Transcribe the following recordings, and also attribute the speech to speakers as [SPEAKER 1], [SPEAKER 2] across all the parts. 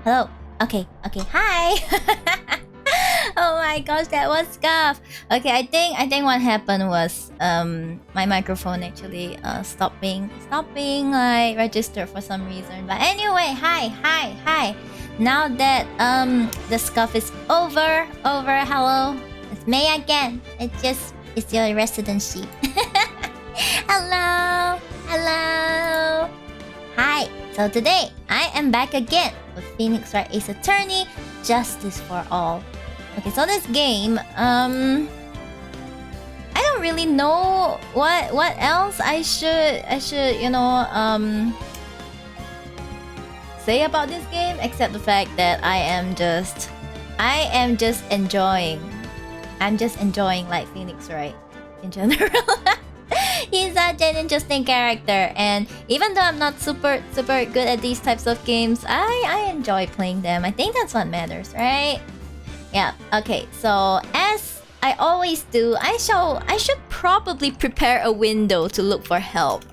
[SPEAKER 1] Hello. Okay. Hi. Oh my gosh, that was scuff. Okay, I think what happened was my microphone actually stopped being like registered for some reason. But anyway, hi. Now that the scuff is over, hello. It's me again. It's your resident sheep. Hello. Hi. So today I am back again with Phoenix Wright Ace Attorney, Justice for All. Okay, so this game, I don't really know what else I should say about this game, except the fact that I am just enjoying. I'm just enjoying like Phoenix Wright in general. He's such an interesting character, and even though I'm not super good at these types of games, I enjoy playing them. I think that's what matters, right? Yeah. Okay. So as I always do, I should probably prepare a window to look for help.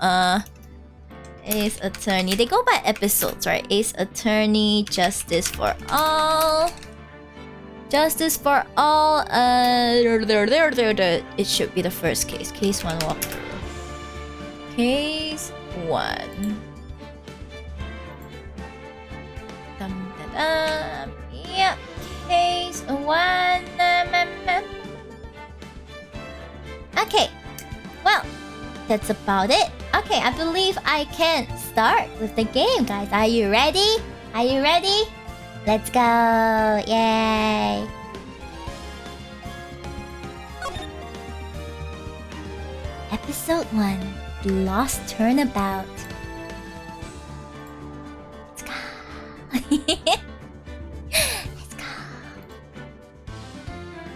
[SPEAKER 1] Ace Attorney. They go by episodes, right? Ace Attorney, Justice for All. Justice for All. It should be the first case. Case 1 walkthrough. Case 1. Yep. Case 1. Okay. Well, that's about it. Okay, I believe I can start with the game, guys. Are you ready? Let's go. Yay. Episode 1. The Lost Turnabout. Let's go.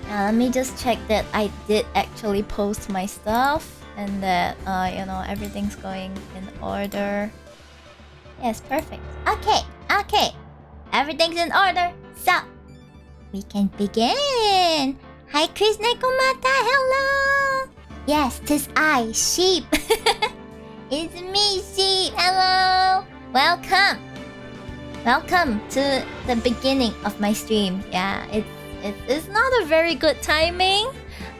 [SPEAKER 1] Now let me just check that I did actually post my stuff and that everything's going in order. Yes, perfect. Okay. Everything's in order. So we can begin. Hi Chris Nekomata, hello. Yes, 'tis I, Sheep. It's me, Sheep. Hello. Welcome to the beginning of my stream. Yeah, it's not a very good timing,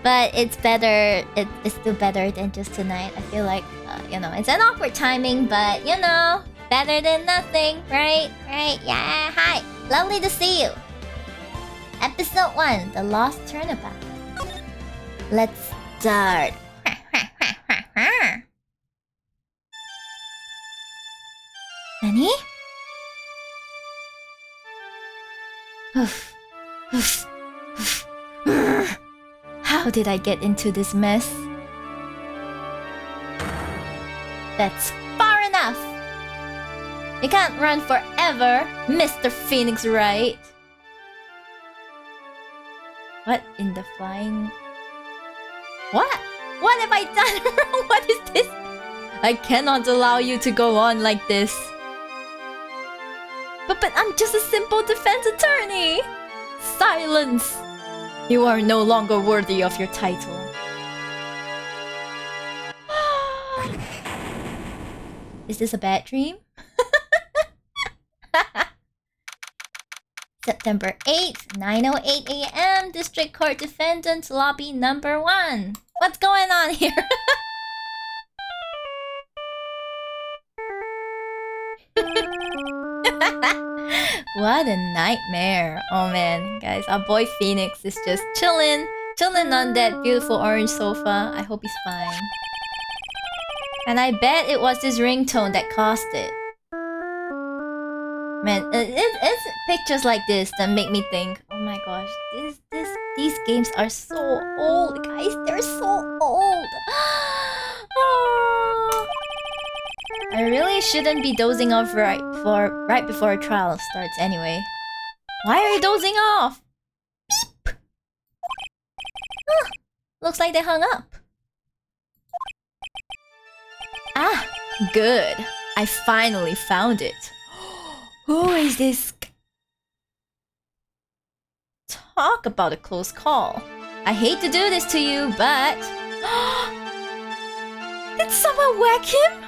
[SPEAKER 1] but it's better. It's still better than just tonight. I feel like it's an awkward timing, but better than nothing, right? Yeah. Hi, lovely to see you. Episode 1, The Lost Turnabout. Let's start. Nani? How did I get into this mess? That's far enough! You can't run forever, Mr. Phoenix Wright. What in the flying... What? What have I done wrong? What is this? I cannot allow you to go on like this. But I'm just a simple defense attorney. Silence! You are no longer worthy of your title. Is this a bad dream? September 8th, 9:08 a.m. District Court Defendant Lobby number 1. What's going on here? What a nightmare. Oh man, guys, our boy Phoenix is just chilling on that beautiful orange sofa. I hope he's fine. And I bet it was his ringtone that caused it. Man, it's pictures like this that make me think, oh my gosh, these games are so old, guys. They're so old. Oh. I really shouldn't be dozing off right before a trial starts anyway. Why are you dozing off? Beep. Looks like they hung up. Ah, good. I finally found it. Who is this? Talk about a close call. I hate to do this to you, but... Did someone whack him?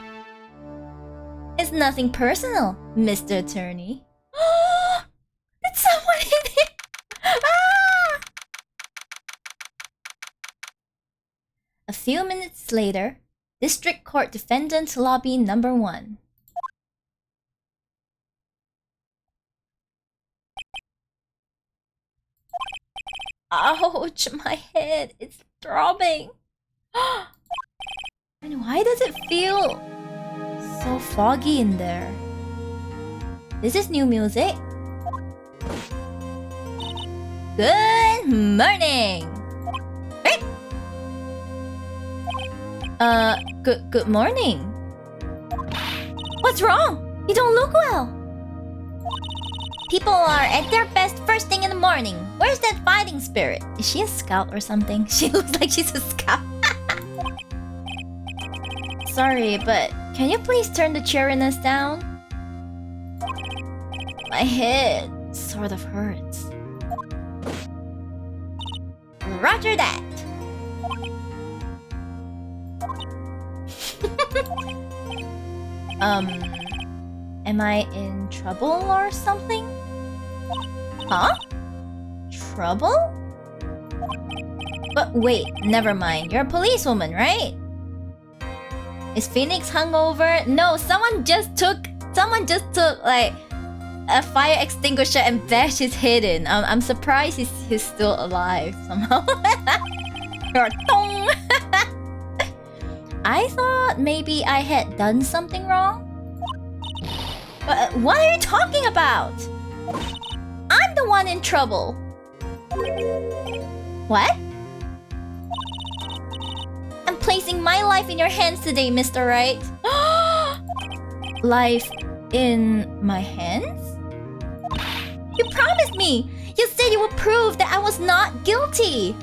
[SPEAKER 1] It's nothing personal, Mr. Attorney. few minutes later, District Court Defendant Lobby number 1. Ouch, my head, it's throbbing. And why does it feel so foggy in there? This is new music. Good morning. Good morning. What's wrong? You don't look well. People are at their best first thing in the morning. Where's that fighting spirit? Is she a scout or something? She looks like she's a scout. Sorry, but can you please turn the cheeriness down? My head sort of hurts. Roger that. Am I in trouble or something? Huh? Trouble? But wait, never mind. You're a policewoman, right? Is Phoenix hungover? No, someone just took like a fire extinguisher and bashed his head in. I'm surprised he's still alive somehow. I thought maybe I had done something wrong. But what are you talking about? I'm the one in trouble. What? I'm placing my life in your hands today, Mr. Wright. Life in my hands? You promised me! You said you would prove that I was not guilty!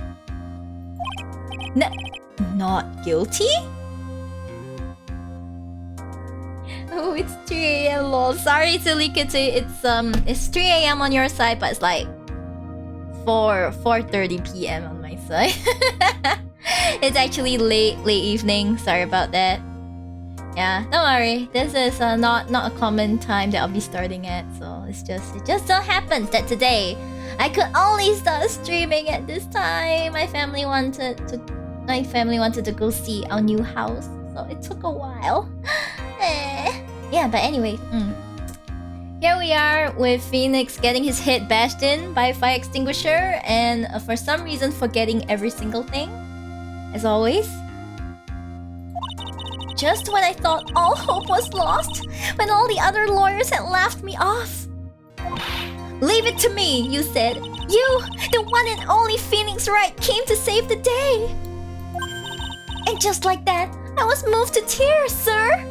[SPEAKER 1] Not guilty? Oh, it's 3 AM, lol. Sorry to leak it to you. It's 3 AM on your side, but it's like 4:30 PM on my side. It's actually late evening. Sorry about that. Yeah, don't worry. This is not a common time that I'll be starting at. So it just so happens that today I could only start streaming at this time. My family wanted to go see our new house, so it took a while. Yeah, but anyway, here we are with Phoenix getting his head bashed in by a fire extinguisher, and for some reason forgetting every single thing, as always. Just when I thought all hope was lost, when all the other lawyers had laughed me off. Leave it to me, you said. You, the one and only Phoenix Wright, came to save the day. And just like that, I was moved to tears, sir.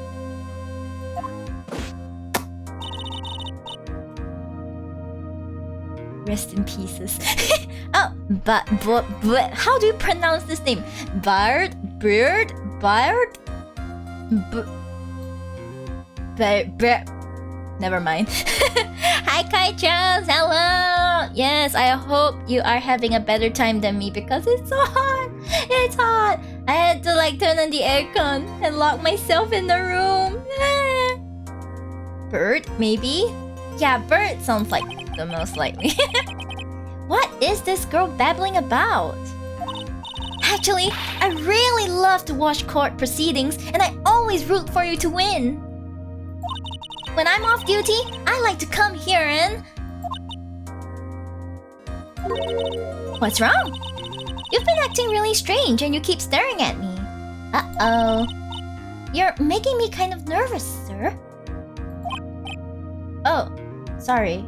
[SPEAKER 1] Rest in pieces. Oh, but how do you pronounce this name? Bard? Never mind. Hi, Kai-chan. Hello. Yes, I hope you are having a better time than me because it's so hot. It's hot. I had to like turn on the aircon and lock myself in the room. Bird, maybe? Yeah, bird sounds like the most likely. What is this girl babbling about? Actually, I really love to watch court proceedings, and I always root for you to win. When I'm off duty, I like to come here and... What's wrong? You've been acting really strange and you keep staring at me. Uh-oh. You're making me kind of nervous, sir. Oh, sorry.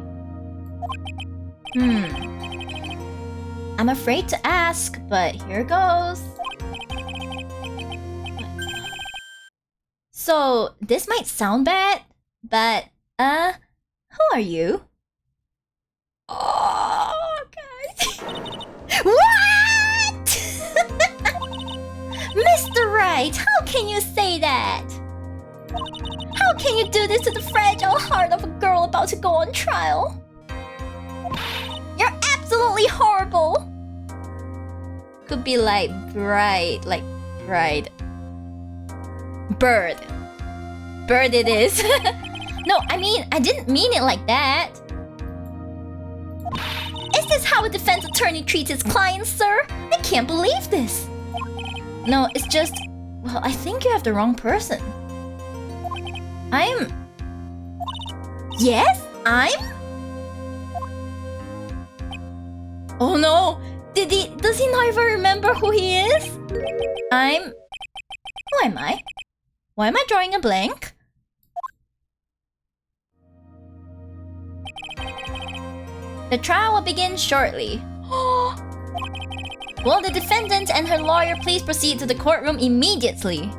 [SPEAKER 1] I'm afraid to ask, but here goes. So, this might sound bad, but, who are you? Oh, guys. What? Mr. Wright, how can you say that? How can you do this to the fragile heart of a girl about to go on trial? You're absolutely horrible. Could be like bride. Bird. Bird it is. No, I mean, I didn't mean it like that. Is this how a defense attorney treats his clients, sir? I can't believe this. No, it's just... Well, I think you have the wrong person. Yes? Oh no! Does he not even remember who he is? Who am I? Why am I drawing a blank? The trial will begin shortly. Will the defendant and her lawyer please proceed to the courtroom immediately?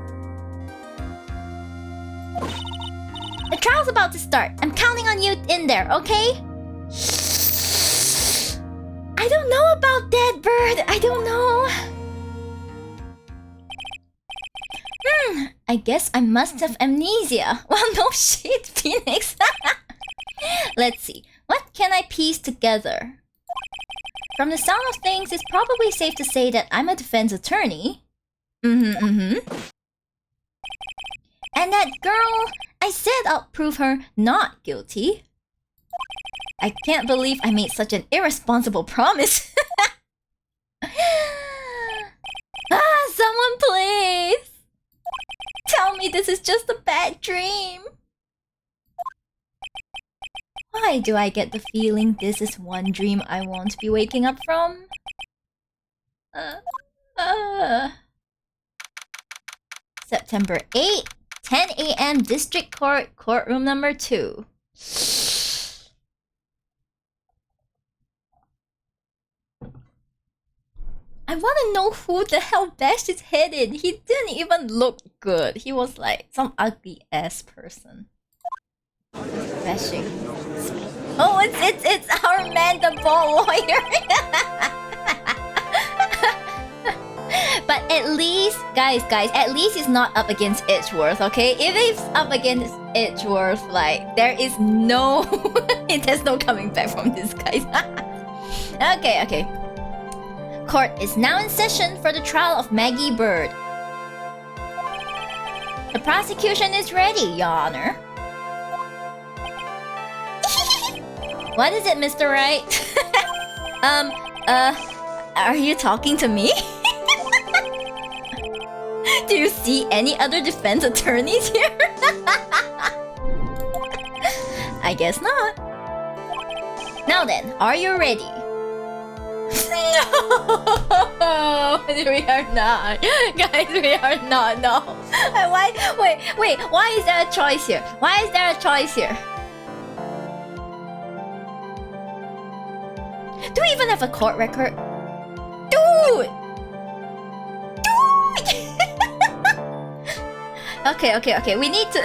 [SPEAKER 1] The trial's about to start. I'm counting on you in there, okay? I don't know about that, Bird. I don't know. I guess I must have amnesia. Well, no shit, Phoenix. Let's see. What can I piece together? From the sound of things, it's probably safe to say that I'm a defense attorney. And that girl, I said I'll prove her not guilty. I can't believe I made such an irresponsible promise. Someone please! Tell me this is just a bad dream. Why do I get the feeling this is one dream I won't be waking up from? September 8, 10 a.m. District Court, courtroom number 2. I want to know who the hell bashed his head in. He didn't even look good. He was like some ugly ass person. Bashing. Oh, it's our man, the ball lawyer. But at least, guys, at least he's not up against Edgeworth, okay? If he's up against Edgeworth, like, there's no coming back from this, guys. Okay. Court is now in session for the trial of Maggie Bird. The prosecution is ready, Your Honor. What is it, Mr. Wright? Are you talking to me? Do you see any other defense attorneys here? I guess not. Now then, are you ready? No! We are not. Guys, we are not, no. Why? Wait, why is there a choice here? Do we even have a court record? Dude! Okay. We need to...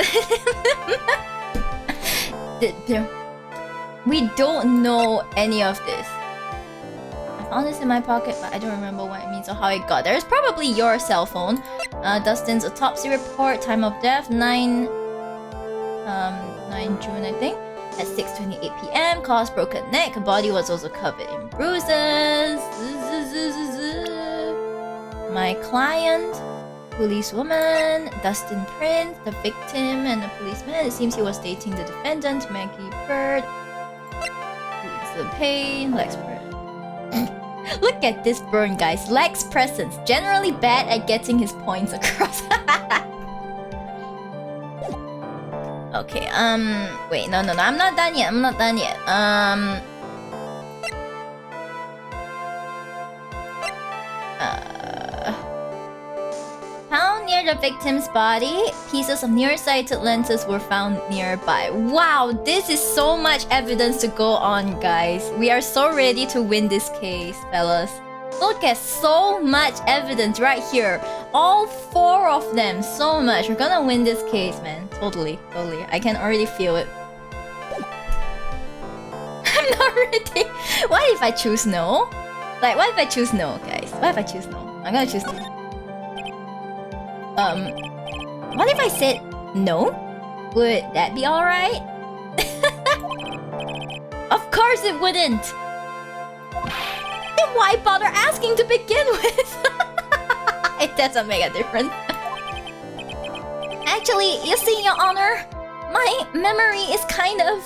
[SPEAKER 1] We don't know any of this. I found this in my pocket, but I don't remember what it means or how it got there. It's probably your cell phone. Dustin's autopsy report, time of death, 9 June, I think. At 6:28 p.m, caused broken neck. Body was also covered in bruises. My client, policewoman, Dustin Prince, the victim, and the policeman. It seems he was dating the defendant, Maggie Bird. Leaves the pain, Lex Bird. Look at this burn, guys. Lex presence, generally bad at getting his points across. Okay, wait, no, I'm not done yet. Found near the victim's body, pieces of nearsighted lenses were found nearby. Wow, this is so much evidence to go on, guys. We are so ready to win this case, fellas. Look at so much evidence right here. All 4 of them, so much. We're gonna win this case, man. Totally. I can already feel it. I'm not ready. What if I choose no? Like, what if I choose no, guys? What if I choose no? I'm gonna choose no. What if I said no? Would that be alright? Of course it wouldn't! Then why bother asking to begin with? It doesn't make a difference. Actually, you see, Your Honor, my memory is kind of...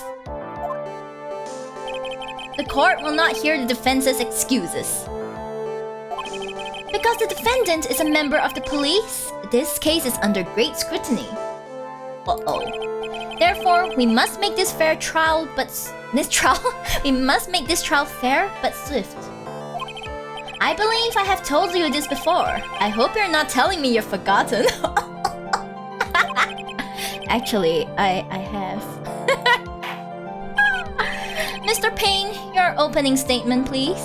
[SPEAKER 1] The court will not hear the defense's excuses. Because the defendant is a member of the police, this case is under great scrutiny. Uh-oh. Therefore, we must make this fair trial, we must make this trial fair but swift. I believe I have told you this before. I hope you're not telling me you've forgotten. Actually, I have. Mr. Payne, your opening statement, please.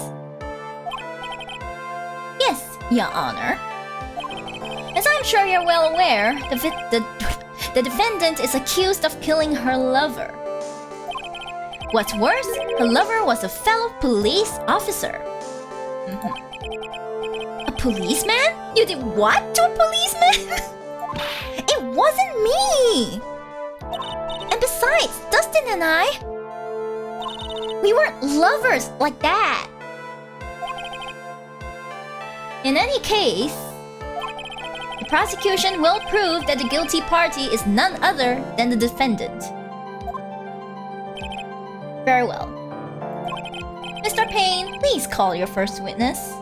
[SPEAKER 1] Yes, Your Honor. As I'm sure you're well aware, the defendant is accused of killing her lover. What's worse, her lover was a fellow police officer. A policeman? You did what to a policeman? It wasn't me! And besides, Dustin and I, we weren't lovers like that. In any case, the prosecution will prove that the guilty party is none other than the defendant. Very well. Mr. Payne, please call your first witness.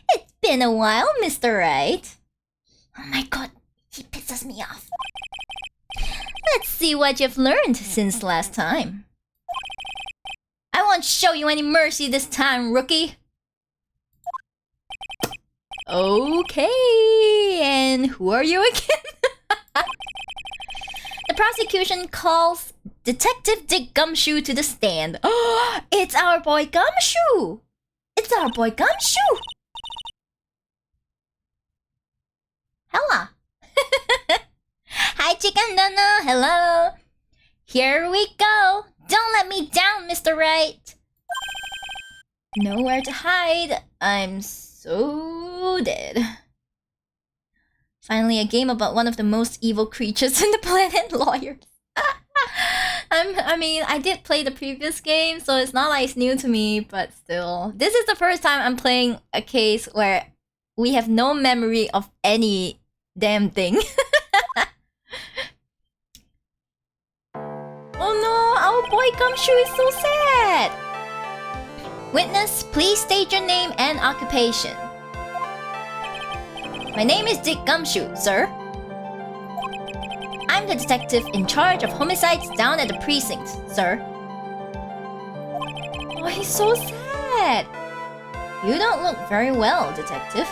[SPEAKER 1] It's been a while, Mr. Wright. Oh my god, he pisses me off. Let's see what you've learned since last time. I won't show you any mercy this time, rookie. Okay, and who are you again? The prosecution calls Detective Dick Gumshoe to the stand. Oh, it's our boy Gumshoe! It's our boy Gumshoe! Hello! Hi, Chicken Dono! Hello! Here we go! Don't let me down, Mr. Wright! Nowhere to hide. I'm so dead. Finally, a game about one of the most evil creatures in the planet, lawyers. I did play the previous game, so it's not like it's new to me, but still. This is the first time I'm playing a case where we have no memory of any damn thing. Oh no, our boy Gumshoe is so sad! Witness, please state your name and occupation. My name is Dick Gumshoe, sir. I'm the detective in charge of homicides down at the precinct, sir. Oh, he's so sad. You don't look very well, detective.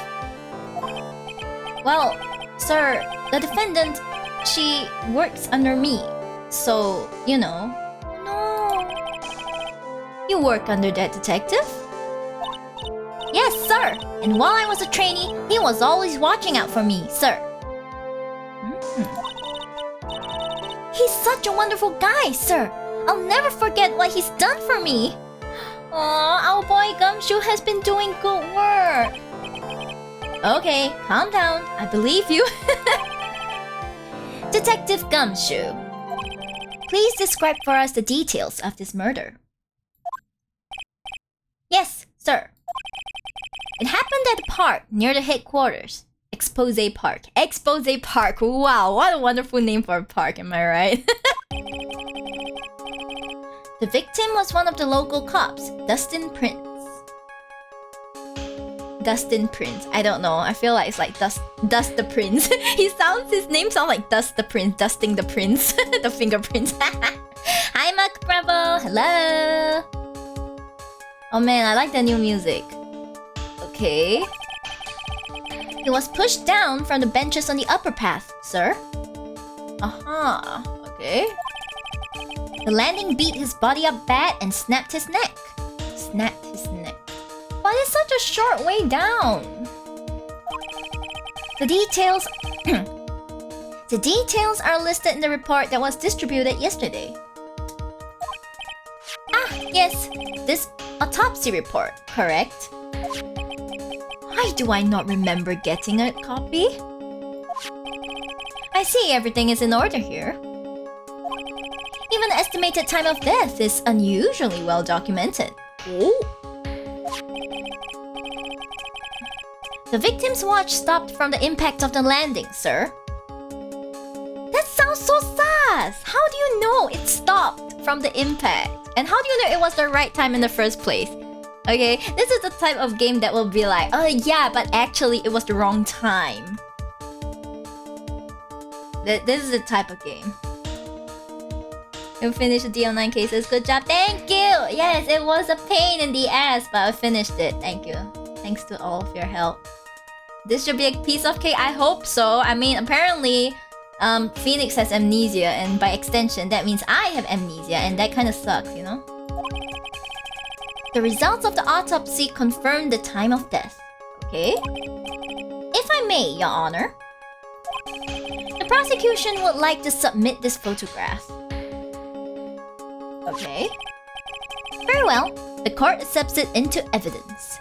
[SPEAKER 1] Well, sir, the defendant, she works under me. So, you know. No. You work under that detective? Yes, sir. And while I was a trainee, he was always watching out for me, sir. He's such a wonderful guy, sir. I'll never forget what he's done for me. Aw, our boy Gumshoe has been doing good work. Okay, calm down. I believe you. Detective Gumshoe, please describe for us the details of this murder. Yes, sir. It happened at a park near the headquarters. Expose Park. Expose Park. Wow, what a wonderful name for a park, am I right? The victim was one of the local cops, Dustin Prince. Dustin Prince. I don't know. I feel like it's like Dust the Prince. His name sounds like Dust the Prince, dusting the prince. The fingerprints. Hi, Mark Bravo. Hello. Oh man, I like the new music. Okay. He was pushed down from the benches on the upper path, sir. Aha. Okay. The landing beat his body up bad and snapped his neck. Snapped his neck. But it's such a short way down. The details... The details are listed in the report that was distributed yesterday. Ah, yes. This autopsy report, correct? Why do I not remember getting a copy? I see everything is in order here. Even the estimated time of death is unusually well documented. Oh. The victim's watch stopped from the impact of the landing, sir. That sounds so sus! How do you know it stopped from the impact? And how do you know it was the right time in the first place? Okay, this is the type of game that will be like, oh yeah, but actually it was the wrong time. This is the type of game. You finished the DL9 cases. Good job. Thank you. Yes, it was a pain in the ass, but I finished it. Thank you. Thanks to all of your help. This should be a piece of cake. I hope so. I mean, apparently, Phoenix has amnesia, and by extension, that means I have amnesia, and that kind of sucks, you know? The results of the autopsy confirm the time of death. Okay? If I may, Your Honor, the prosecution would like to submit this photograph. Okay. Very well. The court accepts it into evidence.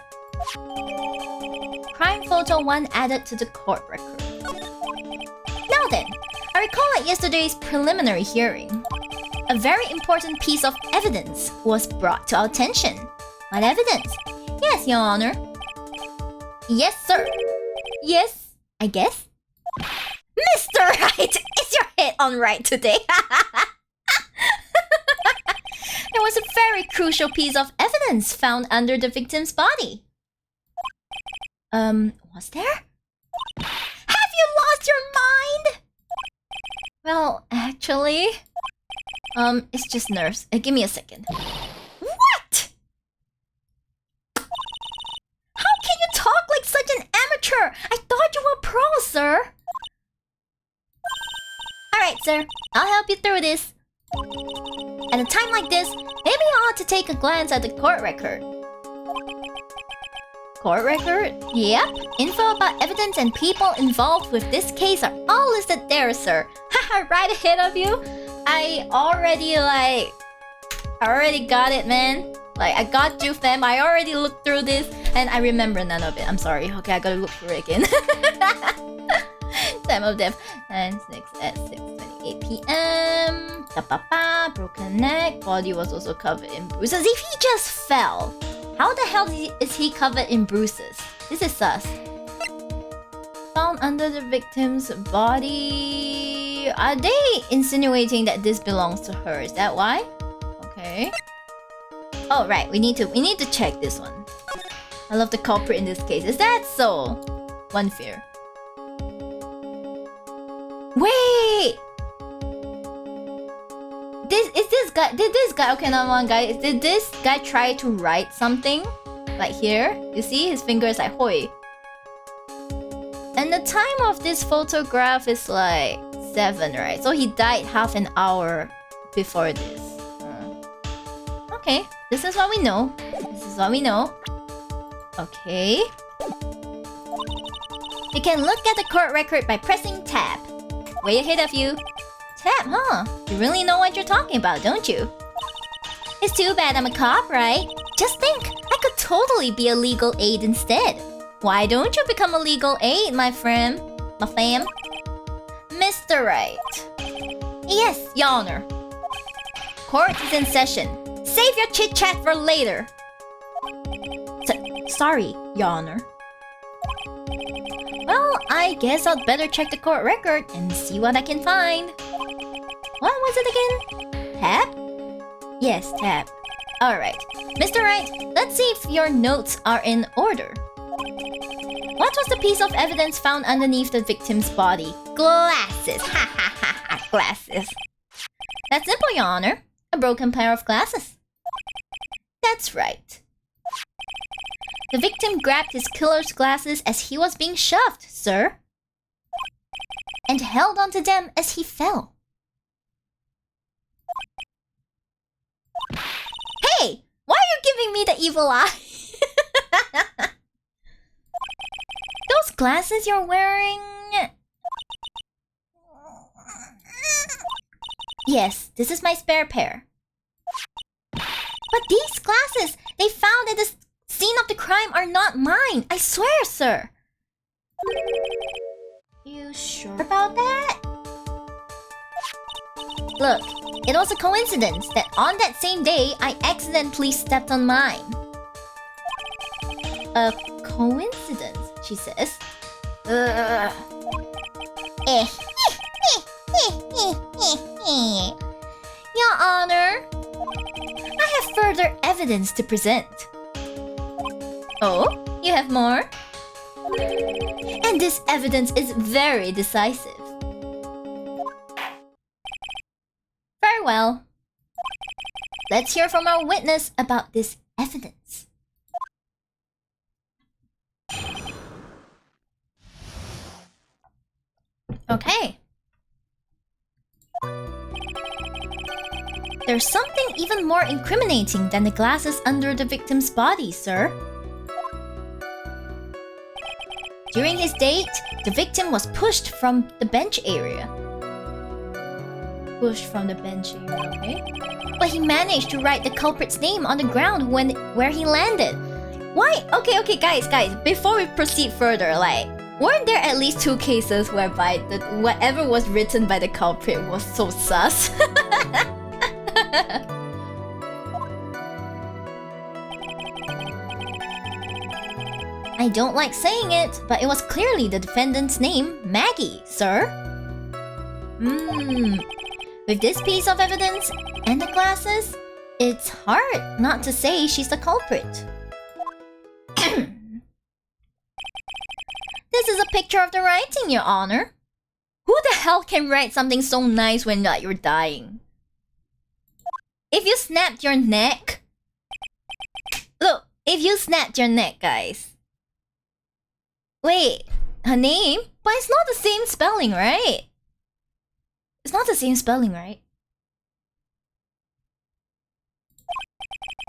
[SPEAKER 1] Crime photo 1 added to the court record. Now then, I recall at yesterday's preliminary hearing, a very important piece of evidence was brought to our attention. What evidence? Yes, Your Honor. Yes, sir. Yes, I guess. Mr. Wright! Is your head on right today? There was a very crucial piece of evidence found under the victim's body. Was there? Have you lost your mind? Well, actually... it's just nerves. Give me a second. What? How can you talk like such an amateur? I thought you were a pro, sir. Alright, sir. I'll help you through this. At a time like this, maybe I ought to take a glance at the court record. Court record? Yep. Info about evidence and people involved with this case are all listed there, sir. Haha, right ahead of you. I already got it, man. Like, I got you, fam. I already looked through this, and I remember none of it. I'm sorry. Okay, I gotta look through it again. Time of death. 9/6 at 6:28 p.m. Da-ba-ba, broken neck. Body was also covered in bruises. If he just fell, how the hell is he covered in bruises? This is sus. Found under the victim's body. Are they insinuating that this belongs to her? Is that why? Okay. Oh right, we need to check this one. I love the culprit in this case. Is that so? One fear. Wait! Did this guy okay, not one guy. Did this guy try to write something? Like here? You see his finger is like hoi. And the time of this photograph is like 7, right? So he died half an hour before this. Okay, this is what we know. Okay. You can look at the court record by pressing tab. Way ahead of you. Tab, huh? You really know what you're talking about, don't you? It's too bad I'm a cop, right? Just think, I could totally be a legal aid instead. Why don't you become a legal aid, my friend? My fam? Mr. Wright. Yes, Your Honor. Court is in session. Save your chit-chat for later. Sorry, Your Honor. Well, I guess I'd better check the court record and see what I can find. What was it again? Tab? Yes, tab. Alright. Mr. Wright, let's see if your notes are in order. What was the piece of evidence found underneath the victim's body? Glasses. Ha ha ha ha. Glasses. That's simple, Your Honor. A broken pair of glasses. That's right. The victim grabbed his killer's glasses as he was being shoved, sir. And held onto them as he fell. Hey! Why are you giving me the evil eye? Those glasses you're wearing... Yes, this is my spare pair. But these glasses they found at the scene of the crime are not mine. I swear, sir. You sure about that? Look, it was a coincidence that on that same day, I accidentally stepped on mine. A coincidence, she says. Your Honor, I have further evidence to present. Oh, you have more? And this evidence is very decisive. Very well. Let's hear from our witness about this evidence. Okay. There's something even more incriminating than the glasses under the victim's body, sir. During his date, the victim was pushed from the bench area. Pushed from the bench area, okay? But he managed to write the culprit's name on the ground where he landed. Why? Okay, guys, before we proceed further, like, weren't there at least 2 cases whereby whatever was written by the culprit was so sus? I don't like saying it, but it was clearly the defendant's name, Maggie, sir. With this piece of evidence and the glasses, it's hard not to say she's the culprit. This is a picture of the writing, Your Honor. Who the hell can write something so nice when you're dying? If you snapped your neck... Look, if you snapped your neck, guys. Wait, her name? But it's not the same spelling, right? It's not the same spelling, right?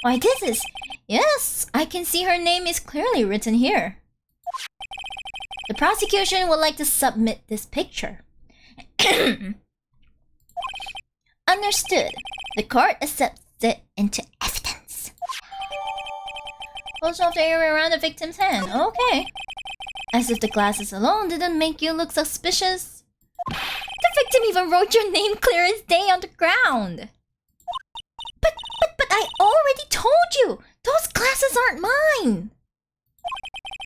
[SPEAKER 1] Why, this is... Yes, I can see her name is clearly written here. The prosecution would like to submit this picture. Understood. The court accepts it into evidence. Photo of the area around the victim's hand. Okay. As if the glasses alone didn't make you look suspicious. The victim even wrote your name clear as day on the ground. But I already told you! Those glasses aren't mine!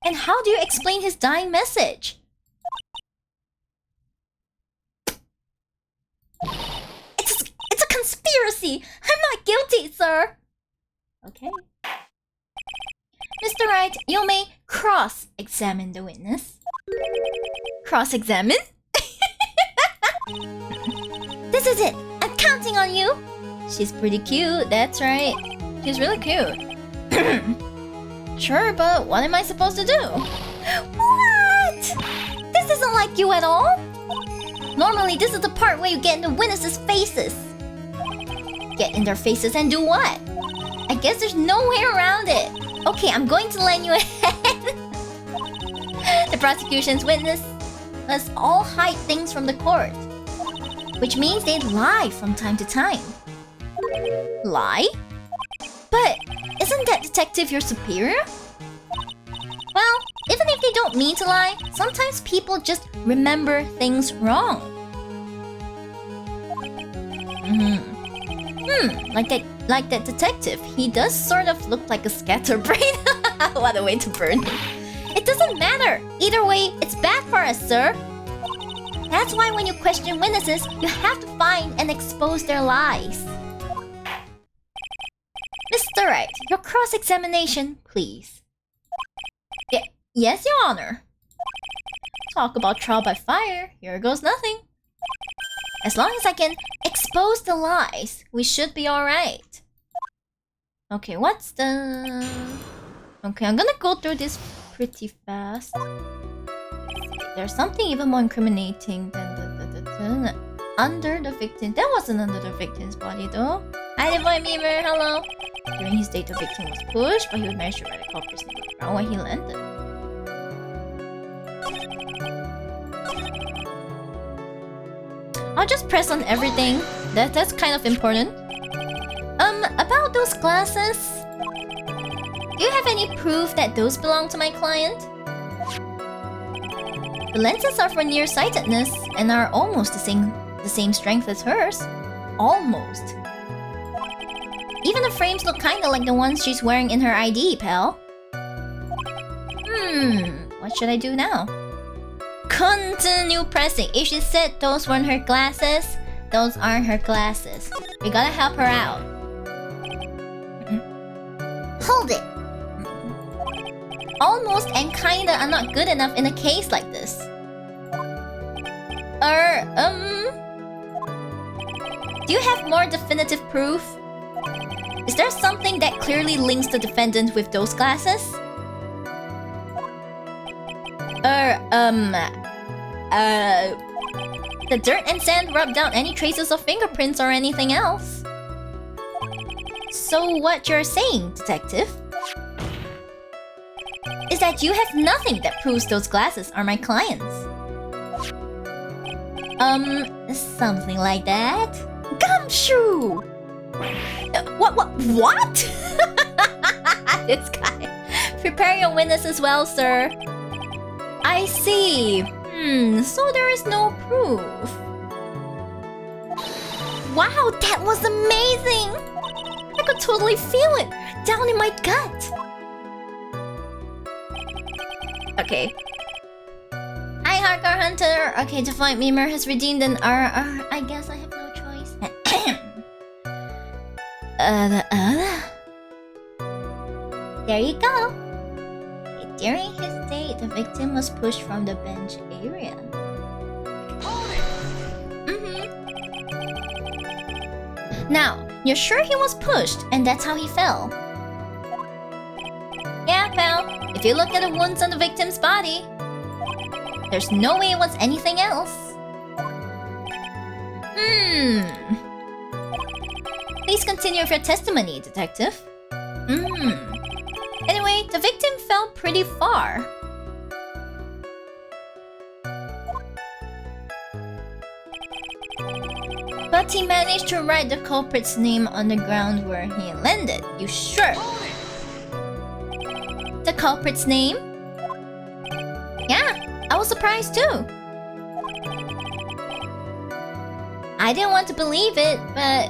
[SPEAKER 1] And how do you explain his dying message? It's a conspiracy! I'm not guilty, sir! Okay. Mr. Wright, you may cross-examine the witness. Cross-examine? This is it! I'm counting on you! She's pretty cute, that's right. She's really cute. Sure, but what am I supposed to do? What? This isn't like you at all. Normally, this is the part where you get in the witnesses' faces. Get in their faces and do what? I guess there's no way around it. Okay, I'm going to lend you a hand. The prosecution's witness must all hide things from the court. Which means they lie from time to time. Lie? But isn't that detective your superior? Well, even if they don't mean to lie, sometimes people just remember things wrong. Like that detective. He does sort of look like a scatterbrain. What a way to burn him. It doesn't matter. Either way, it's bad for us, sir. That's why when you question witnesses, you have to find and expose their lies. Mr. Wright, your cross-examination, please. Yes, Your Honor. Talk about trial by fire, here goes nothing. As long as I can expose the lies, we should be alright. Okay, what's the... Okay, I'm gonna go through this pretty fast. There's something even more incriminating than the under the victim. That wasn't under the victim's body though. Hi, Divine Beaver, hello. During his date, the victim was pushed, but he would manage to write a culprit's name around where he landed. I'll just press on everything. That's kind of important. About those glasses. Do you have any proof that those belong to my client? The lenses are for nearsightedness and are almost the same strength as hers. Almost. Even the frames look kinda like the ones she's wearing in her ID, pal. What should I do now? Continue pressing. If she said those weren't her glasses, those aren't her glasses. We gotta help her out. Hold it! almost and kinda are not good enough in a case like this. Do you have more definitive proof? Is there something that clearly links the defendant with those glasses? The dirt and sand rubbed out any traces of fingerprints or anything else. So what you're saying, detective, is that you have nothing that proves those glasses are my clients. Something like that. Gumshoe! What? This guy. Prepare your witness as well, sir. I see. So there is no proof. Wow, that was amazing! I could totally feel it down in my gut. Okay. I hardcore hunter. Okay, to find Mimer has redeemed an RR. I guess I have no choice. There you go. During his stay, the victim was pushed from the bench area. Now, you're sure he was pushed and that's how he fell? Yeah, pal. If you look at the wounds on the victim's body, there's no way it was anything else. Please continue with your testimony, detective. Anyway, the victim fell pretty far. But he managed to write the culprit's name on the ground where he landed. You sure? The culprit's name? Yeah, I was surprised too. I didn't want to believe it, but...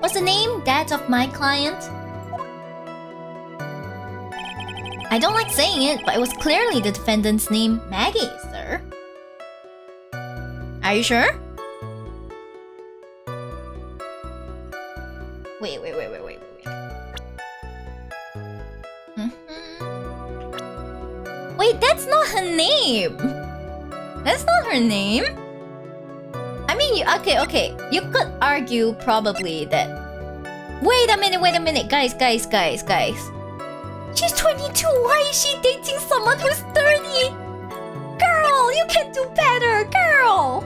[SPEAKER 1] was the name that of my client? I don't like saying it, but it was clearly the defendant's name, Maggie, sir. Are you sure? Wait. Wait, that's not her name! That's not her name? I mean, okay. You could argue probably that... Wait a minute, guys. She's 22, why is she dating someone who's 30? Girl, you can do better, girl!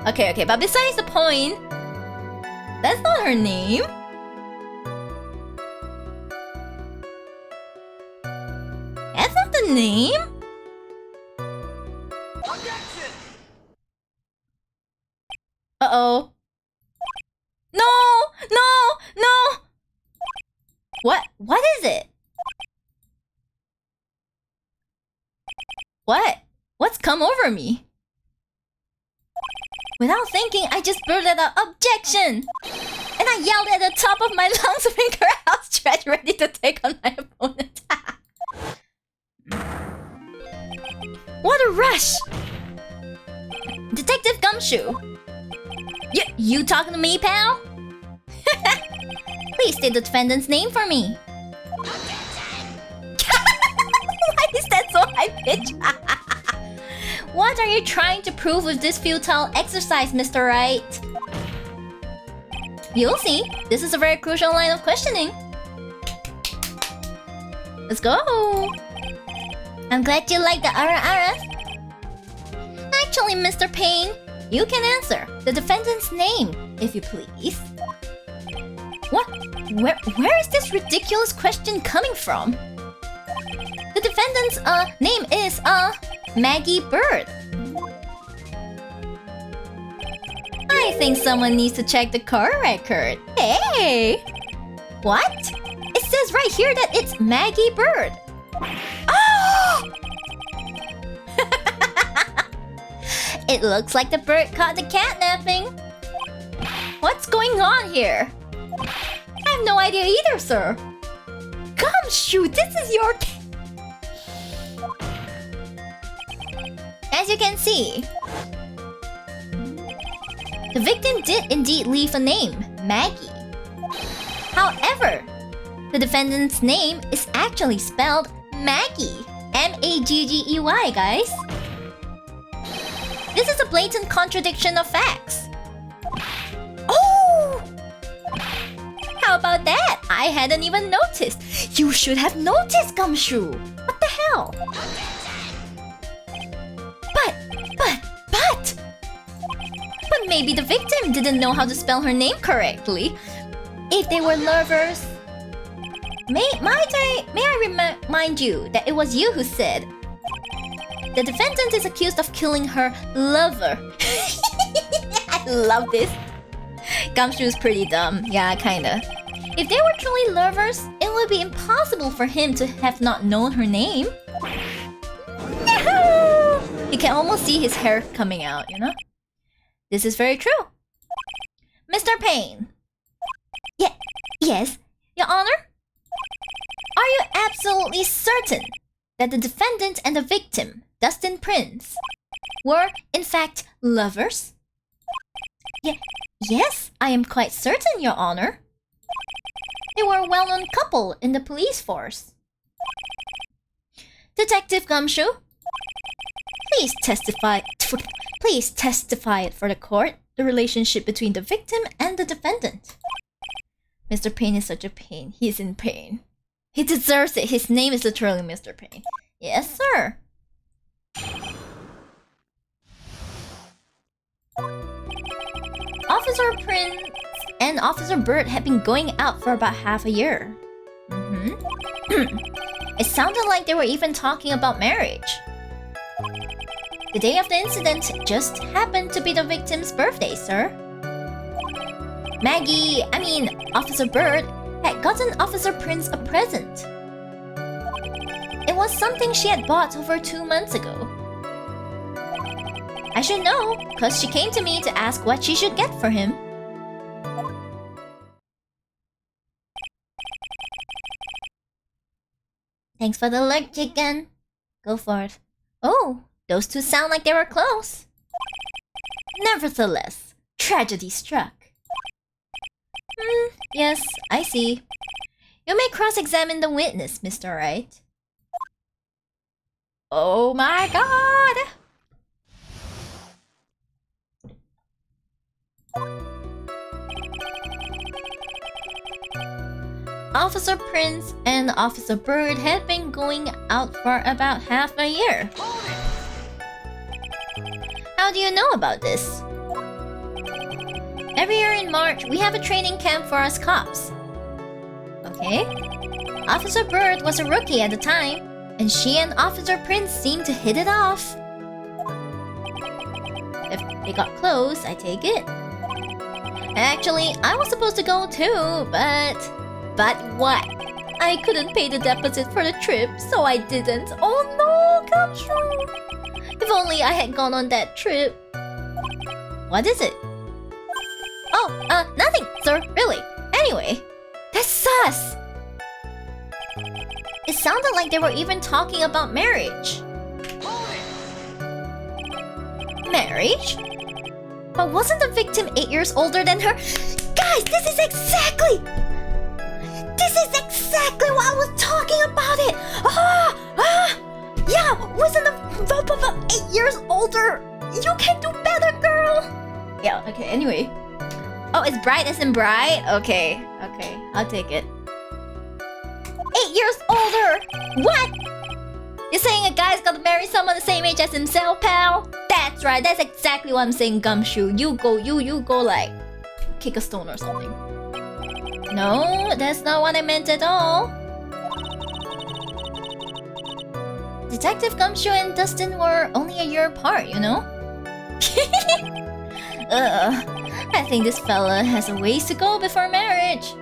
[SPEAKER 1] Okay, but besides the point, that's not her name. That's not the name? Uh-oh. No! What is it? What's come over me? Without thinking, I just blurted out objection! And I yelled at the top of my lungs, finger outstretched, ready to take on my opponent. What a rush! Detective Gumshoe! You talking to me, pal? Please state the defendant's name for me. Why is that so high-pitched? What are you trying to prove with this futile exercise, Mr. Wright? You'll see. This is a very crucial line of questioning. Let's go! I'm glad you like the ara-aras. Actually, Mr. Payne, you can answer the defendant's name, if you please. What? Where is this ridiculous question coming from? The defendant's name is Maggie Bird. I think someone needs to check the car record. Hey! What? It says right here that it's Maggie Bird. Oh! It looks like the bird caught the catnapping. What's going on here? I have no idea either, sir. Gumshoe, this is your... As you can see, the victim did indeed leave a name, Maggie. However, The defendant's name is actually spelled Maggie. M-A-G-G-E-Y, guys. This is a blatant contradiction of facts. Oh! How about that? I hadn't even noticed. You should have noticed, Gumshoe. What the hell? But maybe the victim didn't know how to spell her name correctly. If they were lovers... May I remind you that it was you who said the defendant is accused of killing her lover. I love this. Gumshoe's pretty dumb. Yeah, kinda. If they were truly lovers, it would be impossible for him to have not known her name. No! You can almost see his hair coming out, you know? This is very true. Mr. Payne. Yes, Your Honor? Are you absolutely certain that the defendant and the victim, Dustin Prince, were in fact lovers? Yes, I am quite certain, Your Honor. They were a well-known couple in the police force. Detective Gumshoe, please testify it for the court, the relationship between the victim and the defendant. Mr. Payne is such a pain. He's in pain. He deserves it. His name is literally Mr. Payne. Yes, sir. Officer Prince and Officer Bird had been going out for about half a year. It sounded like they were even talking about marriage. The day of the incident just happened to be the victim's birthday, sir. Officer Bird had gotten Officer Prince a present. It was something she had bought over 2 months ago. I should know, cause she came to me to ask what she should get for him. Thanks for the alert, chicken. Go for it. Oh, those two sound like they were close. Nevertheless, tragedy struck. Yes, I see. You may cross-examine the witness, Mr. Wright. Oh my god! Officer Prince and Officer Bird had been going out for about half a year. How do you know about this? Every year in March, we have a training camp for us cops. Okay. Officer Bird was a rookie at the time, and she and Officer Prince seemed to hit it off. If they got close, I take it. Actually, I was supposed to go too, but what? I couldn't pay the deposit for the trip, so I didn't. Oh no, Gumshoe! If only I had gone on that trip. What is it? Oh, nothing, sir, really. Anyway, that's sus! It sounded like they were even talking about marriage. Marriage? But wasn't the victim 8 years older than her? Guys, this is exactly what I was talking about it! Yeah, wasn't the 8 years older? You can do better, girl! Yeah, okay, anyway. Oh, it's bright as in bright? Okay, I'll take it. 8 years older! What? You're saying a guy's gotta marry someone the same age as himself, pal? That's right, that's exactly what I'm saying, Gumshoe. You go like... kick a stone or something. No, that's not what I meant at all. Detective Gumshoe and Dustin were only a year apart, you know? I think this fella has a ways to go before marriage.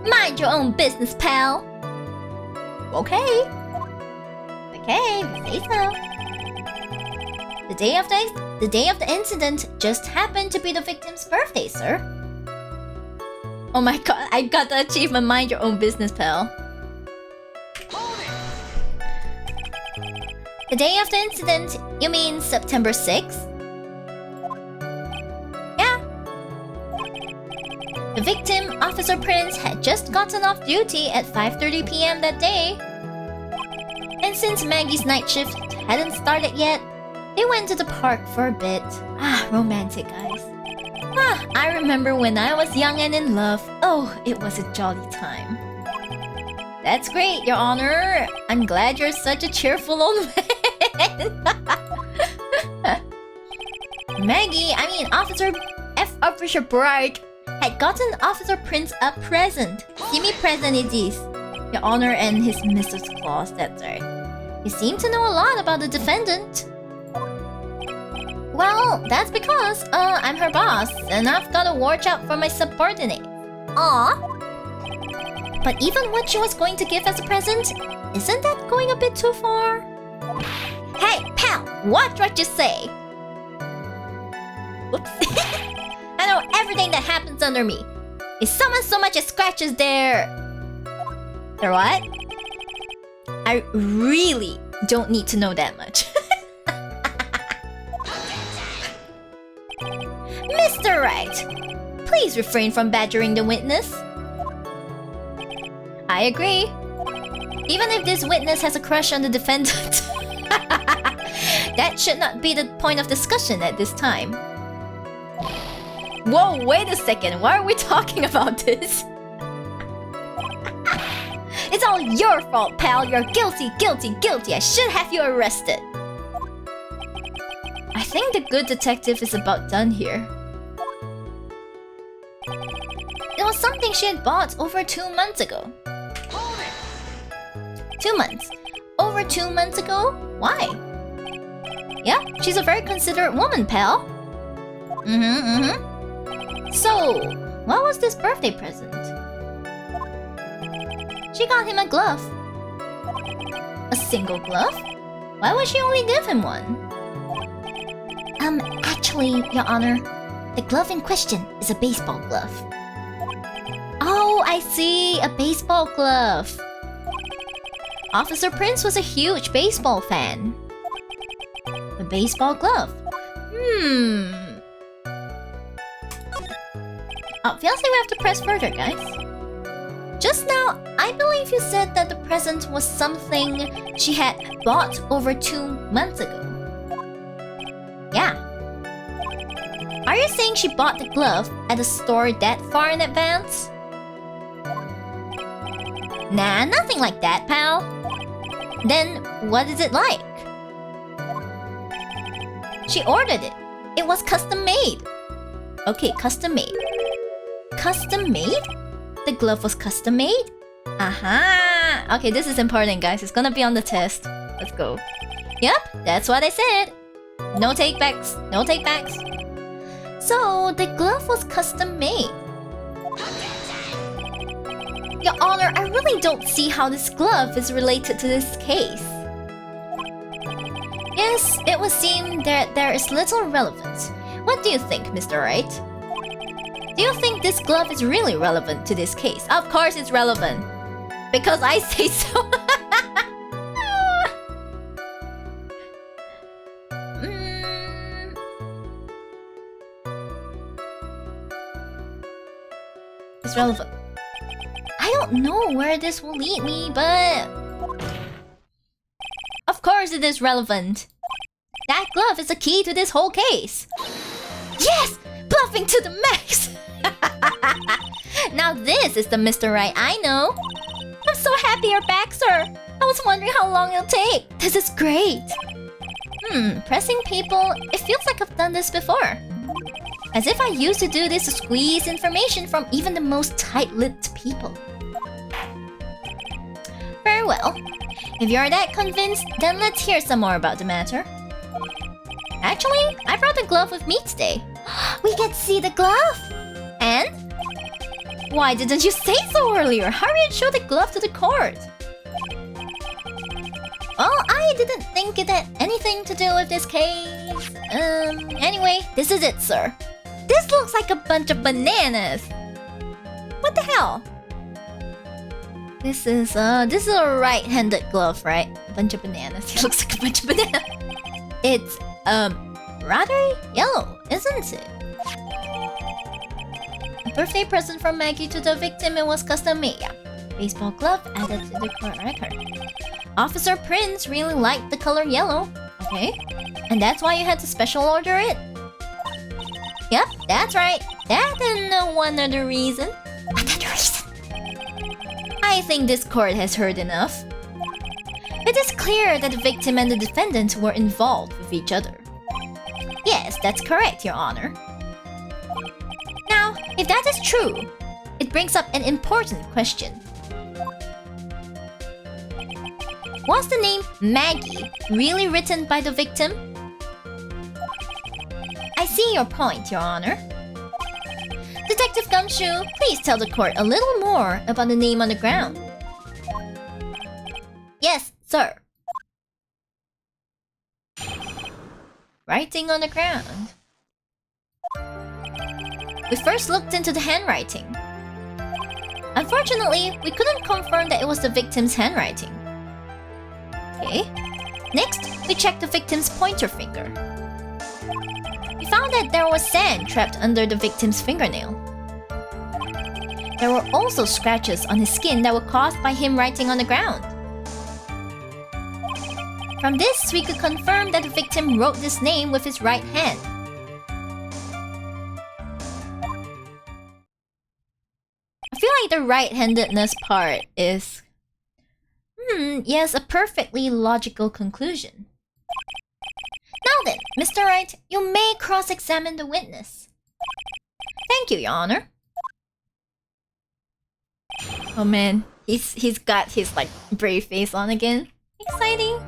[SPEAKER 1] Mind your own business, pal. Okay, say so. The day of the incident just happened to be the victim's birthday, sir. Oh my god, I got the achievement, mind your own business, pal. The day of the incident, you mean September 6th? Yeah. The victim, Officer Prince, had just gotten off duty at 5:30 p.m. that day. And since Maggie's night shift hadn't started yet, they went to the park for a bit. Ah, romantic, guys. Ah, I remember when I was young and in love. Oh, it was a jolly time. That's great, Your Honor. I'm glad you're such a cheerful old man. Officer Wright had gotten Officer Prince a present. Gimme present it is. Your Honor and his Mrs. Claus, that's right. He seemed to know a lot about the defendant. Well, that's because, I'm her boss, and I've gotta watch out for my subordinates. Aw. But even what she was going to give as a present, isn't that going a bit too far? Hey, pal, watch what you say! Whoops. I know everything that happens under me. If someone so much as scratches their what? I really don't need to know that much. Mr. Wright, please refrain from badgering the witness. I agree. Even if this witness has a crush on the defendant, that should not be the point of discussion at this time. Whoa, wait a second. Why are we talking about this? It's all your fault, pal. You're guilty, guilty, guilty. I should have you arrested. I think the good detective is about done here. It was something she had bought over 2 months ago. 2 months. Over 2 months ago? Why? Yeah, she's a very considerate woman, pal. So, what was this birthday present? She got him a glove. A single glove? Why would she only give him one? Actually, Your Honor, the glove in question is a baseball glove. Oh, I see, a baseball glove. Officer Prince was a huge baseball fan. A baseball glove. Obviously we have to press further, guys. Just now, I believe you said that the present was something she had bought over 2 months ago. Yeah. Are you saying she bought the glove at a store that far in advance? Nah, nothing like that, pal. Then, what is it like? She ordered it. It was custom made. Okay, custom made. Custom made? The glove was custom made? Aha! Okay, this is important, guys. It's gonna be on the test. Let's go. Yep, that's what I said. No takebacks. No takebacks. So, the glove was custom made. Your Honor, I really don't see how this glove is related to this case. Yes, it would seem that there is little relevance. What do you think, Mr. Wright? Do you think this glove is really relevant to this case? Of course it's relevant. Because I say so. It's relevant. I don't know where this will lead me, but... Of course it is relevant. That glove is the key to this whole case. Yes! Bluffing to the max! Now this is the Mr. Wright I know. I'm so happy you're back, sir. I was wondering how long it'll take. This is great. Pressing people, it feels like I've done this before. As if I used to do this to squeeze information from even the most tight-lipped people. Very well. If you're that convinced, then let's hear some more about the matter. Actually, I brought the glove with me today. We get to see the glove! And? Why didn't you say so earlier? Hurry and show the glove to the court! Well, I didn't think it had anything to do with this case. Anyway, this is it, sir. This looks like a bunch of bananas! What the hell? This is a right-handed glove, right? A bunch of bananas. It looks like a bunch of bananas. It's, rather yellow, isn't it? A birthday present from Maggie to the victim and was custom made. Yeah. Baseball glove added to the court record. Officer Prince really liked the color yellow. Okay. And that's why you had to special order it? Yep, that's right. That and one other reason. Another reason. I think this court has heard enough. It is clear that the victim and the defendant were involved with each other. Yes, that's correct, Your Honor. Now, if that is true, it brings up an important question. Was the name Maggie really written by the victim? I see your point, Your Honor. Detective Gumshoe, please tell the court a little more about the name on the ground. Yes, sir. Writing on the ground. We first looked into the handwriting. Unfortunately, we couldn't confirm that it was the victim's handwriting. Okay. Next, we checked the victim's pointer finger. We found that there was sand trapped under the victim's fingernail. There were also scratches on his skin that were caused by him writing on the ground. From this, we could confirm that the victim wrote this name with his right hand. I feel like the right-handedness part is... yes, a perfectly logical conclusion. Now then, Mr. Wright, you may cross-examine the witness. Thank you, Your Honor. Oh man, he's got his like brave face on again. Exciting.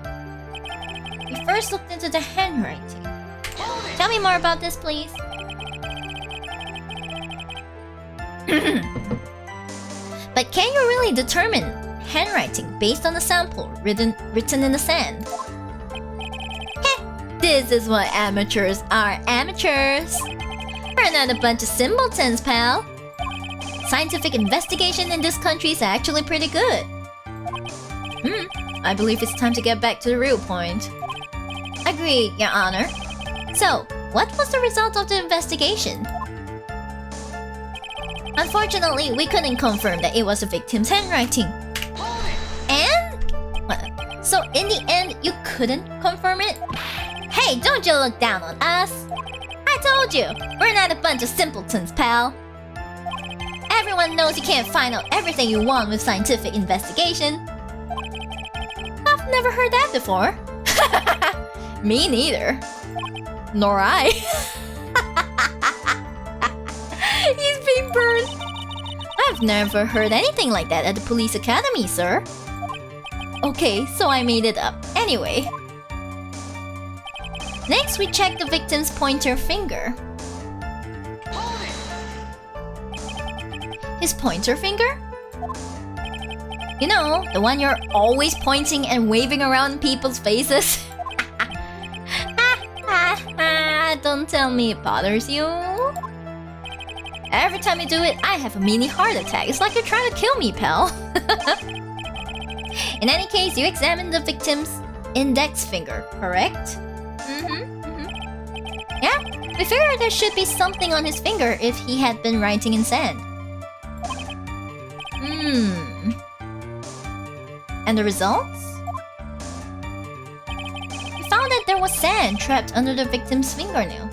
[SPEAKER 1] We first looked into the handwriting. Tell me more about this, please. But can you really determine handwriting based on the sample written in the sand? Heh, this is what amateurs are, amateurs. We're not a bunch of simpletons, pal. Scientific investigation in this country is actually pretty good. I believe it's time to get back to the real point. Agreed, Your Honor. So, what was the result of the investigation? Unfortunately, we couldn't confirm that it was the victim's handwriting. And? So in the end, you couldn't confirm it? Hey, don't you look down on us! I told you, we're not a bunch of simpletons, pal. Everyone knows you can't find out everything you want with scientific investigation. I've never heard that before. Me neither. Nor I. He's being burned. I've never heard anything like that at the police academy, sir. Okay, so I made it up. Anyway. Next, we check the victim's pointer finger. His pointer finger? You know, the one you're always pointing and waving around in people's faces. Don't tell me it bothers you. Every time you do it, I have a mini heart attack. It's like you're trying to kill me, pal. In any case, you examined the victim's index finger, correct? Yeah, we figured there should be something on his finger if he had been writing in sand. And the results? We found that there was sand trapped under the victim's fingernail.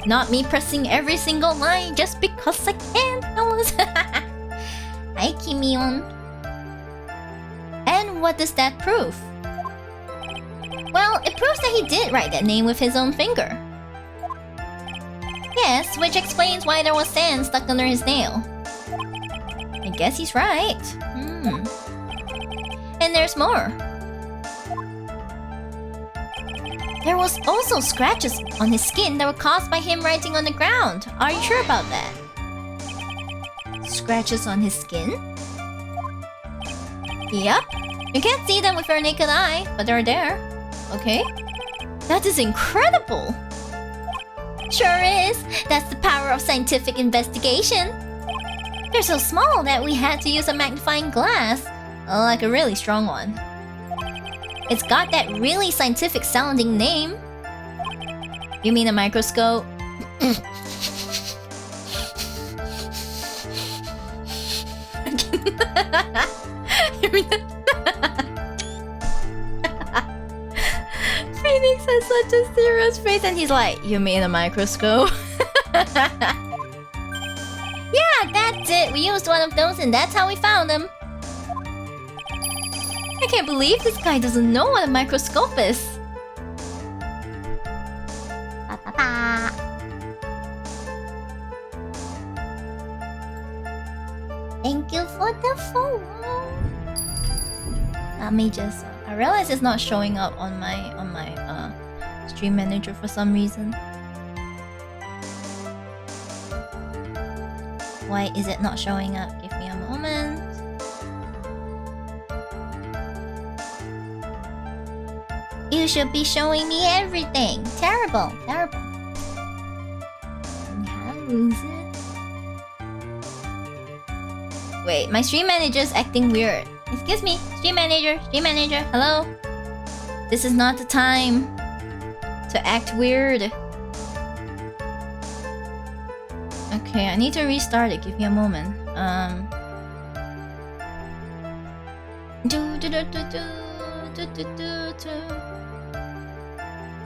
[SPEAKER 1] Not me pressing every single line just because I can, fellas. Hi, Kim-yeon. And what does that prove? Well, it proves that he did write that name with his own finger. Yes, which explains why there was sand stuck under his nail. I guess he's right. And there's more. There was also scratches on his skin that were caused by him writing on the ground. Are you sure about that? Scratches on his skin? Yep. You can't see them with your naked eye, but they're there. Okay. That is incredible! Sure is. That's the power of scientific investigation. They're so small that we had to use a magnifying glass. Like a really strong one. It's got that really scientific sounding name. You mean a microscope? Phoenix has such a serious face and he's like, you mean a microscope? Yeah, that's it. We used one of those and that's how we found them. I can't believe this guy doesn't know what a microscope is. Thank you for the follow. Let me just. I realize it's not showing up on my stream manager for some reason. Why is it not showing up? Give me a moment. You should be showing me everything. Terrible, terrible. How is it? Wait, my stream manager is acting weird. Excuse me, stream manager, hello? This is not the time to act weird. Okay, I need to restart it. Give me a moment.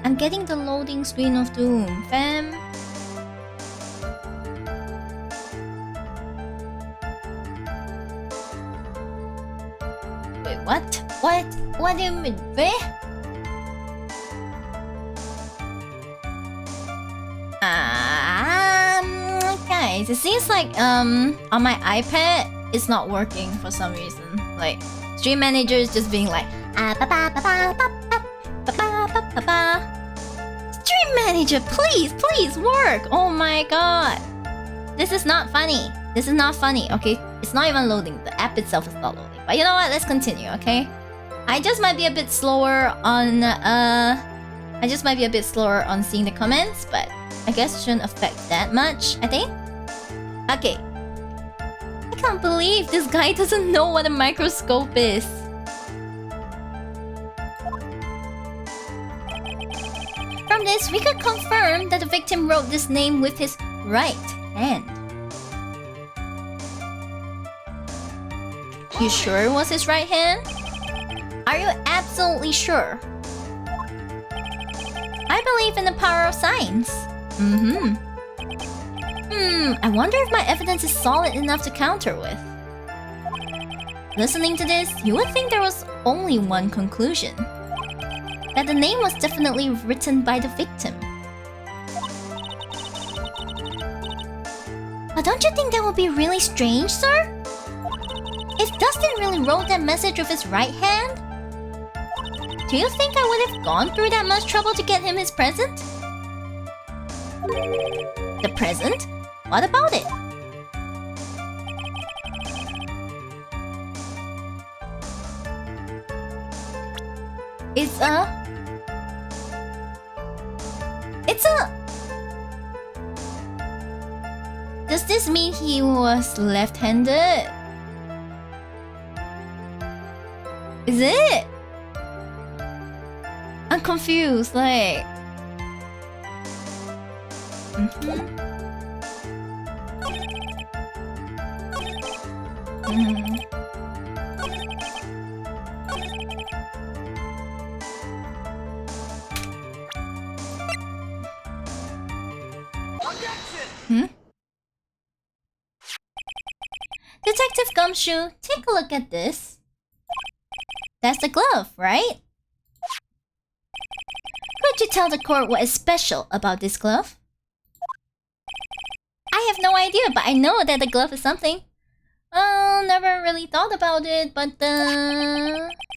[SPEAKER 1] I'm getting the loading screen of doom, fam. Wait, what? What do you mean? Guys, it seems like on my iPad it's not working for some reason. Like stream manager is just being like stream manager, please work. Oh my god, this is not funny. This is not funny. Okay, it's not even loading. The app itself is not loading. But you know what? Let's continue. Okay, I just might be a bit slower on seeing the comments, but I guess it shouldn't affect that much, I think. Okay. I can't believe this guy doesn't know what a microscope is. From this, we could confirm that the victim wrote this name with his right hand. You sure it was his right hand? Are you absolutely sure? I believe in the power of science. I wonder if my evidence is solid enough to counter with. Listening to this, you would think there was only one conclusion. That the name was definitely written by the victim. But don't you think that would be really strange, sir? If Dustin really wrote that message with his right hand, do you think I would have gone through that much trouble to get him his present? The present? What about it? It's a... Does this mean he was left-handed? Is it? I'm confused, like... Detective Gumshoe, take a look at this. That's the glove, right? Could you tell the court what is special about this glove? I have no idea, but I know that the glove is something. Never really thought about it, but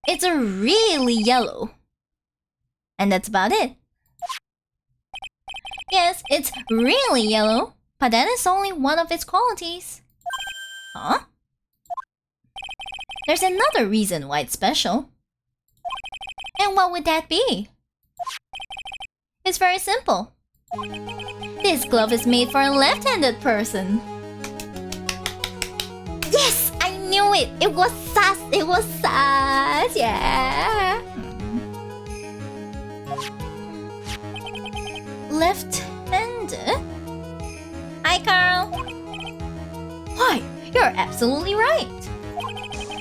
[SPEAKER 1] it's a really yellow. And that's about it. Yes, it's really yellow, but that is only one of its qualities. Huh? There's another reason why it's special. And what would that be? It's very simple. This glove is made for a left-handed person. Yes! I knew it! It was sus! It was sus! Yeah! Left-handed? Hi, Carl. Why, you're absolutely right.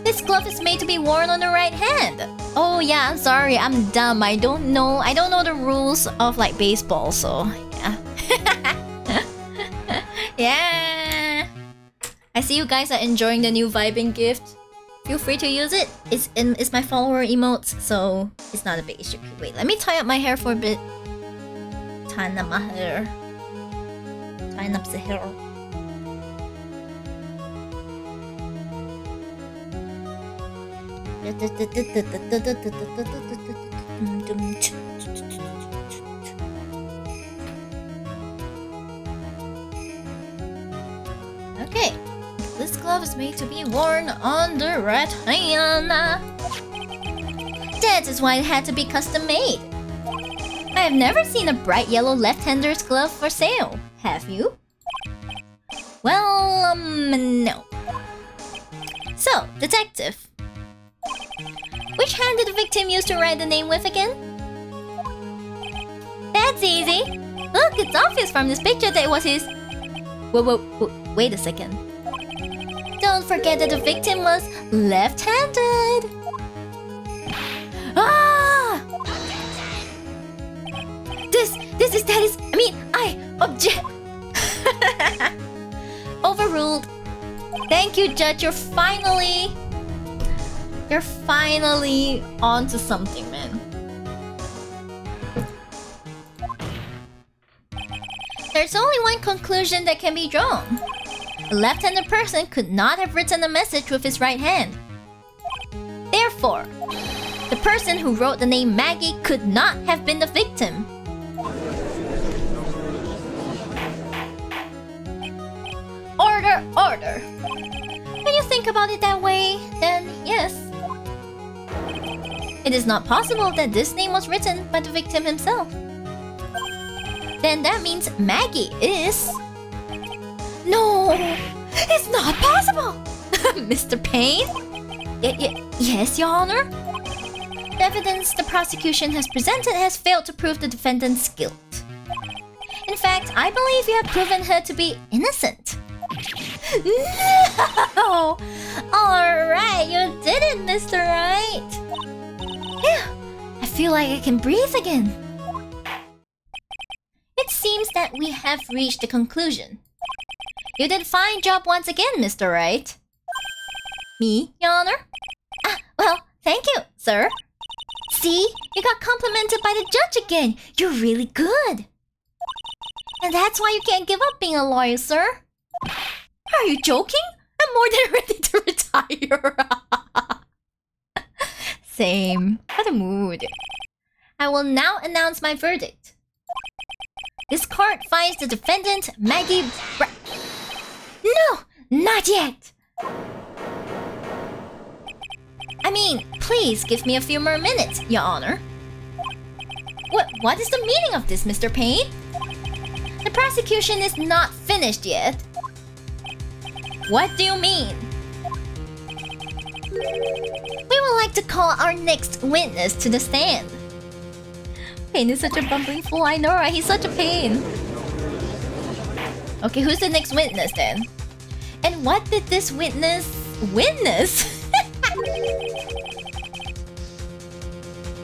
[SPEAKER 1] This glove is made to be worn on the right hand. Oh yeah, I'm sorry, I'm dumb. I don't know the rules of like baseball, so yeah. Yeah. I see you guys are enjoying the new vibing gift. Feel free to use it. It's my follower emotes, so it's not a big issue. Wait, let me tie up my hair for a bit. Tying up my hair. Tying up the hair. Okay, this glove is made to be worn on the right hand. That is why it had to be custom made. I have never seen a bright yellow left-hander's glove for sale. Have you? Well, no. So, detective. Which hand did the victim use to write the name with again? That's easy. Look, it's obvious from this picture that it was his... Whoa, wait a second. Don't forget that the victim was left-handed. Ah! I object. Overruled. Thank you, Judge. You're finally on to something, man. There's only one conclusion that can be drawn. A left-handed person could not have written a message with his right hand. Therefore, the person who wrote the name Maggie could not have been the victim. Order. When you think about it that way, then yes. It is not possible that this name was written by the victim himself. Then that means Maggie is... No! It's not possible! Mr. Payne? Yes, Your Honor? The evidence the prosecution has presented has failed to prove the defendant's guilt. In fact, I believe you have proven her to be innocent. No! Alright, you did it, Mr. Wright! Yeah, I feel like I can breathe again. It seems that we have reached a conclusion. You did a fine job once again, Mr. Wright. Me, Your Honor? Well, thank you, sir. See? You got complimented by the judge again. You're really good. And that's why you can't give up being a lawyer, sir. Are you joking? I'm more than ready to retire. Same. What a mood. I will now announce my verdict. This court finds the defendant, Maggie No! Not yet! I mean, please give me a few more minutes, Your Honor. What is the meaning of this, Mr. Payne? The prosecution is not finished yet. What do you mean? We would like to call our next witness to the stand. Payne is such a bumbling fool, I know, right? He's such a pain. Okay, who's the next witness then? And what did this witness...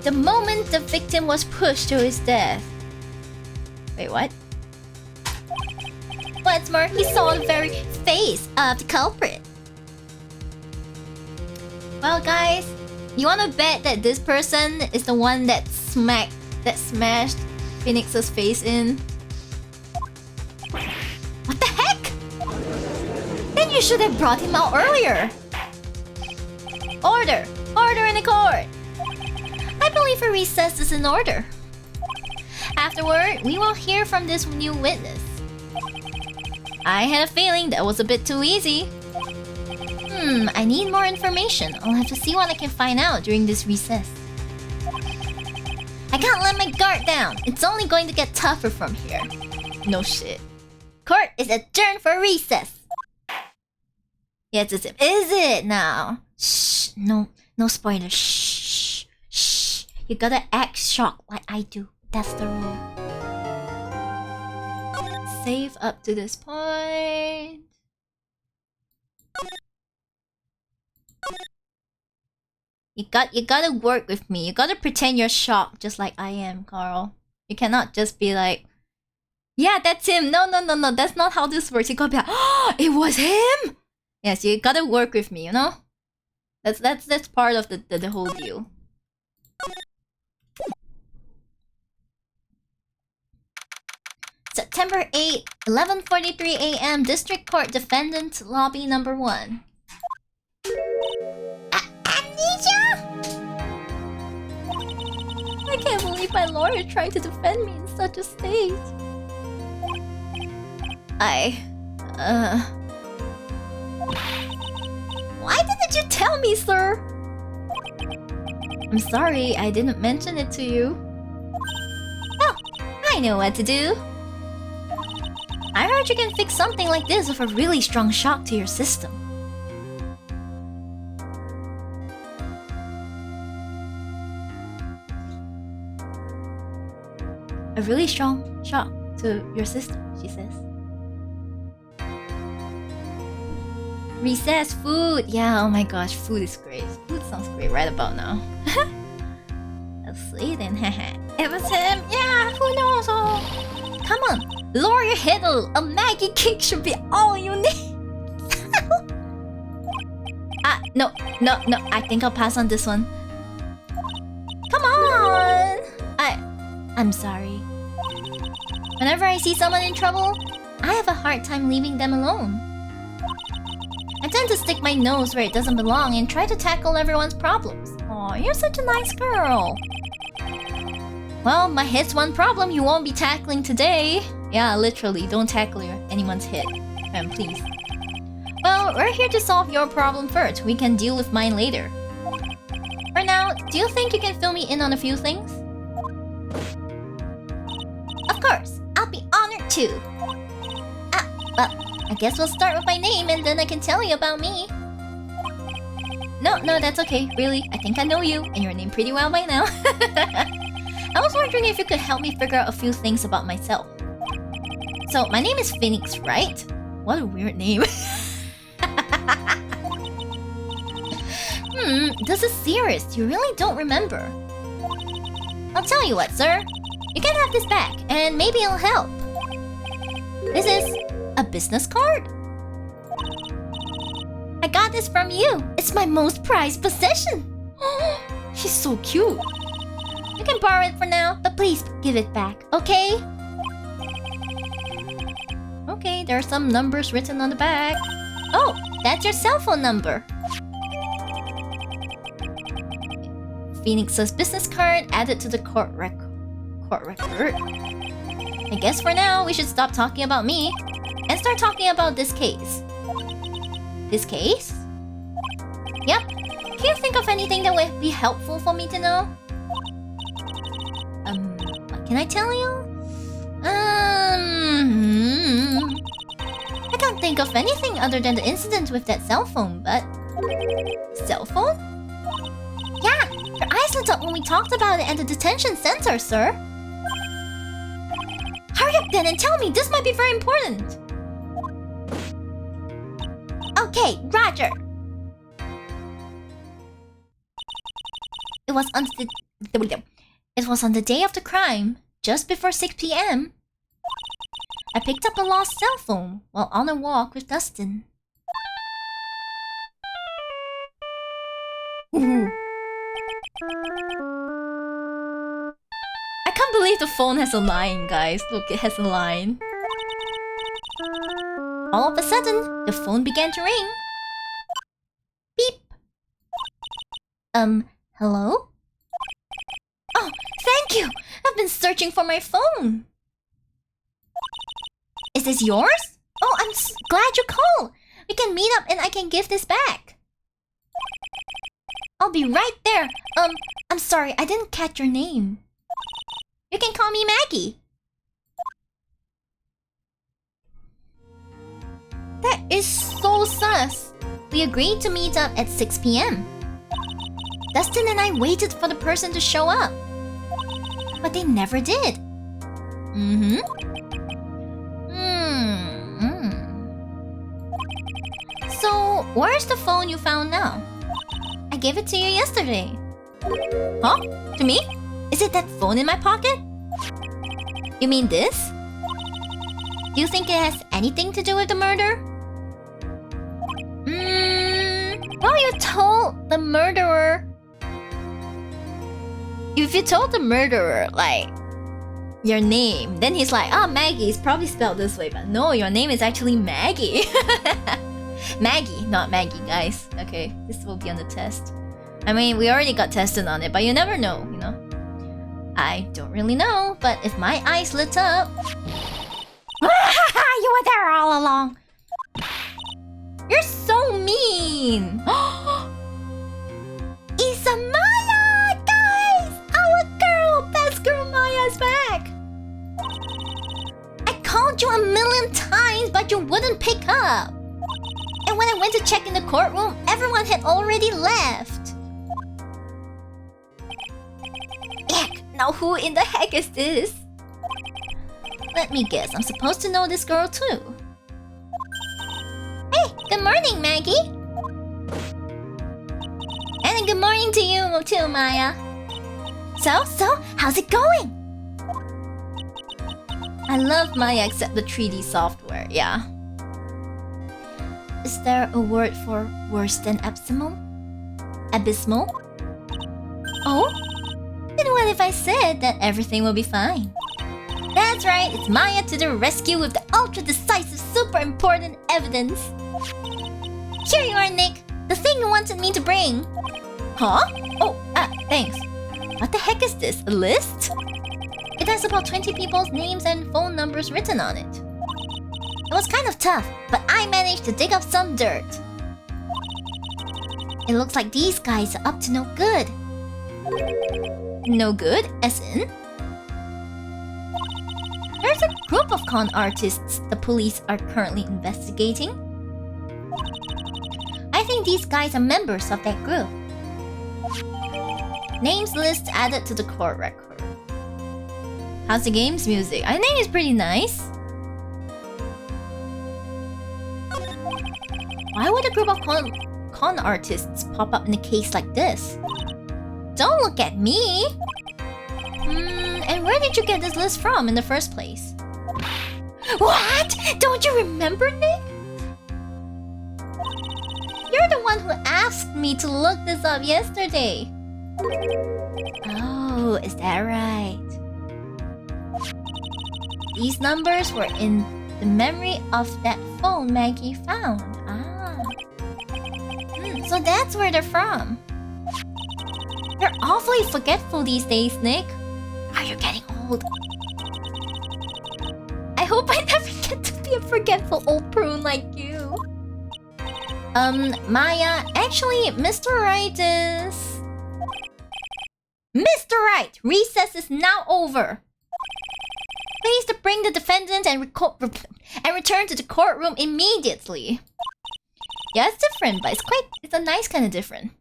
[SPEAKER 1] The moment the victim was pushed to his death. Wait, what? What's more, he saw the very face of the culprit. Well, guys, you wanna bet that this person is the one that smashed Phoenix's face in? What the heck? Then you should have brought him out earlier. Order! Order in the court! I believe a recess is in order. Afterward, we will hear from this new witness. I had a feeling that was a bit too easy. I need more information. I'll have to see what I can find out during this recess. I can't let my guard down. It's only going to get tougher from here. No shit. Court is adjourned for recess. Yes, is it now? Shh, no spoilers. Shh. You gotta act shocked like I do. That's the rule. safe up to this point. You gotta work with me. You gotta pretend you're shocked, just like I am, Carl. You cannot just be like, yeah, that's him. No, that's not how this works. You gotta be like, oh, it was him. Yes, you gotta work with me. You know, that's part of the whole deal. September 8, 11:43 a.m. District Court Defendant Lobby Number 1. Amnesia! I can't believe my lawyer tried to defend me in such a state. Why didn't you tell me, sir? I'm sorry, I didn't mention it to you. Oh, I know what to do. I heard you can fix something like this with a really strong shock to your system. A really strong shock to your system, she says. Recess food! Yeah, oh my gosh, food is great. Food sounds great right about now. Let's see then, It was him! Yeah, who knows? Oh. Come on, lower your head a little. A Maggie cake should be all you need. No, I think I'll pass on this one. Come on! I'm sorry. Whenever I see someone in trouble, I have a hard time leaving them alone. I tend to stick my nose where it doesn't belong and try to tackle everyone's problems. Aw, you're such a nice girl. Well, my head's one problem you won't be tackling today. Yeah, literally, don't tackle anyone's head. Please. Well, we're here to solve your problem first. We can deal with mine later. For now, do you think you can fill me in on a few things? Of course, I'll be honored too. Well, I guess we'll start with my name and then I can tell you about me. No, that's okay. Really, I think I know you and your name pretty well by now. I was wondering if you could help me figure out a few things about myself. So, my name is Phoenix, right? What a weird name. This is serious. You really don't remember. I'll tell you what, sir. You can have this back, and maybe it'll help. This is a business card. I got this from you. It's my most prized possession. She's so cute. You can borrow it for now, but please give it back, okay? Okay, there are some numbers written on the back. Oh, that's your cell phone number. Phoenix's business card added to the court record. I guess for now, we should stop talking about me and start talking about this case. This case? Yep. Can you think of anything that would be helpful for me to know? What can I tell you? I can't think of anything other than the incident with that cell phone, but... Cell phone? Yeah, your eyes lit up when we talked about it at the detention center, sir. Hurry up then and tell me, this might be very important. Okay, Roger. It was on the day of the crime, just before 6 p.m. I picked up a lost cell phone while on a walk with Dustin. Ooh. I can't believe the phone has a line, guys. Look, it has a line. All of a sudden, the phone began to ring. Beep. Hello? Oh, thank you! I've been searching for my phone. Is this yours? Oh, I'm glad you called. We can meet up and I can give this back. I'll be right there. I'm sorry, I didn't catch your name. You can call me Maggie. That is so sus. We agreed to meet up at 6 p.m. Dustin and I waited for the person to show up. But they never did. Where's the phone you found now? I gave it to you yesterday. Huh? To me? Is it that phone in my pocket? You mean this? Do you think it has anything to do with the murder? Well, you told the murderer. If you told the murderer, like, your name, then he's like, oh, Maggie, it's probably spelled this way, but no, your name is actually Maggie. Maggie, not Maggie, guys. Okay, this will be on the test. I mean, we already got tested on it, but you never know, you know? I don't really know, but if my eyes lit up... You were there all along! You're so mean! It's a Maya! Guys! Our girl! Best girl Maya's back! I called you a million times, but you wouldn't pick up! And when I went to check in the courtroom, everyone had already left! Yuck! Now who in the heck is this? Let me guess, I'm supposed to know this girl too. Hey, good morning, Maggie! And good morning to you too, Maya. So, how's it going? I love Maya except the 3D software, yeah. Is there a word for worse than abysmal? Abysmal? Oh? Then what if I said that everything will be fine? That's right, it's Maya to the rescue with the ultra-decisive, super important evidence. Here you are, Nick. The thing you wanted me to bring. Huh? Oh, thanks. What the heck is this? A list? It has about 20 people's names and phone numbers written on it. It was kind of tough, but I managed to dig up some dirt. It looks like these guys are up to no good. No good? As in? There's a group of con artists the police are currently investigating. I think these guys are members of that group. Names list added to the court record. How's the game's music? I think it's pretty nice. Why would a group of con artists pop up in a case like this? Don't look at me! And where did you get this list from in the first place? What? Don't you remember, Nick? You're the one who asked me to look this up yesterday. Oh, is that right? These numbers were in the memory of that phone Maggie found. So that's where they're from. You're awfully forgetful these days, Nick. Are you getting old? I hope I never get to be a forgetful old prune like you. Maya, actually, Mr. Wright is... Mr. Wright, recess is now over. Please to bring the defendant and return to the courtroom immediately. Yeah, it's different, but it's a nice kind of different.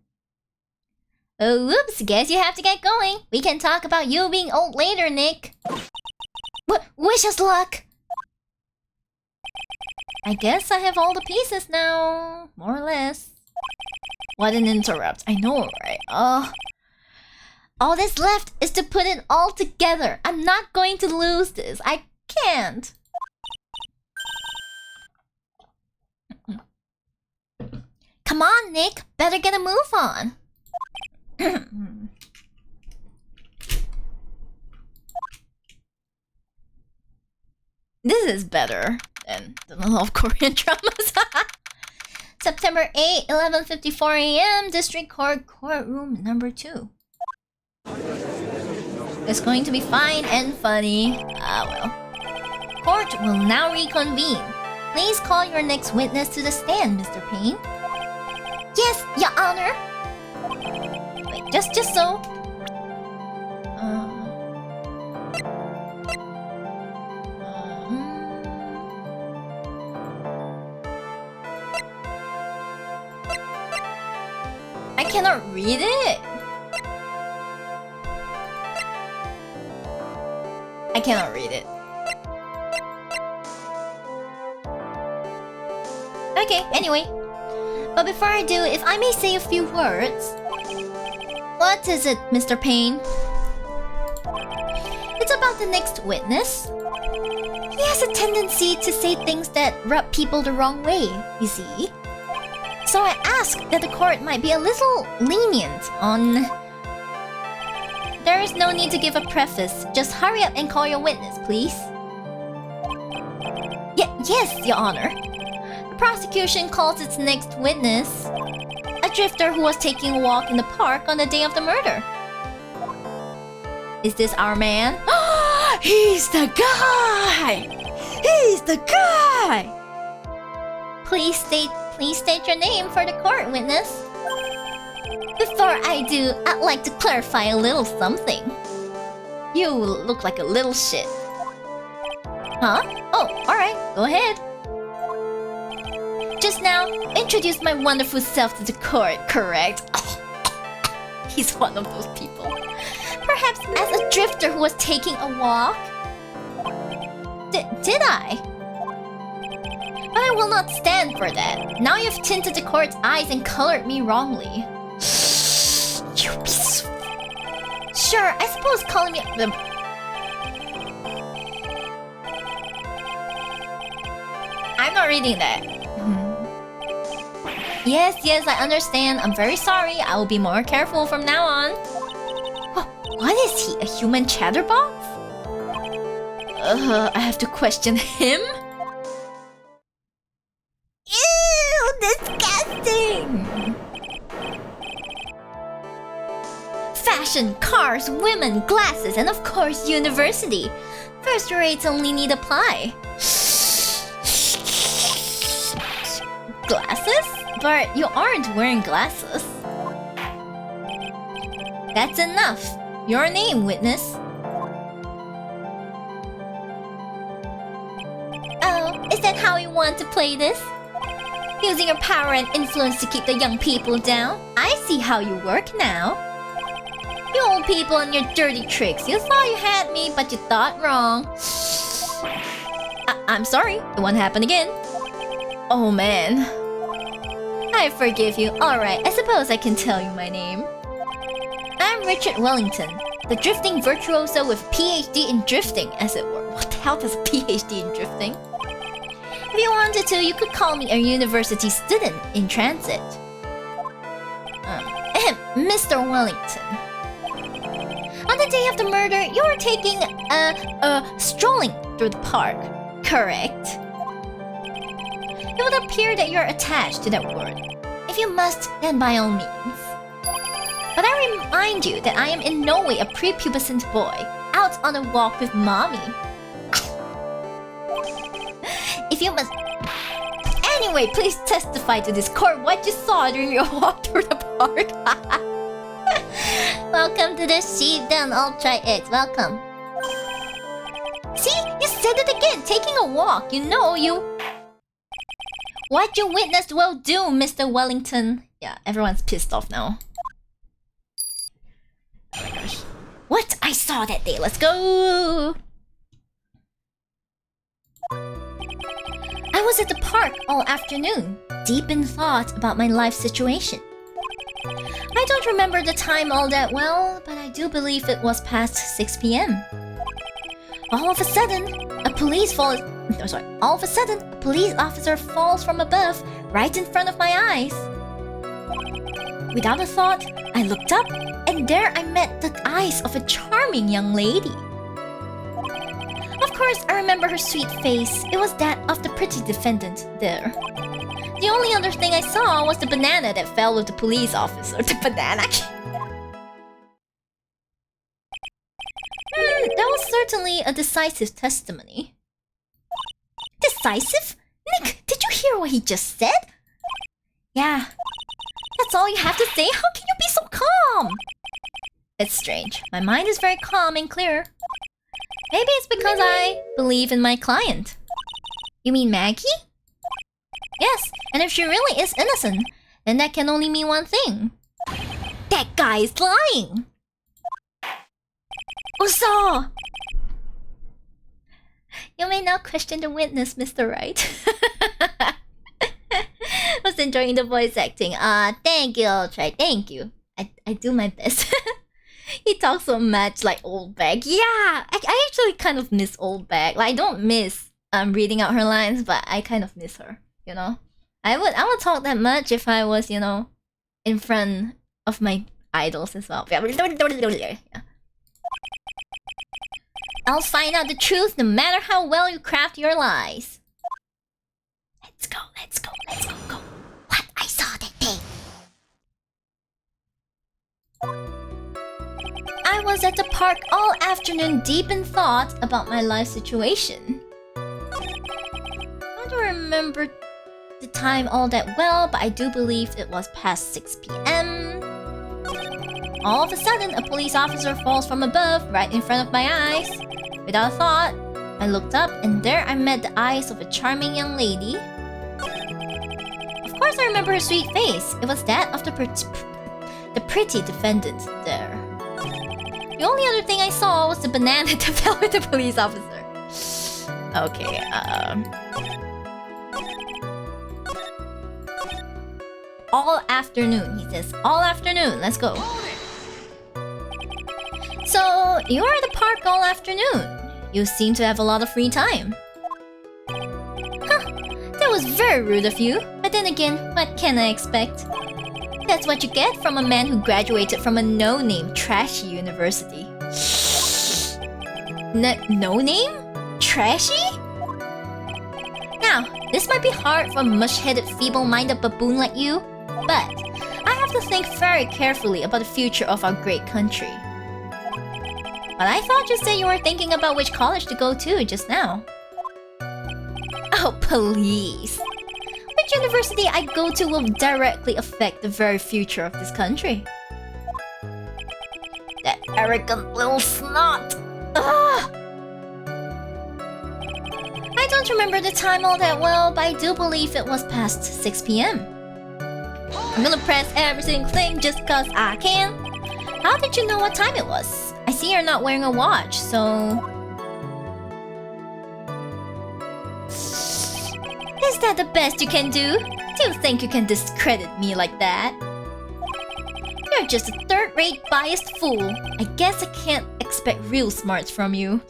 [SPEAKER 1] Oh, whoops, guess you have to get going. We can talk about you being old later, Nick. Wish us luck. I guess I have all the pieces now, more or less. What an interrupt, I know, right? All that's left is to put it all together. I'm not going to lose this. I can't. Come on, Nick. Better get a move on. This is better than a lot of Korean dramas. September 8, 11:54 a.m. District Court Courtroom number 2. It's going to be fine and funny. Well. Court will now reconvene. Please call your next witness to the stand, Mr. Payne. Yes, Your Honor. Wait, just so. I cannot read it. I cannot read it. Okay, anyway. But before I do, if I may say a few words... What is it, Mr. Payne? It's about the next witness. He has a tendency to say things that rub people the wrong way, you see. So I asked that the court might be a little lenient on... There is no need to give a preface. Just hurry up and call your witness, please. Yes, Your Honor. The prosecution calls its next witness a drifter who was taking a walk in the park on the day of the murder. Is this our man? He's the guy! He's the guy! Please state your name for the court, witness. Before I do, I'd like to clarify a little something. You look like a little shit. Huh? Oh, alright, go ahead. Just now, introduced my wonderful self to the court, correct? He's one of those people. Perhaps as a drifter who was taking a walk? Did I? But I will not stand for that. Now you've tinted the court's eyes and colored me wrongly. You be so... Sure, I suppose calling me... I'm not reading that. Yes, I understand. I'm very sorry. I will be more careful from now on. What is he? A human chatterbox? I have to question him? Ew, disgusting! Fashion, cars, women, glasses, and of course, university. First rates only need apply. Glasses? But you aren't wearing glasses. That's enough. Your name, witness. Oh, is that how you want to play this? Using your power and influence to keep the young people down? I see how you work now. You old people and your dirty tricks. You thought you had me, but you thought wrong. I'm sorry. It won't happen again. Oh man. I forgive you. Alright, I suppose I can tell you my name. I'm Richard Wellington, the drifting virtuoso with PhD in drifting, as it were. What the hell does a PhD in drifting? If you wanted to, you could call me a university student in transit. Mr. Wellington. On the day of the murder, you were taking strolling through the park, correct? It would appear that you're attached to that word. If you must, then by all means. But I remind you that I am in no way a prepubescent boy, out on a walk with mommy. If you must... Anyway, please testify to this court what you saw during your walk through the park. Welcome to the shib, then Ultra X. Welcome. See? You said it again! Taking a walk, you know you... What you witnessed will do, Mr. Wellington. Yeah, everyone's pissed off now. Oh my gosh. What I saw that day. Let's go! I was at the park all afternoon, deep in thought about my life situation. I don't remember the time all that well, but I do believe it was past 6 p.m. All of a sudden, a police officer falls from above, right in front of my eyes. Without a thought, I looked up, and there I met the eyes of a charming young lady. Of course, I remember her sweet face. It was that of the pretty defendant there. The only other thing I saw was the banana that fell with the police officer. The banana? That was certainly a decisive testimony. Decisive? Nick, did you hear what he just said? Yeah. That's all you have to say? How can you be so calm? It's strange. My mind is very calm and clear. Maybe it's because I believe in my client. You mean Maggie? Yes, and if she really is innocent, then that can only mean one thing. That guy is lying! Uso! You may now question the witness, Mr. Wright. What's the enjoying the voice acting. Thank you, Ultra. Thank you. I do my best. He talks so much like Old Bag. Yeah, I actually kind of miss Old Bag. Like, I don't miss reading out her lines, but I kind of miss her. You know, I would talk that much if I was, you know, in front of my idols as well. Yeah. I'll find out the truth no matter how well you craft your lies. Let's go, go. What? I saw that thing. I was at the park all afternoon deep in thought about my life situation. I don't remember the time all that well, but I do believe it was past 6 p.m. All of a sudden, a police officer falls from above, right in front of my eyes. Without a thought, I looked up, and there I met the eyes of a charming young lady. Of course I remember her sweet face. It was that of the pretty defendant there. The only other thing I saw was the banana that fell with the police officer. Okay, all afternoon, he says. All afternoon, let's go. So, you are at the park all afternoon. You seem to have a lot of free time. Huh, that was very rude of you. But then again, what can I expect? That's what you get from a man who graduated from a no-name, trashy university. No-name? Trashy? Now, this might be hard for a mush-headed, feeble-minded baboon like you, but I have to think very carefully about the future of our great country. But I thought you said you were thinking about which college to go to just now. Oh, please. Which university I go to will directly affect the very future of this country. That arrogant little snot. Ugh. I don't remember the time all that well, but I do believe it was past 6 p.m. I'm gonna press every single thing just cause I can. How did you know what time it was? I see you're not wearing a watch, so... Is that the best you can do? Do you think you can discredit me like that? You're just a third-rate biased fool. I guess I can't expect real smarts from you.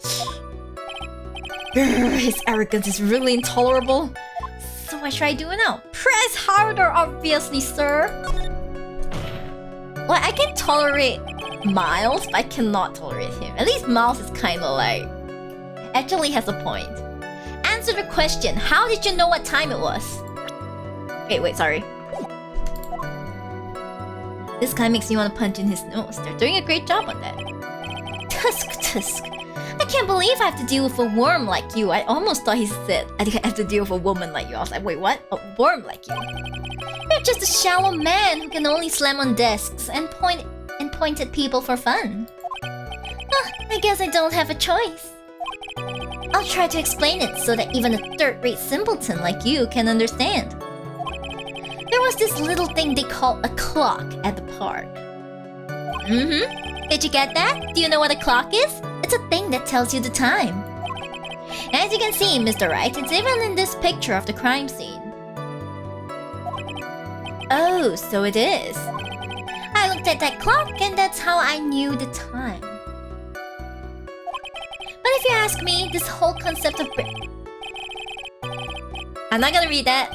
[SPEAKER 1] His arrogance is really intolerable. So what should I do now? Press harder, obviously, sir. Well, I can tolerate Miles, but I cannot tolerate him. At least Miles is kind of like... actually has a point. Answer the question. How did you know what time it was? Wait, sorry. This guy makes me want to punch in his nose. They're doing a great job on that. Tusk. I can't believe I have to deal with a worm like you. I almost thought he said I have to deal with a woman like you. I was like, wait, what? A worm like you? You're just a shallow man who can only slam on desks and point at people for fun. I guess I don't have a choice. I'll try to explain it so that even a third-rate simpleton like you can understand. There was this little thing they call a clock at the park. Did you get that? Do you know what a clock is? It's a thing that tells you the time. As you can see, Mr. Wright, it's even in this picture of the crime scene. Oh, so it is. I looked at that clock and that's how I knew the time. But if you ask me, this whole concept of... I'm not gonna read that.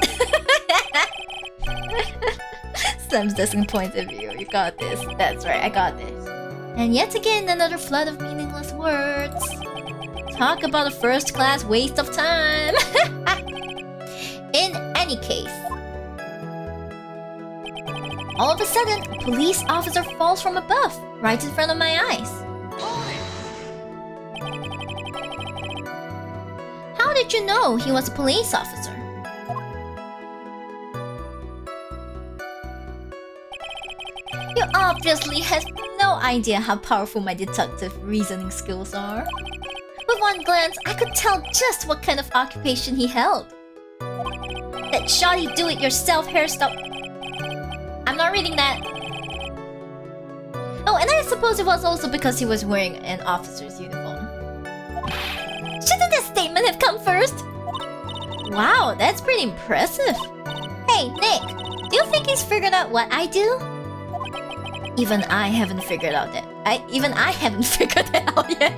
[SPEAKER 1] Sam's distant point of view. You got this. That's right, I got this. And yet again, another flood of meaningless words. Talk about a first-class waste of time. In any case, all of a sudden, a police officer falls from above, right in front of my eyes. How did you know he was a police officer? You obviously have no idea how powerful my deductive reasoning skills are. With one glance, I could tell just what kind of occupation he held. That shoddy do-it-yourself hairstyle... I'm not reading that. Oh, and I suppose it was also because he was wearing an officer's uniform. Shouldn't that statement have come first? Wow, that's pretty impressive. Hey, Nick! Do you think he's figured out what I do? Even I haven't figured out that. Even I haven't figured that out yet.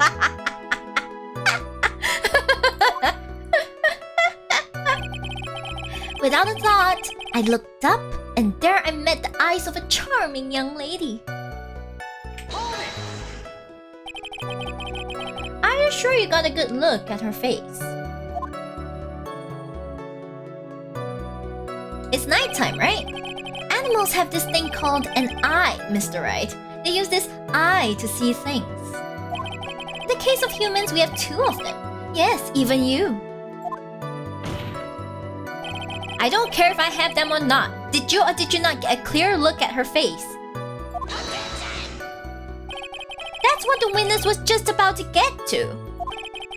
[SPEAKER 1] Without a thought, I looked up, and there I met the eyes of a charming young lady. Are you sure you got a good look at her face? It's nighttime, right? Animals have this thing called an eye, Mr. Wright. They use this eye to see things. In the case of humans, we have 2 of them. Yes, even you. I don't care if I have them or not. Did you or did you not get a clear look at her face? That's what the witness was just about to get to.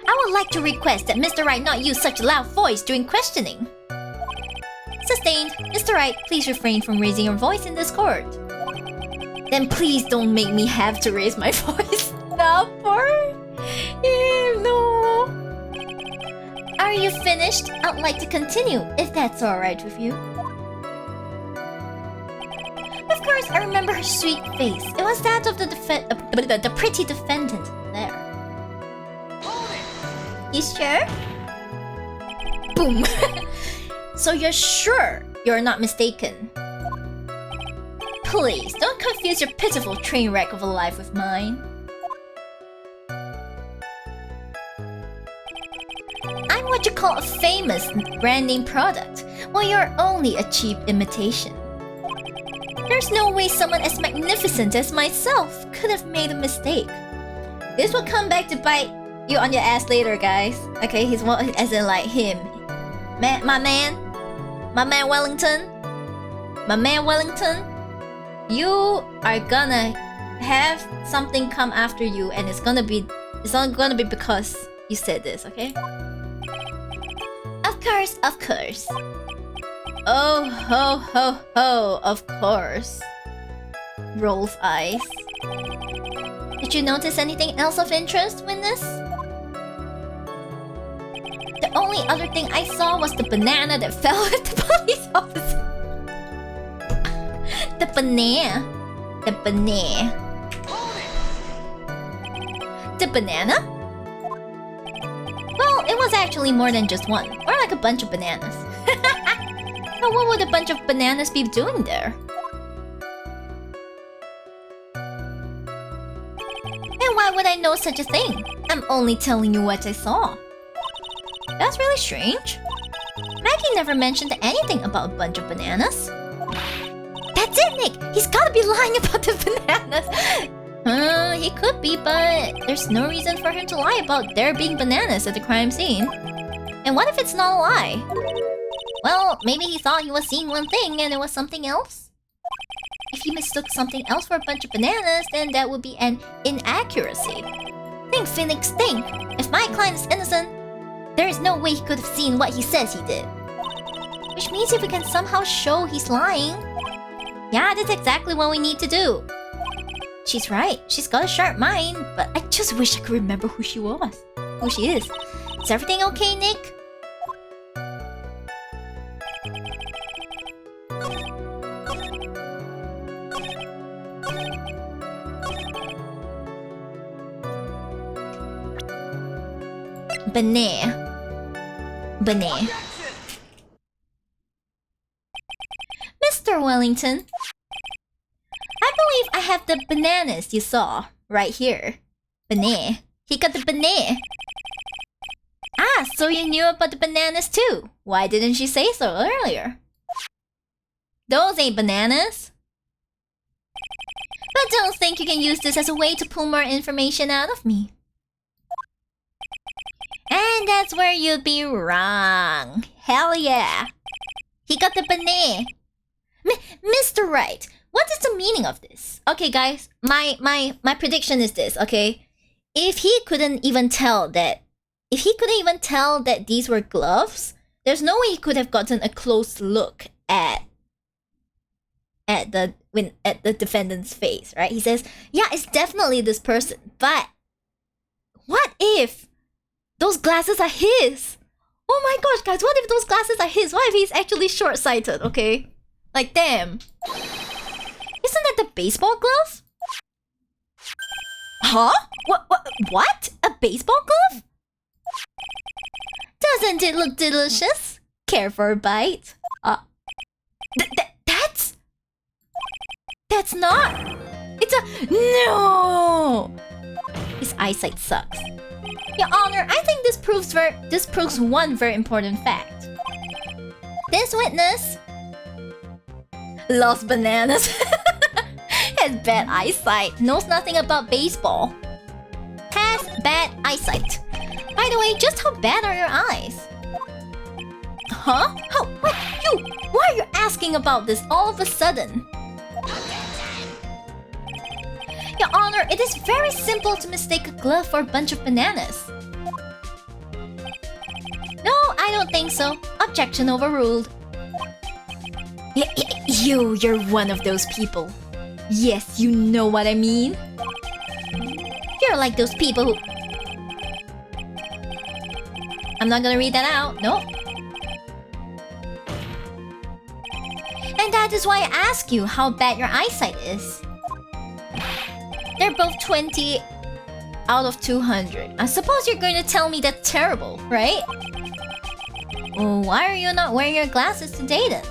[SPEAKER 1] I would like to request that Mr. Wright not use such a loud voice during questioning. Sustained. Mr. Wright, please refrain from raising your voice in this court. Then please don't make me have to raise my voice. No, no. Are you finished? I'd like to continue, if that's alright with you. Of course, I remember her sweet face. It was that of the pretty defendant there. You sure? Boom. So you're sure you're not mistaken? Please, don't confuse your pitiful train wreck of a life with mine. I'm what you call a famous brand name product, while you're only a cheap imitation. There's no way someone as magnificent as myself could have made a mistake. This will come back to bite you on your ass later, guys. Okay, he's one as in like him. My man Wellington. You are gonna have something come after you, and it's not gonna be because you said this, okay? Of course. Oh ho ho ho, of course. Rolls eyes. Did you notice anything else of interest, witness? The only other thing I saw was the banana that fell at the police officer. The banana. Well, it was actually more than just one. More like a bunch of bananas. Now what would a bunch of bananas be doing there? And why would I know such a thing? I'm only telling you what I saw. That's really strange. Maggie never mentioned anything about a bunch of bananas. That's it, Nick! He's gotta be lying about the bananas! He could be, but there's no reason for him to lie about there being bananas at the crime scene. And what if it's not a lie? Well, maybe he thought he was seeing one thing and it was something else? If he mistook something else for a bunch of bananas, then that would be an inaccuracy. Think, Phoenix, think! If my client is innocent, there is no way he could have seen what he says he did. Which means if we can somehow show he's lying... Yeah, that's exactly what we need to do. She's right. She's got a sharp mind, but I just wish I could remember who she was. Who she is. Is everything okay, Nick? Banana. Mr. Wellington, I believe I have the bananas you saw right here. Banana. He got the banana. Ah, so you knew about the bananas too. Why didn't you say so earlier? Those ain't bananas. But don't think you can use this as a way to pull more information out of me. And that's where you'd be wrong. Hell yeah. He got the banana. Mr. Wright, what is the meaning of this? Okay, guys, my prediction is this, okay? If he couldn't even tell that these were gloves, there's no way he could have gotten a close look at the defendant's face, right? He says, yeah, it's definitely this person, but what if those glasses are his? Oh my gosh, guys, what if those glasses are his? What if he's actually short-sighted, okay? Like, damn. Isn't that the baseball glove? Huh? What? A baseball glove? Doesn't it look delicious? Care for a bite? That's not... It's a... No! His eyesight sucks. Your Honor, I think this proves one very important fact. This witness... loves bananas. Has bad eyesight. Knows nothing about baseball. Has bad eyesight. By the way, just how bad are your eyes? Huh? How? What? You? Why are you asking about this all of a sudden? Your Honor, it is very simple to mistake a glove for a bunch of bananas. No, I don't think so. Objection overruled. You're one of those people. Yes, you know what I mean. You're like those people who... I'm not gonna read that out, nope. And that is why I ask you how bad your eyesight is. They're both 20 out of 200. I suppose you're going to tell me that's terrible, right? Well, why are you not wearing your glasses today then?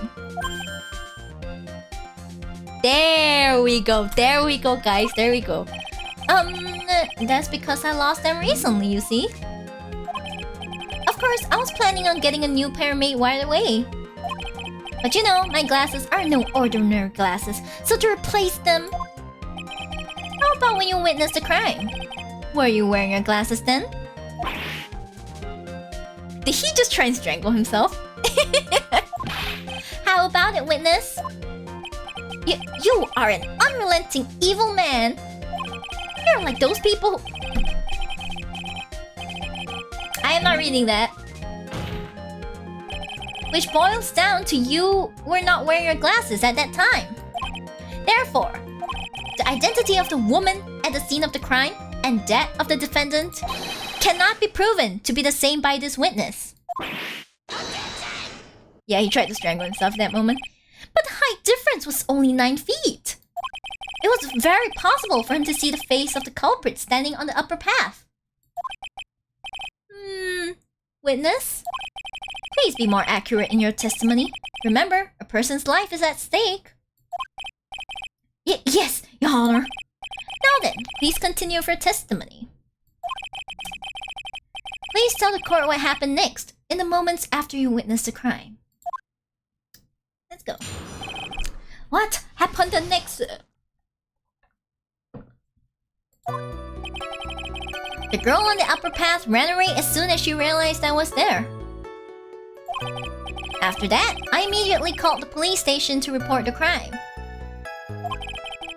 [SPEAKER 1] There we go, guys, there we go. That's because I lost them recently, you see? Of course, I was planning on getting a new pair made right away. But you know, my glasses are no ordinary glasses, so to replace them... How about when you witnessed the crime? Were you wearing your glasses then? Did he just try and strangle himself? How about it, witness? You are an unrelenting evil man. You're like those people who... I am not reading that. Which boils down to you were not wearing your glasses at that time. Therefore, the identity of the woman at the scene of the crime and that of the defendant cannot be proven to be the same by this witness. Yeah, he tried to strangle himself at that moment. But the height difference was only 9 feet. It was very possible for him to see the face of the culprit standing on the upper path. Witness? Please be more accurate in your testimony. Remember, a person's life is at stake. Yes, Your Honor. Now then, please continue for testimony. Please tell the court what happened next, in the moments after you witnessed the crime. Let's go. What happened next? The girl on the upper path ran away as soon as she realized I was there. After that, I immediately called the police station to report the crime.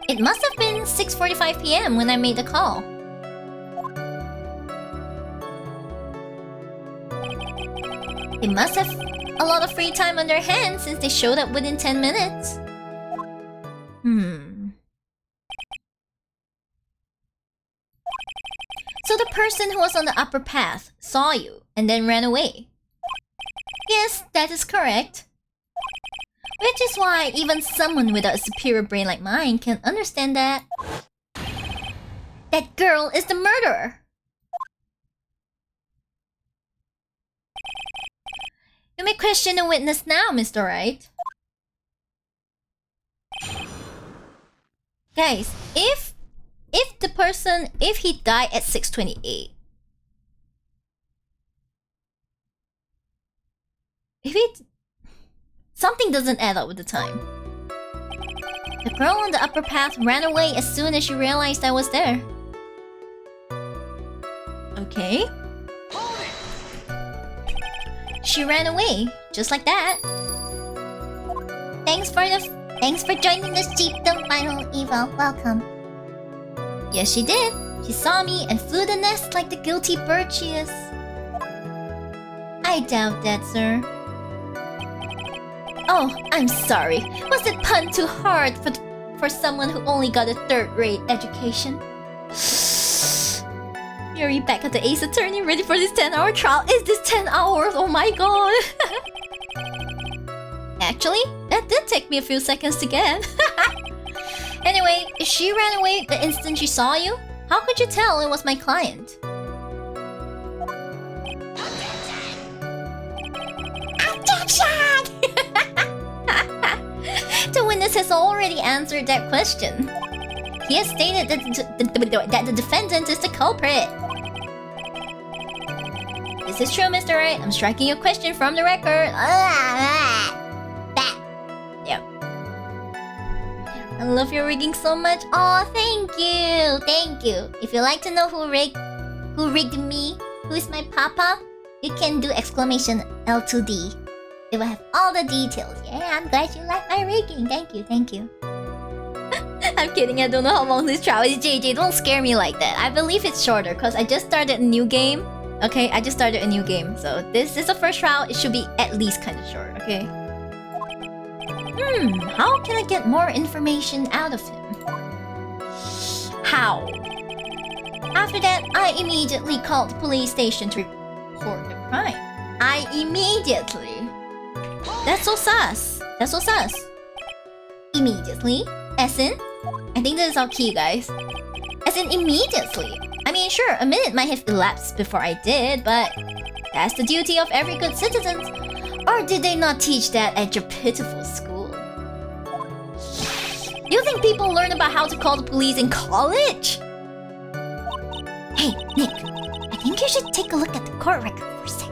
[SPEAKER 1] It must have been 6:45 PM when I made the call. They must have a lot of free time on their hands since they showed up within 10 minutes. So the person who was on the upper path saw you and then ran away. Yes, that is correct. Which is why even someone without a superior brain like mine can understand that that girl is the murderer. You may question the witness now, Mr. Wright. Guys, if he died at 6:28, something doesn't add up with the time. The girl on the upper path ran away as soon as she realized I was there. Okay. She ran away, just like that. Thanks for joining the Sheepdom Final Eval. Welcome. Yes, she did. She saw me and flew the nest like the guilty bird she is. I doubt that, sir. Oh, I'm sorry. Was the pun too hard for someone who only got a third-rate education? You're back at the Ace Attorney, ready for this 10-hour trial. Is this 10 hours? Oh my god! actually. That did take me a few seconds to get. Anyway, she ran away the instant she saw you? How could you tell it was my client? Objection! The witness has already answered that question. He has stated that the defendant is the culprit. This is true, Mr. Wright. I'm striking your question from the record. Yep. I love your rigging so much. Oh, thank you. Thank you. If you'd like to know who rigged me, who is my papa, you can do exclamation L2D. It will have all the details. Yeah, I'm glad you like my rigging. Thank you, thank you. I'm kidding, I don't know how long this trial is. JJ, don't scare me like that. I believe it's shorter because I just started a new game. Okay, I just started a new game. So this is the first trial. It should be at least kind of short, okay? How can I get more information out of him? How? After that, I immediately called the police station to report the crime. I immediately. That's so sus. That's so sus. Immediately? As in? I think this is our key, guys. As in immediately. I mean, sure, a minute might have elapsed before I did, but that's the duty of every good citizen. Or did they not teach that at your pitiful school? You think people learn about how to call the police in college? Hey, Nick, I think you should take a look at the court record for a sec.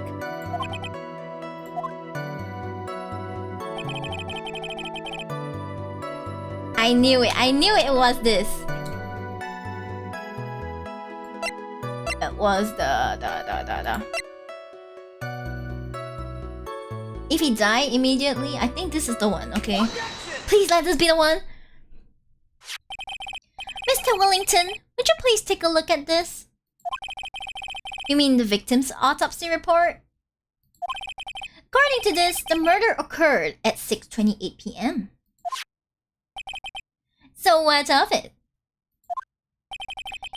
[SPEAKER 1] I knew it it was this. It was the. If he died immediately, I think this is the one, okay? Please let this be the one. Mr. Wellington, would you please take a look at this? You mean the victim's autopsy report? According to this, the murder occurred at 6:28 p.m. So what of it?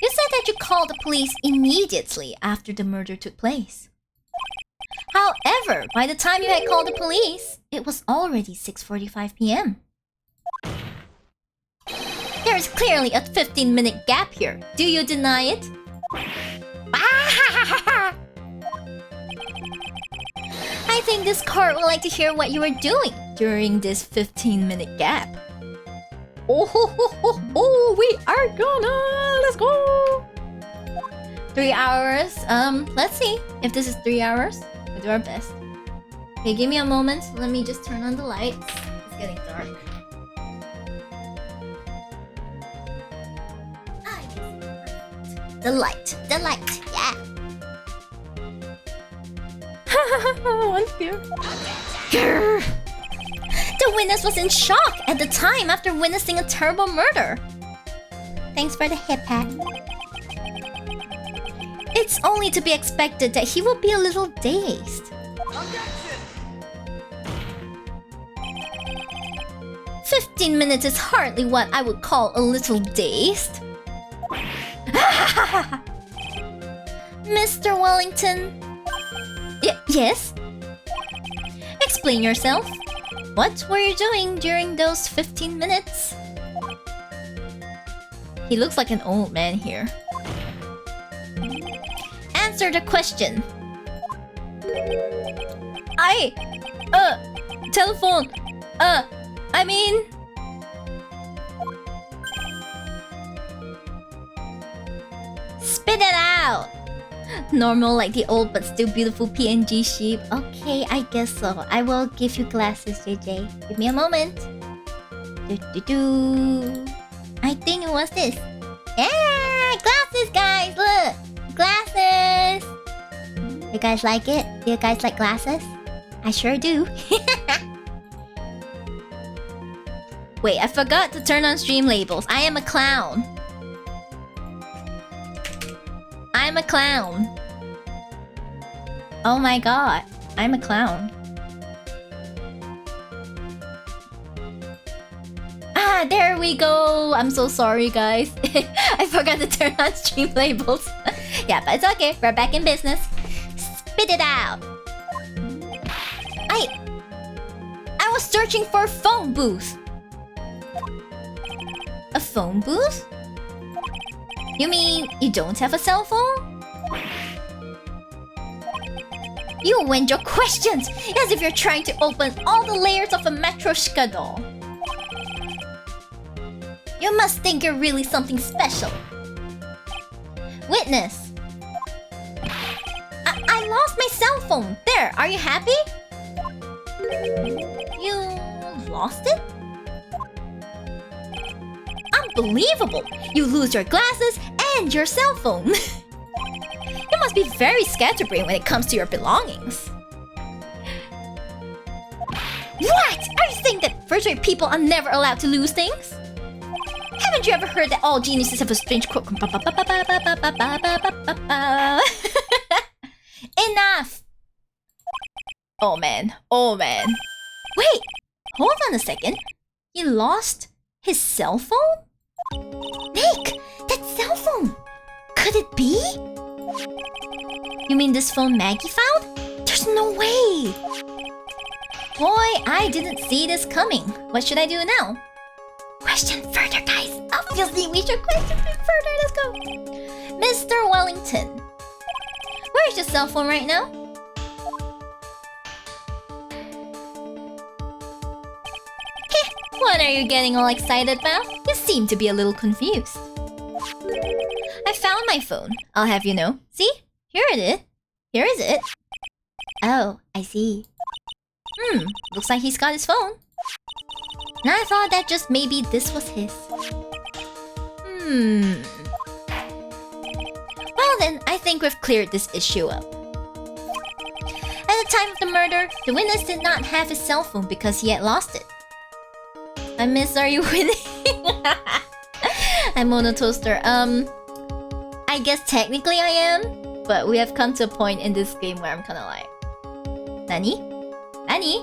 [SPEAKER 1] You said that you called the police immediately after the murder took place. However, by the time you had called the police, it was already 6:45 p.m. There is clearly a 15-minute gap here. Do you deny it? I think this court would like to hear what you were doing during this 15-minute gap. Oh, we are gonna... Let's go! 3 hours. Let's see if this is 3 hours. We'll do our best. Okay, give me a moment. Let me just turn on the lights. It's getting dark. The light, yeah. One fear. The witness was in shock at the time after witnessing a terrible murder. Thanks for the hip hat. It's only to be expected that he will be a little dazed. 15 minutes is hardly what I would call a little dazed. Mr. Wellington? Yes? Explain yourself. What were you doing during those 15 minutes? He looks like an old man here. Answer the question. Telephone. I mean... Spit it out! Normal like the old but still beautiful PNG sheep. Okay, I guess so. I will give you glasses, JJ. Give me a moment. I think it was this. Yeah! Glasses, guys! Look! Glasses! You guys like it? Do you guys like glasses? I sure do. Wait, I forgot to turn on stream labels. I am a clown. I'm a clown. Oh my god. I'm a clown. Ah, there we go. I'm so sorry, guys. I forgot to turn on stream labels. Yeah, but it's okay. We're back in business. Spit it out. I was searching for a phone booth. A phone booth? You mean you don't have a cell phone? You win your questions as if you're trying to open all the layers of a Matryoshka doll. You must think you're really something special. Witness. I lost my cell phone. There, are you happy? You lost it? Unbelievable! You lose your glasses and your cell phone. You must be very scatterbrained when it comes to your belongings. What? Are you saying that first-rate people are never allowed to lose things? Haven't you ever heard that all geniuses have a strange quirk? Enough! Oh man, oh man. Wait, hold on a second. You lost his cell phone? Nick, that cell phone! Could it be? You mean this phone Maggie found? There's no way! Boy, I didn't see this coming. What should I do now? Question further, guys. Obviously, we should question further. Let's go. Mr. Wellington. Where is your cell phone right now? Heh, what are you getting all excited about? You seem to be a little confused. I found my phone. I'll have you know. See? Here it is. Here is it. Oh, I see. Looks like he's got his phone. And I thought that just maybe this was his. Well then, I think we've cleared this issue up. At the time of the murder, the witness did not have his cell phone because he had lost it. I miss, are you winning? I'm Mono Toaster. I guess technically I am, but we have come to a point in this game where I'm kinda like... Nani? Nani?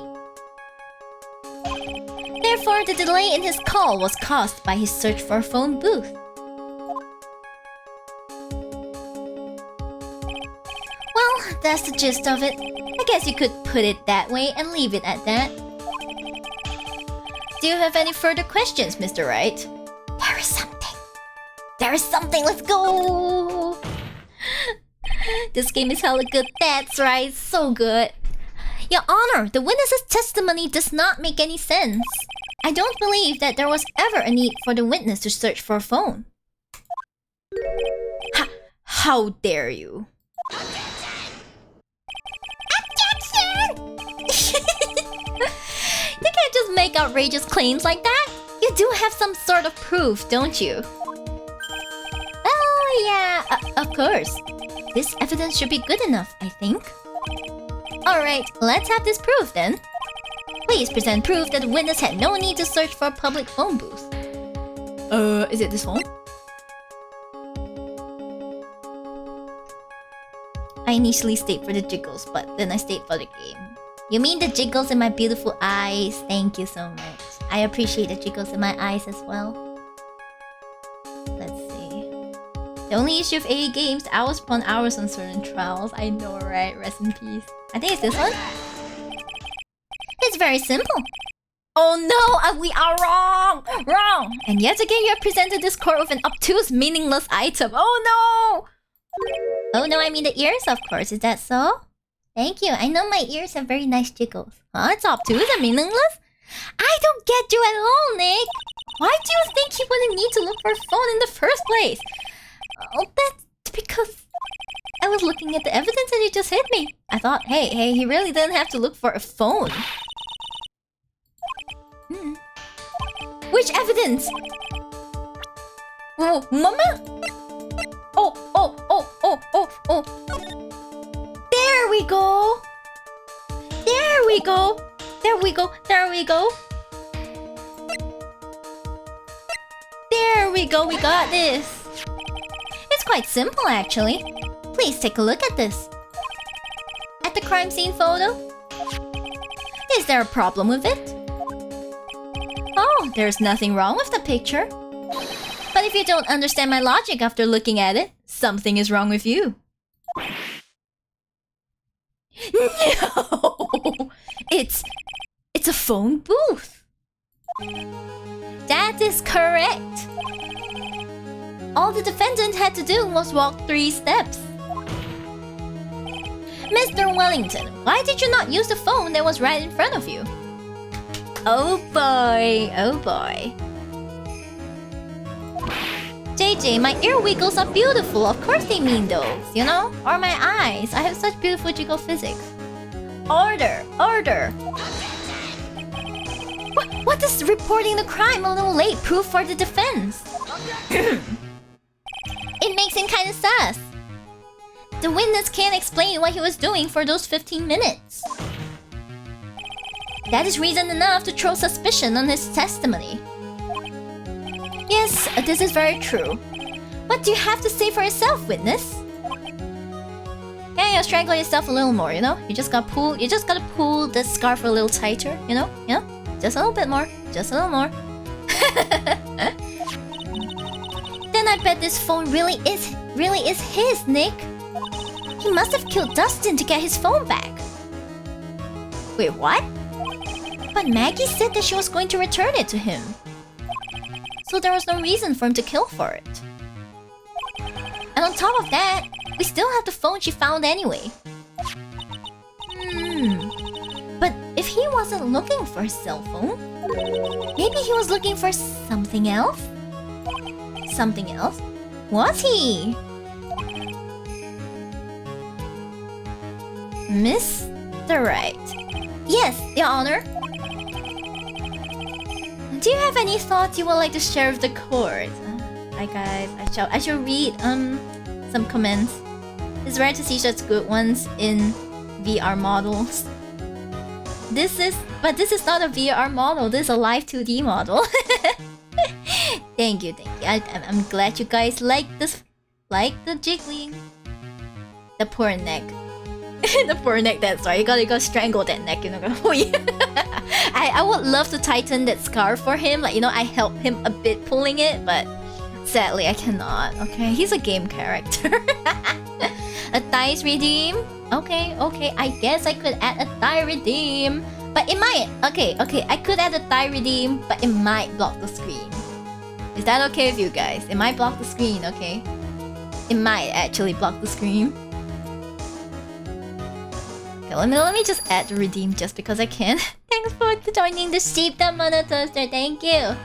[SPEAKER 1] Therefore, the delay in his call was caused by his search for a phone booth. Well, that's the gist of it. I guess you could put it that way and leave it at that. Do you have any further questions, Mr. Wright? There is something. There is something, let's go! This game is hella good, that's right, so good. Your Honor, the witness's testimony does not make any sense. I don't believe that there was ever a need for the witness to search for a phone. How dare you? Objection! You can't just make outrageous claims like that. You do have some sort of proof, don't you? Oh yeah, of course. This evidence should be good enough, I think. Alright, let's have this proof then. Please present proof that the witness had no need to search for a public phone booth. Is it this one? I initially stayed for the jiggles, but then I stayed for the game. You mean the jiggles in my beautiful eyes? Thank you so much. I appreciate the jiggles in my eyes as well. Let's see. The only issue of AA games, hours upon hours on certain trials. I know, right? Rest in peace. I think it's this one. It's very simple. Oh no, we are wrong! Wrong! And yet again you have presented this court with an obtuse, meaningless item. Oh no! Oh no, I mean the ears, of course. Is that so? Thank you. I know my ears have very nice jiggles. Huh? It's obtuse and meaningless? I don't get you at all, Nick! Why do you think he wouldn't need to look for a phone in the first place? Oh, that's because... I was looking at the evidence and it just hit me. I thought, hey, he really didn't have to look for a phone. Which evidence? Oh, mama? Oh. There we go. There we go. There we go. There we go. There we go. We got this. It's quite simple, actually. Please take a look at this. At the crime scene photo? Is there a problem with it? Oh, there's nothing wrong with the picture. But if you don't understand my logic after looking at it, something is wrong with you. No! It's It's a phone booth. That is correct. All the defendant had to do was walk 3 steps. Mr. Wellington, why did you not use the phone that was right in front of you? Oh boy, oh boy. JJ, my ear wiggles are beautiful. Of course they mean those, you know? Or my eyes. I have such beautiful jiggle physics. Order, order. What does reporting the crime a little late prove for the defense? It makes him kind of sus. The witness can't explain what he was doing for those 15 minutes. That is reason enough to throw suspicion on his testimony. Yes, this is very true. What do you have to say for yourself, witness? Yeah, you strangle yourself a little more, you know? You just gotta pull the scarf a little tighter, you know? Just a little bit more. Just a little more. Then I bet this phone really is his, Nick. He must have killed Dustin to get his phone back. Wait, what? But Maggie said that she was going to return it to him. So there was no reason for him to kill for it. And on top of that, we still have the phone she found anyway. But if he wasn't looking for a cell phone, maybe he was looking for something else? Something else? Was he? Mr. Wright. Yes, Your Honor. Do you have any thoughts you would like to share with the court? Hi guys, I shall read some comments. It's rare to see such good ones in VR models. This is not a VR model. This is a live 2D model. Thank you. I'm glad you guys like this, like the jiggling. The poor neck. The poor neck. That's right. You gotta strangle that neck. You know. I would love to tighten that scarf for him. Like, you know, I help him a bit pulling it, but sadly I cannot. Okay, he's a game character. A dice redeem. Okay. I guess I could add a die redeem, but it might. Okay. I could add a die redeem, but it might block the screen. Is that okay with you guys? It might block the screen. Okay. It might actually block the screen. Okay, let me just add the redeem just because I can. Thanks for joining the sheep, the mother toaster. Thank you.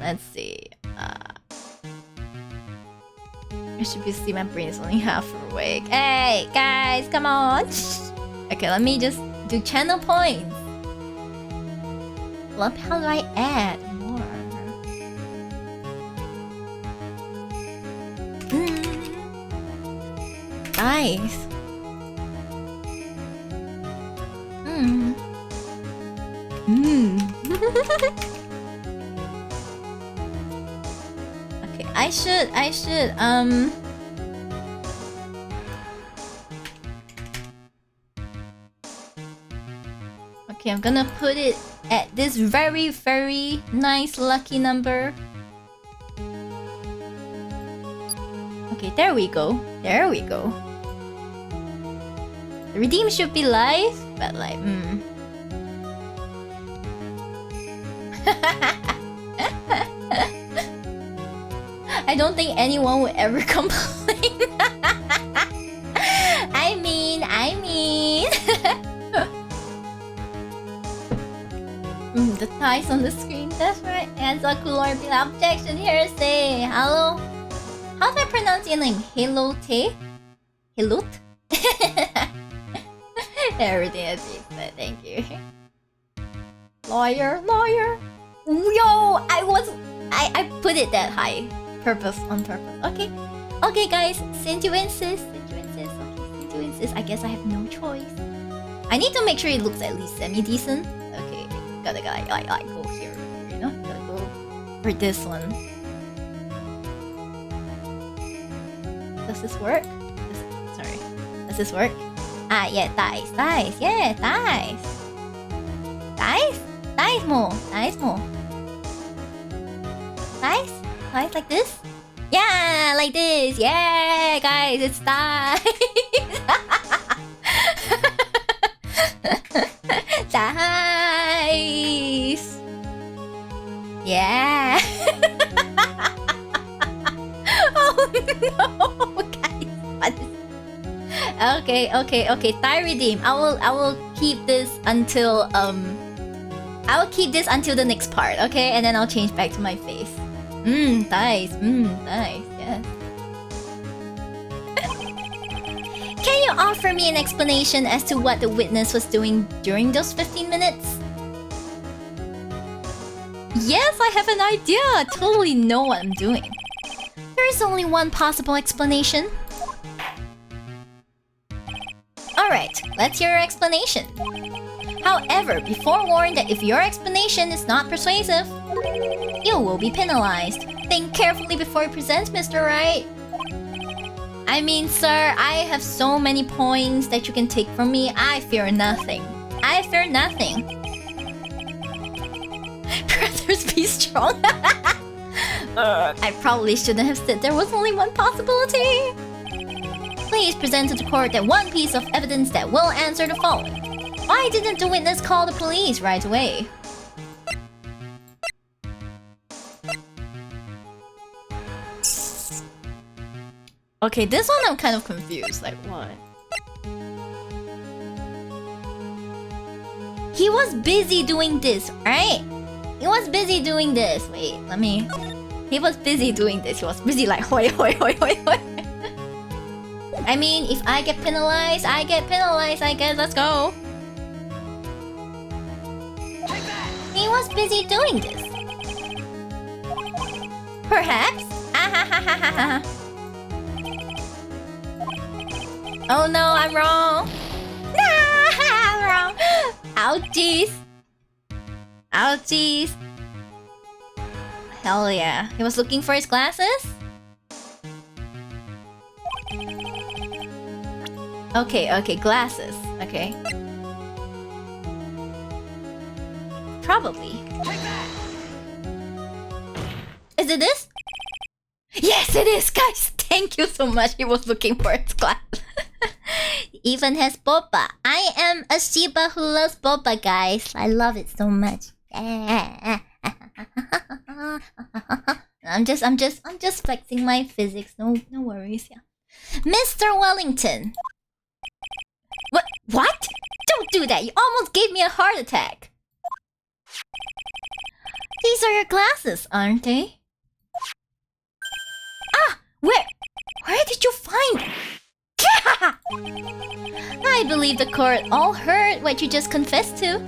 [SPEAKER 1] Let's see. I should be asleep. My brain is only half awake. Hey guys, come on. Okay, let me just do channel points. How do I add more? Nice. Okay, I should okay, I'm gonna put it at this very, very nice lucky number. Okay, there we go. There we go. The redeem should be live, but like, I don't think anyone would ever complain. I mean. The ties on the screen, that's right. Answer Kulor Bila objection here. Say hello. How do I pronounce your name? Helote? Helot? Everything I think, but thank you. Lawyer. Yo, I put it that high. On purpose. Okay guys, since you insist. Okay, since you insist, I guess I have no choice. I need to make sure it looks at least semi-decent. Okay, gotta go here, you know? Gotta go for this one. Does this work? Does this work? Ah, yeah, dice. Yeah, dice. Dice more. Dice like this? Yeah, like this. Yeah, guys, it's dice. Nice! Yeah! Oh no, guys! What is... Okay. Thigh redeem. I will keep this until I will keep this until the next part, okay? And then I'll change back to my face. Thighs. Nice. Yes. Can you offer me an explanation as to what the witness was doing during those 15 minutes? Yes, I have an idea. I totally know what I'm doing. There is only one possible explanation. Alright, let's hear your explanation. However, be forewarned that if your explanation is not persuasive, you will be penalized. Think carefully before you present, Mr. Wright. I mean, sir, I have so many points that you can take from me. I fear nothing. I fear nothing. Brothers, be strong. I probably shouldn't have said there was only one possibility. Please present to the court that one piece of evidence that will answer the following. Why didn't the witness call the police right away? Okay, this one I'm kind of confused. Like, what? He was busy doing this, right? He was busy doing this. Wait, let me... He was busy doing this. He was busy like, hoi. I mean, if I get penalized, I get penalized, I guess. Let's go. He was busy doing this. Perhaps? Oh no, I'm wrong. Nah, I'm wrong. Ouchies. Ouchies. Hell yeah. He was looking for his glasses? Okay, glasses. Okay. Probably. Is it this? Yes, it is, guys! Thank you so much. He was looking for his glass. Even has boba. I am a Shiba who loves boba, guys. I love it so much. I'm just flexing my physics. No worries. Yeah. Mr. Wellington. What? Don't do that. You almost gave me a heart attack. These are your glasses, aren't they? Ah, where did you find them? I believe the court all heard what you just confessed to.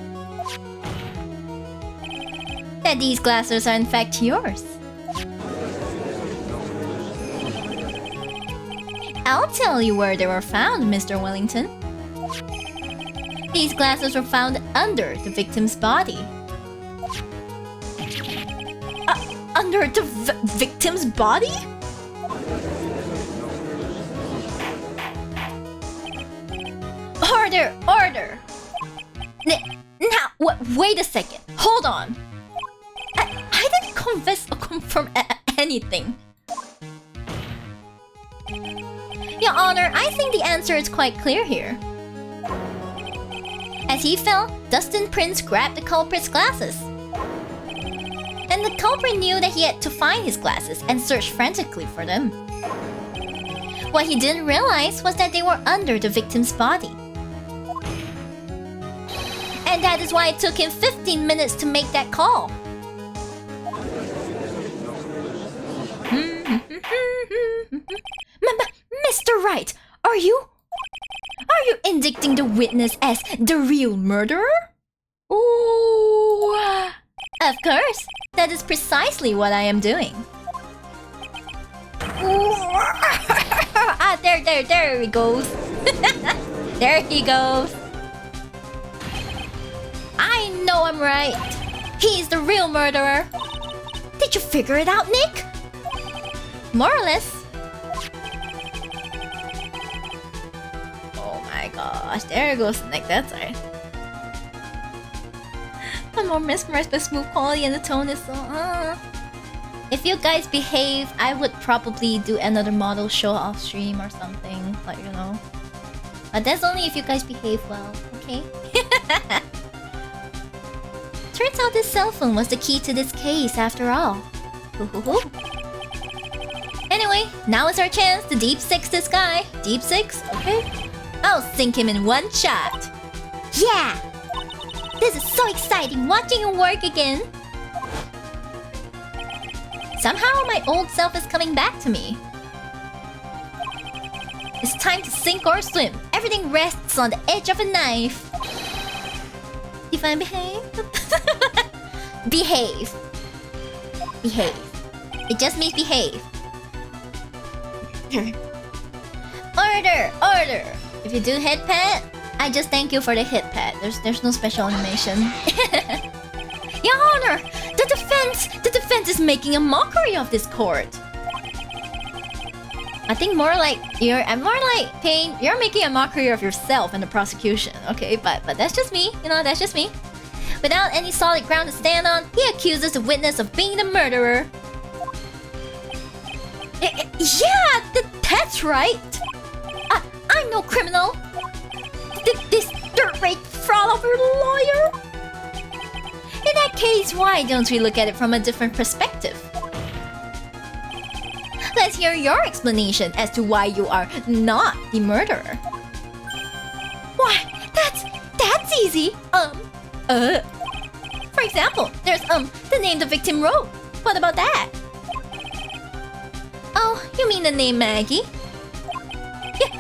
[SPEAKER 1] That these glasses are in fact yours. I'll tell you where they were found, Mr. Wellington. These glasses were found under the victim's body. Under the victim's body? Order! Now, wait a second. Hold on. I didn't confess or confirm anything. Your Honor, I think the answer is quite clear here. As he fell, Dustin Prince grabbed the culprit's glasses. And the culprit knew that he had to find his glasses and search frantically for them. What he didn't realize was that they were under the victim's body. And that is why it took him 15 minutes to make that call. Mr. Wright, are you indicting the witness as the real murderer? Ooh. Of course, that is precisely what I am doing. There he goes. There he goes. I know I'm right. He's the real murderer. Did you figure it out, Nick? More or less. Oh my gosh, there goes Nick, that's right. I'm more mesmerized by smooth quality and the tone is so... If you guys behave, I would probably do another model show off stream or something, but you know. But that's only if you guys behave well, okay? turns out this cell phone was the key to this case after all. Anyway, now is our chance to deep six this guy. Deep six? Okay. I'll sink him in one shot. Yeah! This is so exciting watching him work again. Somehow my old self is coming back to me. It's time to sink or swim. Everything rests on the edge of a knife. Define behave? Behave. Behave. It just means behave. Order! Order! If you do head pat, I just thank you for the hit pat. There's no special animation. Your Honor! The defense is making a mockery of this court. I think more like you're making a mockery of yourself and the prosecution. Okay, but that's just me. You know, that's just me. Without any solid ground to stand on, he accuses the witness of being the murderer. Yeah, that's right. I'm no criminal. This dirt-rake fraud of a lawyer. In that case, why don't we look at it from a different perspective? Let's hear your explanation as to why you are not the murderer. Why, that's easy. For example, there's the name the victim wrote. What about that? Oh, you mean the name Maggie?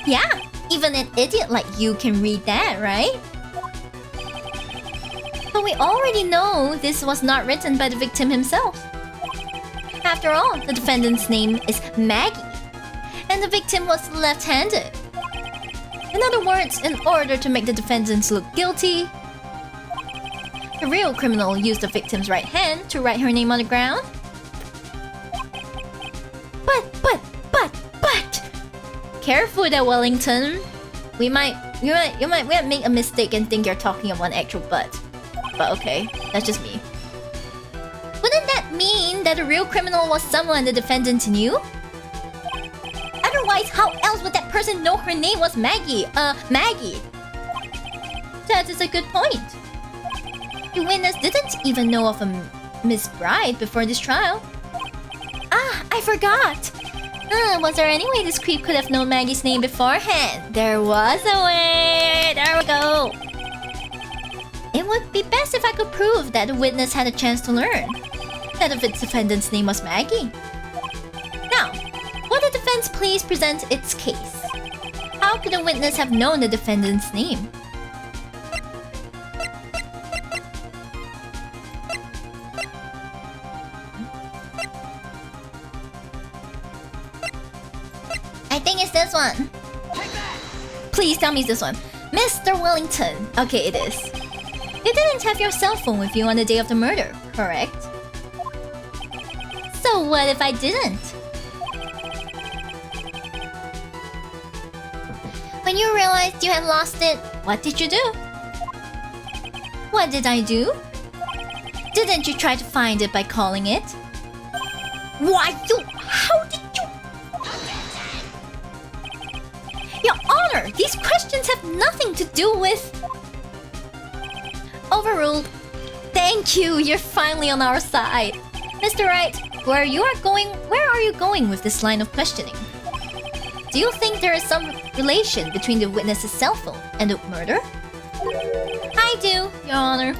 [SPEAKER 1] Yeah, even an idiot like you can read that, right? But we already know this was not written by the victim himself. After all, the defendant's name is Maggie, and the victim was left-handed. In other words, in order to make the defendants look guilty, the real criminal used the victim's right hand to write her name on the ground. But! Careful there, Wellington. You might make a mistake and think you're talking about an actual butt. But okay, that's just me. Wouldn't that mean that the real criminal was someone the defendant knew? Otherwise, how else would that person know her name was Maggie? Maggie. That is a good point. The witness didn't even know of a Miss Wright before this trial. Ah, I forgot. Was there any way this creep could have known Maggie's name beforehand? There was a way. There we go. It would be best if I could prove that the witness had a chance to learn that the defendant's name was Maggie. Now, will the defense please present its case? How could the witness have known the defendant's name? I think it's this one. Please tell me it's this one. Mr. Wellington. Okay, it is. You didn't have your cell phone with you on the day of the murder, correct? So what if I didn't? When you realized you had lost it, what did you do? What did I do? Didn't you try to find it by calling it? Why you... How did you... Your Honor, these questions have nothing to do with... Overruled. Thank you, you're finally on our side. Mr. Wright, where are you going with this line of questioning? Do you think there is some relation between the witness's cell phone and the murder? I do, Your Honor.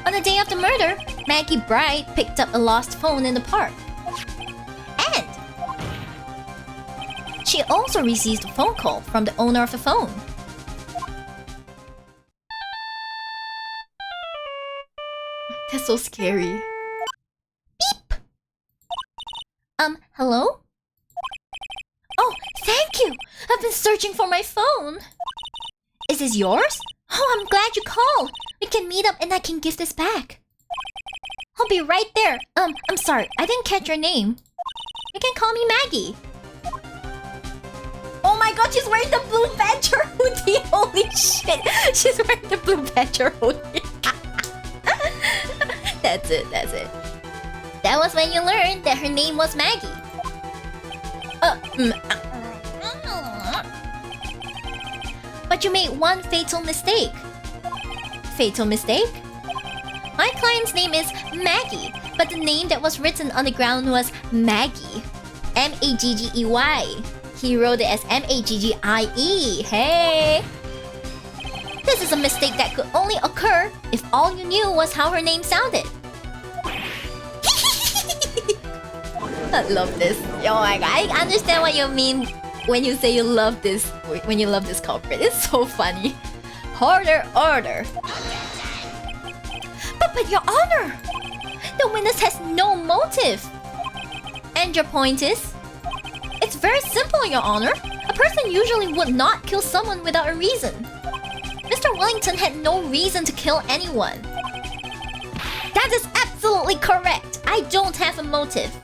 [SPEAKER 1] On the day of the murder, Maggie Bright picked up a lost phone in the park. And she also received a phone call from the owner of the phone. That's so scary. Beep! Hello? Oh, thank you! I've been searching for my phone. Is this yours? Oh, I'm glad you called. We can meet up and I can give this back. I'll be right there. I'm sorry, I didn't catch your name. You can call me Maggie. Oh my god, she's wearing the blue badger hoodie. Holy shit. She's wearing the blue badger hoodie. That's it. That was when you learned that her name was Maggie. But you made one fatal mistake. Fatal mistake? My client's name is Maggie, but the name that was written on the ground was Maggie. M-A-G-G-E-Y. He wrote it as M-A-G-G-I-E. Hey! This is a mistake that could only occur if all you knew was how her name sounded. I love this. Oh my god, I understand what you mean when you say you love this. When you love this culprit. It's so funny. Order. But Your Honor! The witness has no motive. And your point is? It's very simple, Your Honor. A person usually would not kill someone without a reason. Mr. Wellington had no reason to kill anyone. That is absolutely correct. I don't have a motive.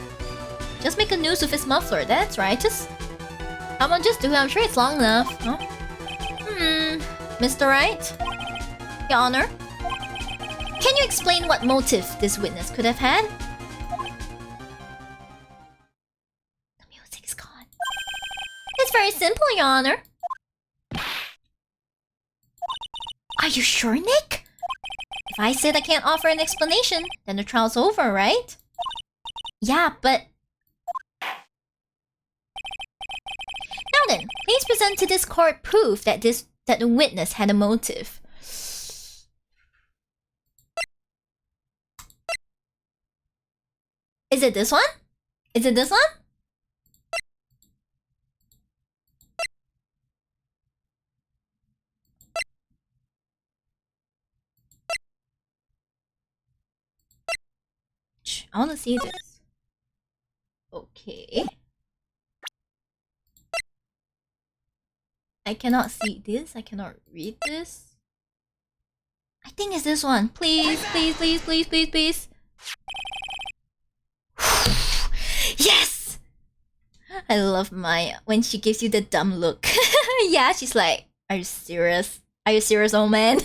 [SPEAKER 1] Just make a noose with his muffler. That's right. I'm gonna just do it. I'm sure it's long enough. Huh? Mr. Wright? Your Honor? Can you explain what motive this witness could have had? The music is gone. It's very simple, Your Honor. Are you sure, Nick? If I said I can't offer an explanation, then the trial's over, right? Yeah, but... Now then, please present to this court proof that the witness had a motive. Is it this one? Is it this one? I want to see this. Okay. I cannot see this. I cannot read this. I think it's this one. Please. Yes! I love Maya when she gives you the dumb look. Yeah, she's like, are you serious? Are you serious, old man?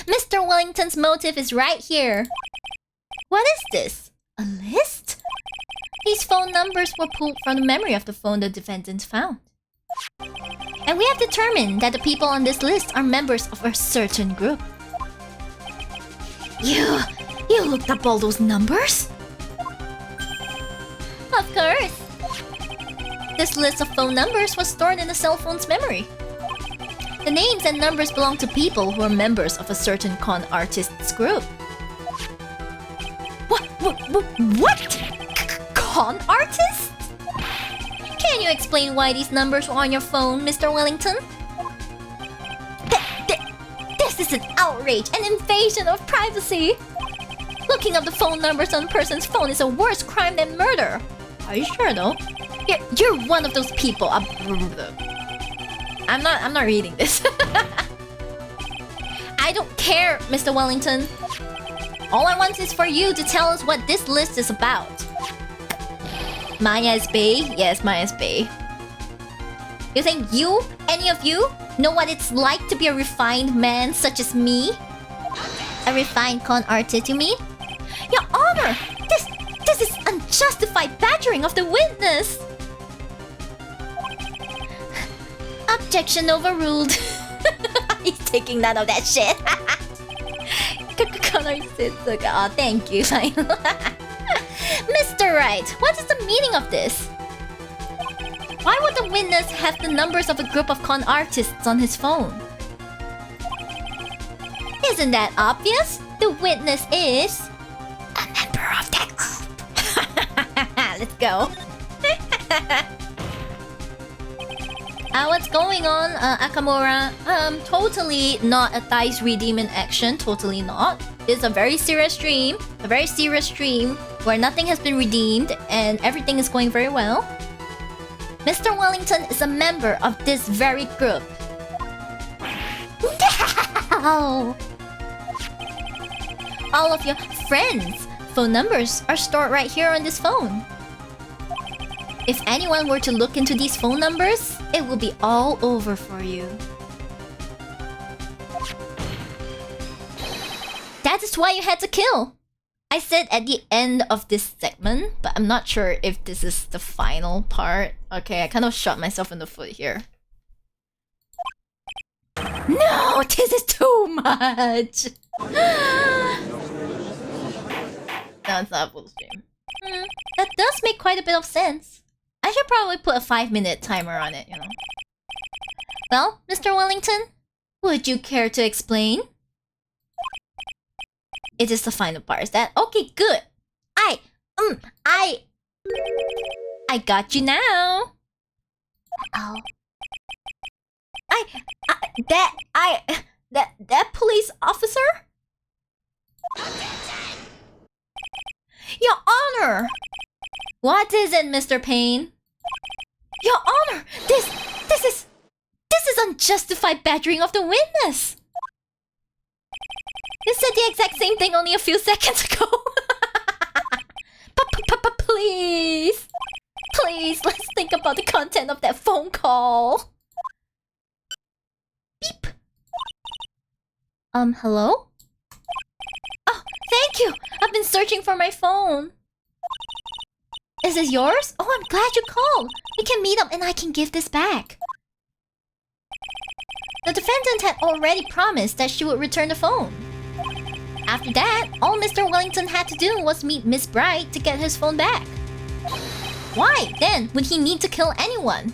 [SPEAKER 1] Mr. Wellington's motive is right here. What is this? A list? These phone numbers were pulled from the memory of the phone the defendant found. And we have determined that the people on this list are members of a certain group. You looked up all those numbers? Of course. This list of phone numbers was stored in the cell phone's memory. The names and numbers belong to people who are members of a certain con artist's group. What? Con artist? Can you explain why these numbers were on your phone, Mr. Wellington? This is an outrage, an invasion of privacy. Looking up the phone numbers on a person's phone is a worse crime than murder. Are you sure though? You're one of those people. I'm not reading this. I don't care, Mr. Wellington. All I want is for you to tell us what this list is about. Maya is bae? Yes, Maya is bae. You think any of you, know what it's like to be a refined man such as me? A refined con artist, you mean? Your Honor! This is unjustified badgering of the witness! Objection overruled. He's taking none of that shit. Oh, thank you. Mr. Wright, what is the meaning of this? Why would the witness have the numbers of a group of con artists on his phone? Isn't that obvious? The witness is a member of that group. Let's go. What's going on, Akamura? Totally not a dice redeeming action. Totally not. It's a very serious stream. A very serious stream where nothing has been redeemed and everything is going very well. Mr. Wellington is a member of this very group. No! All of your friends' phone numbers are stored right here on this phone. If anyone were to look into these phone numbers, it will be all over for you. That is why you had to kill. I said at the end of this segment, but I'm not sure if this is the final part. Okay, I kind of shot myself in the foot here. No, this is too much. No, it's not full stream. That does make quite a bit of sense. I should probably put a 5-minute timer on it, you know. Well, Mr. Wellington, would you care to explain? It is the final part, is that? Okay, good. I got you now. Oh. That police officer? Your Honor! What is it, Mr. Payne? Your Honor! This is unjustified badgering of the witness! You said the exact same thing only a few seconds ago! Please! Please, let's think about the content of that phone call! Beep! Hello? Oh, thank you! I've been searching for my phone. Is this yours? Oh, I'm glad you called. We can meet up and I can give this back. The defendant had already promised that she would return the phone. After that, all Mr. Wellington had to do was meet Miss Wright to get his phone back. Why, then, would he need to kill anyone?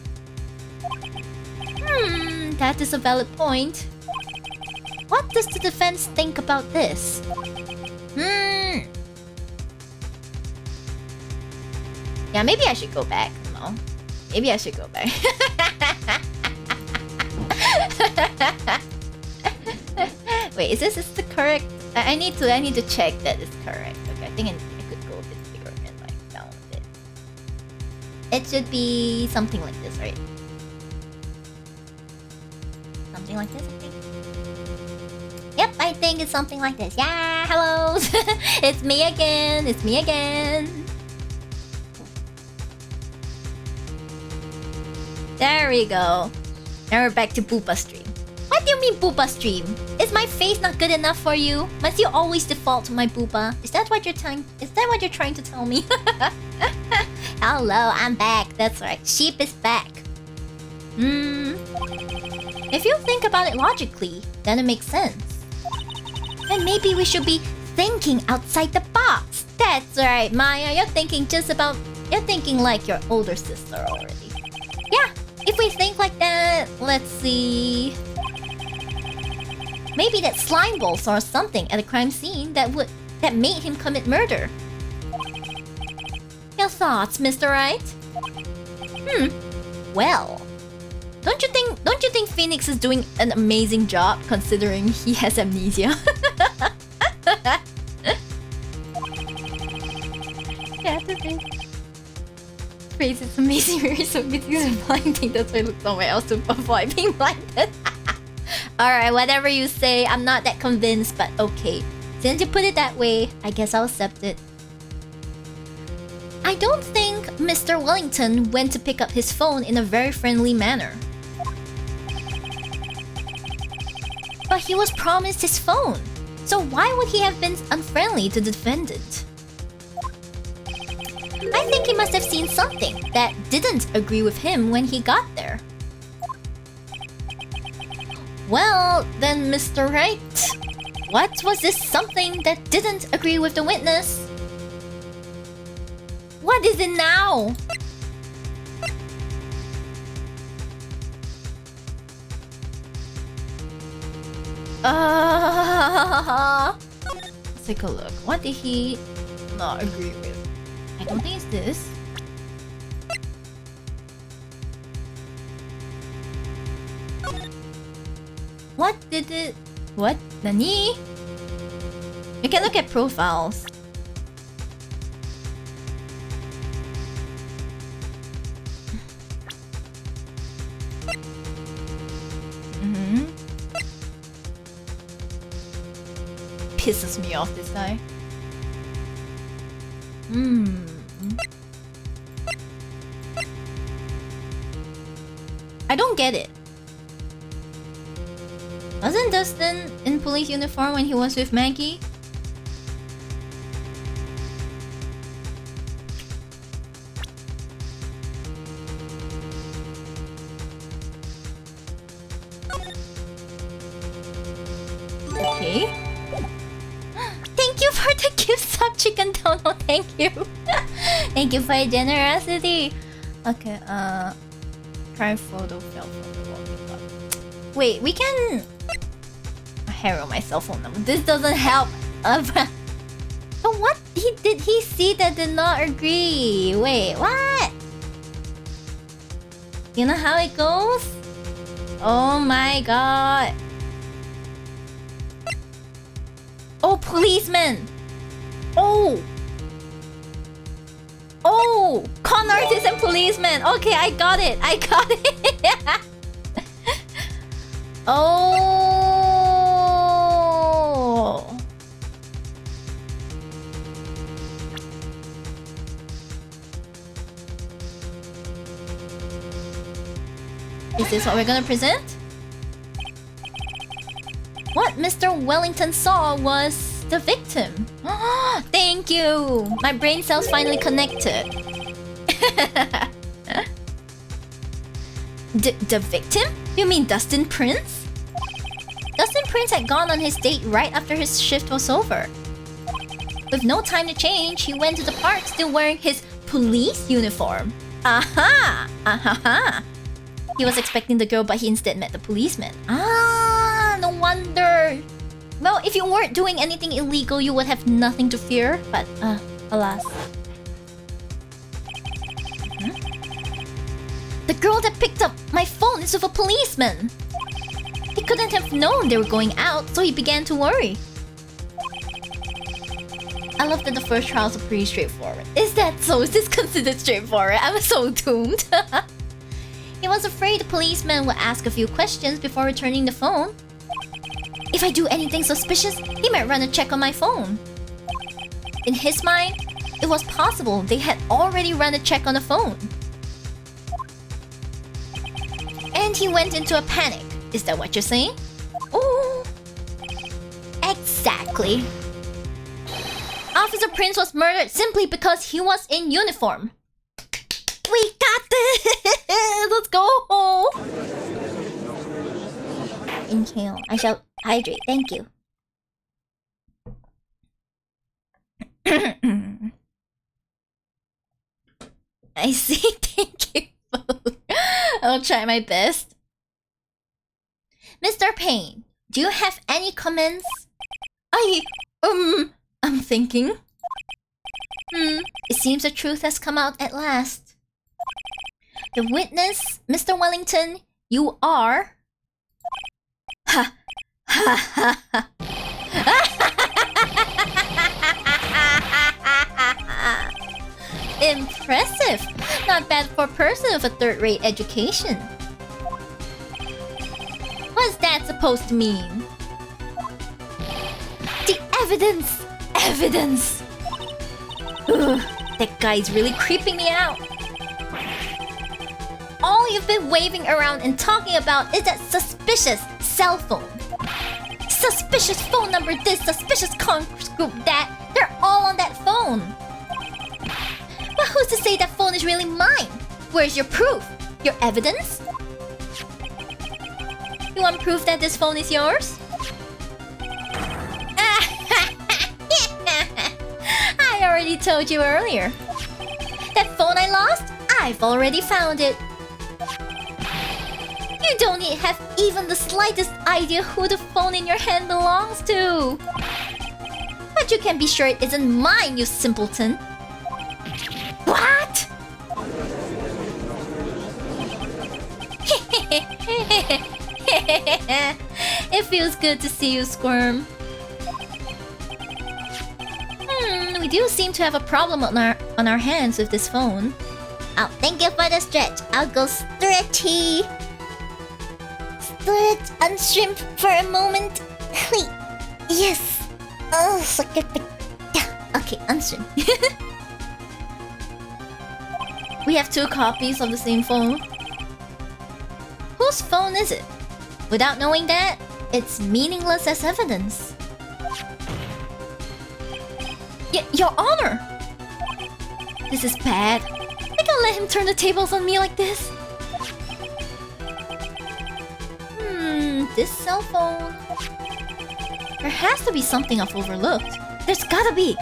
[SPEAKER 1] That is a valid point. What does the defense think about this? Yeah, maybe I should go back. No. Maybe I should go back. Wait, is this the correct? I need to check that it's correct. Okay, I think I could go a bit bigger and like down a bit. It should be something like this, right? Something like this, I think. Yep, I think it's something like this. Yeah, hello! It's me again! It's me again! There we go. Now we're back to Boopa stream. What do you mean Boopa stream? Is my face not good enough for you? Must you always default to my Boopa? Is that what you're trying to tell me? Hello, I'm back. That's right. Sheep is back. If you think about it logically, then it makes sense. Then maybe we should be thinking outside the box. That's right, Maya. You're thinking like your older sister already. Yeah, if we think like that, let's see. Maybe that slime ball saw something at a crime scene that made him commit murder. Your thoughts, Mr. Wright? Well, don't you think Phoenix is doing an amazing job considering he has amnesia? Yeah, the thing. Phrase is amazing. Very submitting is blinding. That's why I look somewhere else to avoid being blinded. Alright, whatever you say, I'm not that convinced, but okay. Since you put it that way, I guess I'll accept it. I don't think Mr. Wellington went to pick up his phone in a very friendly manner. But he was promised his phone, so why would he have been unfriendly to the defendant? I think he must have seen something that didn't agree with him when he got there. Well, then, Mr. Wright, what was this something that didn't agree with the witness? What is it now? Let's take a look. What did he not agree with? I don't think it's this. What did it... What? Nani? You can look at profiles. Pisses me off, this guy. I don't get it. Wasn't Dustin in police uniform when he was with Maggie? Thank you for the gift sub, Chicken Dono. Thank you. Thank you for your generosity. Okay, try photo fell from the wall. Wait, we can... Hero my cell phone number. This doesn't help. But what did he see that did not agree? Wait, what? You know how it goes? Oh my god. Oh, policeman. Oh. Oh, con artist and policeman. Okay, I got it. I got it. Oh. Is this what we're gonna present? What Mr. Wellington saw was the victim. Thank you! My brain cells finally connected. The victim? You mean Dustin Prince? Dustin Prince had gone on his date right after his shift was over. With no time to change, he went to the park still wearing his police uniform. Aha! Aha! He was expecting the girl, but he instead met the policeman. Ah, no wonder. Well, if you weren't doing anything illegal, you would have nothing to fear. But, alas. The girl that picked up my phone is with a policeman. He couldn't have known they were going out, so he began to worry. I love that the first trials are pretty straightforward. Is that so? Is this considered straightforward? I'm so doomed. He was afraid the policeman would ask a few questions before returning the phone. If I do anything suspicious, he might run a check on my phone. In his mind, it was possible they had already run a check on the phone. And he went into a panic. Is that what you're saying? Oh, exactly. Officer Prince was murdered simply because he was in uniform. We got this! Let's go! Inhale. I shall hydrate. Thank you. I see. Thank you. I'll try my best. Mr. Payne, do you have any comments? I'm thinking. It seems the truth has come out at last. The witness, Mr. Wellington, you are... Ha! Ha ha ha! Impressive! Not bad for a person with a third-rate education. What's that supposed to mean? The evidence! Evidence! Ugh, that guy's really creeping me out. All you've been waving around and talking about is that suspicious cell phone. Suspicious phone number this, suspicious conference group that. They're all on that phone. But who's to say that phone is really mine? Where's your proof? Your evidence? You want proof that this phone is yours? I already told you earlier. That phone I lost? I've already found it. You don't have even the slightest idea who the phone in your hand belongs to. But you can be sure it isn't mine, you simpleton. What? It feels good to see you squirm. We do seem to have a problem on our hands with this phone. Oh, thank you for the stretch. I'll go stretchy. Stretch and shrimp for a moment. Wait. Yes. Oh, suck it. Okay, unshrimp. We have two copies of the same phone. Whose phone is it? Without knowing that, it's meaningless as evidence. Your Honor! This is bad. I can't let him turn the tables on me like this. This cell phone. There has to be something I've overlooked. There's gotta be.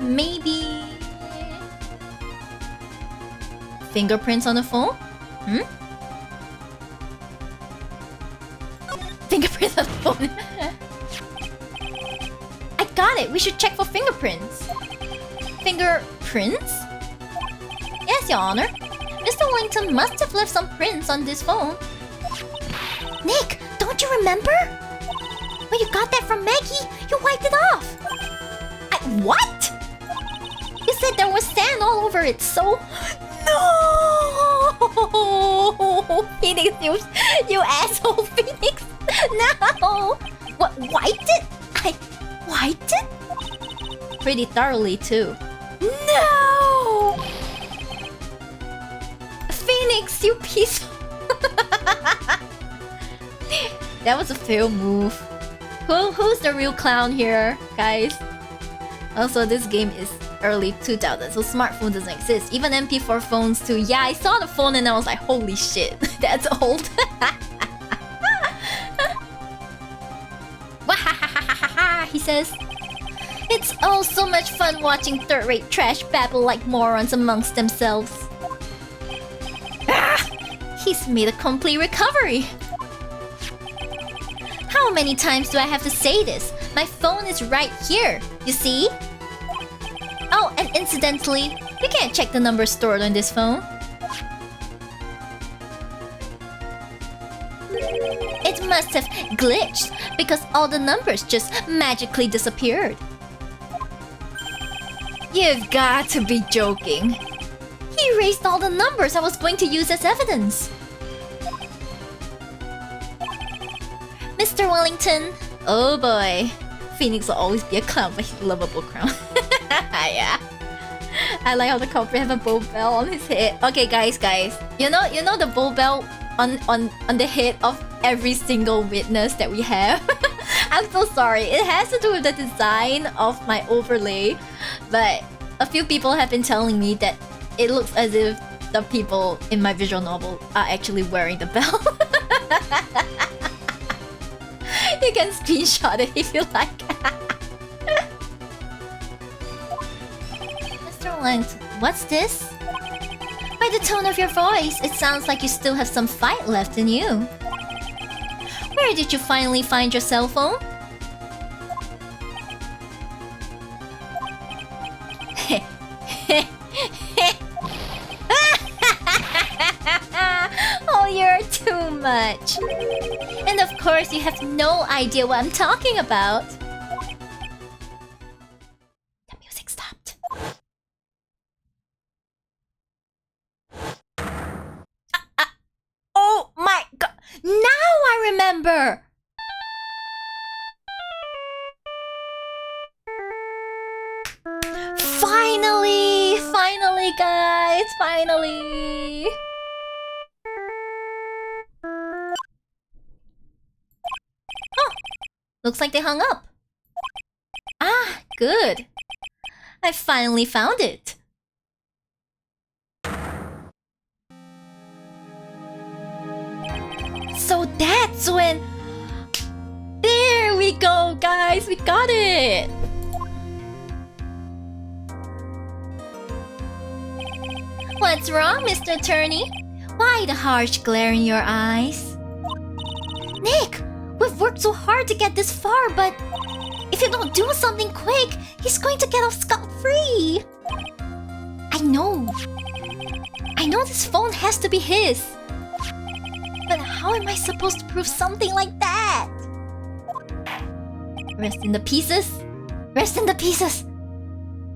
[SPEAKER 1] Maybe... fingerprints on the phone? Fingerprints on the phone. I got it! We should check for fingerprints. Fingerprints? Yes, Your Honor. Mr. Wellington must have left some prints on this phone. Nick, don't you remember? When you got that from Maggie, you wiped it off. What? You said there was sand all over it, so... No! Phoenix, you asshole, Phoenix! No! What, wiped it? I wiped it? Pretty thoroughly, too. No! Phoenix, you piece of... That was a fail move. Who's the real clown here, guys? Also, this game is early 2000s, so smartphone doesn't exist. Even MP4 phones too. Yeah, I saw the phone and I was like, holy shit, that's old. He says, it's oh so much fun watching third-rate trash babble like morons amongst themselves. He's made a complete recovery. How many times do I have to say this? My phone is right here, you see? Oh, and incidentally, you can't check the number stored on this phone. It must have glitched because all the numbers just magically disappeared. You've got to be joking. He erased all the numbers I was going to use as evidence. Mr. Wellington. Oh boy. Phoenix will always be a clown, but he's a lovable clown. Yeah. I like how the culprit have a bow bell on his head. Okay, guys. You know the bow bell on the head of every single witness that we have. I'm so sorry. It has to do with the design of my overlay, but a few people have been telling me that it looks as if the people in my visual novel are actually wearing the bell. You can screenshot it if you like. Mr. Wellington, what's this? By the tone of your voice, it sounds like you still have some fight left in you. Where did you finally find your cell phone? Oh, you're too much. And of course, you have no idea what I'm talking about. The music stopped. Oh my god! Now I remember! Finally! Finally, guys! Finally! Oh! Looks like they hung up. Ah, good. I finally found it. So that's when... There we go, guys! We got it! What's wrong, Mr. Attorney? Why the harsh glare in your eyes? Nick! We've worked so hard to get this far, but... if you don't do something quick, he's going to get off scot-free! I know this phone has to be his! But how am I supposed to prove something like that? Rest in the pieces? Rest in the pieces!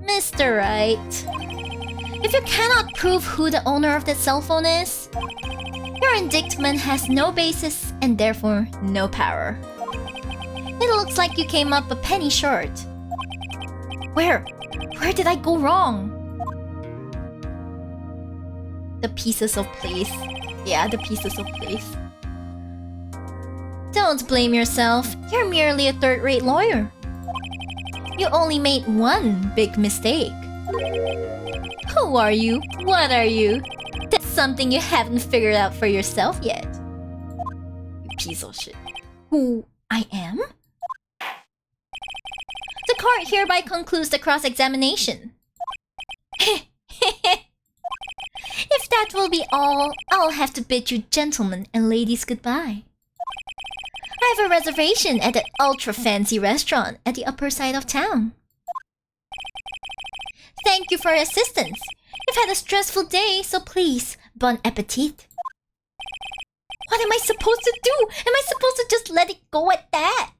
[SPEAKER 1] Mr. Wright... if you cannot prove who the owner of that cell phone is, your indictment has no basis and therefore no power. It looks like you came up a penny short. Where did I go wrong? The pieces of place. Yeah, the pieces of place. Don't blame yourself. You're merely a third-rate lawyer. You only made one big mistake. Who are you? What are you? That's something you haven't figured out for yourself yet. You piece of shit. Who I am? court hereby concludes the cross-examination. If that will be all, I'll have to bid you gentlemen and ladies goodbye. I have a reservation at that ultra-fancy restaurant at the upper side of town. Thank you for your assistance. You've had a stressful day, so please, bon appetit. What am I supposed to do? Am I supposed to just let it go at that?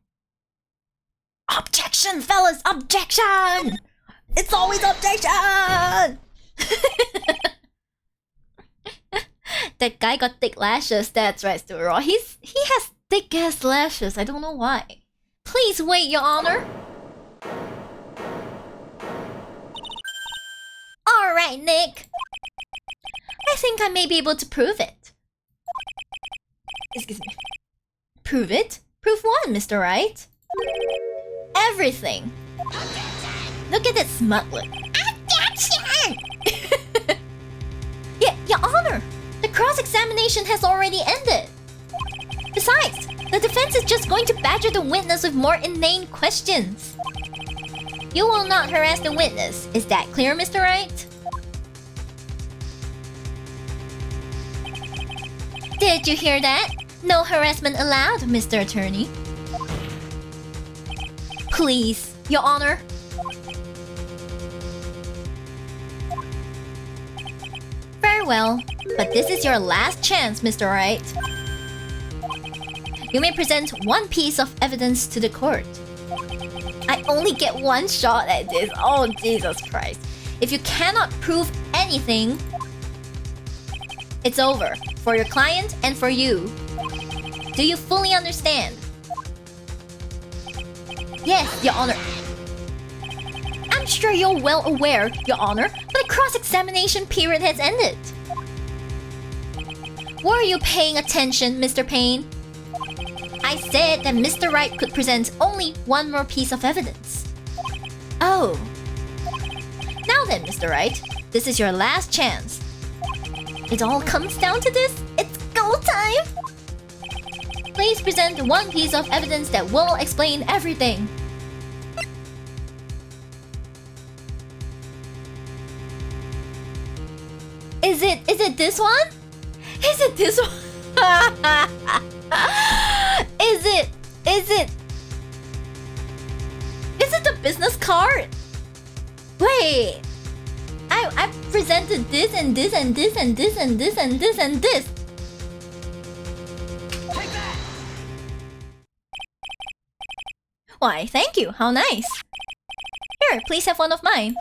[SPEAKER 1] Objection, fellas! Objection! It's always objection! That guy got thick lashes. That's right, still raw. He has thick ass lashes. I don't know why. Please wait, Your Honor. Alright, Nick. I think I may be able to prove it. Excuse me. Prove it? Prove what, Mr. Wright? Everything. Look at that smut look. Objection! Yeah, Your Honor! The cross-examination has already ended. Besides, the defense is just going to badger the witness with more inane questions. You will not harass the witness. Is that clear, Mr. Wright? Did you hear that? No harassment allowed, Mr. Attorney. Please, Your Honor. Very well, but this is your last chance, Mr. Wright. You may present one piece of evidence to the court. I only get one shot at this. Oh, Jesus Christ. If you cannot prove anything, it's over. For your client and for you. Do you fully understand? Yes, Your Honor. I'm sure you're well aware, Your Honor, but the cross-examination period has ended. Were you paying attention, Mr. Payne? I said that Mr. Wright could present only one more piece of evidence. Oh. Now then, Mr. Wright, this is your last chance. It all comes down to this. It's go time! Please present one piece of evidence that will explain everything. Is it this one? Is it this one? Is it the business card? Wait. I presented this and this and this and this and this and this and this. Why, thank you. How nice. Here, please have one of mine.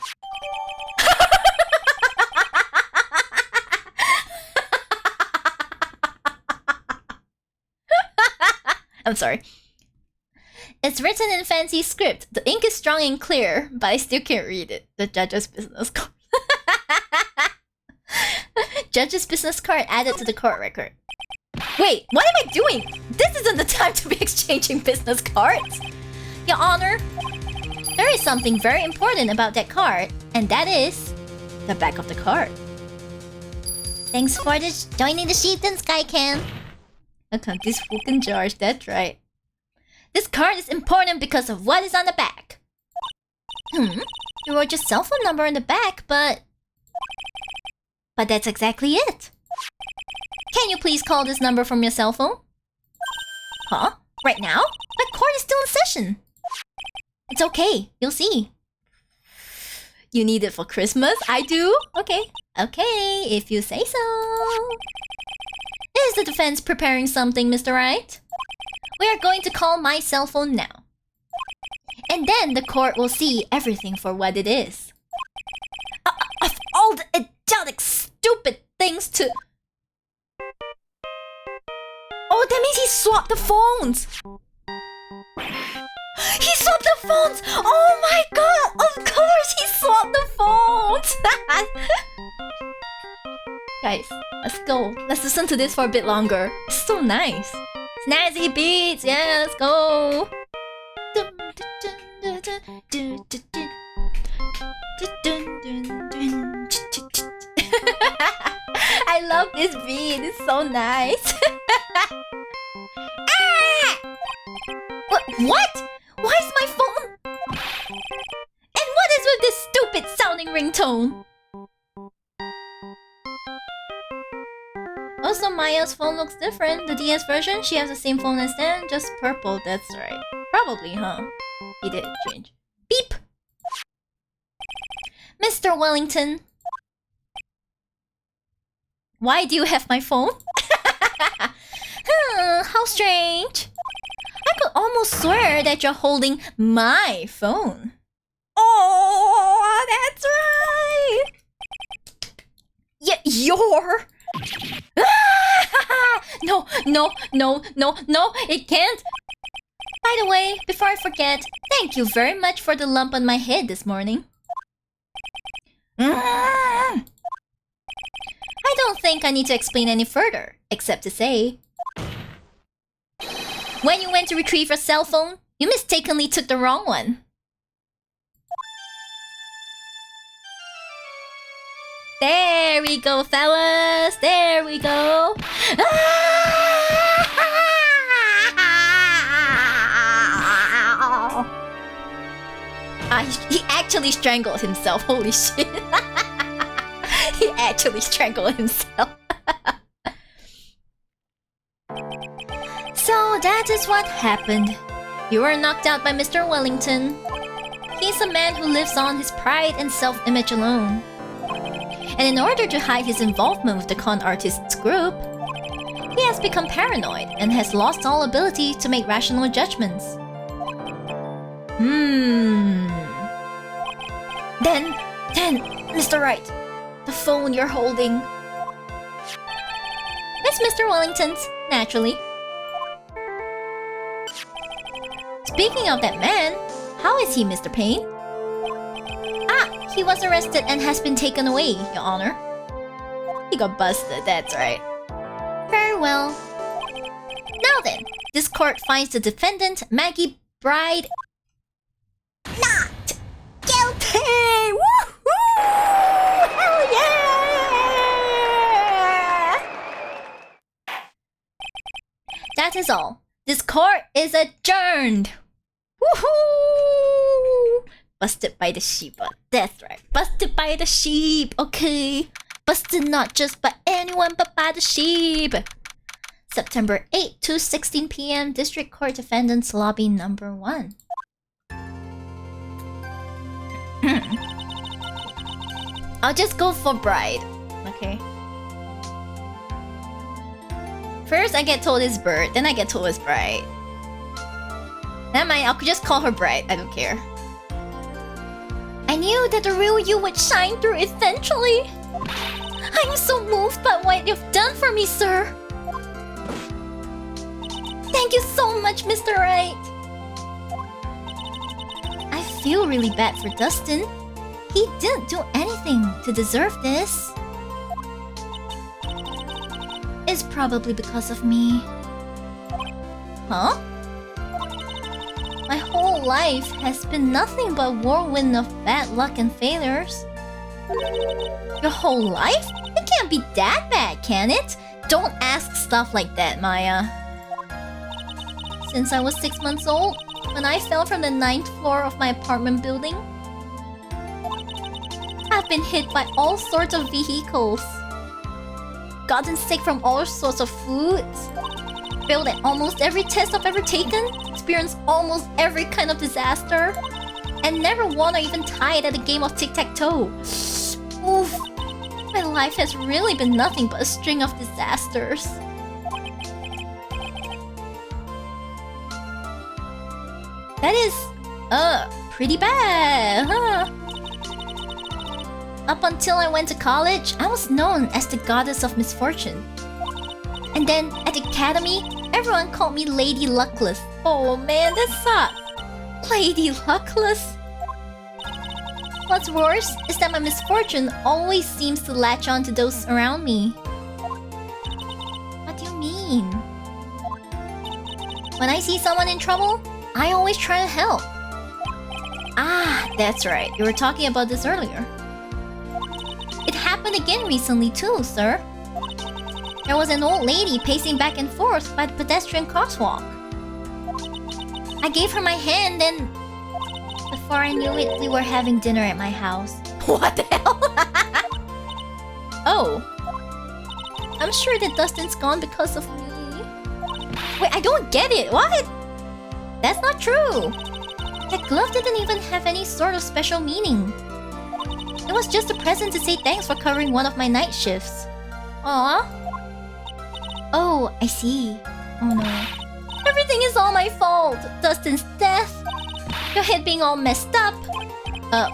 [SPEAKER 1] I'm sorry. It's written in fancy script. The ink is strong and clear, but I still can't read it. The judge's business card. Judge's business card added to the court record. Wait, what am I doing? This isn't the time to be exchanging business cards. Your Honor, there is something very important about that card, and that is the back of the card. Thanks for joining the Chieftain Skycan. This fucking charge, that's right. This card is important because of what is on the back. You wrote your cell phone number on the back, but that's exactly it. Can you please call this number from your cell phone? Huh? Right now? My court is still in session. It's okay, you'll see. You need it for Christmas? I do? Okay. Okay, if you say so. Is the defense preparing something, Mr. Wright? We are going to call my cell phone now. And then the court will see everything for what it is. Of all the idiotic, stupid things to... Oh, that means he swapped the phones! He swapped the phones! Oh my god! Of course he swapped the phones! Guys, let's go. Let's listen to this for a bit longer. It's so nice. Snazzy beats! Yeah, let's go! I love this beat. It's so nice. Ah! What? Why is my phone? ringtone. Also, Maya's phone looks different. The DS version, she has the same phone as Dan, just purple, that's right. Probably, huh? He did change. Beep! Mr. Wellington. Why do you have my phone? How strange. I could almost swear that you're holding my phone. Oh, that's right! Your... No, no, no, no, no, it can't! By the way, before I forget, thank you very much for the lump on my head this morning. I don't think I need to explain any further, except to say... When you went to retrieve your cell phone, you mistakenly took the wrong one. There we go, fellas! There we go! He actually strangled himself, holy shit. He actually strangled himself. So that is what happened. You were knocked out by Mr. Wellington. He's a man who lives on his pride and self-image alone. And in order to hide his involvement with the con artists group, he has become paranoid and has lost all ability to make rational judgments. Then, Mr. Wright, the phone you're holding. It's Mr. Wellington's, naturally. Speaking of that man, how is he, Mr. Payne? Ah, he was arrested and has been taken away, Your Honor. He got busted, that's right. Very well. Now then, this court finds the defendant, Maggie Bride, not guilty! Woohoo! Hell yeah! That is all. This court is adjourned! Woohoo! Busted by the sheep. That's right. Busted by the sheep. Okay. Busted not just by anyone but by the sheep. September 8 to 16 p.m. District Court Defendants Lobby number 1. I'll just go for Bride. Okay. First I get told it's Bird, then I get told it's Bride. Never mind, I'll just call her Bride. I don't care. I knew that the real you would shine through eventually. I'm so moved by what you've done for me, sir. Thank you so much, Mr. Wright. I feel really bad for Dustin. He didn't do anything to deserve this. It's probably because of me. Huh? My whole life has been nothing but a whirlwind of bad luck and failures. Your whole life? It can't be that bad, can it? Don't ask stuff like that, Maya. Since I was 6 months old, when I fell from the 9th floor of my apartment building, I've been hit by all sorts of vehicles, gotten sick from all sorts of foods, failed at almost every test I've ever taken, experienced almost every kind of disaster, and never won or even tied at a game of tic-tac-toe. Oof. My life has really been nothing but a string of disasters. That is, pretty bad, huh? Up until I went to college, I was known as the goddess of misfortune. And then, at the academy, everyone called me Lady Luckless. Oh man, that sucks! Lady Luckless? What's worse is that my misfortune always seems to latch on to those around me. What do you mean? When I see someone in trouble, I always try to help. Ah, that's right. You were talking about this earlier. It happened again recently too, sir. There was an old lady pacing back and forth by the pedestrian crosswalk. I gave her my hand and... before I knew it, we were having dinner at my house. What the hell? Oh. I'm sure that Dustin's gone because of me. Wait, I don't get it. What? That's not true. That glove didn't even have any sort of special meaning. It was just a present to say thanks for covering one of my night shifts. Aww. Oh, I see. Oh no. Everything is all my fault. Dustin's death. Your head being all messed up.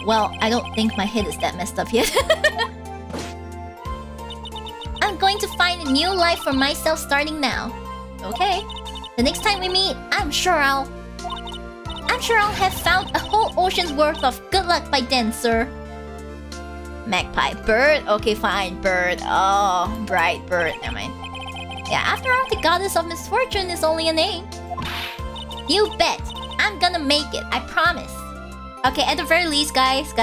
[SPEAKER 1] Well, I don't think my head is that messed up yet. I'm going to find a new life for myself starting now. Okay. The next time we meet, I'm sure I'll have found a whole ocean's worth of good luck by then, sir. Magpie. Bird? Okay, fine. Bird. Oh, bright bird. Never mind. Yeah, after all, the goddess of misfortune is only a name. You bet. I'm gonna make it. I promise. Okay, at the very least, guys.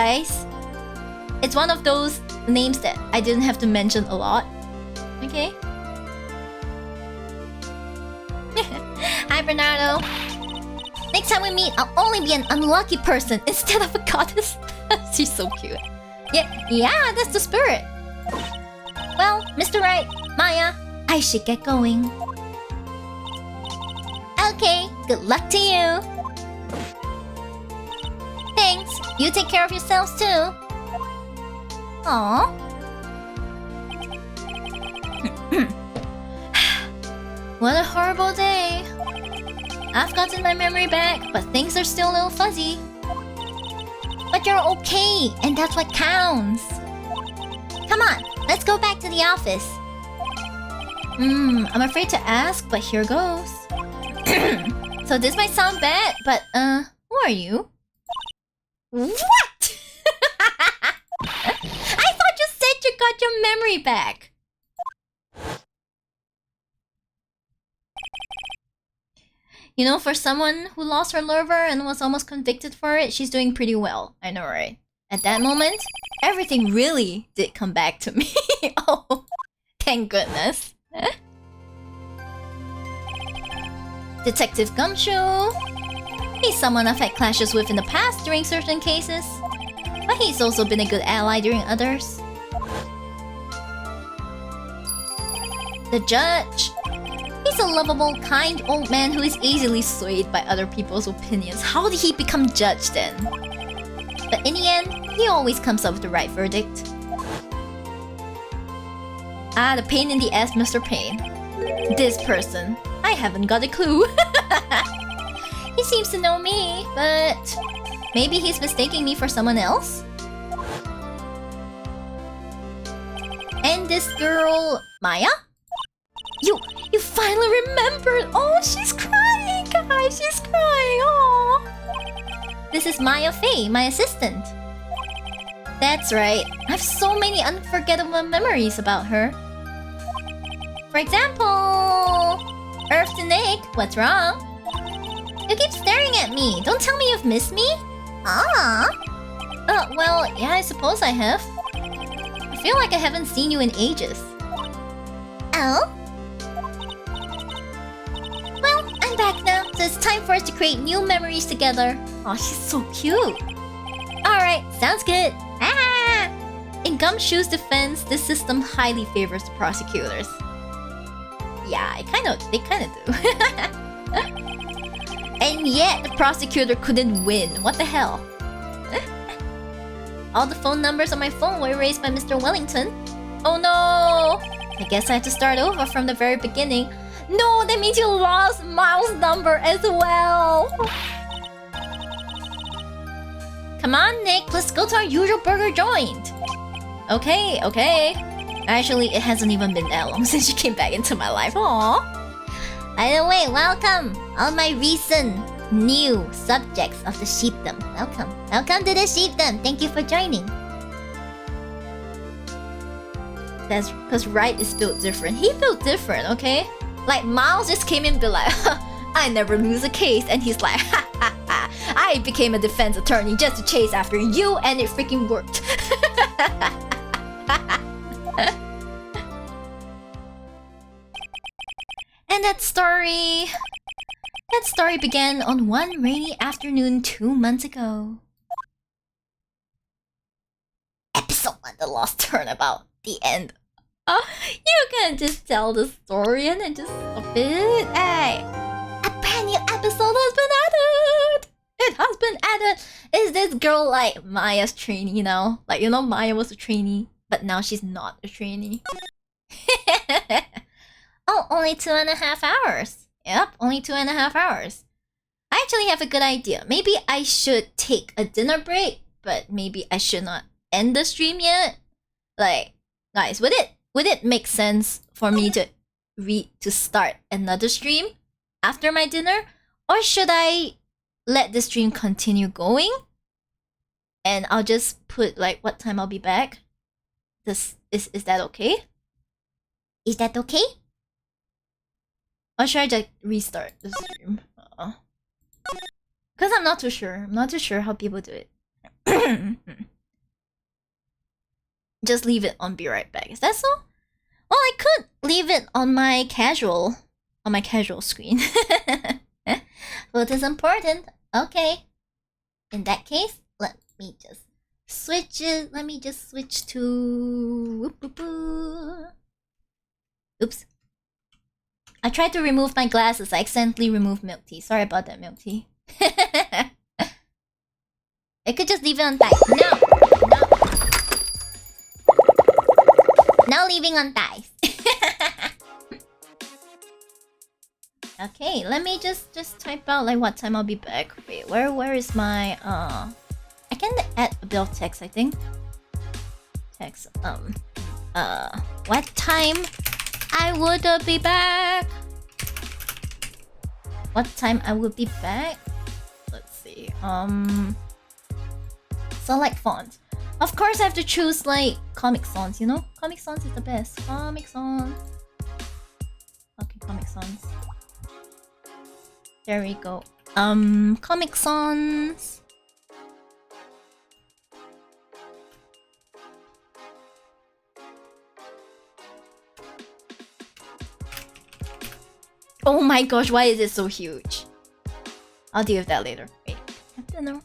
[SPEAKER 1] It's one of those names that I didn't have to mention a lot. Okay? Hi, Bernardo. Next time we meet, I'll only be an unlucky person instead of a goddess. She's so cute. Yeah, that's the spirit. Well, Mr. Wright, Maya, I should get going. Okay, good luck to you. Thanks. You take care of yourselves too. Aww. What a horrible day. I've gotten my memory back, but things are still a little fuzzy. But you're okay, and that's what counts. Come on, let's go back to the office. I'm afraid to ask, but here goes. So this might sound bad, but who are you? What? I thought you said you got your memory back. You know, for someone who lost her lover and was almost convicted for it, she's doing pretty well. I know, right? At that moment, everything really did come back to me. Oh, thank goodness. Detective Gumshoe. He's someone I've had clashes with in the past during certain cases, but he's also been a good ally during others. The Judge. He's a lovable, kind old man who is easily swayed by other people's opinions. How did he become judge then? But in the end, he always comes up with the right verdict. Ah, the pain in the ass, Mr. Pain. This person. I haven't got a clue. He seems to know me, but maybe he's mistaking me for someone else? And this girl, Maya? You finally remembered! Oh, she's crying, guys! She's crying! Oh. This is Maya Fey, my assistant. That's right. I have so many unforgettable memories about her. For example... Earth and Egg, what's wrong? You keep staring at me. Don't tell me you've missed me? Ah. Well, yeah, I suppose I have. I feel like I haven't seen you in ages. Oh? Well, I'm back now, so it's time for us to create new memories together. Aw, she's so cute. Alright, sounds good. Ah! In Gumshoe's defense, this system highly favors the prosecutors. Yeah, they kinda do. And yet, the prosecutor couldn't win. What the hell? All the phone numbers on my phone were erased by Mr. Wellington. Oh no! I guess I have to start over from the very beginning. No, that means you lost Miles' number as well! Come on, Nick, let's go to our usual burger joint. Okay. Actually, it hasn't even been that long since you came back into my life. Aww. By the way, welcome! All my recent new subjects of the sheepdom. Welcome. Welcome to the sheepdom. Thank you for joining. That's because Wright is built different. He built different, okay? Like, Miles just came in and be like, I never lose a case. And he's like, ha ha ha. I became a defense attorney just to chase after you, and it freaking worked. And that story began on one rainy afternoon 2 months ago. the Lost Turnabout. The end. You can just tell the story and then just stop it. Hey, a brand new episode has been added. It has been added. Is this girl like Maya's trainee now? Like, you know, Maya was a trainee, but now she's not a trainee. Oh, only 2.5 hours. Yep, only 2.5 hours. I actually have a good idea. Maybe I should take a dinner break, but maybe I should not end the stream yet. Like, guys, would it make sense for me to start another stream after my dinner, or should I let the stream continue going and I'll just put like what time I'll be back? Is that okay? Is that okay? Or should I just restart the stream? Because I'm not too sure. I'm not too sure how people do it. Just leave it on be right back. Is that so? Well, I could leave it on my casual screen. What is important? Okay. In that case, let me just switch it. Let me just switch to... Oops. I tried to remove my glasses. I accidentally removed milk tea. Sorry about that, milk tea. I could just leave it on dice. No. Now leaving on dice. Okay, let me just type out like what time I'll be back. Wait, where is my I can add a bit of text, I think. Text what time I would be back? What time I would be back? Let's see. Select font. Of course I have to choose like Comic Sans, you know? Comic Sans is the best. Comic Sans. Okay, Comic Sans. There we go. Comic Sans. Oh my gosh, why is it so huge? I'll deal with that later. Wait, I don't know.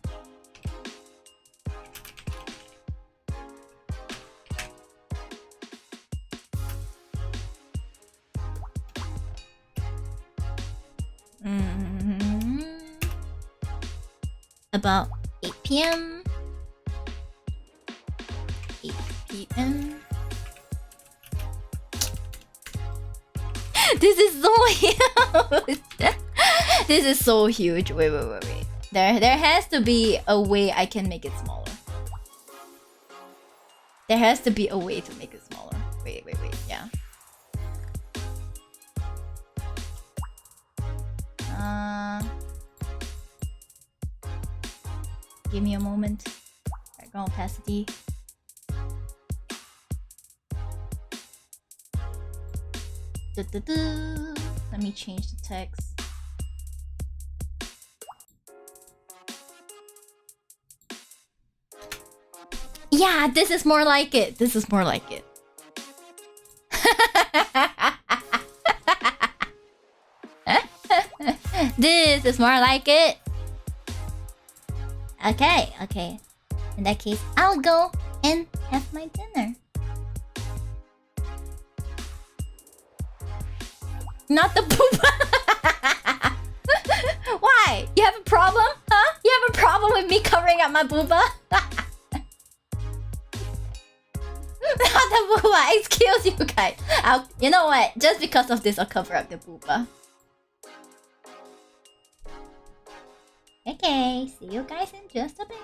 [SPEAKER 1] About 8 p.m. 8 p.m. This is so huge. This is so huge. Wait. There has to be a way I can make it smaller. There has to be a way to make it smaller. Wait. Yeah. Give me a moment. Background opacity. Let me change the text. Yeah, this is more like it. This is more like it. This is more like it. Okay. In that case, I'll go and have my dinner. Not the booba. Why? You have a problem? Huh? You have a problem with me covering up my booba? Not the booba. Excuse you guys. You know what? Just because of this, I'll cover up the booba. Okay, see you guys in just a bit.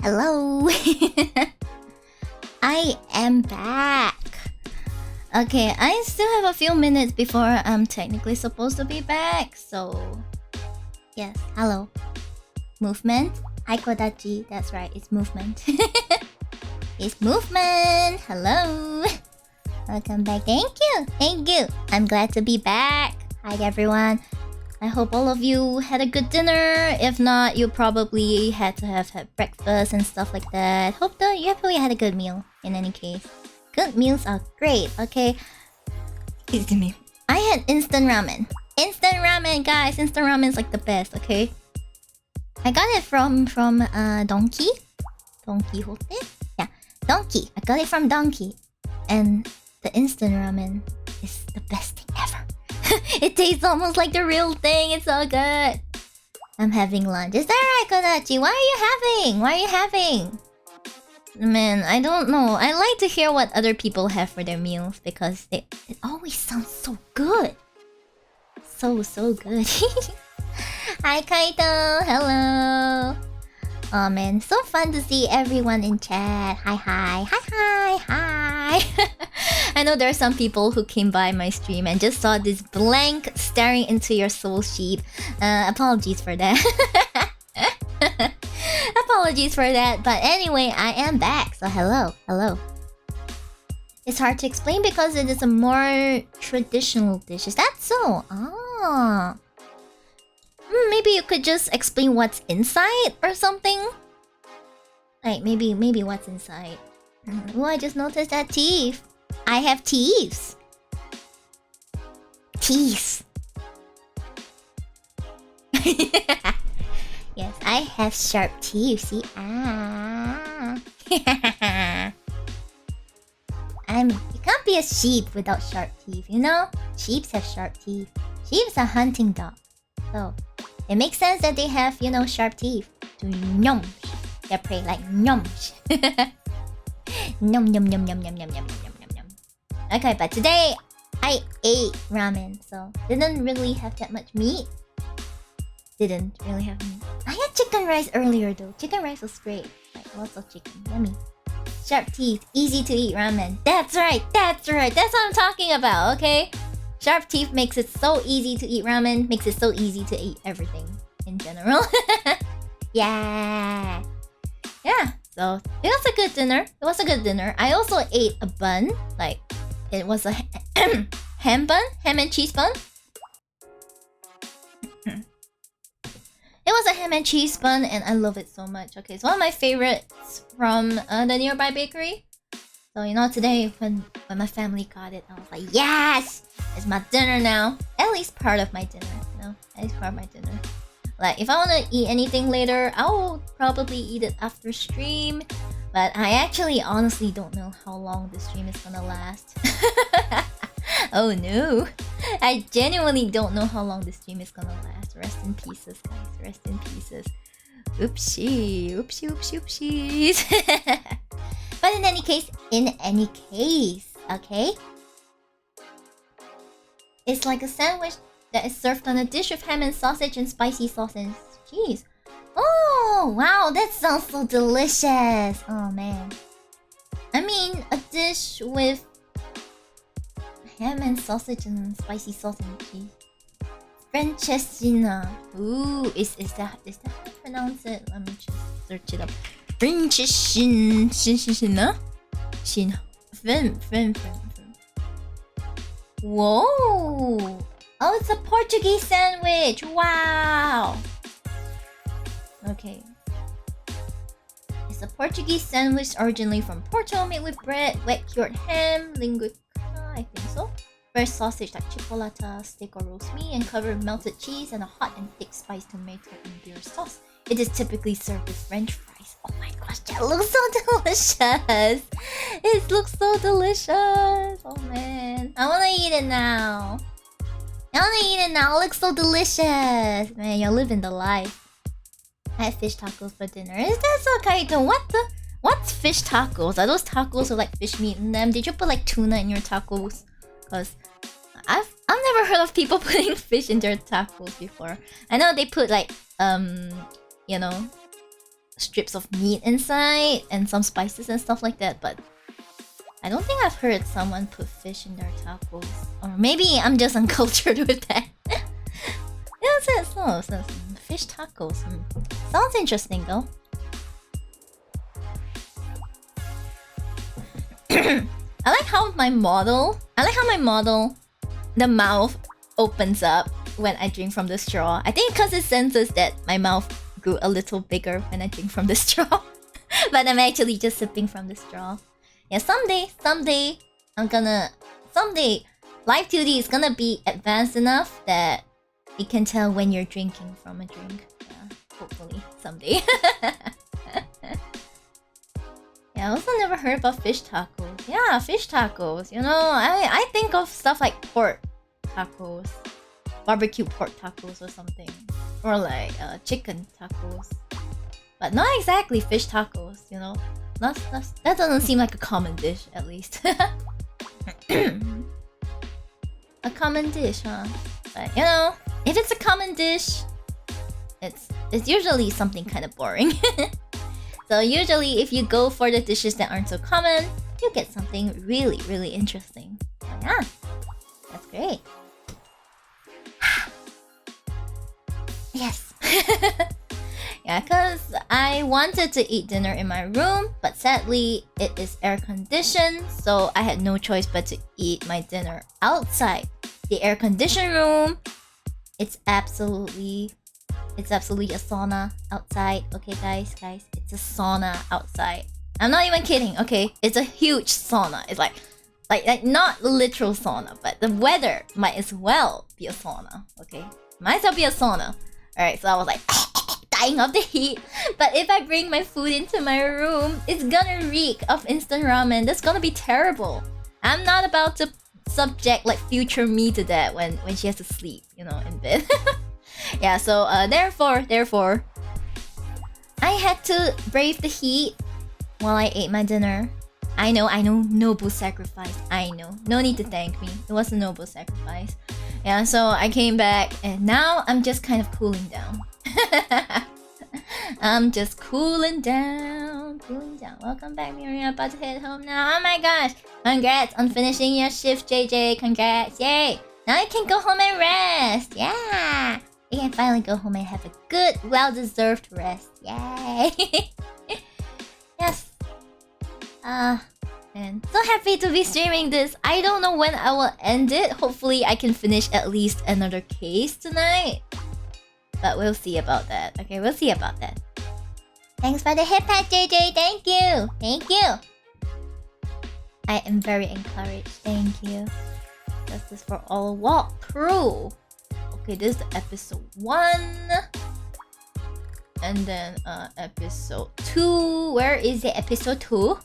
[SPEAKER 1] Hello. I am back. Okay, I still have a few minutes before I'm technically supposed to be back, so yes, hello. Movement. Hi Kodachi. That's right, it's movement. It's movement. Hello. Welcome back. Thank you. Thank you. I'm glad to be back. Hi everyone. I hope all of you had a good dinner. If not, you probably had to have had breakfast and stuff like that. Hope that you probably had a good meal in any case. Good meals are great, okay? Excuse me. I had instant ramen. Instant ramen, guys. Instant ramen is like the best, okay? I got it from Donkey. Don Quixote? Yeah, Donkey. I got it from Donkey. And the instant ramen is the best thing ever. It tastes almost like the real thing. It's so good. I'm having lunch. Is that right, Kodachi? Why are you having? Why are you having? Man, I don't know. I like to hear what other people have for their meals because it always sounds so good. So good. Hi, Kaito. Hello. Oh man, so fun to see everyone in chat. Hi. I know there are some people who came by my stream and just saw this blank staring into your soul sheep. Apologies for that. Apologies for that. But anyway, I am back. So hello. It's hard to explain because it is a more traditional dish. Is that so? Ah. Maybe you could just explain what's inside or something? Like, maybe what's inside. Oh, I just noticed that teeth. I have teeth. Teeth. Yes, I have sharp teeth. See? Ah. You can't be a sheep without sharp teeth, you know? Sheeps have sharp teeth. Sheeps are hunting dogs. So, it makes sense that they have, you know, sharp teeth to nom their prey, like nom. Nom. Okay, but today I ate ramen, so didn't really have that much meat. Didn't really have meat. I had chicken rice earlier though. Chicken rice was great. Like lots of chicken. Yummy. Sharp teeth, easy to eat ramen. That's right. That's what I'm talking about, okay? Sharp teeth makes it so easy to eat ramen, makes it so easy to eat everything in general. Yeah, so it was a good dinner. I also ate a bun, like it was a ham and cheese bun. It was a ham and cheese bun and I love it so much. Okay, it's one of my favorites from the nearby bakery. So, you know, today when my family got it, I was like, yes! It's my dinner now. At least part of my dinner, you know? At least part of my dinner. Like, if I want to eat anything later, I will probably eat it after stream. But I actually honestly don't know how long this stream is gonna last. Oh no! I genuinely don't know how long this stream is gonna last. Rest in pieces, guys. Rest in pieces. Oopsies. But in any case, okay? It's like a sandwich that is served on a dish of ham and sausage and spicy sauce and cheese. Oh, wow, that sounds so delicious. Oh, man. I mean, a dish with ham and sausage and spicy sauce and cheese. Francesina. Ooh, is that how you pronounce it? Let me just search it up. Francesina? Fin. Whoa! Oh, it's a Portuguese sandwich! Wow! Okay. It's a Portuguese sandwich originally from Porto, made with bread, wet cured ham, linguica, I think so. Fresh sausage like chipolata, steak or roast meat, and covered with melted cheese and a hot and thick spiced tomato and beer sauce. It is typically served with French fries. Oh my gosh, that looks so delicious! It looks so delicious! Oh man, I wanna eat it now. It looks so delicious! Man, you're living the life. I had fish tacos for dinner. Is that so, Kaito? What's fish tacos? Are those tacos with like fish meat in them? Did you put like tuna in your tacos? Cause I've never heard of people putting fish in their tacos before. I know they put like you know, strips of meat inside and some spices and stuff like that, but I don't think I've heard someone put fish in their tacos. Or maybe I'm just uncultured with that. Yeah, so fish tacos. Sounds interesting though. I like how my model, the mouth opens up when I drink from the straw. I think because it senses that my mouth grew a little bigger when I drink from the straw. But I'm actually just sipping from the straw. Yeah, someday, Live 2D is gonna be advanced enough that it can tell when you're drinking from a drink. Yeah, hopefully, someday. Yeah, I also never heard about fish tacos. Yeah, fish tacos. You know, I think of stuff like pork tacos, barbecue pork tacos or something, or like chicken tacos, but not exactly fish tacos. You know, that doesn't seem like a common dish, at least. A common dish, huh? But you know, if it's a common dish, it's usually something kind of boring. So usually if you go for the dishes that aren't so common, you get something really, really interesting. So yeah, that's great. Yes. Yeah, because I wanted to eat dinner in my room, but sadly it is air conditioned, so I had no choice but to eat my dinner outside. The air conditioned room, it's absolutely a sauna outside. Okay, guys, it's a sauna outside. I'm not even kidding. Okay, it's a huge sauna. It's like not literal sauna, but the weather might as well be a sauna. Okay, might as well be a sauna. All right, so I was like dying of the heat. But if I bring my food into my room, it's gonna reek of instant ramen. That's gonna be terrible. I'm not about to subject like future me to that when she has to sleep, you know, in bed. Yeah, so therefore, I had to brave the heat while I ate my dinner. I know, noble sacrifice. I know, no need to thank me. It was a noble sacrifice. Yeah, so I came back and now I'm just kind of cooling down. I'm just cooling down. Welcome back, Miriam. About to head home now. Oh my gosh! Congrats on finishing your shift, JJ. Congrats! Yay! Now you can go home and rest. Yeah. You can finally go home and have a good, well-deserved rest. Yay! Yes. And so happy to be streaming this. I don't know when I will end it. Hopefully I can finish at least another case tonight. But we'll see about that. Okay, we'll see about that. Thanks for the hip hat, JJ. Thank you. I am very encouraged. Thank you. Justice for all walkthrough. Okay, this is episode 1. And then episode 2. Where is the episode 2?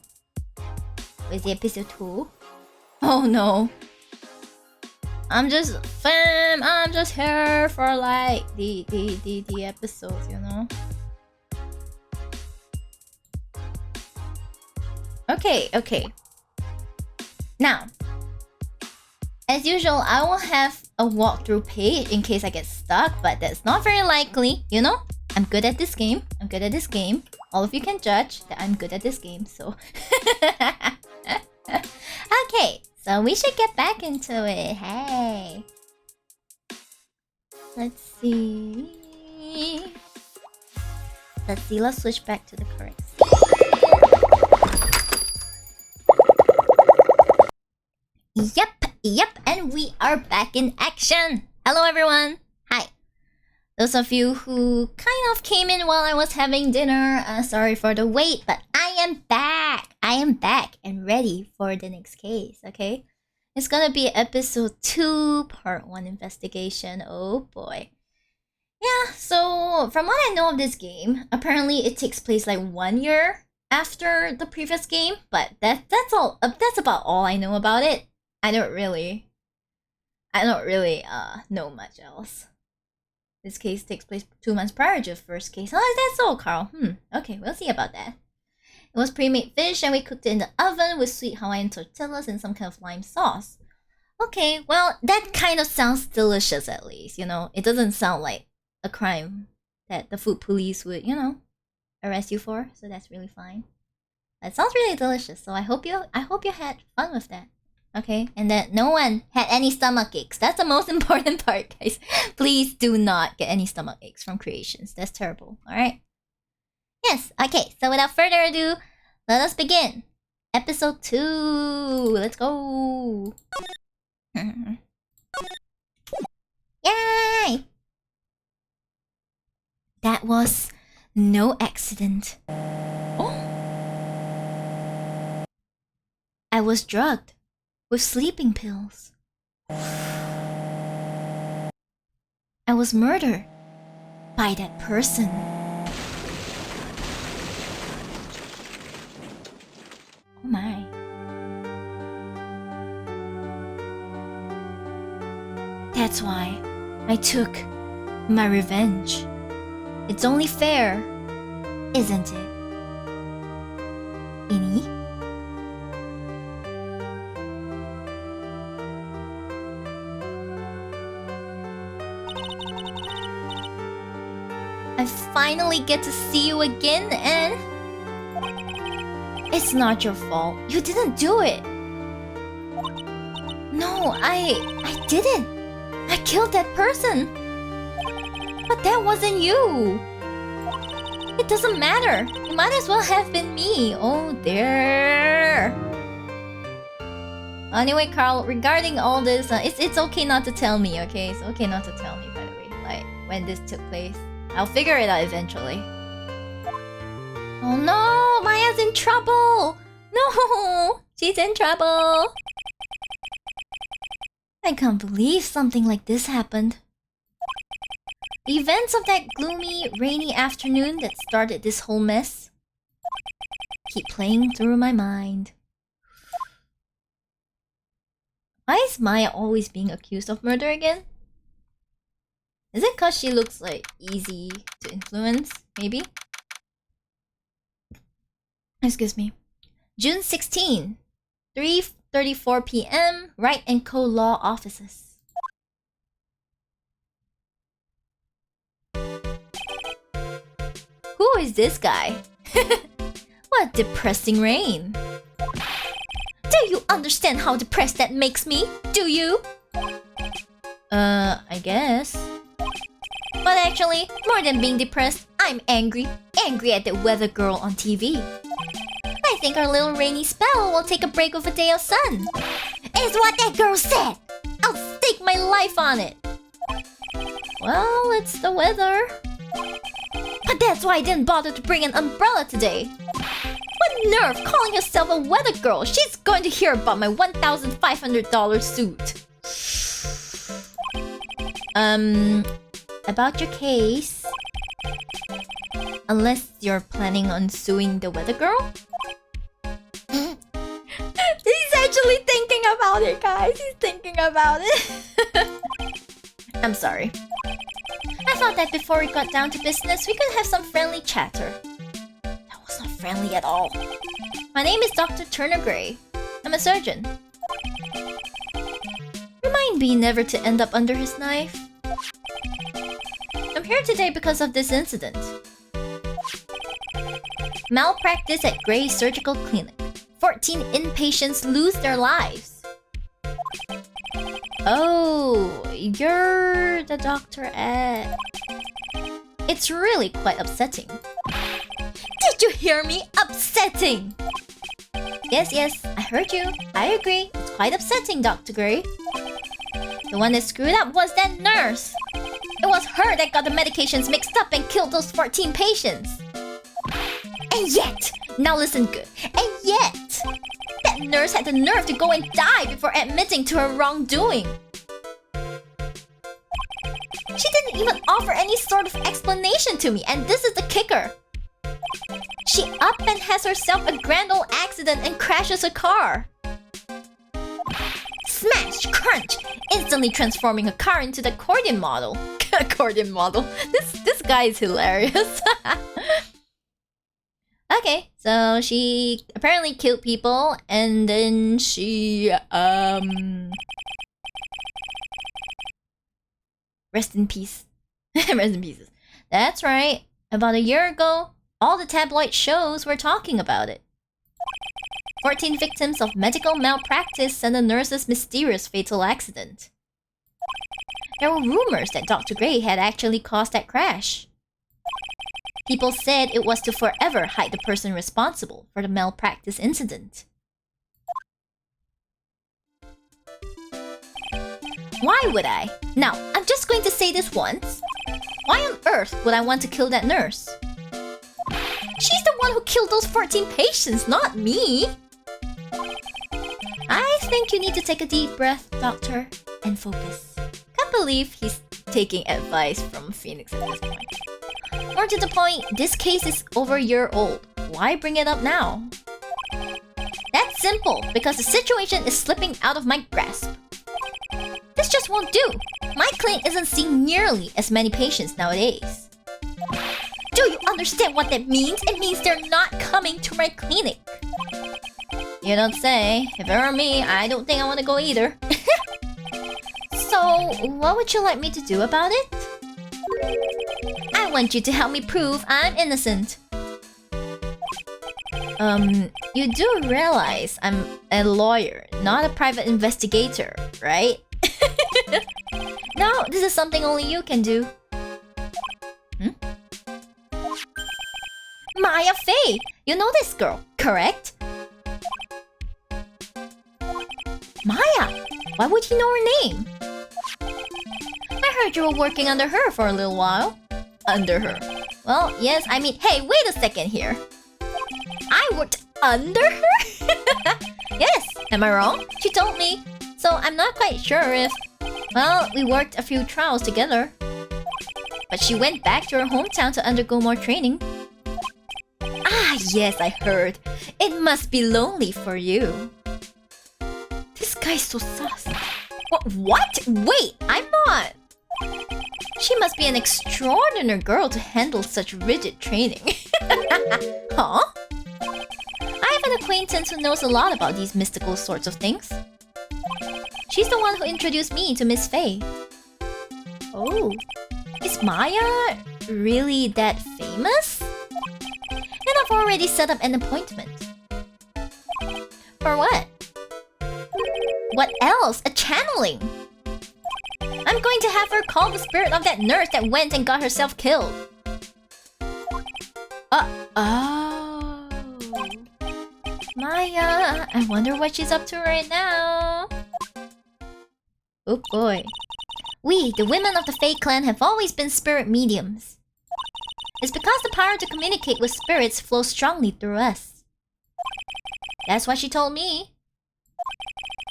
[SPEAKER 1] Where's the episode 2? Oh no. I'm just here for like the episodes, you know. Okay. Now, as usual, I will have a walkthrough page in case I get stuck, but that's not very likely, you know? I'm good at this game. All of you can judge that I'm good at this game, so... Okay, so we should get back into it. Hey. Let's see. Let's switch back to the correct scene. Yep, and we are back in action. Hello everyone. Hi. Those of you who kind of came in while I was having dinner, sorry for the wait, but I am back and ready for the next case, okay? It's gonna be episode 2, part 1 investigation. Oh boy. Yeah, so from what I know of this game, apparently it takes place like 1 year after the previous game, but that's all. That's about all I know about it. I don't really know much else. This case takes place 2 months prior to the first case. Oh, is that so, Carl? Okay, we'll see about that. It was pre-made fish and we cooked it in the oven with sweet Hawaiian tortillas and some kind of lime sauce. Okay, well, that kind of sounds delicious at least, you know? It doesn't sound like a crime that the food police would, you know, arrest you for, so that's really fine. That sounds really delicious. So I hope you had fun with that. Okay, and that no one had any stomach aches. That's the most important part, guys. Please do not get any stomach aches from creations. That's terrible. All right. Yes. Okay. So without further ado, let us begin. Episode 2. Let's go. Yay! That was no accident. Oh. I was drugged with sleeping pills. I was murdered by that person. Oh my. That's why I took my revenge. It's only fair, isn't it? Innie? I finally get to see you again, and it's not your fault. You didn't do it. No, I didn't. I killed that person. But that wasn't you. It doesn't matter. It might as well have been me. Oh, there. Anyway, Carl, regarding all this, it's okay not to tell me, okay? It's okay not to tell me, by the way, like, when this took place. I'll figure it out eventually. Oh no, Maya's in trouble! No, she's in trouble. I can't believe something like this happened. The events of that gloomy, rainy afternoon that started this whole mess keep playing through my mind. Why is Maya always being accused of murder again? Is it cause she looks like easy to influence, maybe? Excuse me. June 16, 3:34 p.m. Wright & Co. Law Offices. Who is this guy? What depressing rain. Do you understand how depressed that makes me? Do you? I guess. But actually, more than being depressed, I'm angry. Angry at the weather girl on TV. I think our little rainy spell will take a break with a day of sun. Is what that girl said. I'll stake my life on it. Well, it's the weather. But that's why I didn't bother to bring an umbrella today. What nerve calling herself a weather girl? She's going to hear about my $1,500 suit. About your case. Unless you're planning on suing the weather girl? He's actually thinking about it, guys. He's thinking about it. I'm sorry. I thought that before we got down to business, we could have some friendly chatter. That was not friendly at all. My name is Dr. Turner Gray. I'm a surgeon. Remind me never to end up under his knife. I'm here today because of this incident. Malpractice at Gray Surgical Clinic. 14 inpatients lose their lives. Oh, you're the doctor at... It's really quite upsetting. Did you hear me? Upsetting! Yes, I heard you. I agree. It's quite upsetting, Dr. Gray. The one that screwed up was that nurse. It was her that got the medications mixed up and killed those 14 patients. And yet, now listen good, and yet, that nurse had the nerve to go and die before admitting to her wrongdoing. She didn't even offer any sort of explanation to me, and this is the kicker. She up and has herself a grand old accident and crashes a car. Smash, crunch, instantly transforming her car into the accordion model. Accordion model. This guy is hilarious. Okay, so she apparently killed people, and then she rest in peace. Rest in pieces. That's right. About a year ago, All the tabloid shows were talking about it. 14 victims of medical malpractice and a nurse's mysterious fatal accident. There were rumors that Dr. Gray had actually caused that crash. People said it was to forever hide the person responsible for the malpractice incident. Why would I? Now, I'm just going to say this once. Why on earth would I want to kill that nurse? She's the one who killed those 14 patients, not me! I think you need to take a deep breath, Doctor, and focus. Can't believe he's taking advice from Phoenix at this point. More to the point, this case is over a year old. Why bring it up now? That's simple, because the situation is slipping out of my grasp. This just won't do. My clinic isn't seeing nearly as many patients nowadays. Do you understand what that means? It means they're not coming to my clinic. You don't say. If it were me, I don't think I want to go either. So, what would you like me to do about it? I want you to help me prove I'm innocent. You do realize I'm a lawyer, not a private investigator, right? No, this is something only you can do. Maya Fey! You know this girl, correct? Maya! Why would he know her name? I heard you were working under her for a little while. Under her? Well, yes, I mean... Hey, wait a second here. I worked under her? Yes, am I wrong? She told me. So I'm not quite sure if... Well, we worked a few trials together. But she went back to her hometown to undergo more training. Ah, yes, I heard. It must be lonely for you. This guy's so sus. What? Wait, I'm not. She must be an extraordinary girl to handle such rigid training. Huh? I have an acquaintance who knows a lot about these mystical sorts of things. She's the one who introduced me to Miss Fey. Oh, is Maya really that famous? And I've already set up an appointment. For what? What else? A channeling! I'm going to have her call the spirit of that nurse that went and got herself killed. Oh. Maya, I wonder what she's up to right now. Oh boy. We, the women of the Fae clan, have always been spirit mediums. It's because the power to communicate with spirits flows strongly through us. That's what she told me.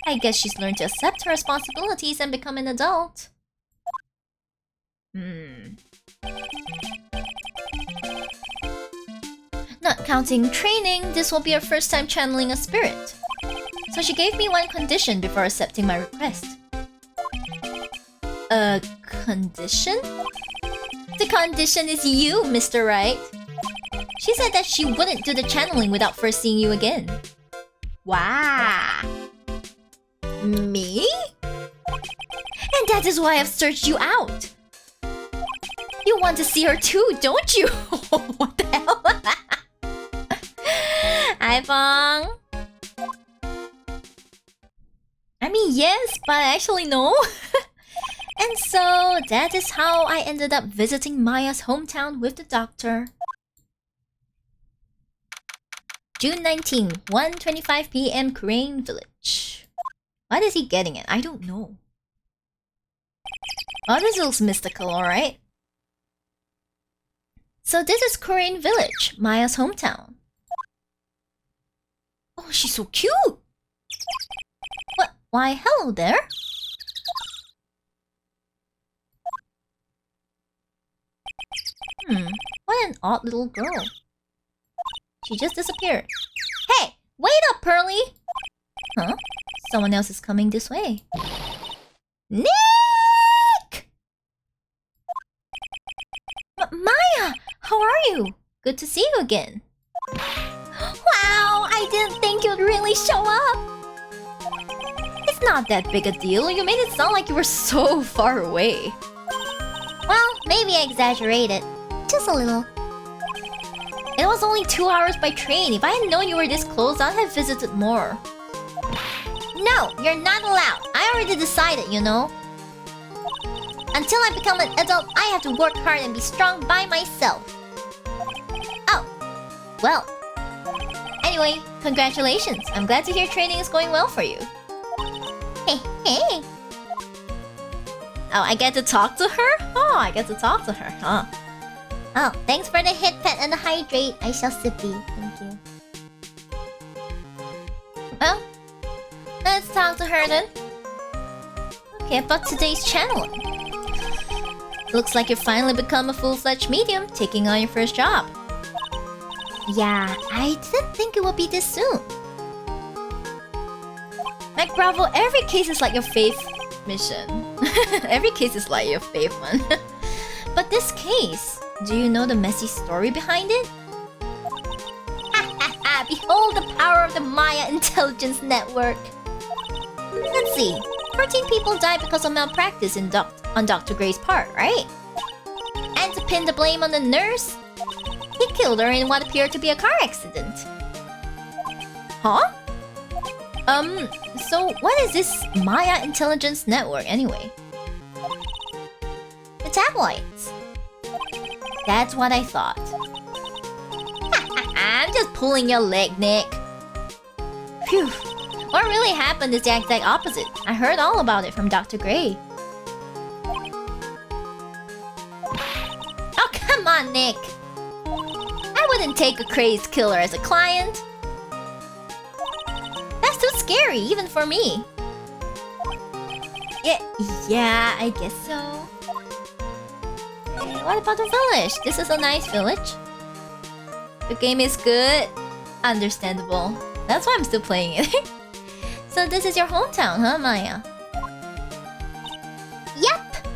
[SPEAKER 1] I guess she's learned to accept her responsibilities and become an adult. Not counting training, this will be her first time channeling a spirit. So she gave me one condition before accepting my request. A condition? The condition is you, Mr. Wright. She said that she wouldn't do the channeling without first seeing you again. Wow. Me? And that is why I've searched you out. You want to see her too, don't you? What the hell? Hi, Bong. I mean, yes, but actually no. And so, that is how I ended up visiting Maya's hometown with the doctor. June 19, 1:25 p.m. Crane Village. What is he getting at? I don't know. Oh, this looks mystical, alright. So this is Crane Village, Maya's hometown. Oh, she's so cute! What? Why, hello there. What an odd little girl. She just disappeared. Hey! Wait up, Pearly! Huh? Someone else is coming this way. Nick! Maya! How are you? Good to see you again. Wow! I didn't think you'd really show up! It's not that big a deal. You made it sound like you were so far away. Well, maybe I exaggerated. Just a little. It was only 2 hours by train. If I had known you were this close, I'd have visited more. No, you're not allowed. I already decided, you know. Until I become an adult, I have to work hard and be strong by myself. Oh, well. Anyway, congratulations. I'm glad to hear training is going well for you. Hey, hey. Oh, I get to talk to her? Oh, I get to talk to her, huh? Oh, thanks for the hit pet and the hydrate. I shall sippy. Thank you. Well, let's talk to her then. Okay, about today's channeling. Looks like you've finally become a full-fledged medium, taking on your first job. Yeah, I didn't think it would be this soon. Like, bravo, every case is like your faith mission. Every case is like your faith one. But this case, do you know the messy story behind it? Behold the power of the Maya Intelligence Network. Let's see. 14 people died because of malpractice on Dr. Gray's part, right? And to pin the blame on the nurse, he killed her in what appeared to be a car accident. Huh? So what is this Maya Intelligence Network anyway? The tabloids. That's what I thought. I'm just pulling your leg, Nick. Phew. What really happened is the exact opposite. I heard all about it from Dr. Gray. Oh, come on, Nick. I wouldn't take a crazed killer as a client. That's too scary, even for me. Yeah, I guess so. Hey, what about the village? This is a nice village. The game is good. Understandable. That's why I'm still playing it. So this is your hometown, huh, Maya? Yep!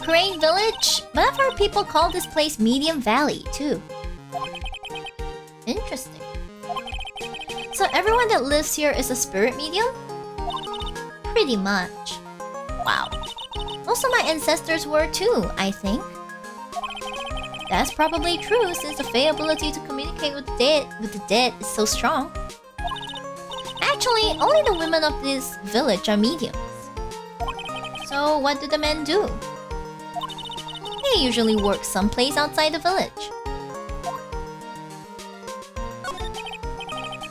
[SPEAKER 1] Crane Village. But I've heard people call this place Medium Valley, too. Interesting. So everyone that lives here is a spirit medium? Pretty much. Wow. Most of my ancestors were too, I think. That's probably true since the Fae ability to communicate with the dead is so strong. Actually, only the women of this village are mediums. So what do the men do? They usually work someplace outside the village.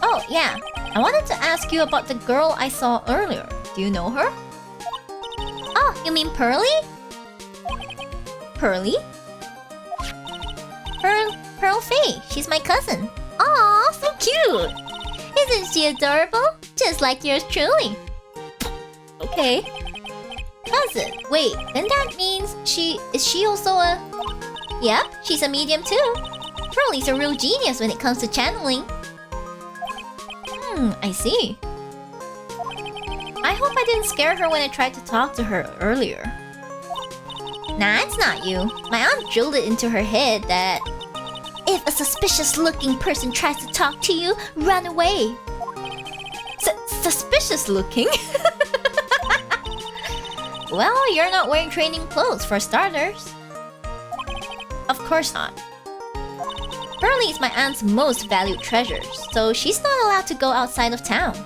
[SPEAKER 1] Oh, yeah. I wanted to ask you about the girl I saw earlier. Do you know her? Oh, you mean Pearly? Pearly? Pearl Faye. She's my cousin. Aw, so cute! Isn't she adorable? Just like yours truly. Okay. Cousin. Wait, then that means is she also a... Yep, she's a medium too. Pearly's a real genius when it comes to channeling. I see. I hope I didn't scare her when I tried to talk to her earlier. Nah, it's not you. My aunt drilled it into her head that if a suspicious-looking person tries to talk to you, run away. Suspicious-looking? Well, you're not wearing training clothes, for starters. Of course not. Pearly is my aunt's most valued treasure, so she's not allowed to go outside of town.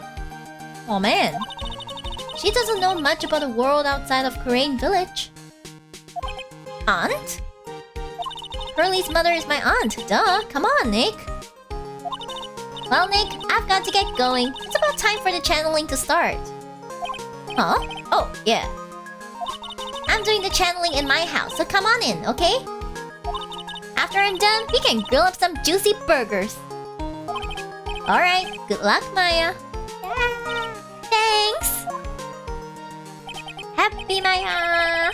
[SPEAKER 1] Oh man. She doesn't know much about the world outside of Crane Village. Aunt? Pearly's mother is my aunt, duh. Come on, Nick. Well, Nick, I've got to get going. It's about time for the channeling to start. Huh? Oh, yeah. I'm doing the channeling in my house, so come on in, okay? After I'm done, we can grill up some juicy burgers. Alright, good luck, Maya. Yeah. Thanks! Happy Maya!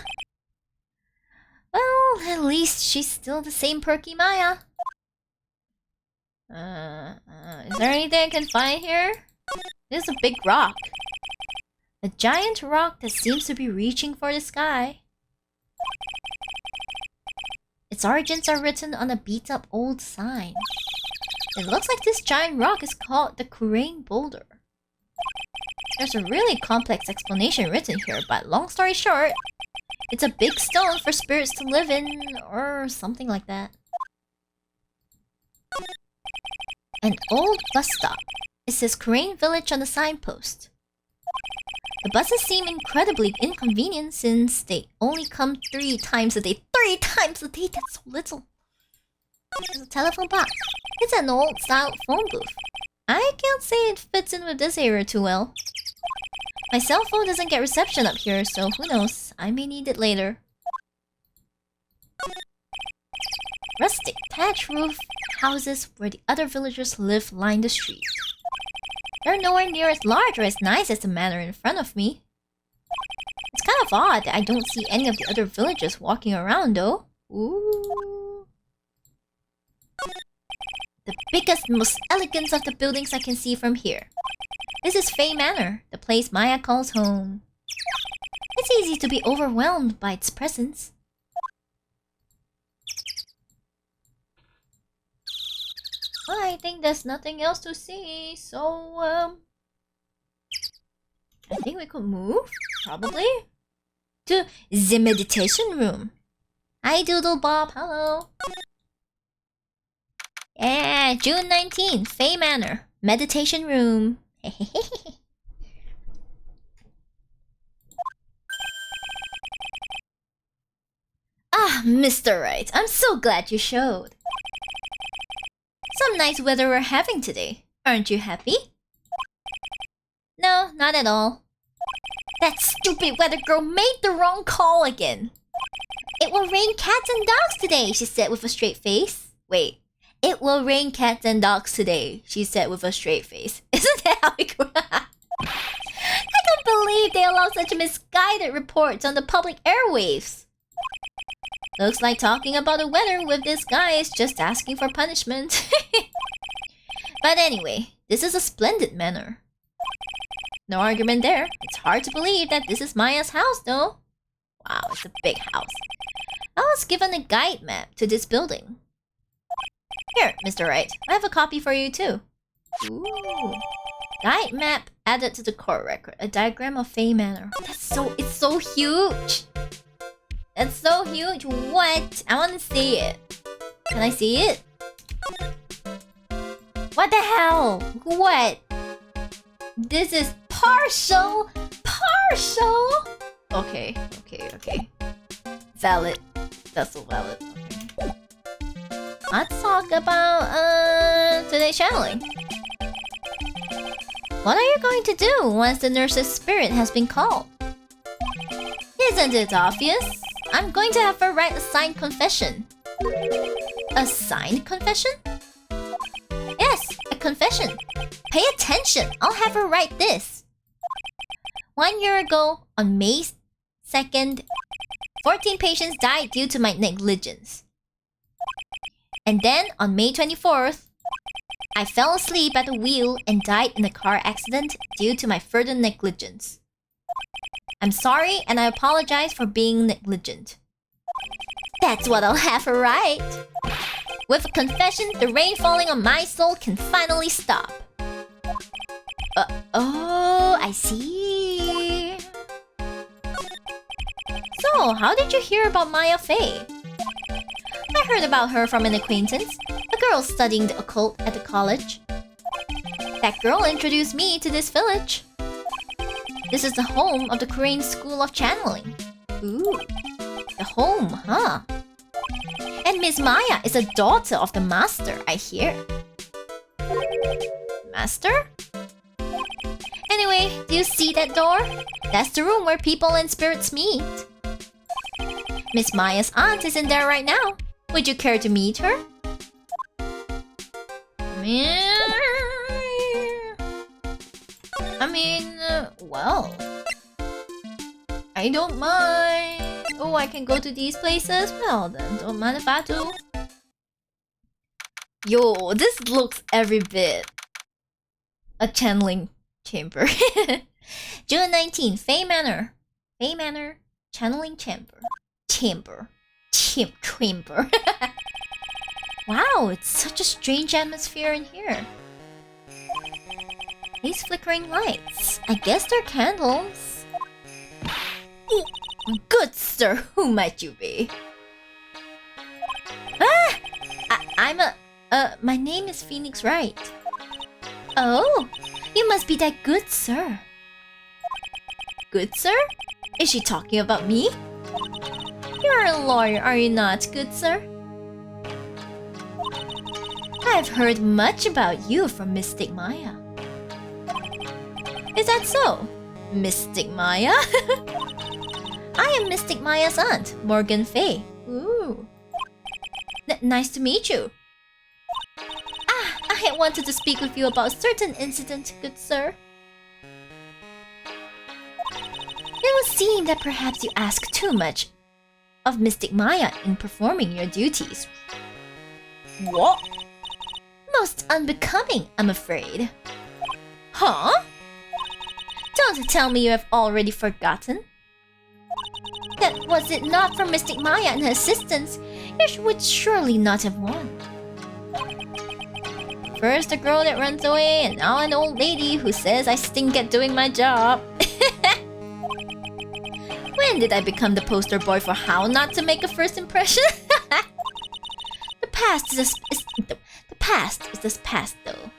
[SPEAKER 1] Well, at least she's still the same perky Maya. Is there anything I can find here? There's a big rock. A giant rock that seems to be reaching for the sky. Its origins are written on a beat-up old sign. It looks like this giant rock is called the Kurain Boulder. There's a really complex explanation written here, but long story short, it's a big stone for spirits to live in, or something like that. An old bus stop. It says Korean Village on the signpost. The buses seem incredibly inconvenient since they only come 3 times a day. 3 times a day? That's so little. There's a telephone box. It's an old-style phone booth. I can't say it fits in with this area too well. My cell phone doesn't get reception up here, so who knows? I may need it later. Rustic, thatch roof houses where the other villagers live line the street. They're nowhere near as large or as nice as the manor in front of me. It's kind of odd that I don't see any of the other villagers walking around though. Ooh. The biggest, most elegant of the buildings I can see from here. This is Fei Manor, the place Maya calls home. It's easy to be overwhelmed by its presence. Well, I think there's nothing else to see, so I think we could move, probably, to the meditation room. Hi Doodle Bob, hello. Yeah, June 19th, Fei Manor, meditation room. Ah, Mr. Wright, I'm so glad you showed. Some nice weather we're having today. Aren't you happy? No, not at all. That stupid weather girl made the wrong call again. It will rain cats and dogs today, she said with a straight face. Wait. It will rain cats and dogs today, she said with a straight face. Isn't that how it goes? I can't believe they allow such misguided reports on the public airwaves. Looks like talking about the weather with this guy is just asking for punishment. But anyway, this is a splendid manor. No argument there. It's hard to believe that this is Maya's house though. Wow, it's a big house. I was given a guide map to this building. Here, Mr. Wright, I have a copy for you too. Ooh. Guide map added to the court record. A diagram of Fei Manor. It's so huge. It's so huge. What? I want to see it. Can I see it? What the hell? What? This is partial. Partial. Okay. Valid. That's so valid. Okay. Let's talk about today's channeling. What are you going to do once the nurse's spirit has been called? Isn't it obvious? I'm going to have her write a signed confession. A signed confession? Yes, a confession. Pay attention. I'll have her write this. 1 year ago, on May 2nd, 14 patients died due to my negligence. And then, on May 24th, I fell asleep at the wheel and died in a car accident due to my further negligence. I'm sorry and I apologize for being negligent. That's what I'll have her write. With a confession, the rain falling on my soul can finally stop. Oh, I see. So, how did you hear about Maya Fei? I heard about her from an acquaintance, a girl studying the occult at the college. That girl introduced me to this village. This is the home of the Korean School of Channeling. Ooh, the home, huh? And Miss Maya is a daughter of the master, I hear. Master? Anyway, do you see that door? That's the room where people and spirits meet. Miss Maya's aunt is in there right now. Would you care to meet her? Well, I don't mind. Oh, I can go to these places? Well then, don't mind if I do. Yo, this looks every bit a channeling chamber. June 19th, Fei Manor. Fei Manor, channeling chamber. Chamber. Wow, it's such a strange atmosphere in here. These flickering lights. I guess they're candles. Ooh, good sir, who might you be? Ah! My name is Phoenix Wright. Oh, you must be that good sir. Good sir? Is she talking about me? You're a lawyer, are you not, good sir? I've heard much about you from Mystic Maya. Is that so? Mystic Maya? I am Mystic Maya's aunt, Morgan Fay. Ooh. Nice to meet you. I wanted to speak with you about a certain incident, good sir. It would seem that perhaps you ask too much of Mystic Maya in performing your duties. What? Most unbecoming, I'm afraid. Huh? Don't tell me you have already forgotten. That was it not for Mystic Maya and her assistants, you would surely not have won. First a girl that runs away, and now an old lady who says I stink at doing my job. When did I become the poster boy for how not to make a first impression? The past is the past though.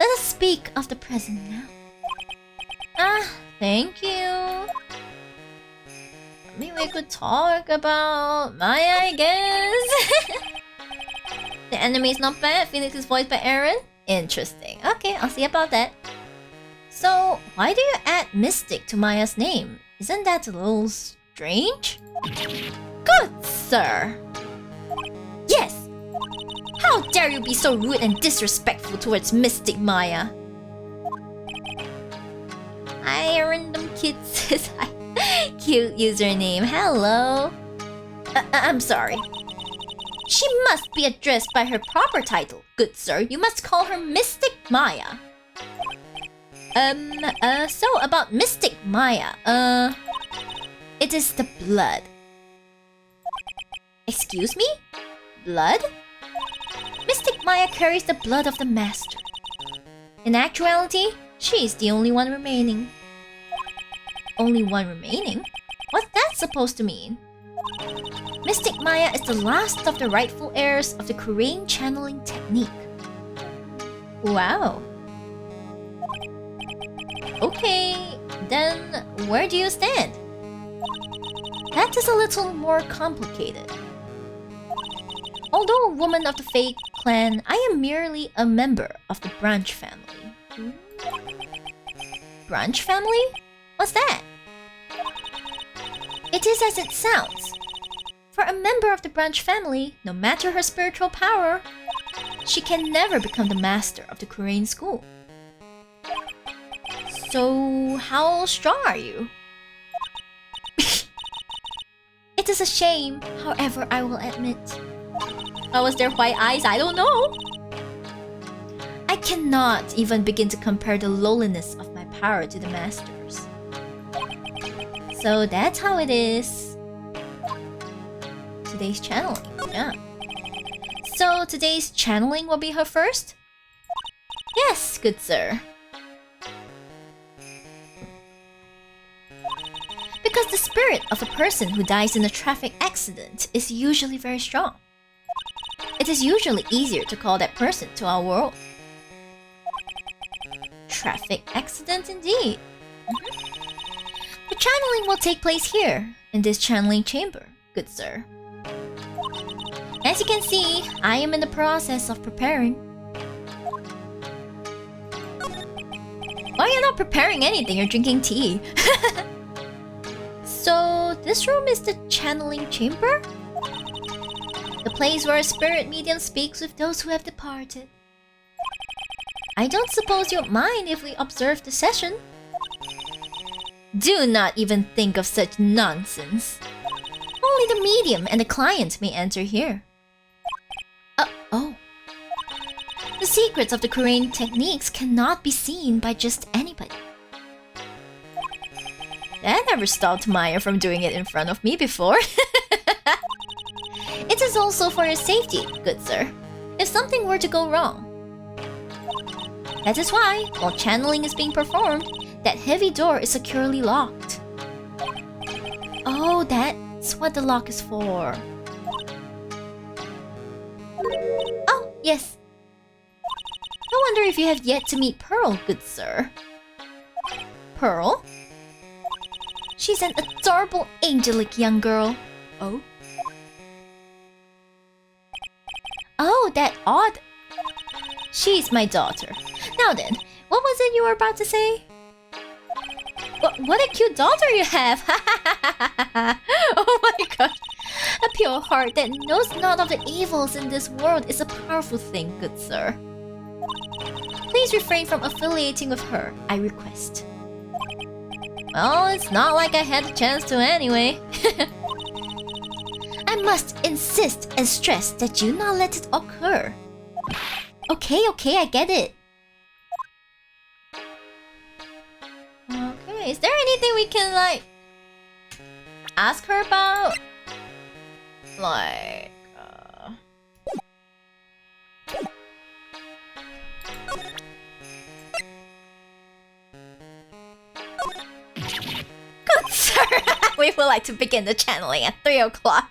[SPEAKER 1] Let us speak of the present now. Thank you. I mean, we could talk about Maya, I guess. The anime is not bad. Phoenix is voiced by Aaron. Interesting. Okay, I'll see about that. So, why do you add Mystic to Maya's name? Isn't that a little strange? Good sir! Yes! How dare you be so rude and disrespectful towards Mystic Maya? Hi, random kid says hi. Cute username. Hello. I'm sorry. She must be addressed by her proper title. Good sir, you must call her Mystic Maya. So about Mystic Maya, it is the blood. Excuse me? Blood? Mystic Maya carries the blood of the master. In actuality, she's the only one remaining. Only one remaining? What's that supposed to mean? Mystic Maya is the last of the rightful heirs of the Korean channeling technique. Wow. Okay, then where do you stand? That is a little more complicated. Although a woman of the Fae clan, I am merely a member of the Branch family. Branch family? What's that? It is as it sounds. For a member of the Branch family, no matter her spiritual power, she can never become the master of the Korean school. So, how strong are you? It is a shame, however, I will admit. How was their white eyes? I don't know. I cannot even begin to compare the lowliness of my power to the master's. So that's how it is. Today's channeling, yeah. So today's channeling will be her first? Yes, good sir. Because the spirit of a person who dies in a traffic accident is usually very strong. It is usually easier to call that person to our world. Traffic accident indeed. The channeling will take place here, in this channeling chamber, good sir. As you can see, I am in the process of preparing. Why are you not preparing anything? You're drinking tea. So, this room is the channeling chamber? The place where a spirit medium speaks with those who have departed. I don't suppose you'd mind if we observe the session? Do not even think of such nonsense. Only the medium and the client may enter here. Oh. The secrets of the Korean techniques cannot be seen by just anybody. That never stopped Maya from doing it in front of me before. It is also for your safety, good sir, if something were to go wrong. That is why, while channeling is being performed, that heavy door is securely locked. Oh, that's what the lock is for. Oh, yes. wonder if you have yet to meet Pearl, good sir. Pearl? She's an adorable, angelic young girl. Oh? Oh, that odd... She's my daughter. Now then, what was it you were about to say? What a cute daughter you have! Oh my god. A pure heart that knows not of the evils in this world is a powerful thing, good sir. Please refrain from affiliating with her, I request. Well, it's not like I had a chance to anyway. I must insist and stress that you not let it occur. Okay, I get it. Okay, is there anything we can, like, ask her about? Like, Good sir, we would like to begin the channeling at 3 o'clock.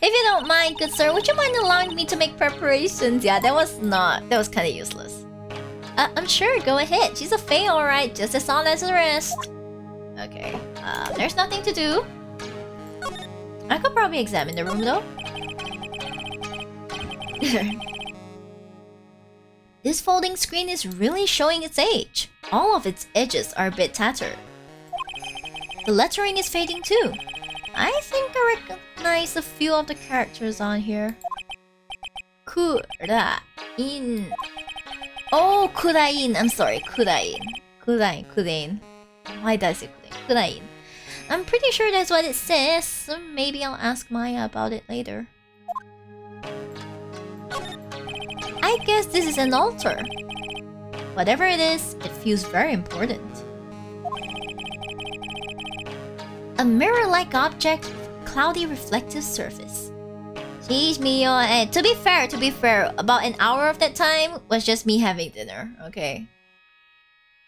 [SPEAKER 1] If you don't mind, good sir, would you mind allowing me to make preparations? Yeah, that was kind of useless. I'm sure, go ahead. She's a fae, alright, just as solid as the rest. Okay, there's nothing to do. I could probably examine the room though. This folding screen is really showing its age. All of its edges are a bit tattered. The lettering is fading too. I think I recognize a few of the characters on here. Kurain. Oh, Kurain. I'm sorry, Kurain. Kurain. Why did I say Kurain? Kurain. I'm pretty sure that's what it says, so maybe I'll ask Maya about it later. I guess this is an altar. Whatever it is, it feels very important. A mirror-like object with cloudy reflective surface. Jeez, Mio. To be fair, about an hour of that time was just me having dinner, okay?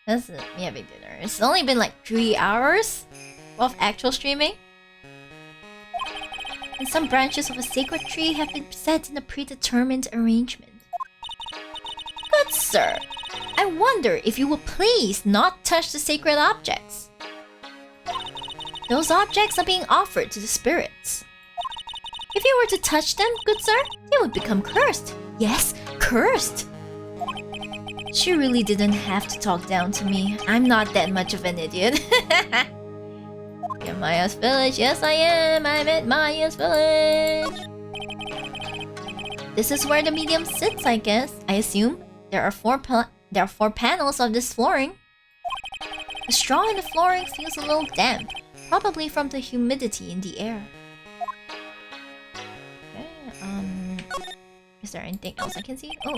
[SPEAKER 1] That's me having dinner. It's only been like 3 hours of actual streaming. And some branches of a sacred tree have been set in a predetermined arrangement. Good sir, I wonder if you would please not touch the sacred objects. Those objects are being offered to the spirits. If you were to touch them, good sir, they would become cursed. Yes, cursed. She really didn't have to talk down to me. I'm not that much of an idiot. You're Maya's village. Yes, I am. I'm at Maya's village. This is where the medium sits, I guess. I assume there are four panels of this flooring. The straw in the flooring feels a little damp, probably from the humidity in the air. Okay, is there anything else I can see? Oh,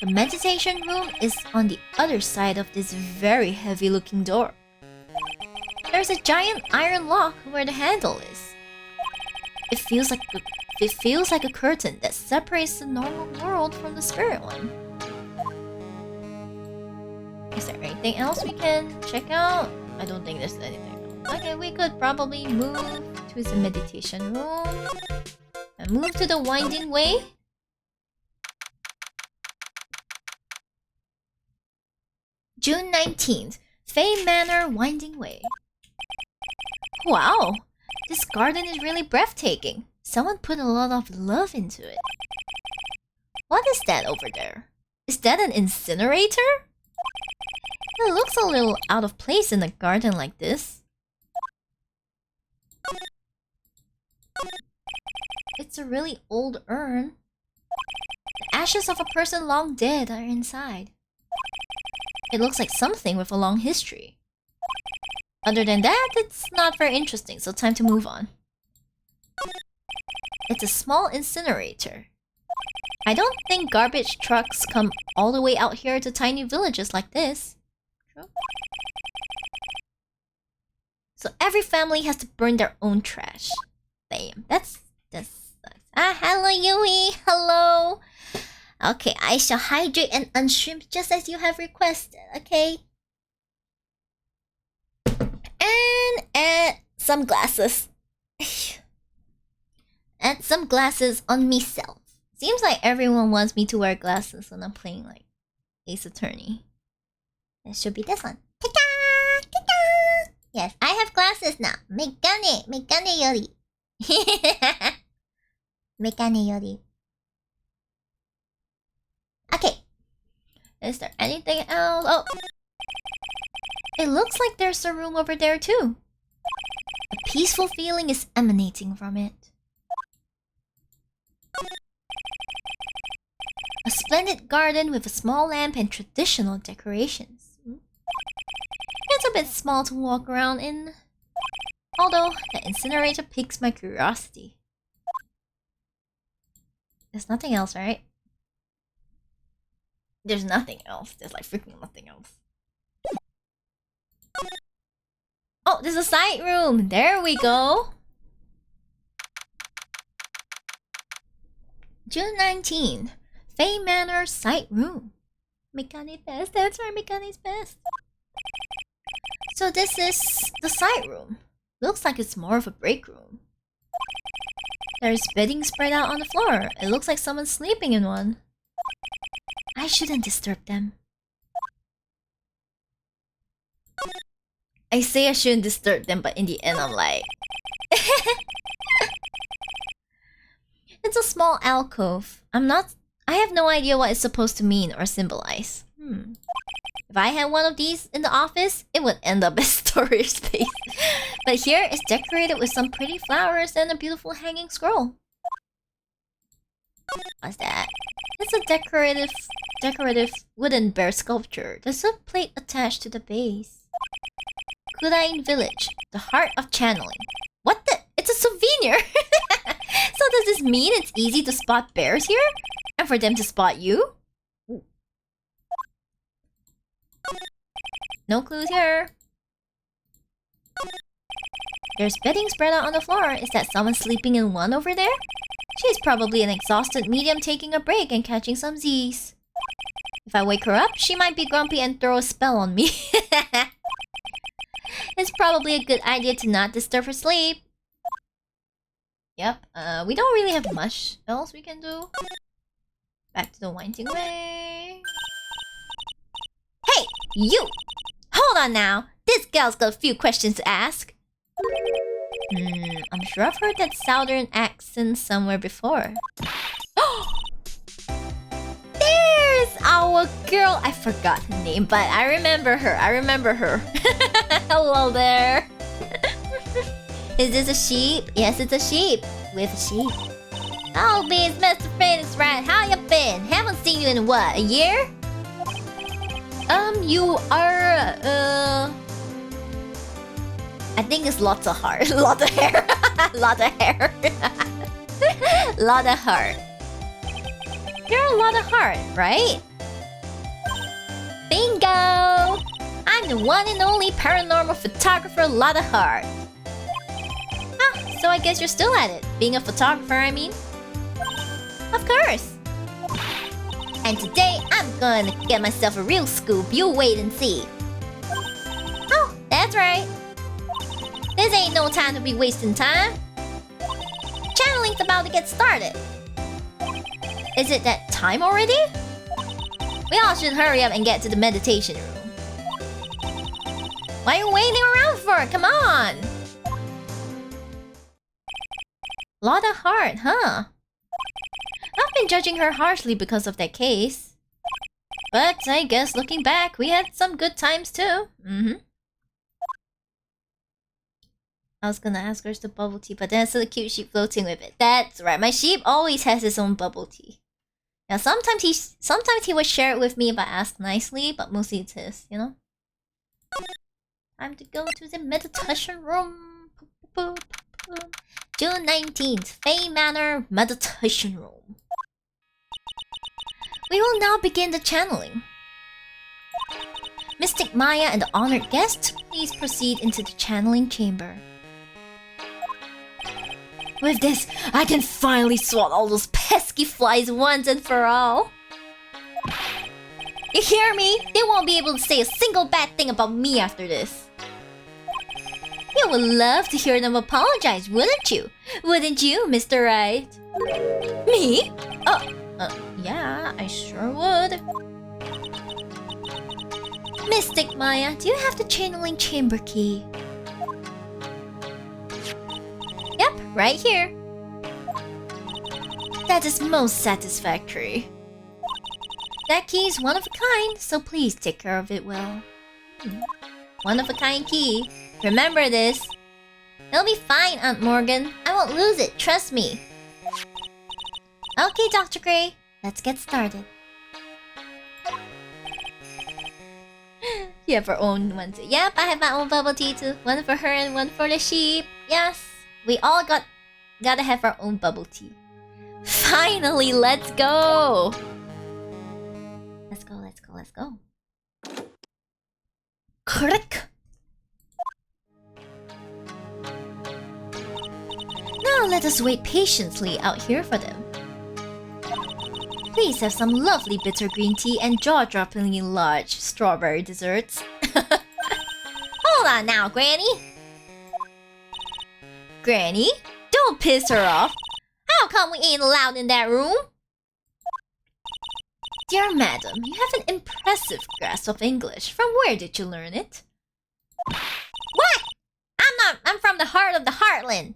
[SPEAKER 1] the meditation room is on the other side of this very heavy-looking door. There's a giant iron lock where the handle is. It feels like a curtain that separates the normal world from the spirit one. Is there anything else we can check out? I don't think there's anything else. Okay, we could probably move to the meditation room and move to the winding way. June 19th, Fae Manor Winding Way. Wow, this garden is really breathtaking. Someone put a lot of love into it. What is that over there? Is that an incinerator? It looks a little out of place in a garden like this. It's a really old urn. The ashes of a person long dead are inside. It looks like something with a long history. Other than that, it's not very interesting, so time to move on. It's a small incinerator. I don't think garbage trucks come all the way out here to tiny villages like this. True. So every family has to burn their own trash. Damn, that's sucks. Ah, hello Yui, hello. Okay, I shall hydrate and unshrimp just as you have requested, okay? And add some glasses. Add some glasses on myself. Seems like everyone wants me to wear glasses when I'm playing like Ace Attorney. It should be this one. Ta-da! Ta-da! Yes, I have glasses now. Megane! Megane yori. Megane yori. Okay. Is there anything else? Oh! It looks like there's a room over there too. A peaceful feeling is emanating from it. A splendid garden with a small lamp and traditional decorations. It's a bit small to walk around in. Although, the incinerator piques my curiosity. There's nothing else, right? There's nothing else. There's like freaking nothing else. Oh, there's a side room! There we go! June 19th. Faye Manor site room. Mekane's best. That's right, Mekane's best. So this is the site room. Looks like it's more of a break room. There's bedding spread out on the floor. It looks like someone's sleeping in one. I shouldn't disturb them. I say I shouldn't disturb them, but in the end I'm like... It's a small alcove. I have no idea what it's supposed to mean or symbolize. If I had one of these in the office, it would end up as storage space. But here, it's decorated with some pretty flowers and a beautiful hanging scroll. What's that? It's a decorative wooden bear sculpture. There's a plate attached to the base. Kurain Village, the heart of channeling. What the? It's a souvenir! So does this mean it's easy to spot bears here? And for them to spot you? No clues here. There's bedding spread out on the floor. Is that someone sleeping in one over there? She's probably an exhausted medium taking a break and catching some Z's. If I wake her up, she might be grumpy and throw a spell on me. It's probably a good idea to not disturb her sleep. Yep, we don't really have much else we can do. Back to the winding way. Hey, you! Hold on now. This gal's got a few questions to ask. I'm sure I've heard that southern accent somewhere before. There's our girl! I forgot her name, but I remember her. Hello there. Is this a sheep? Yes, it's a sheep. With a sheep. I'll be his best friend, it's right. How you been? Haven't seen you in what, a year? You are, I think it's lots of heart. Lot of hair. Lot of hair. Lot of heart. You're a lot of heart, right? Bingo! I'm the one and only paranormal photographer, Lot of Heart. Ah, so I guess you're still at it. Being a photographer, I mean. Of course. And today, I'm gonna get myself a real scoop. You wait and see. Oh, that's right. This ain't no time to be wasting time. Channeling's about to get started. Is it that time already? We all should hurry up and get to the meditation room. What are you waiting around for? Come on! Lot of heart, huh? I've been judging her harshly because of that case. But I guess looking back, we had some good times too. I was gonna ask her to bubble tea, but then I saw the cute sheep floating with it. That's right, my sheep always has his own bubble tea. Now sometimes he would share it with me if I asked nicely, but mostly it's his, you know? Time to go to the meditation room. June 19th, Faye Manor Meditation Room. We will now begin the channeling. Mystic Maya and the honored guest, please proceed into the channeling chamber. With this, I can finally swat all those pesky flies once and for all. You hear me? They won't be able to say a single bad thing about me after this. You would love to hear them apologize, wouldn't you? Wouldn't you, Mr. Wright? Me? Yeah, I sure would. Mystic Maya, do you have the channeling chamber key? Yep, right here. That is most satisfactory. That key is one of a kind, so please take care of it well. One of a kind key. Remember this. It'll be fine, Aunt Morgan. I won't lose it, trust me. Okay, Dr. Gray, let's get started. You have your own one too. Yep, I have my own bubble tea too. One for her and one for the sheep. Yes, we all gotta have our own bubble tea. Finally, let's go! Let's go, let's go, let's go. Click! Now let us wait patiently out here for them. Please have some lovely bitter green tea and jaw-droppingly large strawberry desserts. Hold on now, Granny! Granny, don't piss her off. How come we ain't allowed in that room? Dear madam, you have an impressive grasp of English. From where did you learn it? What? I'm from the heart of the heartland.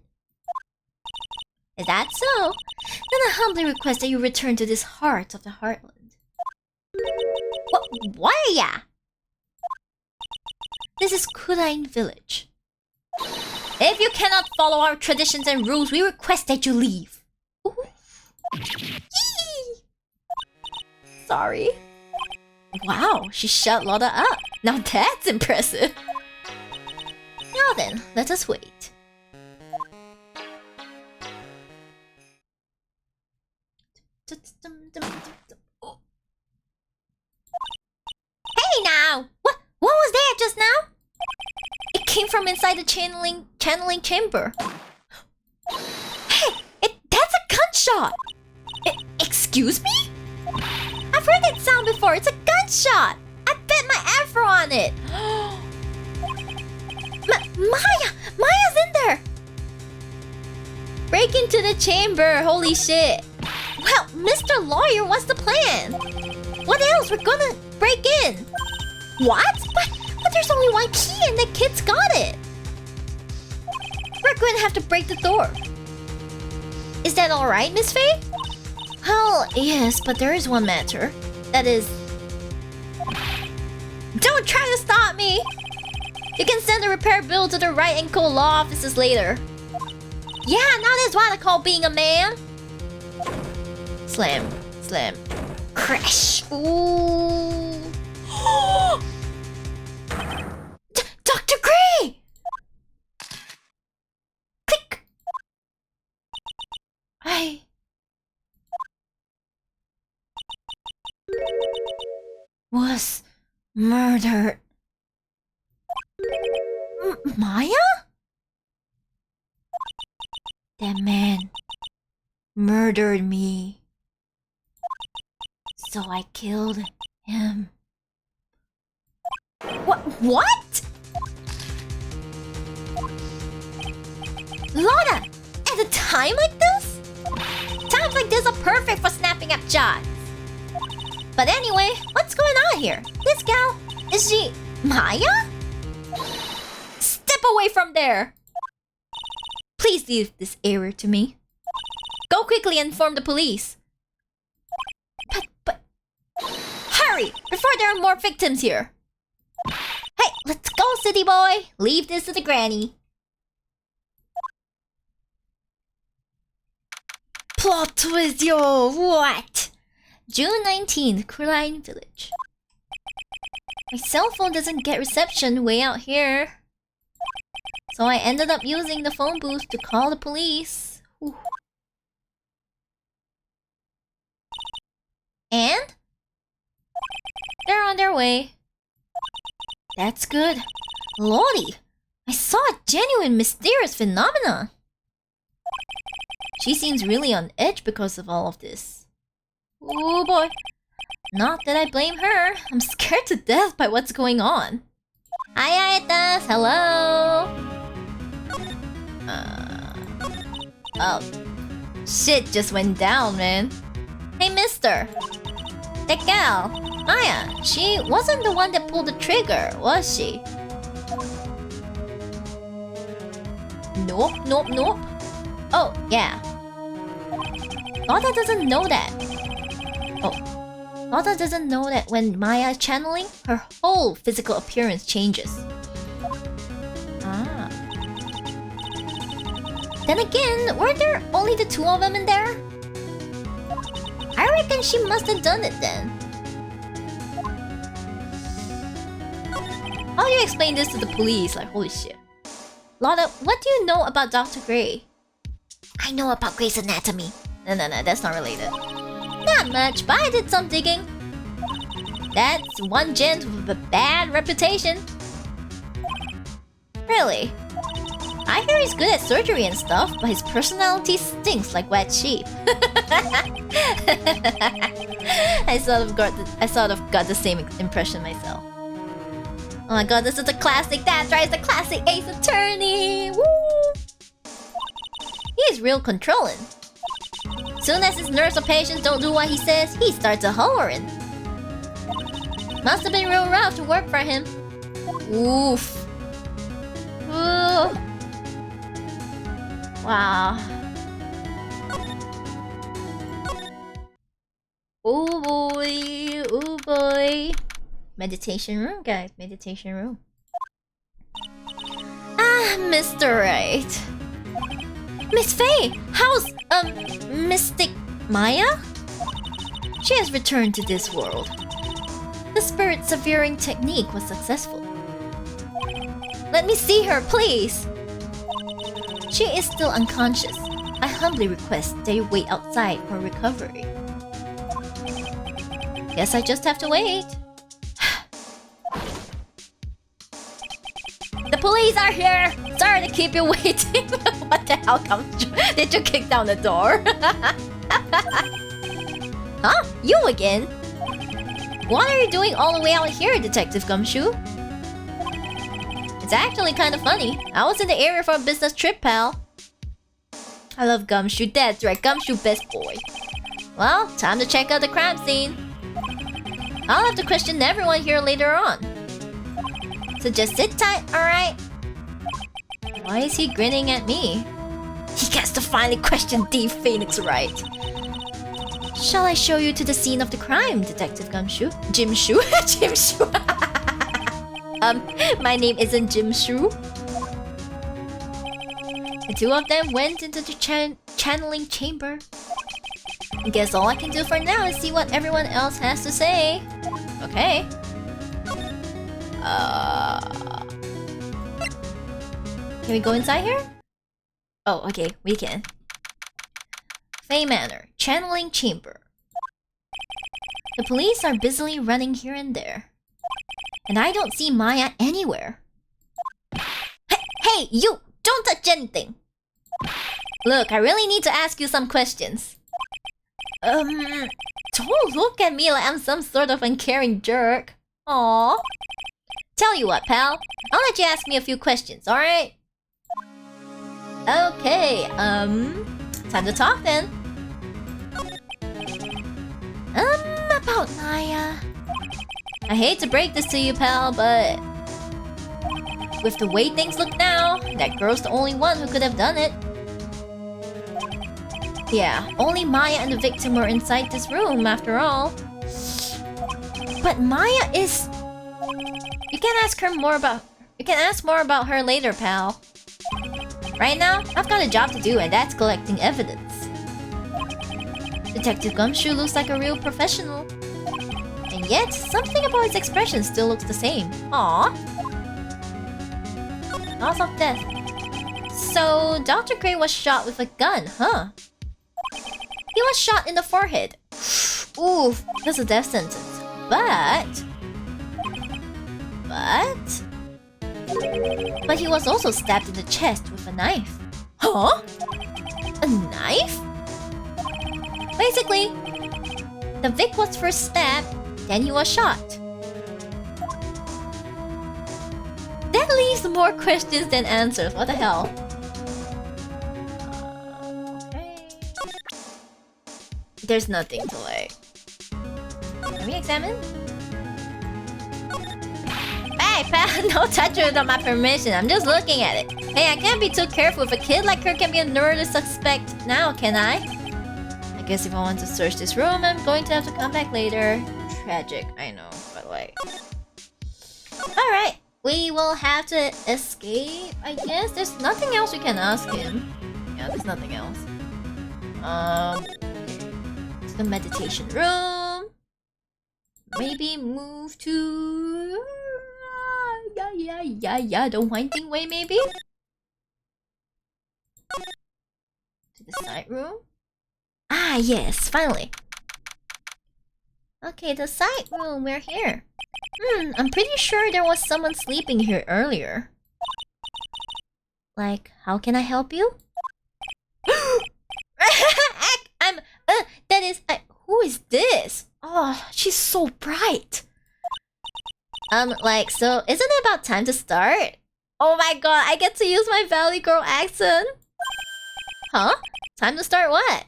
[SPEAKER 1] Is that so? Then I humbly request that you return to this heart of the heartland. What are ya? This is Kurain village. If you cannot follow our traditions and rules, we request that you leave. Sorry. Wow, she shut Lotta up. Now that's impressive. Now then, let us wait. Hey now! What was that just now? It came from inside the channeling chamber. Hey, that's a gunshot! Excuse me? I've heard that sound before. It's a gunshot! I bet my afro on it! Maya's in there! Break into the chamber, holy shit! Well, Mr. Lawyer, what's the plan? What else? We're gonna break in! What? But there's only one key and the kid's got it! We're gonna have to break the door. Is that alright, Miss Faye? Well, yes, but there is one matter. That is... Don't try to stop me! You can send a repair bill to the Wright and Co. law offices later. Yeah, now that's what I call being a man. Slam, slam, crash. Ooh. Dr. Gray! Click! I... was murdered. Maya? That man murdered me. So I killed him. What? Lotta, at a time like this? Times like this are perfect for snapping up jaws. But anyway, what's going on here? This gal, is she Maya? Step away from there! Please leave this area to me. Go quickly and inform the police. But... Hurry! Before there are more victims here! Hey, let's go, city boy! Leave this to the granny. Plot twist, yo! What? June 19th, Kurain village. My cell phone doesn't get reception way out here. So I ended up using the phone booth to call the police. Whew. And? They're on their way. That's good. Lordy, I saw a genuine mysterious phenomenon. She seems really on edge because of all of this. Oh boy. Not that I blame her. I'm scared to death by what's going on. Hi, Aetas. Hello. Oh. Shit just went down, man. Hey, mister. That gal, Maya, she wasn't the one that pulled the trigger, was she? Nope, nope, nope. Oh, yeah. Lotta doesn't know that. Oh. Lotta doesn't know that when Maya is channeling, her whole physical appearance changes. Ah. Then again, were there only the two of them in there? I reckon she must have done it then. How do you explain this to the police? Like, holy shit. Lotta, what do you know about Dr. Gray? I know about Grey's Anatomy. No, that's not related. Not much, but I did some digging. That's one gent with a bad reputation. Really? I hear he's good at surgery and stuff, but his personality stinks like wet sheep. I sort of got the same impression myself. Oh my god, this is a classic. That drives the classic Ace Attorney. Woo! He's real controlling. Soon as his nurse or patients don't do what he says, he starts a hollering. Must have been real rough to work for him. Oof. Ooh. Wow. Oh boy, oh boy. Meditation room, guys. Meditation room. Ah, Mr. Wright. Miss Faye, how's, Mystic Maya? She has returned to this world. The spirit severing technique was successful. Let me see her, please! She is still unconscious. I humbly request that you wait outside for recovery. Guess I just have to wait. The police are here! Sorry to keep you waiting. What the hell did you kick down the door? Huh? You again? What are you doing all the way out here, Detective Gumshoe? It's actually kind of funny. I was in the area for a business trip, pal. I love Gumshoe. That's right, Gumshoe best boy. Well, time to check out the crime scene. I'll have to question everyone here later on. So just sit tight, alright? Why is he grinning at me? He gets to finally question D. Phoenix Wright. Shall I show you to the scene of the crime, Detective Gumshoe? Jim Shoo? Jim Shoo. My name isn't Jim Shoo. The two of them went into the channeling chamber. I guess all I can do for now is see what everyone else has to say. Okay. Can we go inside here? Oh, okay, we can. Faye Manor, channeling chamber. The police are busily running here and there. And I don't see Maya anywhere. Hey, you! Don't touch anything! Look, I really need to ask you some questions. Don't look at me like I'm some sort of uncaring jerk. Aww. Tell you what, pal. I'll let you ask me a few questions, alright? Okay, time to talk then. About Maya. I hate to break this to you, pal, but with the way things look now, that girl's the only one who could have done it. Yeah, only Maya and the victim were inside this room, after all. But Maya is... You can ask more about her later, pal. Right now, I've got a job to do, and that's collecting evidence. Detective Gumshoe looks like a real professional. And yet, something about his expression still looks the same. Aww. Cause of death. So, Dr. Gray was shot with a gun, huh? He was shot in the forehead. Oof, that's a death sentence. But he was also stabbed in the chest with a knife. Huh? A knife? Basically, the Vic was first stabbed, then he was shot. That leaves more questions than answers. What the hell? Okay. There's nothing to like. me examine? Hey, pal, no touch without my permission. I'm just looking at it. Hey, I can't be too careful. If a kid like her can be a murder suspect now, can I? I guess if I want to search this room, I'm going to have to come back later. Tragic, I know, but like... Alright, we will have to escape, I guess. There's nothing else we can ask him. Yeah, there's nothing else. To the meditation room. Maybe move to... yeah, the winding way maybe? To the side room? Ah, yes, finally. Okay, the side room, we're here. I'm pretty sure there was someone sleeping here earlier. Like, how can I help you? That is... who is this? Oh, she's so bright. Like, so, isn't it about time to start? Oh my god, I get to use my Valley Girl accent? Huh? Time to start what?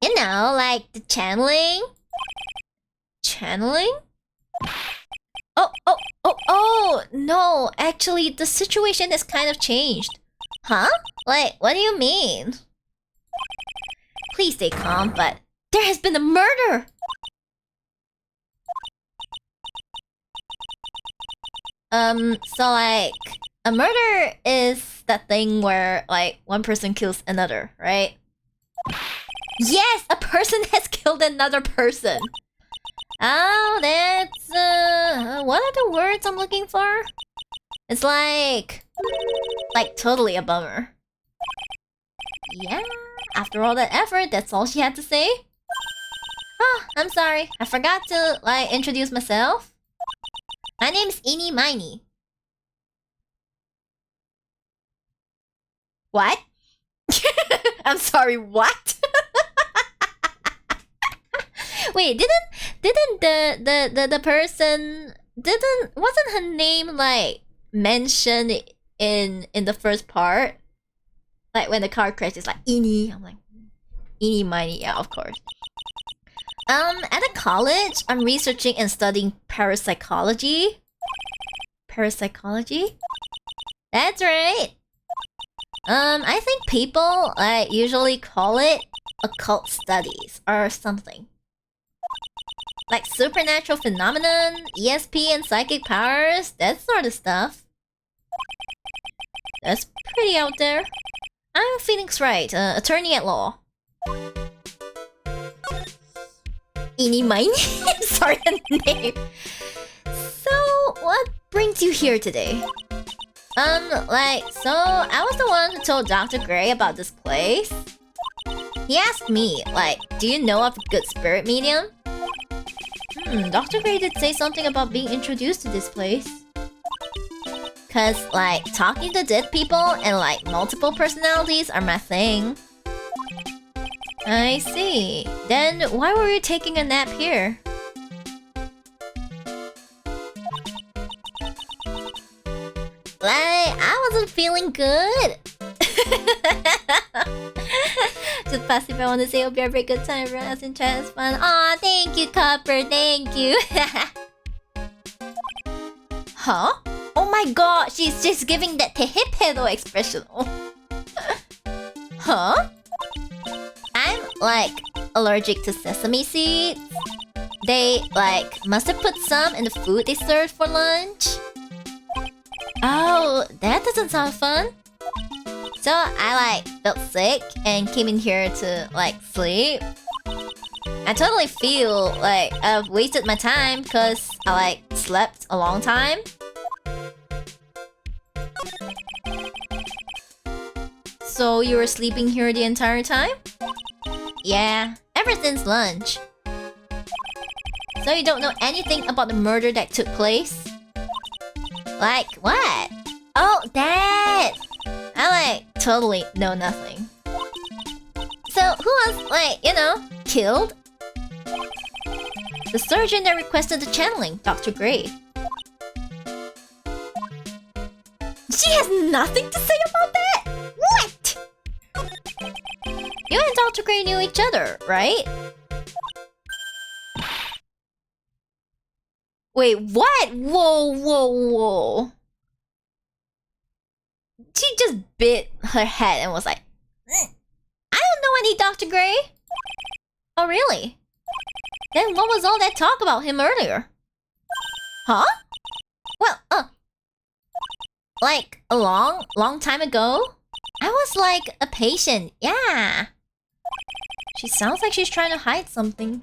[SPEAKER 1] You know, like, the channeling? Channeling? Oh, no, actually, the situation has kind of changed. Huh? Like, what do you mean? Please stay calm, but there has been a murder! So like, a murder is that thing where, like, one person kills another, right? Yes! A person has killed another person! Oh, that's, what are the words I'm looking for? It's like totally a bummer. Yeah, after all that effort, that's all she had to say? Oh, I'm sorry. I forgot to, like, introduce myself. My name's Eeny Miny. What? I'm sorry, what? Wait, didn't the person wasn't her name like mentioned in the first part? Like when the car crashes, like Eeny, I'm like Eeny Miny, yeah, of course. At a college, I'm researching and studying parapsychology. Parapsychology? That's right. I think people usually call it occult studies or something. Like supernatural phenomenon, ESP and psychic powers, that sort of stuff. That's pretty out there. I'm Phoenix Wright, attorney at law. Eeny Miny? Sorry, the name. So, what brings you here today? So I was the one who told Dr. Gray about this place. He asked me, like, do you know of a good spirit medium? Dr. Gray did say something about being introduced to this place. Cause, like, talking to dead people and, like, multiple personalities are my thing. I see. Then why were you taking a nap here? Like, I wasn't feeling good. Just passive, I want to say hope you have a good time. Everyone else in chat is fun. Aw, thank you, Copper. Thank you. Huh? Oh my god, she's just giving that tehepedo expression. Huh? I'm, like, allergic to sesame seeds. They, like, must have put some in the food they served for lunch. Oh, that doesn't sound fun. So I, like, felt sick and came in here to, like, sleep. I totally feel like I've wasted my time because I, like, slept a long time. So you were sleeping here the entire time? Yeah, ever since lunch. So you don't know anything about the murder that took place? Like, what? Oh, that! I, like, totally know nothing. So, who was, like, you know, killed? The surgeon that requested the channeling, Dr. Gray. She has nothing to say about that? What? You and Dr. Gray knew each other, right? Wait, what? Whoa, whoa, whoa. She just bit her head and was like, I don't know any Dr. Gray. Oh, really? Then what was all that talk about him earlier? Huh? Well, like a long time ago? I was like a patient, yeah. She sounds like she's trying to hide something.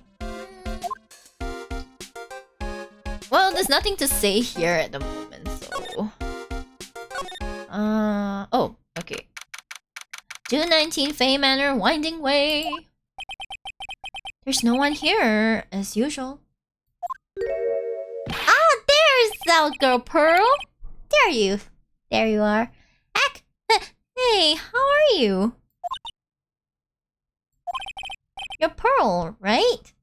[SPEAKER 1] Well, there's nothing to say here at the moment, so... oh, okay. 219 Fay Manor, Winding Way. There's no one here, as usual. Ah, there's our girl Pearl. There you are. Heck, hey, how are you? You're Pearl, right?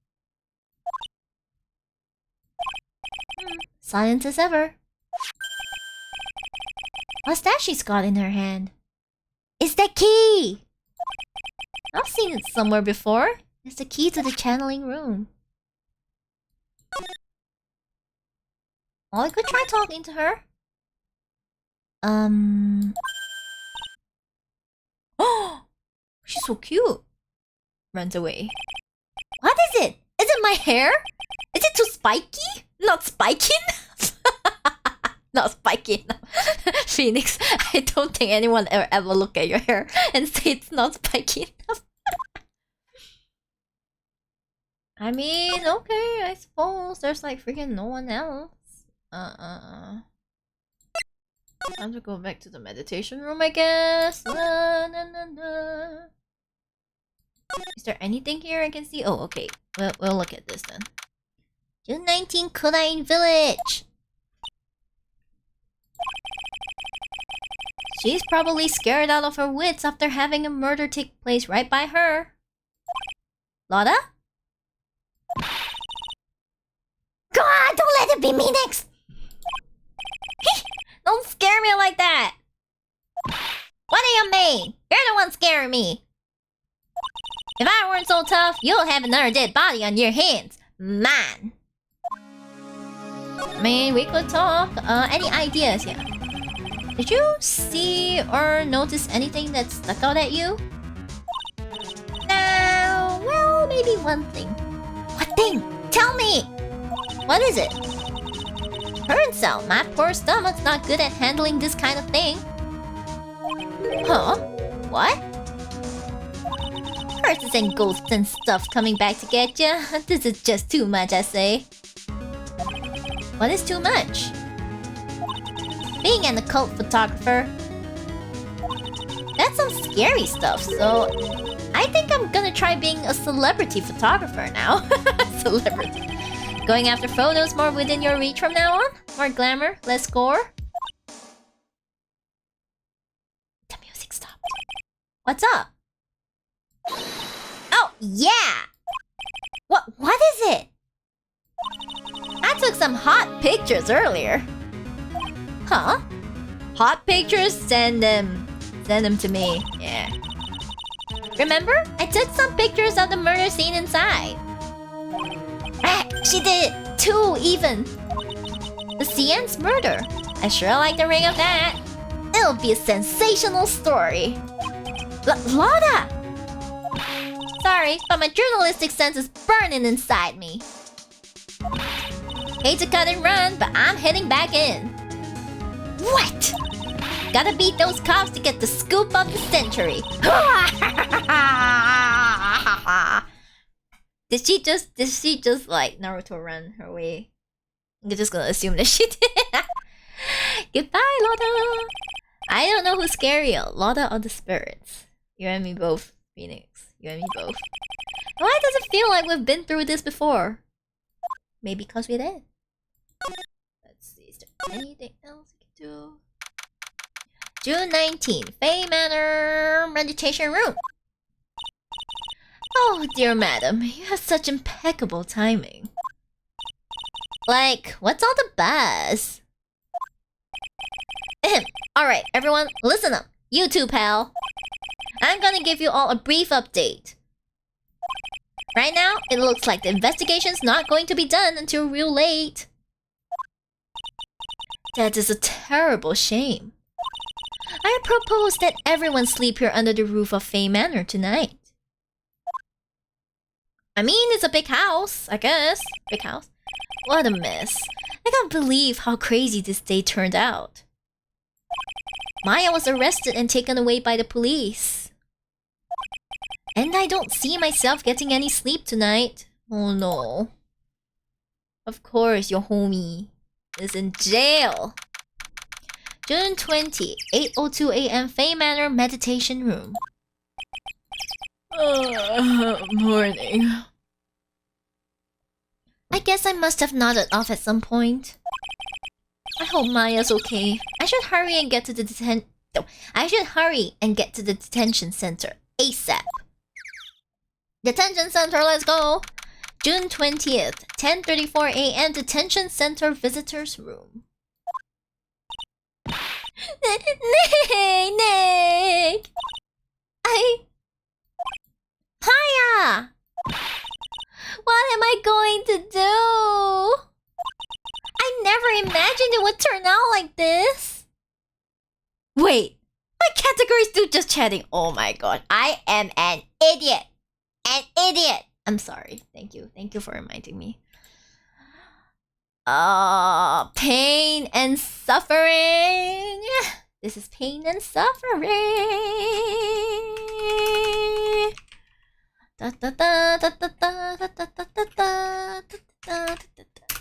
[SPEAKER 1] Silent as ever. What's that she's got in her hand? It's the key! I've seen it somewhere before. It's the key to the channeling room. Oh, I could try talking to her. Oh! She's so cute. Runs away. What is it? Is it my hair? Is it too spiky? Not spiking? Not spiky. Phoenix, I don't think anyone ever look at your hair and say it's not spiky enough. I mean, okay, I suppose there's like freaking no one else. Time to go back to the meditation room, I guess. Is there anything here I can see? Oh, okay. We'll look at this then. June 19, Kurain Village. She's probably scared out of her wits after having a murder take place right by her. Lotta? God, don't let it be me next! Don't scare me like that! What do you mean? You're the one scaring me! If I weren't so tough, you'll have another dead body on your hands. Man! I mean, we could talk. Any ideas? Yeah. Did you see or notice anything that stuck out at you? No, well, maybe one thing. What thing? Tell me! What is it? Turns out my poor stomach's not good at handling this kind of thing. Huh? What? Curses and ghosts and stuff coming back to get ya. This is just too much, I say. What is too much? Being an occult photographer. That's some scary stuff, so I think I'm gonna try being a celebrity photographer now. Celebrity. Going after photos more within your reach from now on? More glamour, less gore? The music stopped. What's up? Oh, yeah! What is it? I took some hot pictures earlier. Huh? Hot pictures? Send them to me. Yeah. Remember? I took some pictures of the murder scene inside. Ah, she did it! 2 even! The CN's murder. I sure like the ring of that. It'll be a sensational story. Lotta! Sorry, but my journalistic sense is burning inside me. Hate to cut and run, but I'm heading back in. What? Gotta beat those cops to get the scoop of the century. Did she just like Naruto run her way? I'm just gonna assume that she did. Goodbye, Lotta. I don't know who's scarier, Lotta or the spirits. You and me both, Phoenix. You and me both. Why does it feel like we've been through this before? Maybe because we did. Let's see, is there anything else we can do? June 19th, Fay Manor Meditation Room. Oh, dear madam, you have such impeccable timing. Like, what's all the buzz? Alright, everyone, listen up. You too, pal. I'm gonna give you all a brief update. Right now, it looks like the investigation's not going to be done until real late. That is a terrible shame. I propose that everyone sleep here under the roof of Fey Manor tonight. I mean, it's a big house, I guess. Big house. What a mess. I can't believe how crazy this day turned out. Maya was arrested and taken away by the police. And I don't see myself getting any sleep tonight. Oh no. Of course, your homie is in jail. June 20, 8:02 a.m. Fey Manor Meditation Room. Morning. I guess I must have nodded off at some point. I hope Maya's okay. I should hurry and get to the detention center ASAP. Detention center, let's go. June 20th, 10:34 a.m. Detention center visitors room. Nick! Maya! What am I going to do? I never imagined it would turn out like this. Wait, my categories do just chatting. Oh my god, I am an idiot. An idiot. I'm sorry. Thank you. Thank you for reminding me. Pain and suffering. This is pain and suffering. Da, da, da, da, da, da, da, da, da, da, da, da.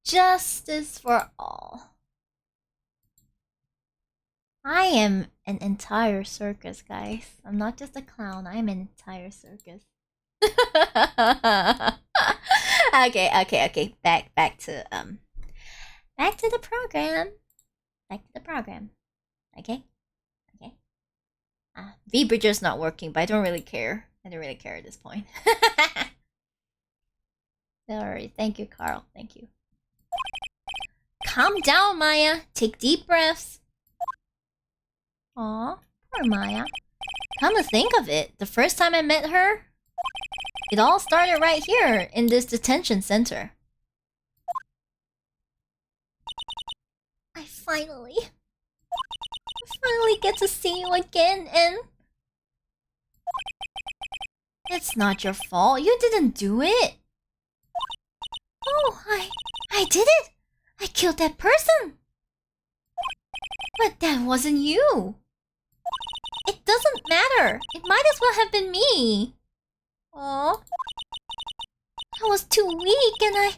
[SPEAKER 1] Justice for all. I am an entire circus, guys. I'm not just a clown. I am an entire circus. Okay. Back to the program. Okay. V-Bridger's not working, but I don't really care. I don't really care at this point. Sorry. Thank you, Carl. Thank you. Calm down, Maya. Take deep breaths. Aw, poor Maya. Come to think of it, the first time I met her, it all started right here in this detention center. I finally get to see you again, and it's not your fault. You didn't do it. Oh, I did it. I killed that person. But that wasn't you. It doesn't matter. It might as well have been me. Aw. I was too weak and I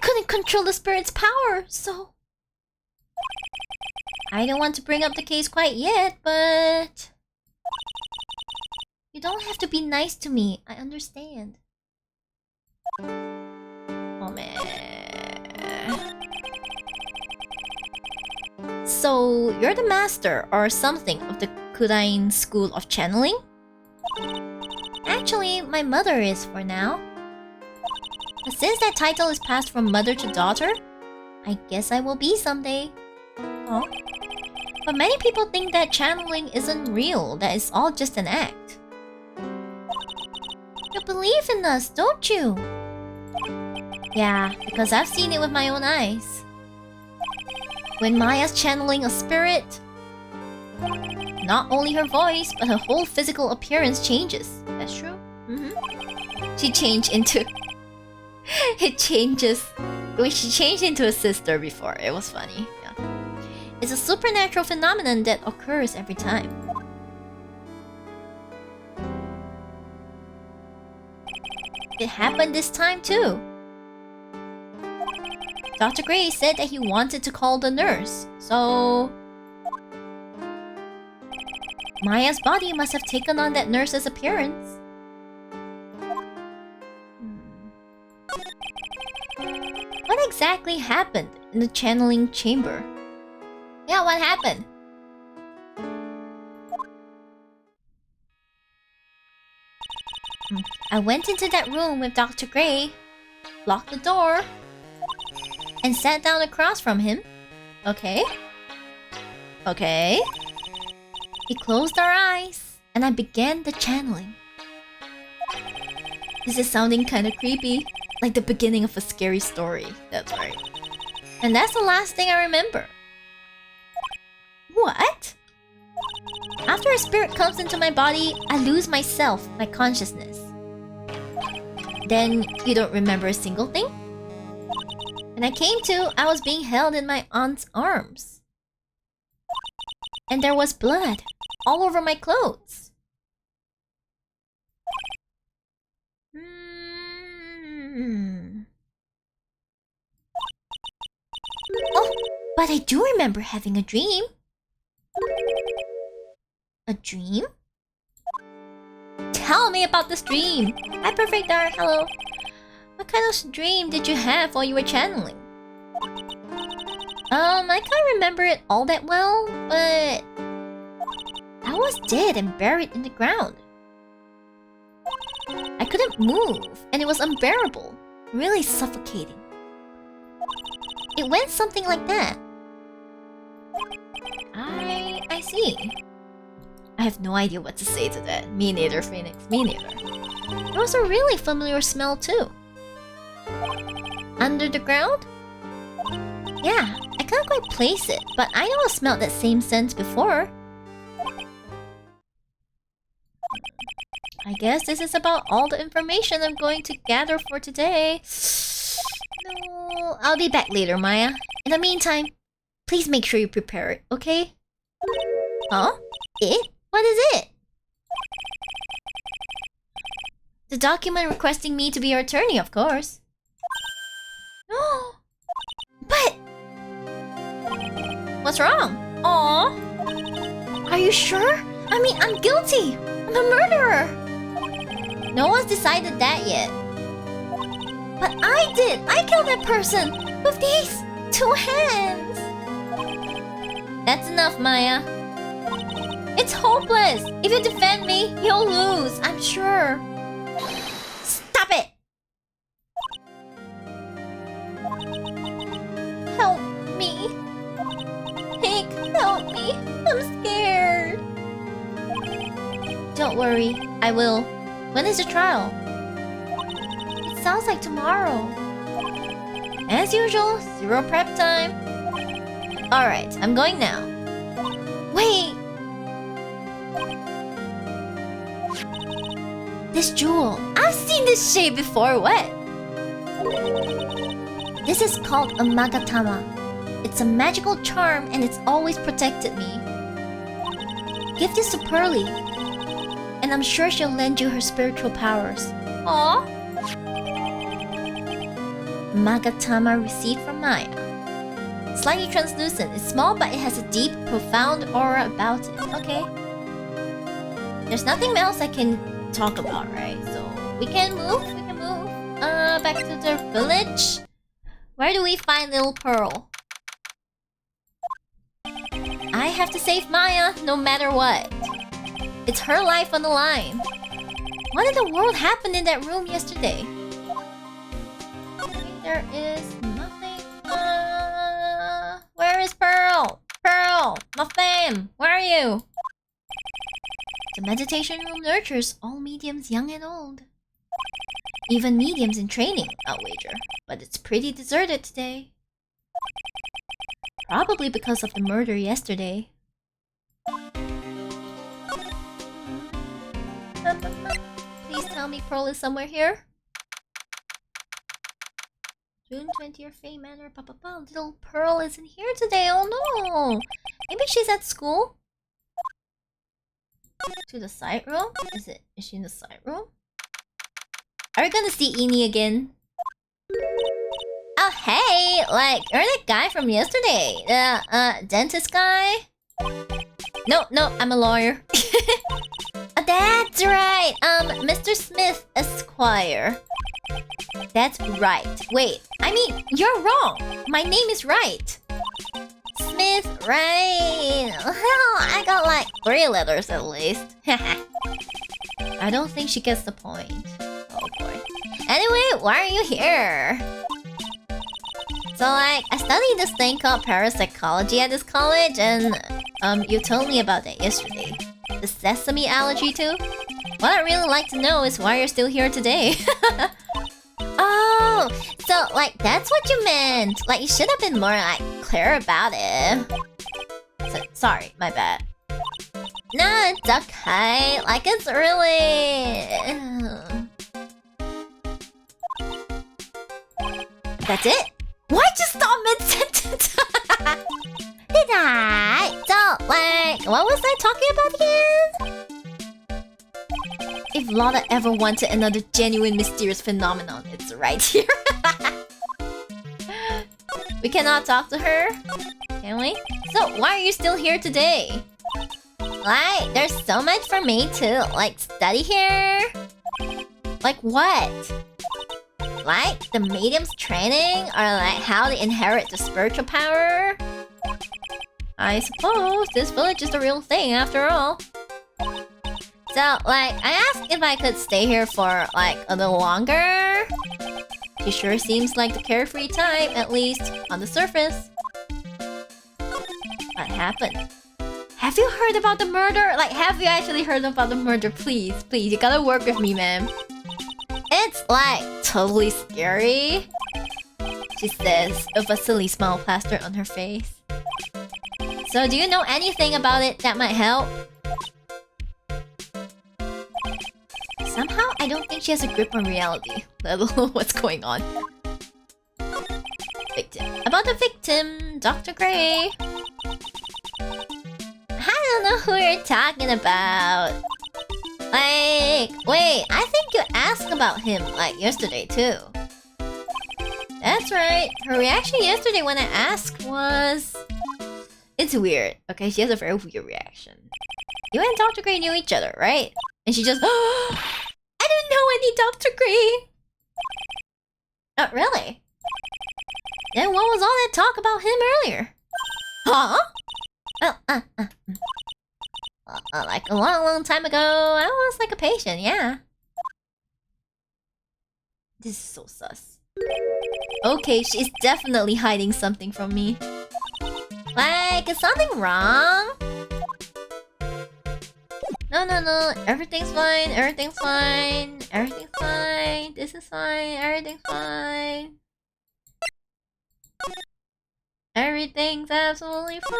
[SPEAKER 1] couldn't control the spirit's power, so... I don't want to bring up the case quite yet, but... You don't have to be nice to me. I understand. Oh man. So, you're the master or something of the Kudain School of Channeling? Actually, my mother is for now. But since that title is passed from mother to daughter, I guess I will be someday. Oh. But many people think that channeling isn't real, that it's all just an act. You believe in us, don't you? Yeah, because I've seen it with my own eyes. When Maya's channeling a spirit, not only her voice, but her whole physical appearance changes. That's true. She changed into... She changed into a sister before. It was funny. Yeah. It's a supernatural phenomenon that occurs every time. It happened this time too. Dr. Gray said that he wanted to call the nurse, so... Maya's body must have taken on that nurse's appearance. What exactly happened in the channeling chamber? Yeah, what happened? I went into that room with Dr. Gray, locked the door, and sat down across from him. Okay. He closed our eyes, and I began the channeling. This is sounding kinda creepy, like the beginning of a scary story. That's right. And that's the last thing I remember. What? After a spirit comes into my body, I lose myself, my consciousness. Then you don't remember a single thing? When I came to, I was being held in my aunt's arms. And there was blood all over my clothes. Oh, but I do remember having a dream. A dream? Tell me about this dream. Hi, Perfect Dark. Hello. What kind of dream did you have while you were channeling? I can't remember it all that well, but I was dead and buried in the ground. I couldn't move, and it was unbearable, really suffocating. It went something like that. I see. I have no idea what to say to that. Me neither, Phoenix. Me neither. There was a really familiar smell too. Under the ground? Yeah, I can't quite place it, but I know I smelled that same scent before. I guess this is about all the information I'm going to gather for today. No, I'll be back later, Maya. In the meantime, please make sure you prepare it, okay? Huh? It? What is it? The document requesting me to be your attorney, of course. But... What's wrong? Aww. Are you sure? I mean, I'm guilty. I'm a murderer. No one's decided that yet. But I did. I killed that person with these 2 hands. That's enough, Maya. It's hopeless. If you defend me, you'll lose, I'm sure. Stop it. Help me. Hank, help me. I'm scared. Don't worry, I will. When is the trial? It sounds like tomorrow. As usual, 0 prep time. Alright, I'm going now. Wait! This jewel. I've seen this shape before, what? This is called a Magatama. It's a magical charm and it's always protected me. Give this to Pearly. And I'm sure she'll lend you her spiritual powers. Aww. Magatama received from Maya. Slightly translucent. It's small, but it has a deep, profound aura about it. Okay. There's nothing else I can talk about, right? So we can move. Back to the village. Where do we find little Pearl? I have to save Maya, no matter what. It's her life on the line. What in the world happened in that room yesterday? There is nothing. Where is Pearl? Pearl, my fam, where are you? The meditation room nurtures all mediums young and old. Even mediums in training, I'll wager. But it's pretty deserted today. Probably because of the murder yesterday. Please tell me Pearl is somewhere here. June 20th, Fay Manor, little Pearl isn't here today, oh no! Maybe she's at school? To the side room? Is she in the side room? Are we gonna see Eni again? Oh hey! Like, you're that guy from yesterday. Dentist guy? No, I'm a lawyer. That's right! Mr. Smith, Esquire. That's right. Wait, I mean, you're wrong! My name is Wright. Smith, right? Hell, I got like 3 letters at least. I don't think she gets the point. Oh boy. Anyway, why are you here? So like, I studied this thing called parapsychology at this college and you told me about that yesterday. The sesame allergy too? What I'd really like to know is why you're still here today. Oh, so like that's what you meant. Like you should have been more like clear about it. So, sorry, my bad. No, it's okay. Like it's really. That's it. Why'd you stop mid-sentence? Did I? So like, what was I talking about again? If Lotta ever wanted another genuine mysterious phenomenon, it's right here. We cannot talk to her, can we? So why are you still here today? Like, there's so much for me to like study here. Like what? Like the medium's training, or like how they inherit the spiritual power? I suppose this village is the real thing after all. So, like, I asked if I could stay here for, like, a little longer. She sure seems like the carefree type, at least on the surface. What happened? Have you heard about the murder? Like, have you actually heard about the murder? Please, please, you gotta work with me, ma'am. It's, like, totally scary, she says, with a silly smile plastered on her face. So, do you know anything about it that might help? Somehow, I don't think she has a grip on reality, let alone what's going on. Victim. About the victim, Dr. Gray. I don't know who you're talking about. Like, wait, I think you asked about him, like, yesterday, too. That's right. Her reaction yesterday when I asked was... It's weird. Okay, she has a very weird reaction. You and Dr. Gray knew each other, right? And she just... I didn't know any Dr. Gray! Oh, really? Then what was all that talk about him earlier? Huh? Like a long time ago, I was like a patient, yeah. This is so sus. Okay, she's definitely hiding something from me. Like, is something wrong? No, everything's fine, everything's fine, everything's fine, this is fine, everything's fine. Everything's absolutely fine.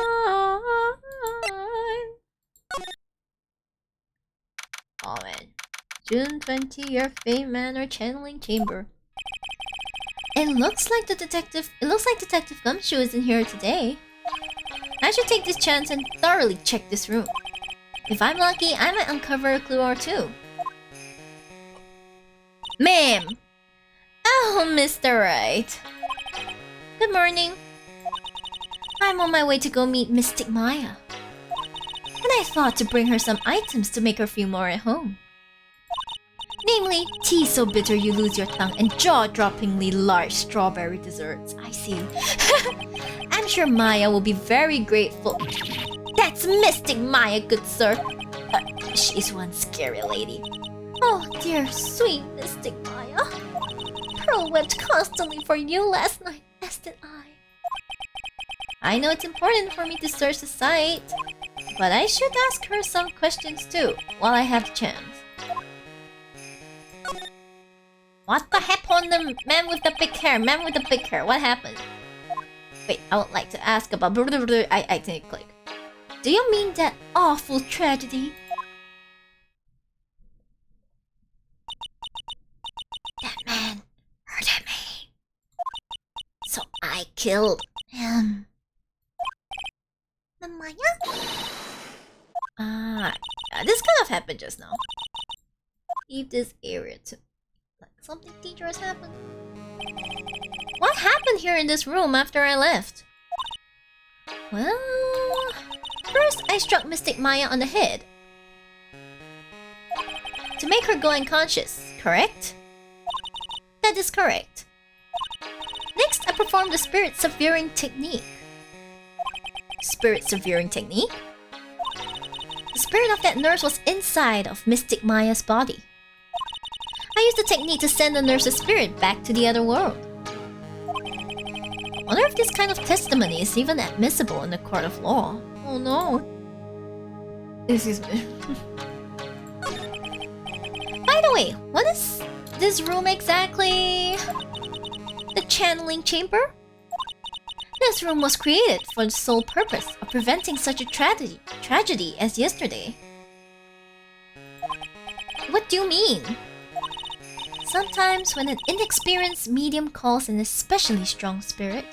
[SPEAKER 1] Oh man. June 20, your Fame Manor channeling chamber. It looks like Detective Gumshoe is in here today. I should take this chance and thoroughly check this room. If I'm lucky, I might uncover a clue or two. Ma'am! Oh, Mr. Wright. Good morning. I'm on my way to go meet Mystic Maya. And I thought to bring her some items to make her feel more at home. Namely, tea so bitter you lose your tongue and jaw-droppingly large strawberry desserts. I see. I'm sure Maya will be very grateful. That's Mystic Maya, good sir. She's one scary lady. Oh dear, sweet Mystic Maya. Pearl wept constantly for you last night, as did I. I know it's important for me to search the site, but I should ask her some questions too, while I have the chance. What the heck on the man with the big hair? Man with the big hair, what happened? Wait, I would like to ask about... I didn't click. Do you mean that awful tragedy? That man hurted me. So I killed him. The Maya? This kind of happened just now. Leave this area too. Like something dangerous happened. What happened here in this room after I left? Well... First, I struck Mystic Maya on the head. To make her go unconscious, correct? That is correct. Next, I performed the spirit severing technique. Spirit severing technique? The spirit of that nurse was inside of Mystic Maya's body. I used the technique to send the nurse's spirit back to the other world. Wonder if this kind of testimony is even admissible in the court of law. Oh no. Excuse me. By the way, what is this room exactly? The channeling chamber? This room was created for the sole purpose of preventing such a tragedy as yesterday. What do you mean? Sometimes when an inexperienced medium calls an especially strong spirit,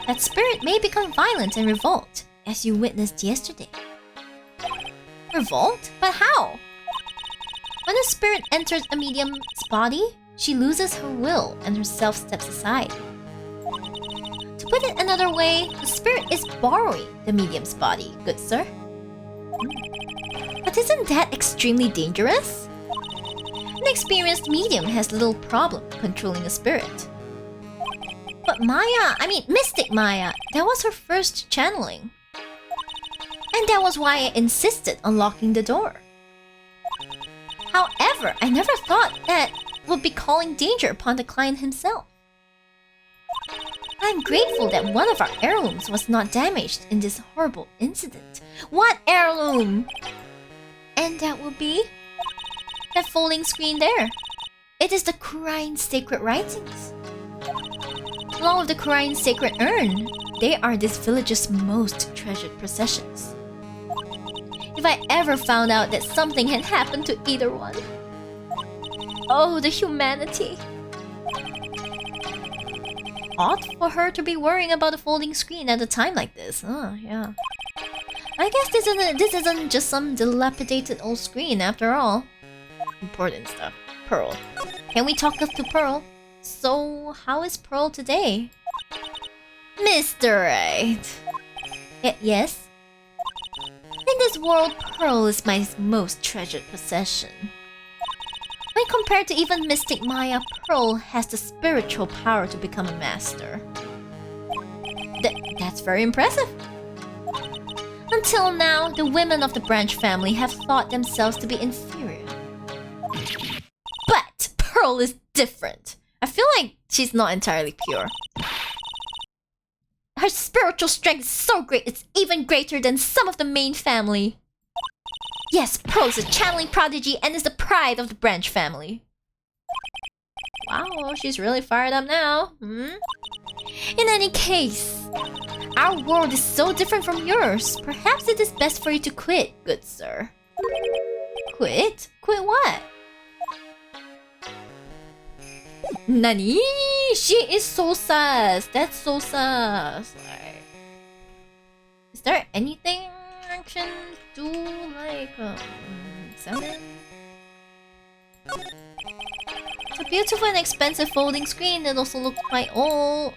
[SPEAKER 1] that spirit may become violent and revolt, as you witnessed yesterday. Revolt? But how? When a spirit enters a medium's body, she loses her will and herself steps aside. To put it another way, the spirit is borrowing the medium's body, good sir. But isn't that extremely dangerous? An experienced medium has little problem controlling a spirit. But Mystic Maya, that was her first channeling. And that was why I insisted on locking the door. However, I never thought that would be calling danger upon the client himself. I'm grateful that one of our heirlooms was not damaged in this horrible incident. What heirloom? And that would be that folding screen there. It is the Qur'an's sacred writings. Along with the Qur'an's sacred urn, they are this village's most treasured possessions. If I ever found out that something had happened to either one. Oh, the humanity. Odd for her to be worrying about a folding screen at a time like this. Oh, yeah. I guess this isn't just some dilapidated old screen after all. Important stuff. Pearl. Can we talk to Pearl? So, how is Pearl today? Mr. Wright. Yes? In this world, Pearl is my most treasured possession. When compared to even Mystic Maya, Pearl has the spiritual power to become a master. That's very impressive. Until now, the women of the Branch family have thought themselves to be inferior. But Pearl is different. I feel like she's not entirely pure. Her spiritual strength is so great, it's even greater than some of the main family. Yes, Pearl is a channeling prodigy and is the pride of the Branch family. Wow, she's really fired up now. In any case, our world is so different from yours. Perhaps it is best for you to quit, good sir. Quit? Quit what? Nani? She is so sus. That's so sus. Like, is there anything I can do? Like, examine? It's a beautiful and expensive folding screen that also looks quite old.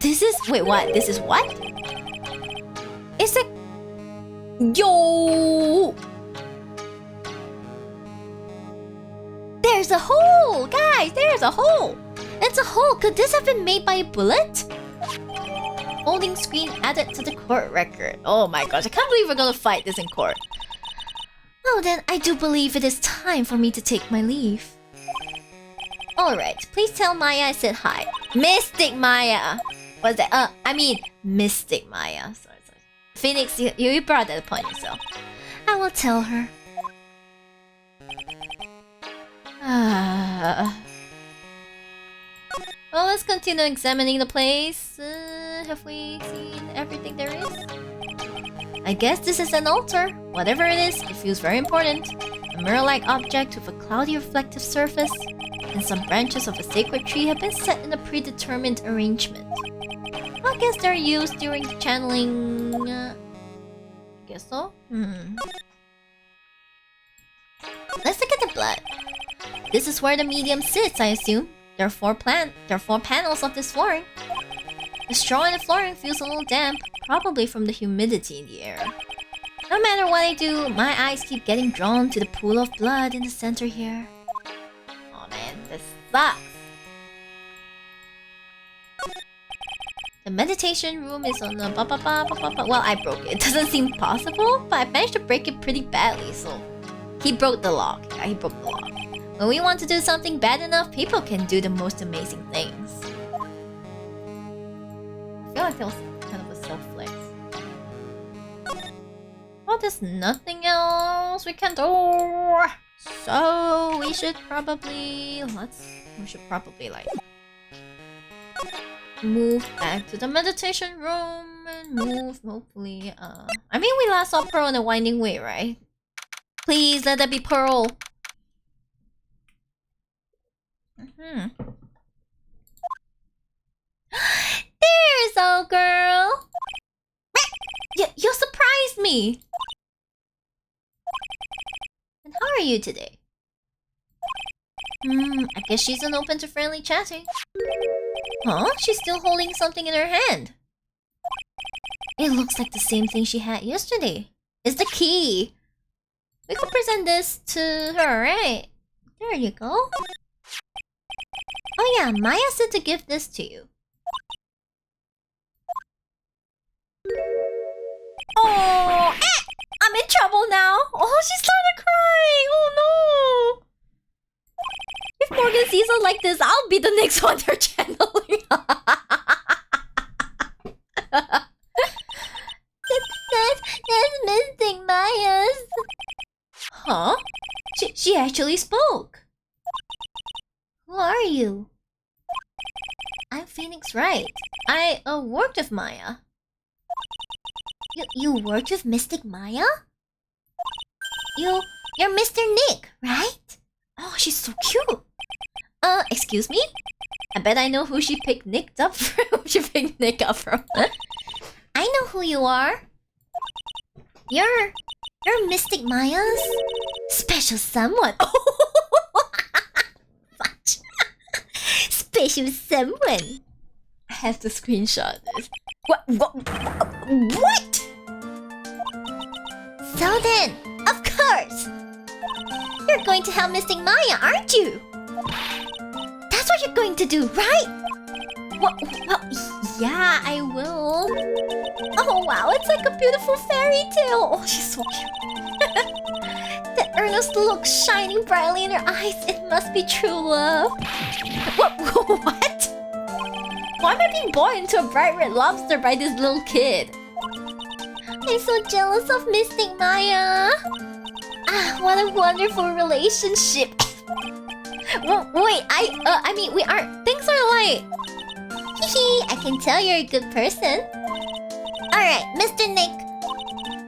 [SPEAKER 1] This is... Wait, what? This is what? It's a... Yo! There's a hole! Guys, there's a hole! It's a hole! Could this have been made by a bullet? Folding screen added to the court record. Oh my gosh, I can't believe we're gonna fight this in court. Oh, then I do believe it is time for me to take my leave. Alright, please tell Maya I said hi. Mystic Maya! What's that? Mystic Maya. Sorry. Phoenix, you brought that upon yourself. I will tell her. Well, let's continue examining the place. Have we seen everything there is? I guess this is an altar. Whatever it is, it feels very important. A mirror-like object with a cloudy reflective surface, and some branches of a sacred tree have been set in a predetermined arrangement. I guess they're used during the channeling... guess so? Let's look at the blood. This is where the medium sits, I assume. There are four panels of this flooring. The straw in the flooring feels a little damp, probably from the humidity in the air. No matter what I do, my eyes keep getting drawn to the pool of blood in the center here. Oh man, this sucks. The meditation room is on the well, I broke it. It doesn't seem possible, but I managed to break it pretty badly, so... He broke the lock. Yeah, he broke the lock. When we want to do something bad enough, people can do the most amazing things. I feel like that was kind of a self-flex. Well, there's nothing else we can do. So we should probably like move back to the meditation room and move hopefully I mean we last saw Pearl in the Winding Way, right? Please let that be Pearl. There's old girl. You surprised me. And how are you today? I guess she's an open to friendly chatting. Huh? She's still holding something in her hand. It looks like the same thing she had yesterday. It's the key. We could present this to her, right? There you go. Oh yeah, Maya said to give this to you. Oh, I'm in trouble now. Oh, she started crying. Oh no. If Morgan sees her like this, I'll be the next one they're channeling. That's missing Maya's. Huh? She actually spoke. Who are you? I'm Phoenix Wright. I worked with Maya. You worked with Mystic Maya? You're Mr. Nick, right? Oh, she's so cute. Excuse me? I bet I know who she picked Nick up from. I know who you are. You're Mystic Maya's special someone. Special someone. I have to screenshot this. What? So then, of course, you're going to help Mystic Maya, aren't you? That's what you're going to do, right? Well, yeah, I will. Oh wow, it's like a beautiful fairy tale. Oh, she's so cute. That earnest look shining brightly in her eyes. It must be true love. What? Why am I being born into a bright red lobster by this little kid? I'm so jealous of Mystic Maya. Ah, what a wonderful relationship. Wait, I mean, we aren't. Things are like. Hehe, I can tell you're a good person. Alright, Mr. Nick.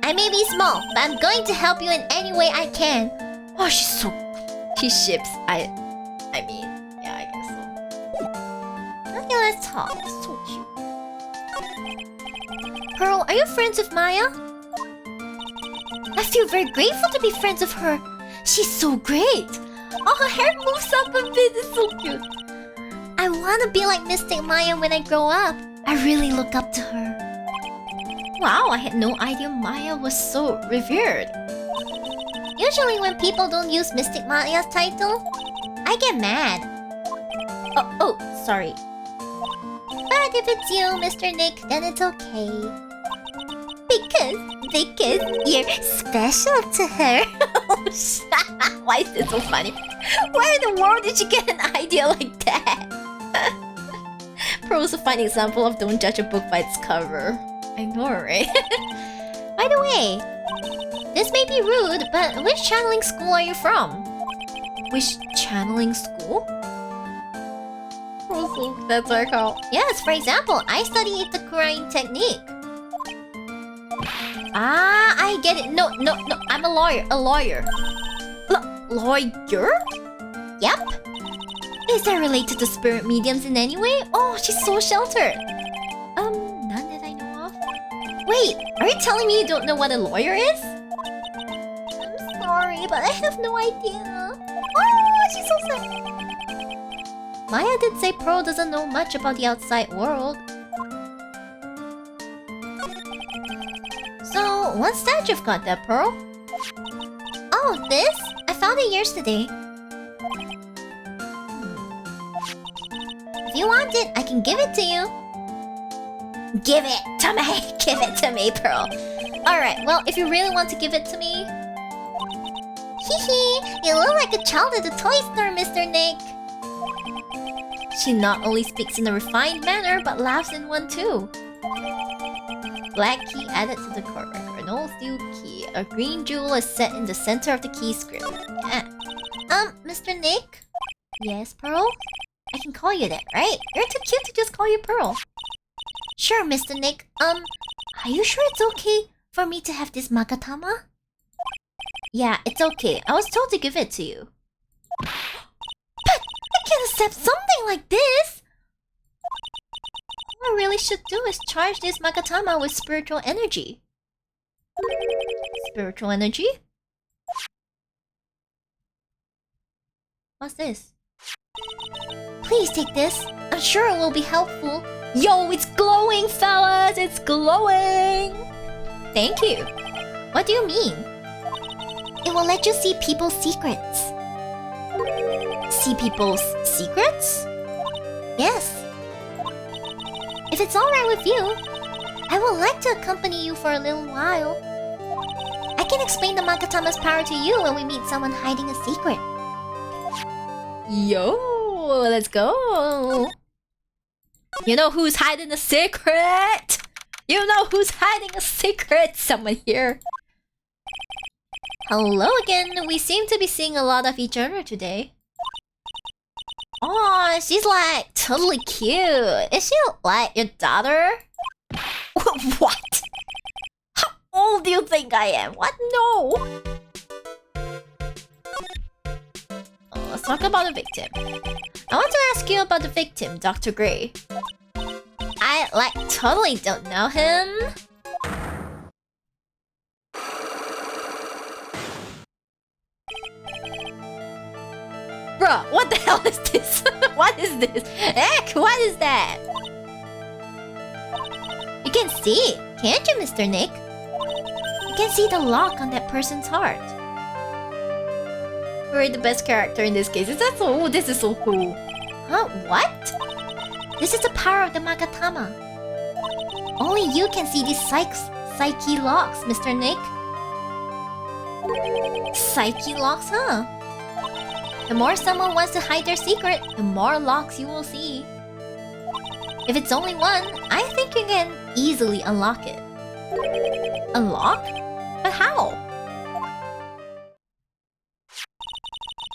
[SPEAKER 1] I may be small, but I'm going to help you in any way I can. Oh, she's so... She ships. I mean, yeah, I guess so. Okay, let's talk. So cute. Pearl, are you friends with Maya? I feel very grateful to be friends with her. She's so great. Oh, her hair moves up a bit. It's so cute. I want to be like Mystic Maya when I grow up. I really look up to her. Wow, I had no idea Maya was so revered. Usually when people don't use Mystic Maya's title, I get mad. Oh, sorry. But if it's you, Mr. Nick, then it's okay. Because you're special to her. Why is this so funny? Where in the world did you get an idea like that? Pearl's a fine example of don't judge a book by its cover. I know, right? By the way, this may be rude, but which channeling school are you from? Which channeling school? That's what I call. Yes, for example, I study the Kurain technique. Ah, I get it. No, I'm a lawyer. Lawyer? Yep. Is that related to spirit mediums in any way? Oh, she's so sheltered. None that I know of. Wait, are you telling me you don't know what a lawyer is? I'm sorry, but I have no idea. Oh, she's so sad. Maya did say Pearl doesn't know much about the outside world. So, what stat you've got there, Pearl? Oh, this? I found it yesterday. If you want it, I can give it to you. Give it to me! Give it to me, Pearl. Alright, well, if you really want to give it to me... Hehe, you look like a child at the toy store, Mr. Nick. She not only speaks in a refined manner, but laughs in one too. Black key added to the court record. An old steel key. A green jewel is set in the center of the key script. Yeah. Mr. Nick? Yes, Pearl? I can call you that, right? You're too cute to just call you Pearl. Sure, Mr. Nick. Are you sure it's okay for me to have this Magatama? Yeah, it's okay. I was told to give it to you. But I can't accept something like this! What I really should do is charge this Magatama with spiritual energy. Spiritual energy? What's this? Please take this. I'm sure it will be helpful. Yo, it's glowing, fellas! It's glowing! Thank you. What do you mean? It will let you see people's secrets. See people's secrets? Yes. If it's alright with you, I would like to accompany you for a little while. I can explain the Magatama's power to you when we meet someone hiding a secret. Yo, let's go. You know who's hiding a secret? You know who's hiding a secret? Someone here. Hello again. We seem to be seeing a lot of each other today. Oh, she's like totally cute. Is she like your daughter? What? How old do you think I am? What? No. Let's talk about the victim. I want to ask you about the victim, Dr. Gray. I like totally don't know him. Bruh, what the hell is this? What is this? Heck, what is that? You can see it, can't you, Mr. Nick? You can see the lock on that person's heart. We're the best character in this case. Is that so? Oh, this is so cool. Huh? What? This is the power of the Magatama. Only you can see these psyche locks, Mr. Nick. Psyche locks, huh? The more someone wants to hide their secret, the more locks you will see. If it's only one, I think you can easily unlock it. Unlock? But how?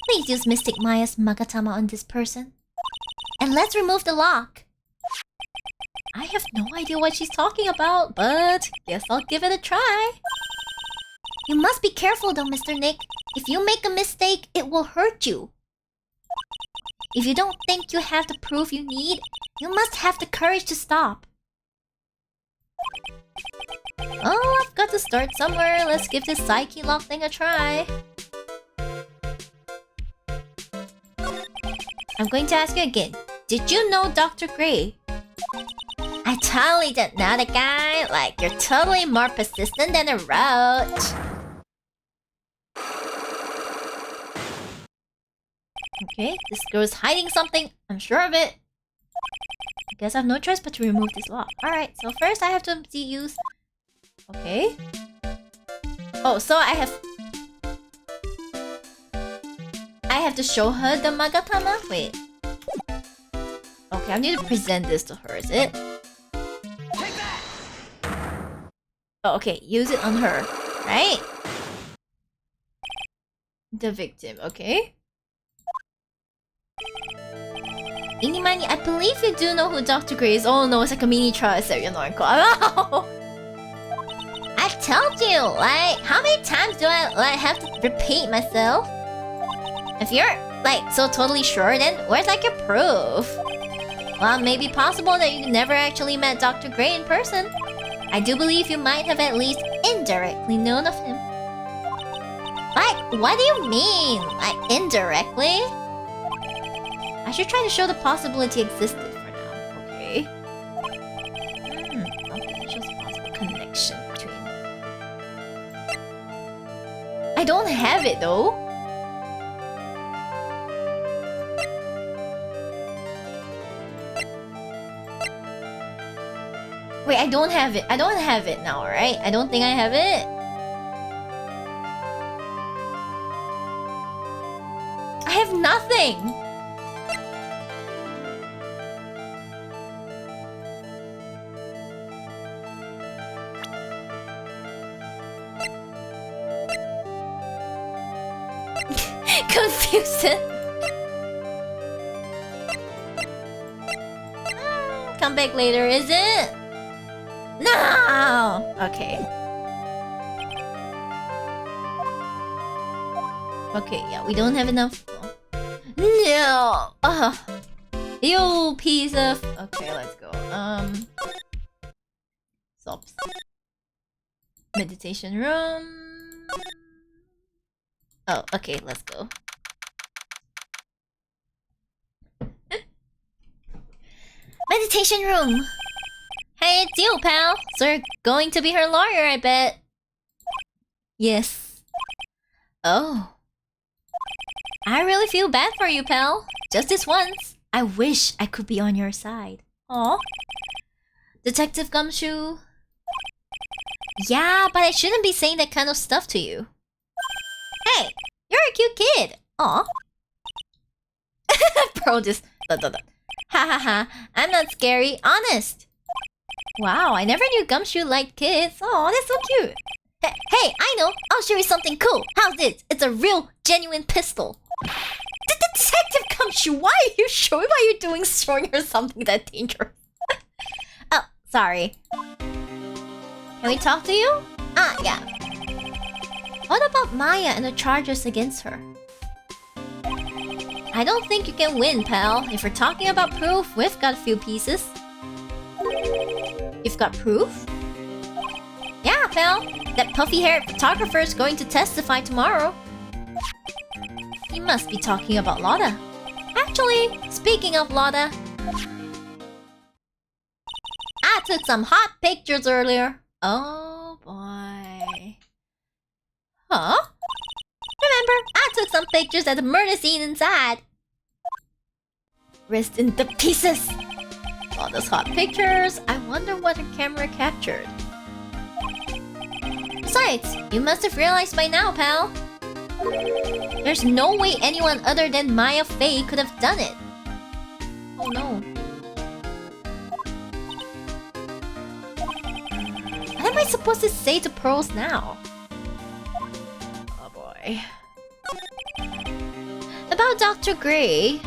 [SPEAKER 1] Please use Mystic Maya's Magatama on this person. And let's remove the lock. I have no idea what she's talking about, but guess I'll give it a try. You must be careful though, Mr. Nick. If you make a mistake, it will hurt you. If you don't think you have the proof you need, you must have the courage to stop. Oh, I've got to start somewhere. Let's give this Psyche lock thing a try. I'm going to ask you again. Did you know Dr. Gray? I totally didn't know the guy. Like, you're totally more persistent than a roach. Okay, this girl's hiding something. I'm sure of it. I guess I have no choice but to remove this lock. Alright, so first I have to use... Okay. Oh, so I have to show her the Magatama? Wait. Okay, I need to present this to her, is it? Oh, okay, use it on her, right? The victim, okay. Inimani, I believe you do know who Dr. Gray is. Oh no, it's like a mini trial. I told you, like, how many times do I like have to repeat myself? If you're like so totally sure, then where's like your proof? Well, it may be possible that you never actually met Dr. Gray in person. I do believe you might have at least indirectly known of him. Like, what do you mean? Like, indirectly? I should try to show the possibility existed for now. Okay. Okay, it shows a possible connection between... I don't have it though. Wait, I don't have it. I don't have it now, right? I don't think I have it. I have nothing. Confusing. Come back later, is it? No! Okay. Okay, yeah, we don't have enough. No! You piece of... Okay, let's go. Stops. Meditation room. Oh, okay, let's go. Meditation room! Hey, it's you, pal! So you're going to be her lawyer, I bet. Yes. Oh. I really feel bad for you, pal. Just this once. I wish I could be on your side. Aw. Detective Gumshoe. Yeah, but I shouldn't be saying that kind of stuff to you. Hey, you're a cute kid. Aw. Bro, just... Ha ha ha. I'm not scary. Honest. Wow, I never knew Gumshoe liked kids. Aw, that's so cute. Hey, I know. I'll show you something cool. How's this? It's a real, genuine pistol. Detective Gumshoe, why are you showing? Why are you showing her something that dangerous? Oh, sorry. Can we talk to you? Ah, yeah. What about Maya and the charges against her? I don't think you can win, pal. If we're talking about proof, we've got a few pieces. You've got proof? Yeah, pal. That puffy-haired photographer is going to testify tomorrow. He must be talking about Lotta. Actually, speaking of Lotta, I took some hot pictures earlier. Oh boy. Huh? Remember, I took some pictures at the murder scene inside. Rest in the pieces. All those hot pictures. I wonder what her camera captured. Besides, you must have realized by now, pal. There's no way anyone other than Maya Fey could have done it. Oh no. What am I supposed to say to Pearls now? Oh boy. About Dr. Gray.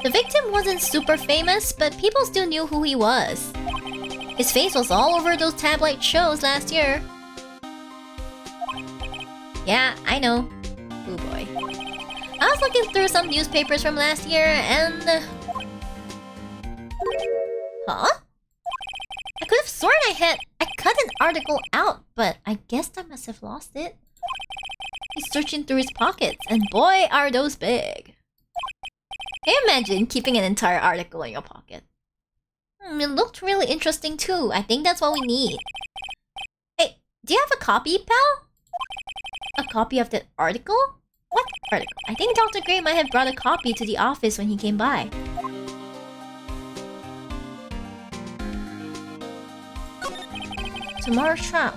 [SPEAKER 1] The victim wasn't super famous, but people still knew who he was. His face was all over those tabloid shows last year. Yeah, I know. Oh boy. I was looking through some newspapers from last year and... Huh? I could have sworn I cut an article out, but I guess I must have lost it. He's searching through his pockets, and boy are those big. Can you imagine keeping an entire article in your pocket? It looked really interesting too. I think that's what we need. Hey, do you have a copy, pal? A copy of that article? What article? I think Dr. Gray might have brought a copy to the office when he came by. Tomorrow's trial.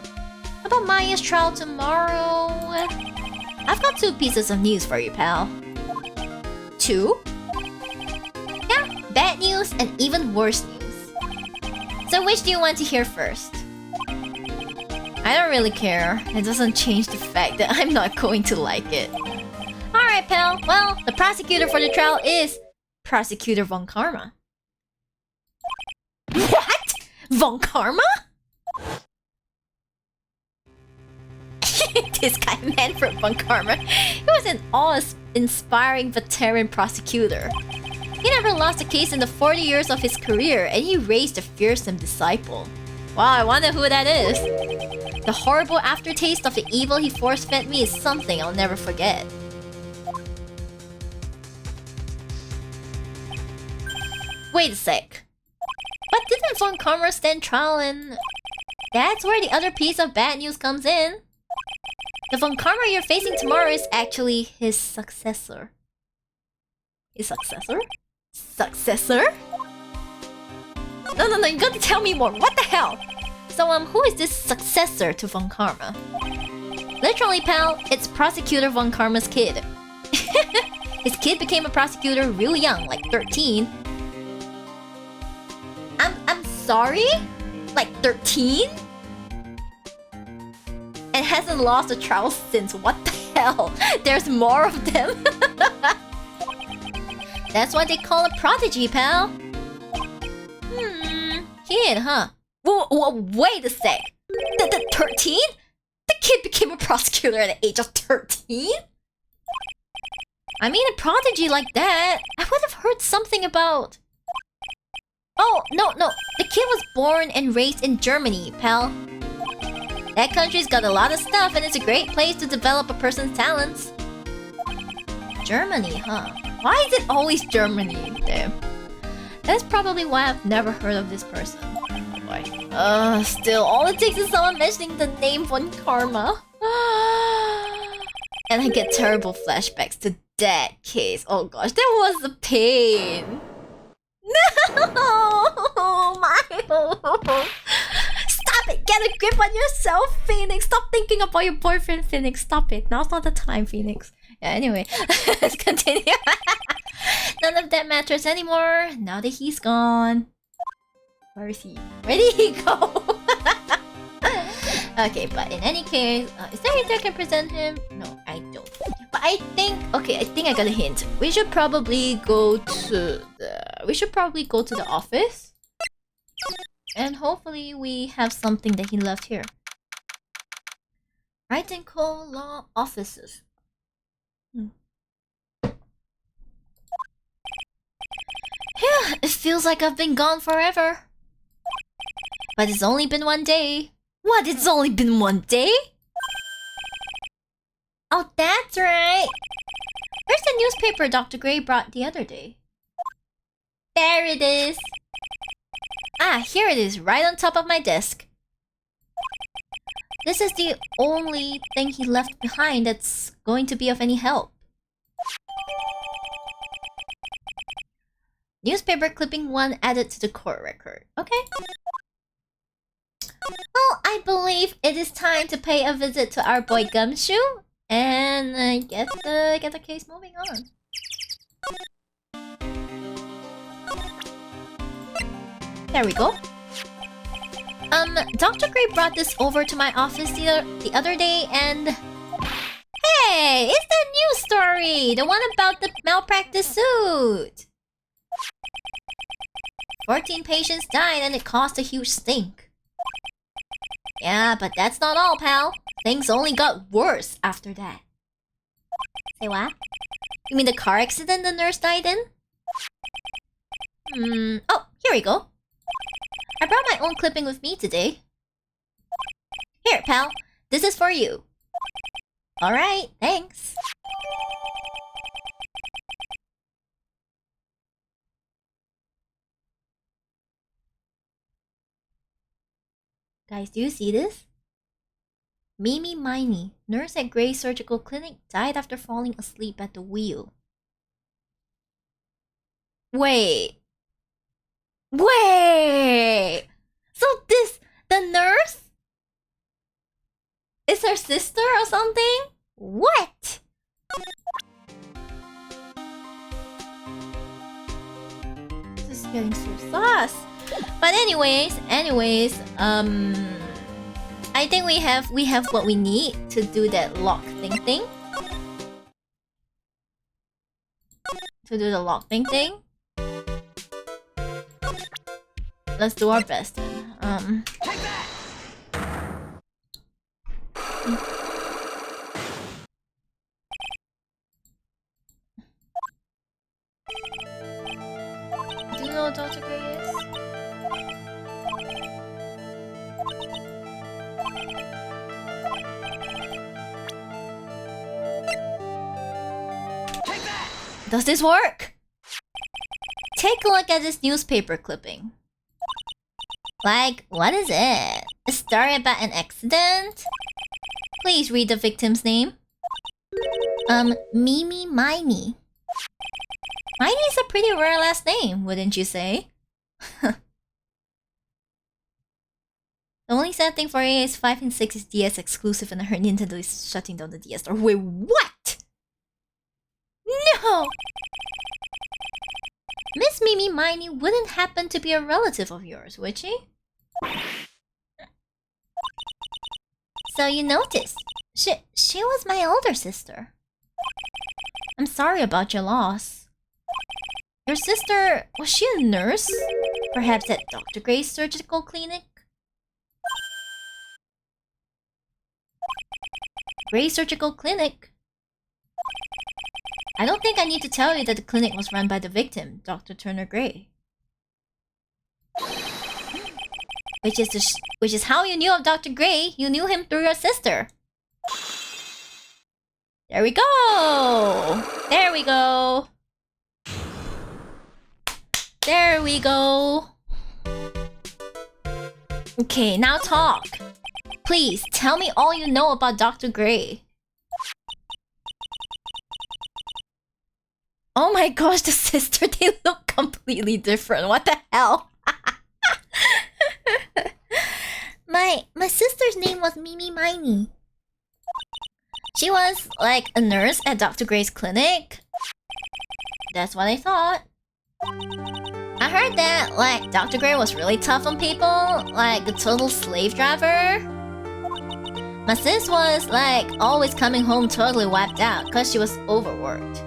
[SPEAKER 1] How about Maya's trial tomorrow? I've got 2 pieces of news for you, pal. 2? Yeah, bad news and even worse news. So which do you want to hear first? I don't really care. It doesn't change the fact that I'm not going to like it. Alright, pal. Well, the prosecutor for the trial is Prosecutor Von Karma. What? Von Karma? This guy, Manfred Von Karma, he was an awe-inspiring veteran prosecutor. He never lost a case in the 40 years of his career, and he raised a fearsome disciple. Wow, I wonder who that is. The horrible aftertaste of the evil he force-fed me is something I'll never forget. Wait a sec. But didn't Von Karma stand trial and... That's where the other piece of bad news comes in. The Von Karma you're facing tomorrow is actually his successor. His successor? Successor? No, you gotta tell me more. What the hell? So, who is this successor to Von Karma? Literally, pal, it's Prosecutor Von Karma's kid. His kid became a prosecutor real young, like 13. I'm sorry? Like 13? And hasn't lost a trial since. What the tell. There's more of them. That's what they call a prodigy, pal. Kid, huh? Wait a sec. The 13? The kid became a prosecutor at the age of 13? I mean, a prodigy like that, I would have heard something about... Oh, no. The kid was born and raised in Germany, pal. That country's got a lot of stuff and it's a great place to develop a person's talents. Germany, huh? Why is it always Germany? Damn. That's probably why I've never heard of this person. Why? Still, all it takes is someone mentioning the name Von Karma. And I get terrible flashbacks to that case. Oh gosh, that was a pain. No! My... Stop it! Get a grip on yourself, Phoenix! Stop thinking about your boyfriend, Phoenix. Stop it. Now's not the time, Phoenix. Yeah, anyway. Let's continue. None of that matters anymore, now that he's gone. Where is he? Where did he go? Okay, but in any case, is there anything I can present him? No, I don't. But I think... Okay, I think I got a hint. We should probably go to the office. And hopefully we have something that he left here. Wright and Co. Law Offices. Yeah, it feels like I've been gone forever. But it's only been one day. What? It's only been one day? Oh, that's right. Where's the newspaper Dr. Gray brought the other day? There it is. Ah, here it is, right on top of my desk. This is the only thing he left behind that's going to be of any help. Newspaper clipping 1 added to the court record. Okay. Well, I believe it is time to pay a visit to our boy Gumshoe and get the case moving on. There we go. Dr. Gray brought this over to my office the other day and... Hey! It's that news story! The one about the malpractice suit! 14 patients died and it caused a huge stink. Yeah, but that's not all, pal. Things only got worse after that. Say what? You mean the car accident the nurse died in? Oh, here we go. I brought my own clipping with me today. Here, pal. This is for you. Alright, thanks. Guys, do you see this? Mimi Miney, nurse at Gray Surgical Clinic, died after falling asleep at the wheel. Wait. So the nurse? Is her sister or something? What? This is getting so sus. But anyways, I think we have what we need to do that lock thing. To do the lock thing. Let's do our best then. Do you know what Dr. Gray is? Does this work? Take a look at this newspaper clipping. Like, what is it? A story about an accident? Please read the victim's name. Mimi Miney. Miney is a pretty rare last name, wouldn't you say? The only sad thing for AS5 and 6 is DS exclusive and her Nintendo is shutting down the DS store. Wait, what? No! Miss Mimi Miney wouldn't happen to be a relative of yours, would she? So you noticed. She was my older sister. I'm sorry about your loss. Your sister, was she a nurse? Perhaps at Dr. Gray's surgical clinic? Gray Surgical Clinic? I don't think I need to tell you that the clinic was run by the victim, Dr. Turner Gray. Which is how you knew of Dr. Gray. You knew him through your sister. There we go! There we go! There we go! Okay, now talk. Please, tell me all you know about Dr. Gray. Oh my gosh, the sister, they look completely different. What the hell? My sister's name was Mimi Miney. She was like a nurse at Dr. Gray's clinic. That's what I thought. I heard that like Dr. Gray was really tough on people, like a total slave driver. My sis was like always coming home totally wiped out because she was overworked.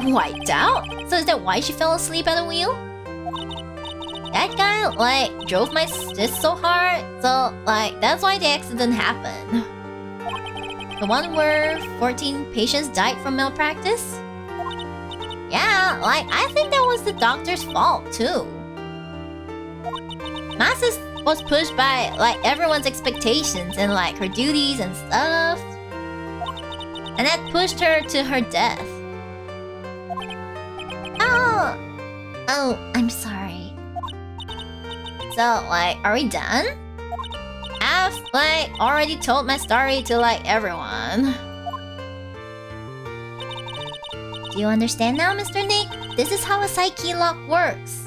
[SPEAKER 1] Wiped out? So is that why she fell asleep at the wheel? That guy like drove my sis so hard, so like that's why the accident happened. The one where 14 patients died from malpractice? Yeah, like I think that was the doctor's fault too. My sis was pushed by like everyone's expectations and like her duties and stuff. And that pushed her to her death. Oh, I'm sorry. So, like, are we done? I've, like, already told my story to, like, everyone. Do you understand now, Mr. Nick? This is how a psyche lock works.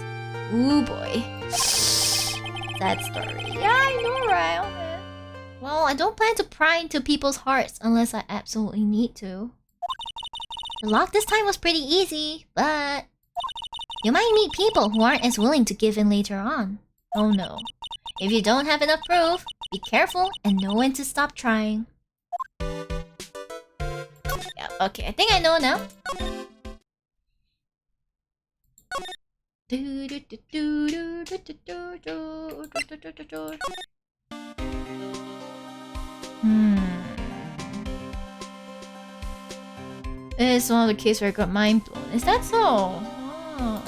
[SPEAKER 1] Ooh, boy. Sad story. Yeah, I know, right? Okay. Well, I don't plan to pry into people's hearts unless I absolutely need to. The lock this time was pretty easy, but... you might meet people who aren't as willing to give in later on. Oh no. If you don't have enough proof, be careful and know when to stop trying. Yeah, okay, I think I know now. It's one of the cases where I got mind blown. Is that so? Oh.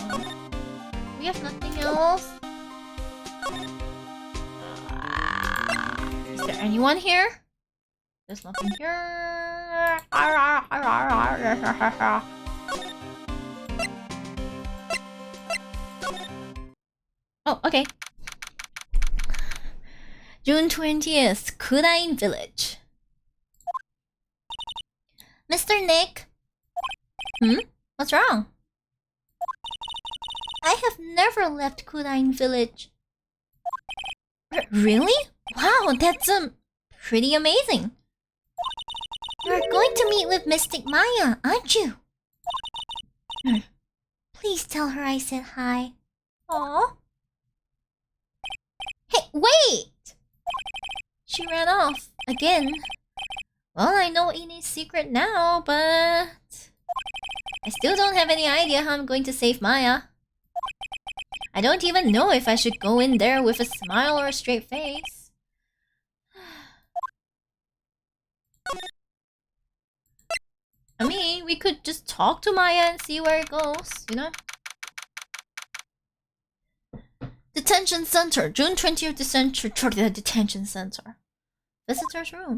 [SPEAKER 1] We have nothing else? Is there anyone here? There's nothing here. Oh, okay. June 20th, Kudain Village. Mr. Nick? What's wrong? I have never left Kudain Village. Really? Wow, that's pretty amazing. You're going to meet with Mystic Maya, aren't you? Please tell her I said hi. Aww. Hey, wait! She ran off again. Well, I know Ine's secret now, but... I still don't have any idea how I'm going to save Maya. I don't even know if I should go in there with a smile or a straight face. I mean, we could just talk to Maya and see where it goes, you know? Detention Center, June 20th Detention Center. Visitor's room.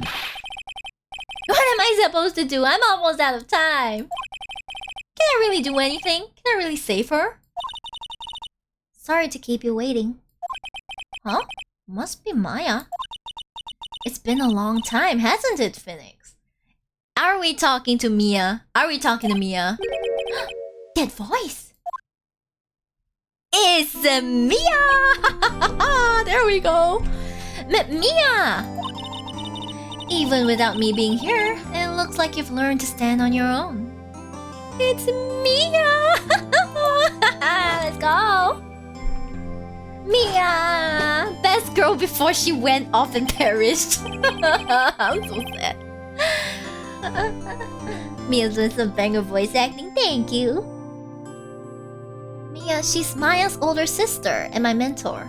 [SPEAKER 1] What am I supposed to do? I'm almost out of time. Can I really do anything? Can I really save her? Sorry to keep you waiting. Huh? Must be Maya. It's been a long time, hasn't it, Phoenix? Are we talking to Mia? Are we talking to Mia? That voice! It's Mia! There we go! Mia! Even without me being here, it looks like you've learned to stand on your own. It's Mia! Let's go! Mia! Best best girl before she went off and perished. I'm so sad. Mia's doing some banger voice acting, thank you. Mia, she's Maya's older sister and my mentor.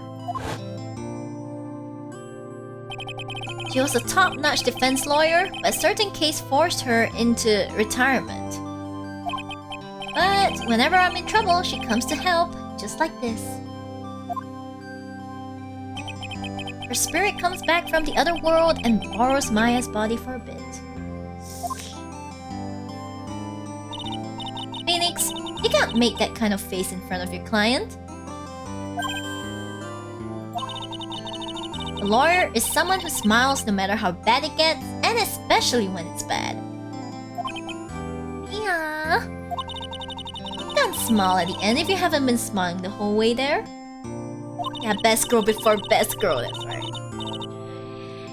[SPEAKER 1] She was a top-notch defense lawyer, but a certain case forced her into retirement. But whenever I'm in trouble, she comes to help, just like this. Her spirit comes back from the other world and borrows Maya's body for a bit. Phoenix, you can't make that kind of face in front of your client. A lawyer is someone who smiles no matter how bad it gets, and especially when it's bad. Yeah. You can't smile at the end if you haven't been smiling the whole way there. Yeah, best girl before best girl, that's right.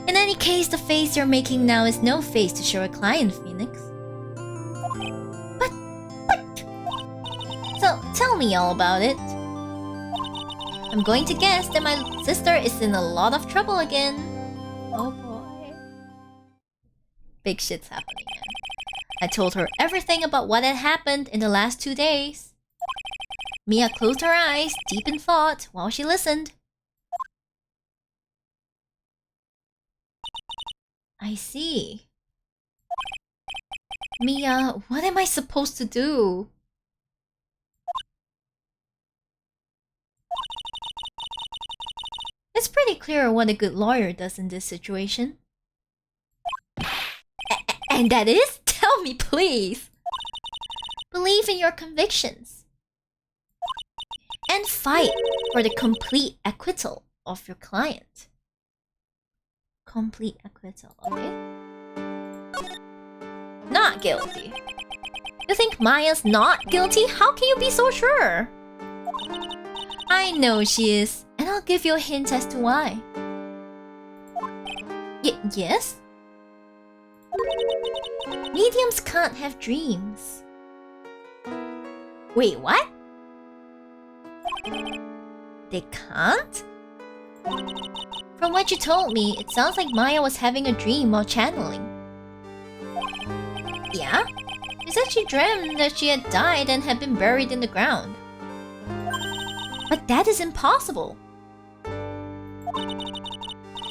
[SPEAKER 1] In any case, the face you're making now is no face to show a client, Phoenix. But... So, tell me all about it. I'm going to guess that my sister is in a lot of trouble again. Oh boy. Big shit's happening, man. I told her everything about what had happened in the last 2 days. Mia closed her eyes, deep in thought, while she listened. I see. Mia, what am I supposed to do? It's pretty clear what a good lawyer does in this situation. And that is? Tell me, please! Believe in your convictions. And fight for the complete acquittal of your client. Complete acquittal, okay? Not guilty. You think Maya's not guilty? How can you be so sure? I know she is, and I'll give you a hint as to why. Yes? Mediums can't have dreams. Wait, what? They can't? From what you told me, it sounds like Maya was having a dream while channeling. Yeah? She said she dreamt that she had died and had been buried in the ground. But that is impossible.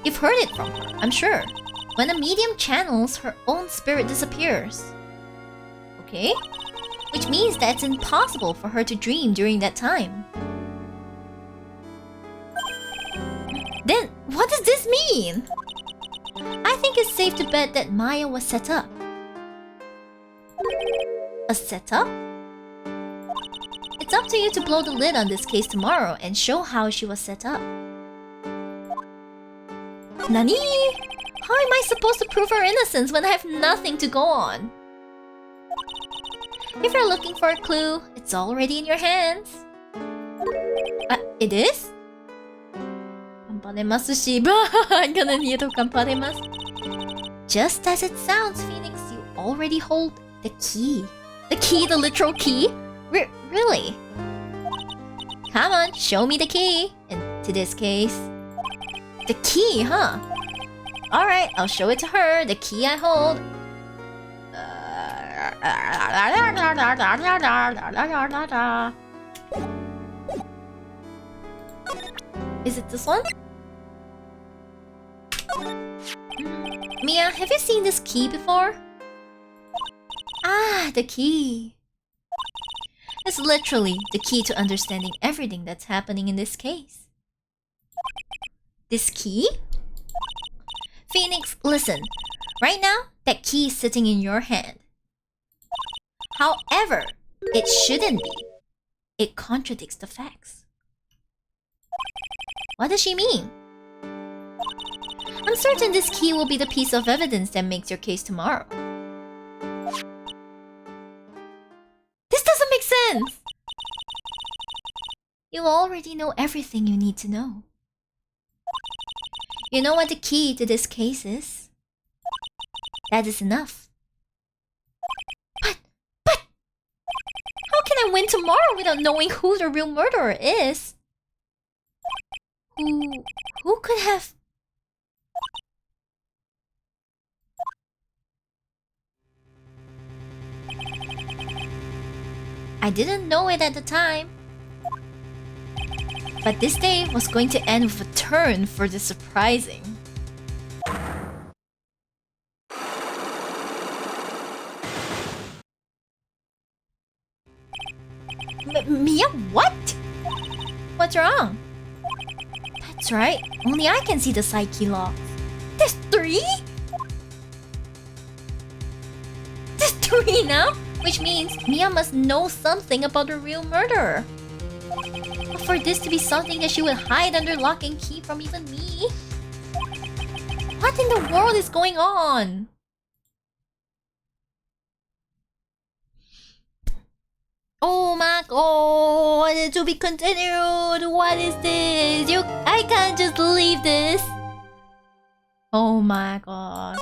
[SPEAKER 1] You've heard it from her, I'm sure. When a medium channels, her own spirit disappears. Okay? Which means that it's impossible for her to dream during that time. Then, what does this mean? I think it's safe to bet that Maya was set up. A setup? It's up to you to blow the lid on this case tomorrow and show how she was set up. Nani? How am I supposed to prove her innocence when I have nothing to go on? If you're looking for a clue, it's already in your hands. It is? Ganparemasu, shib. I'm gonna need to ganparemasu. Just as it sounds, Phoenix, you already hold the key. The key, the literal key? Really? Come on, show me the key. And to this case... The key, huh? Alright, I'll show it to her. The key I hold. Is it this one? Mia, have you seen this key before? Ah, the key. It's literally the key to understanding everything that's happening in this case. This key? Phoenix, listen. Right now, that key is sitting in your hand. However, it shouldn't be. It contradicts the facts. What does she mean? I'm certain this key will be the piece of evidence that makes your case tomorrow. This doesn't make sense! You already know everything you need to know. You know what the key to this case is? That is enough. But... How can I win tomorrow without knowing who the real murderer is? Who could have... I didn't know it at the time. But this day was going to end with a turn for the surprising. Mia, what? What's wrong? That's right, only I can see the side key logs. There's 3? There's 3 now? Which means Mia must know something about the real murderer. But for this to be something that she would hide under lock and key from even me? What in the world is going on? Oh my god, to be continued. What is this? I can't just leave this. Oh my gosh.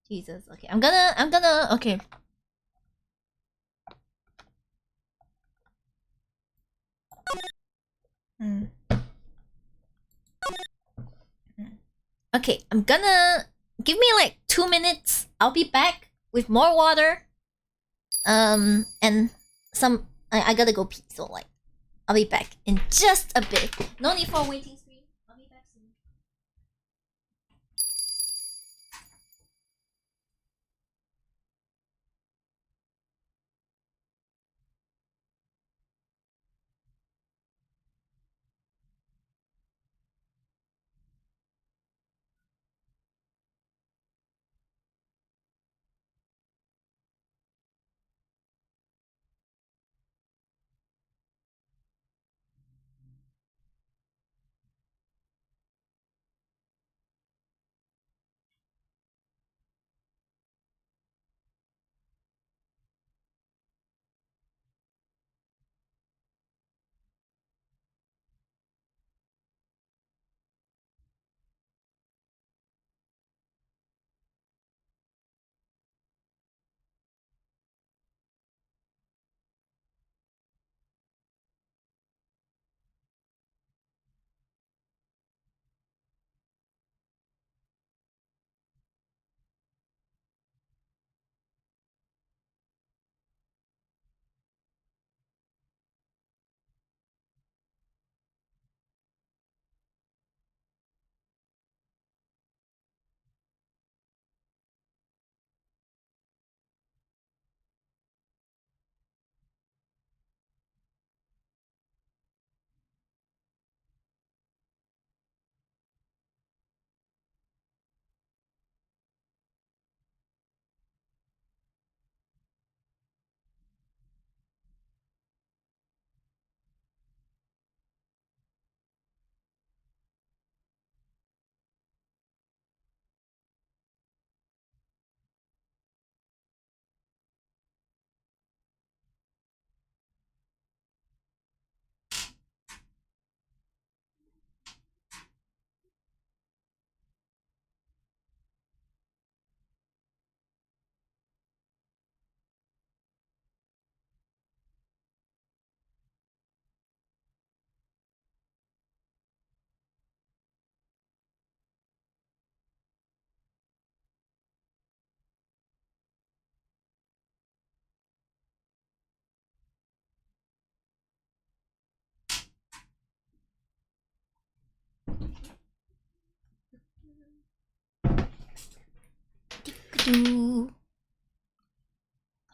[SPEAKER 1] Jesus. Okay, I'm gonna. Okay. Okay, I'm gonna give me like 2 minutes. I'll be back with more water. And some. I gotta go pee, so like, I'll be back in just a bit. No need for a waiting screen. I'll be back soon.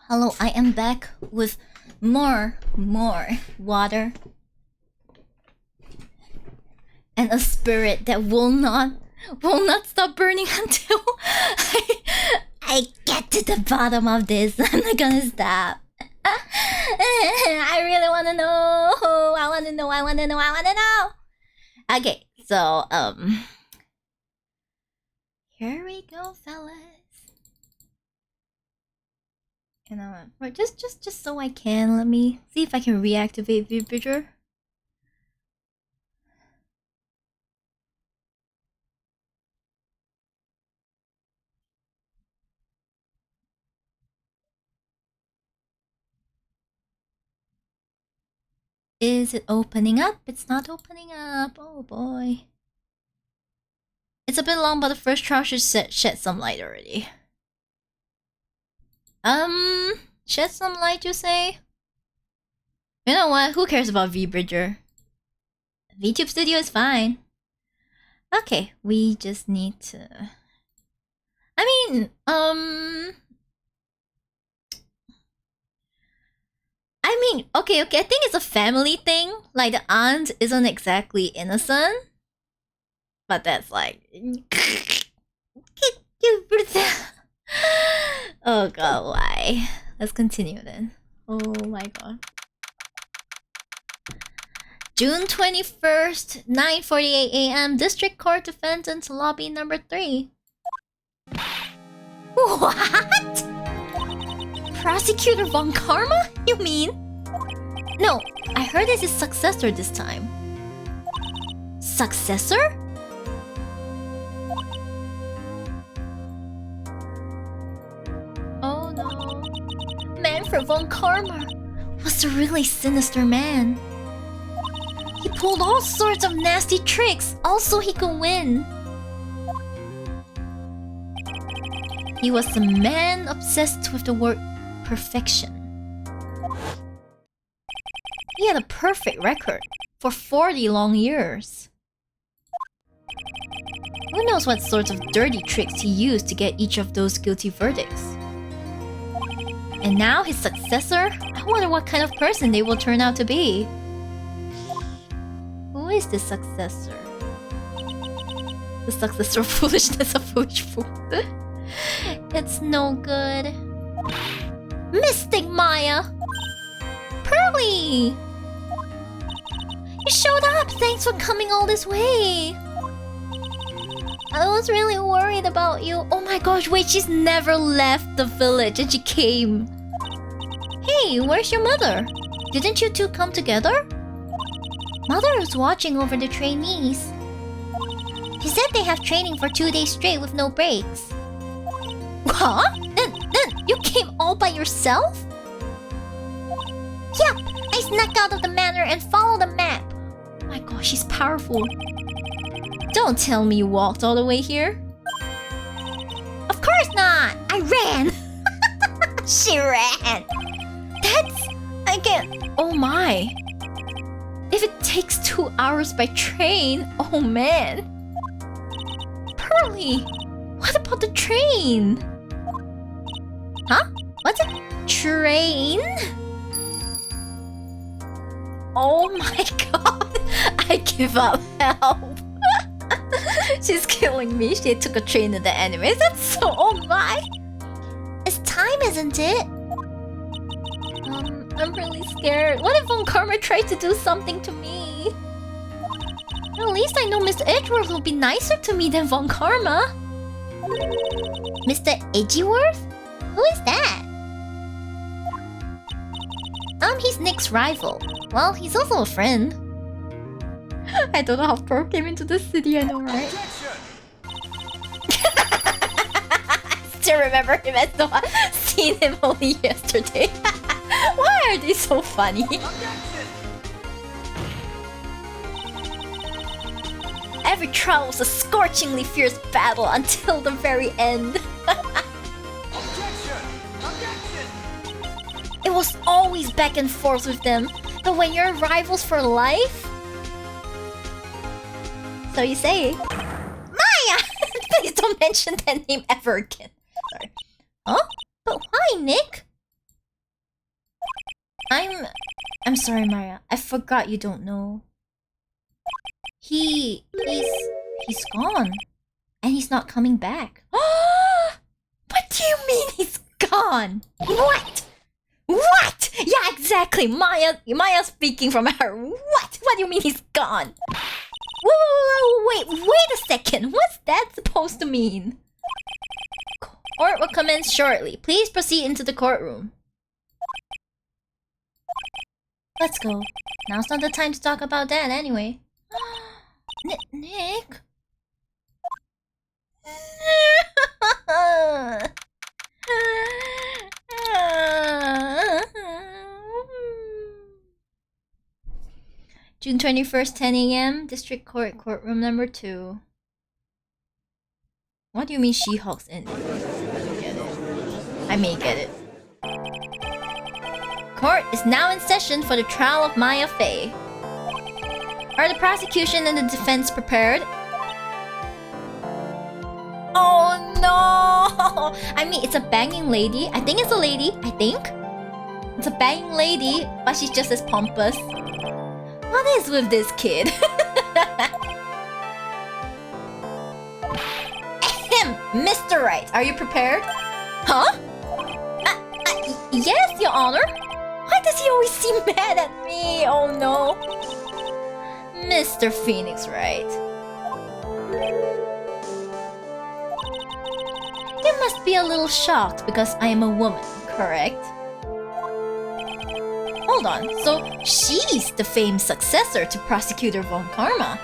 [SPEAKER 1] Hello, I am back with more water. And a spirit that will not stop burning until I get to the bottom of this. I'm not gonna stop. I really wanna know. I wanna know. Okay, so here we go, fellas. And right, just so I can, let me see if I can reactivate the picture. Is it opening up? It's not opening up. Oh boy. It's a bit long, but the first trial should shed some light already. Shed some light, you say? You know what? Who cares about VBridger? VTube Studio is fine. Okay, we just need to... okay, I think it's a family thing. Like, the aunt isn't exactly innocent. But that's like... Oh god, why? Let's continue then. Oh my god. June 21st, 9:48 a.m. District Court Defendant Lobby number 3. What? Prosecutor Von Karma? You mean? No, I heard it's his successor this time. Successor? Oh no. Manfred Von Karma was a really sinister man. He pulled all sorts of nasty tricks, also he could win. He was a man obsessed with the word perfection. He had a perfect record for 40 long years. Who knows what sorts of dirty tricks he used to get each of those guilty verdicts. And now his successor? I wonder what kind of person they will turn out to be. Who is the successor? The successor of foolishness of foolish fool. It's no good. Mystic Maya! Pearly! You showed up! Thanks for coming all this way! I was really worried about you. Oh my gosh, wait, she's never left the village and she came. Hey, where's your mother? Didn't you two come together? Mother is watching over the trainees. He said they have training for 2 days straight with no breaks. Huh? Then you came all by yourself? Yep, I snuck out of the manor and followed the map. Oh my gosh, she's powerful. Don't tell me you walked all the way here. Of course not! I ran! She ran! I can't... Oh my. If it takes 2 hours by train, oh man. Pearly, what about the train? Huh? What's a train? Oh my god. I give up. Help. She's killing me. She took a train in the anime. That's so... Oh my. It's time, isn't it? I'm really scared. What if Von Karma tried to do something to me? At least I know Mr. Edgeworth will be nicer to me than Von Karma. Mr. Edgeworth? Who is that? He's Nick's rival. Well, he's also a friend. I don't know how Pearl came into the city, I know, right? I still remember him as the one seen him only yesterday. Why are they so funny? Every trial was a scorchingly fierce battle until the very end. It was always back and forth with them. But when you're rivals for life... So you say. Maya! Please don't mention that name ever again. Sorry. Huh? But why, Nick? I'm sorry, Maya. I forgot you don't know. He's gone. And he's not coming back. What do you mean he's gone? What? What? Yeah, exactly. Maya speaking from her. What? What do you mean he's gone? Whoa, wait a second. What's that supposed to mean? Court will commence shortly. Please proceed into the courtroom. Let's go. Now's not the time to talk about that anyway. Nick? June 21st, 10 a.m. District Court, courtroom number 2. What do you mean She-Hulk's in it? I don't get it. I may get it. Court is now in session for the trial of Maya Fey. Are the prosecution and the defense prepared? Oh no! I mean, it's a banging lady. I think it's a lady. I think. It's a banging lady, but she's just as pompous. What is with this kid? Ahem! Mr. Wright, are you prepared? Huh? Yes, Your Honor. Why does he always seem mad at me? Oh no. Mr. Phoenix Wright. You must be a little shocked because I am a woman, correct? Hold on, so she's the famed successor to Prosecutor Von Karma.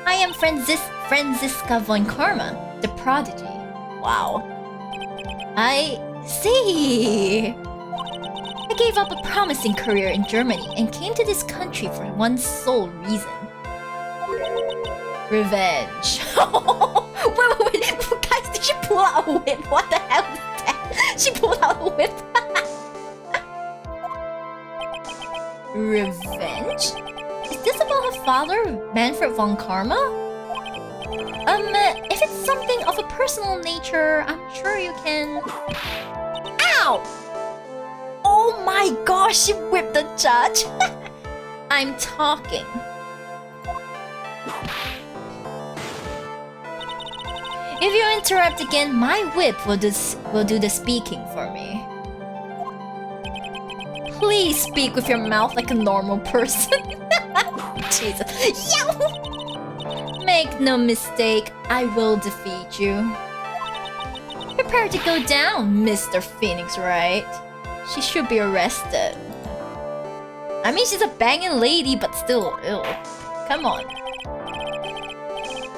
[SPEAKER 1] I am Franziska Von Karma, the prodigy. Wow. I see. I gave up a promising career in Germany and came to this country for one sole reason. Revenge. wait. Guys, did she pull out a whip? What the hell is that? She pulled out a whip. Revenge? Is this about her father, Manfred von Karma? If it's something of a personal nature, I'm sure you can... Ow! Oh my gosh, she whipped the judge! I'm talking. If you interrupt again, my whip will do the speaking for me. Please speak with your mouth like a normal person. Jesus. Yow! Make no mistake, I will defeat you. Prepare to go down, Mr. Phoenix Wright. She should be arrested. I mean, she's a banging lady, but still, ew. Come on.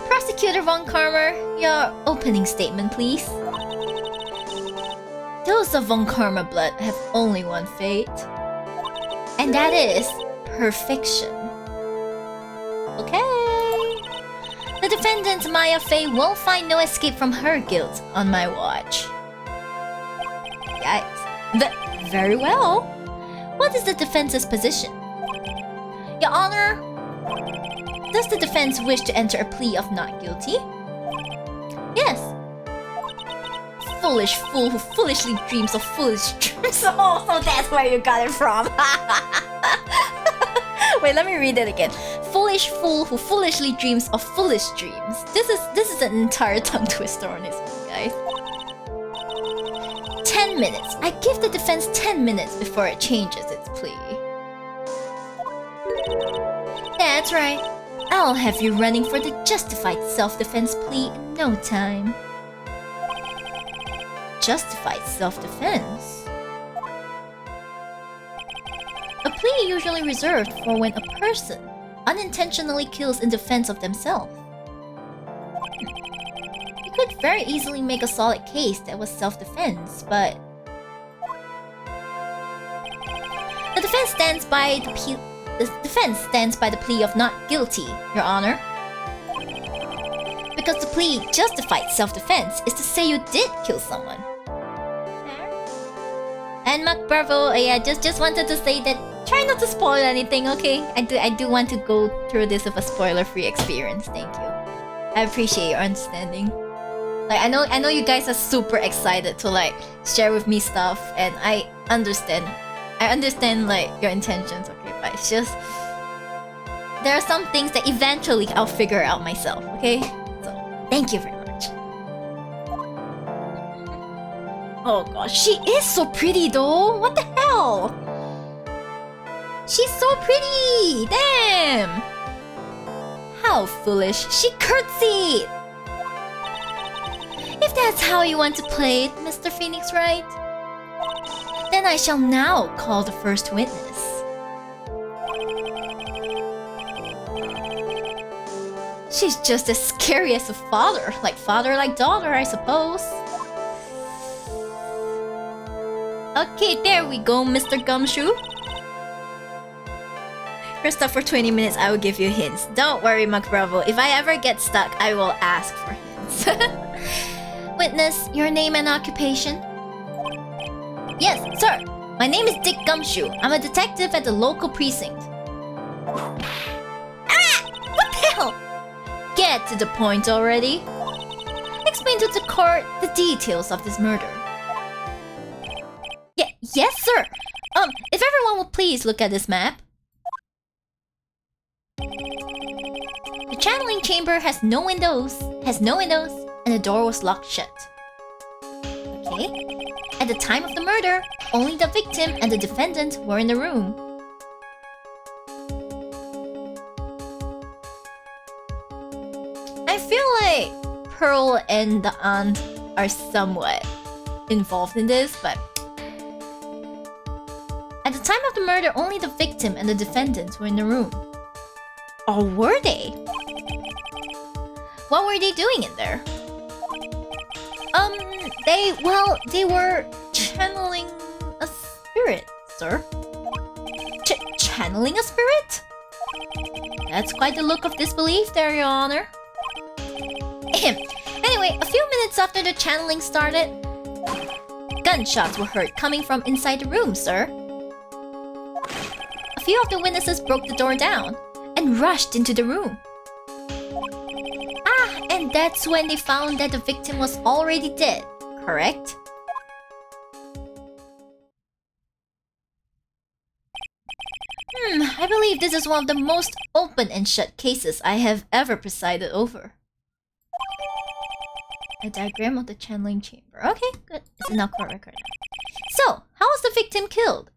[SPEAKER 1] Prosecutor Von Karma, your opening statement, please. Those of Von Karma blood have only one fate. And that is perfection. Okay. The defendant, Maya Fey, will find no escape from her guilt on my watch. Yikes. Very well. What is the defense's position? Your Honor, does the defense wish to enter a plea of not guilty? Yes. Foolish fool who foolishly dreams of foolish dreams. Oh, so that's where you got it from. Wait, let me read it again. Foolish fool who foolishly dreams of foolish dreams. This is an entire tongue twister on its own, guys. 10 minutes. I give the defense 10 minutes before it changes its plea. That's right. I'll have you running for the justified self-defense plea in no time. Justified self-defense? A plea usually reserved for when a person unintentionally kills in defense of themselves. You could very easily make a solid case that was self-defense, but... The defense stands by the plea of not guilty, Your Honor. Because the plea justified self-defense is to say you did kill someone. And Mac Bravo, yeah, just wanted to say that try not to spoil anything, okay? I do want to go through this with a spoiler-free experience. Thank you. I appreciate your understanding. Like I know you guys are super excited to like share with me stuff, and I understand. I understand like your intentions, okay? But it's just there are some things that eventually I'll figure out myself, okay? So thank you very much. Oh gosh, she is so pretty though. What the hell? She's so pretty! Damn! How foolish. She curtsied! If that's how you want to play it, Mr. Phoenix Wright, then I shall now call the first witness. She's just as scary as a father like daughter, I suppose. Okay, there we go, Mr. Gumshoe. Krista, for 20 minutes, I will give you hints. Don't worry, Mac Bravo. If I ever get stuck, I will ask for hints. Witness, your name and occupation? Yes, sir. My name is Dick Gumshoe. I'm a detective at the local precinct. Ah! What the hell? Get to the point already. Explain to the court the details of this murder. Yes, sir. If everyone will please look at this map. The channeling chamber has no windows, and the door was locked shut. Okay. At the time of the murder, only the victim and the defendant were in the room. I feel like Pearl and the aunt are somewhat involved in this, but at the time of the murder, only the victim and the defendant were in the room. Or were they? What were they doing in there? They were channeling a spirit, sir. Channeling a spirit? That's quite the look of disbelief there, Your Honor. Anyway, a few minutes after the channeling started, gunshots were heard coming from inside the room, sir. A few of the witnesses broke the door down and rushed into the room. And that's when they found that the victim was already dead, correct? I believe this is one of the most open and shut cases I have ever presided over. A diagram of the channeling chamber. Okay, good. It's in our court record now. So, how was the victim killed?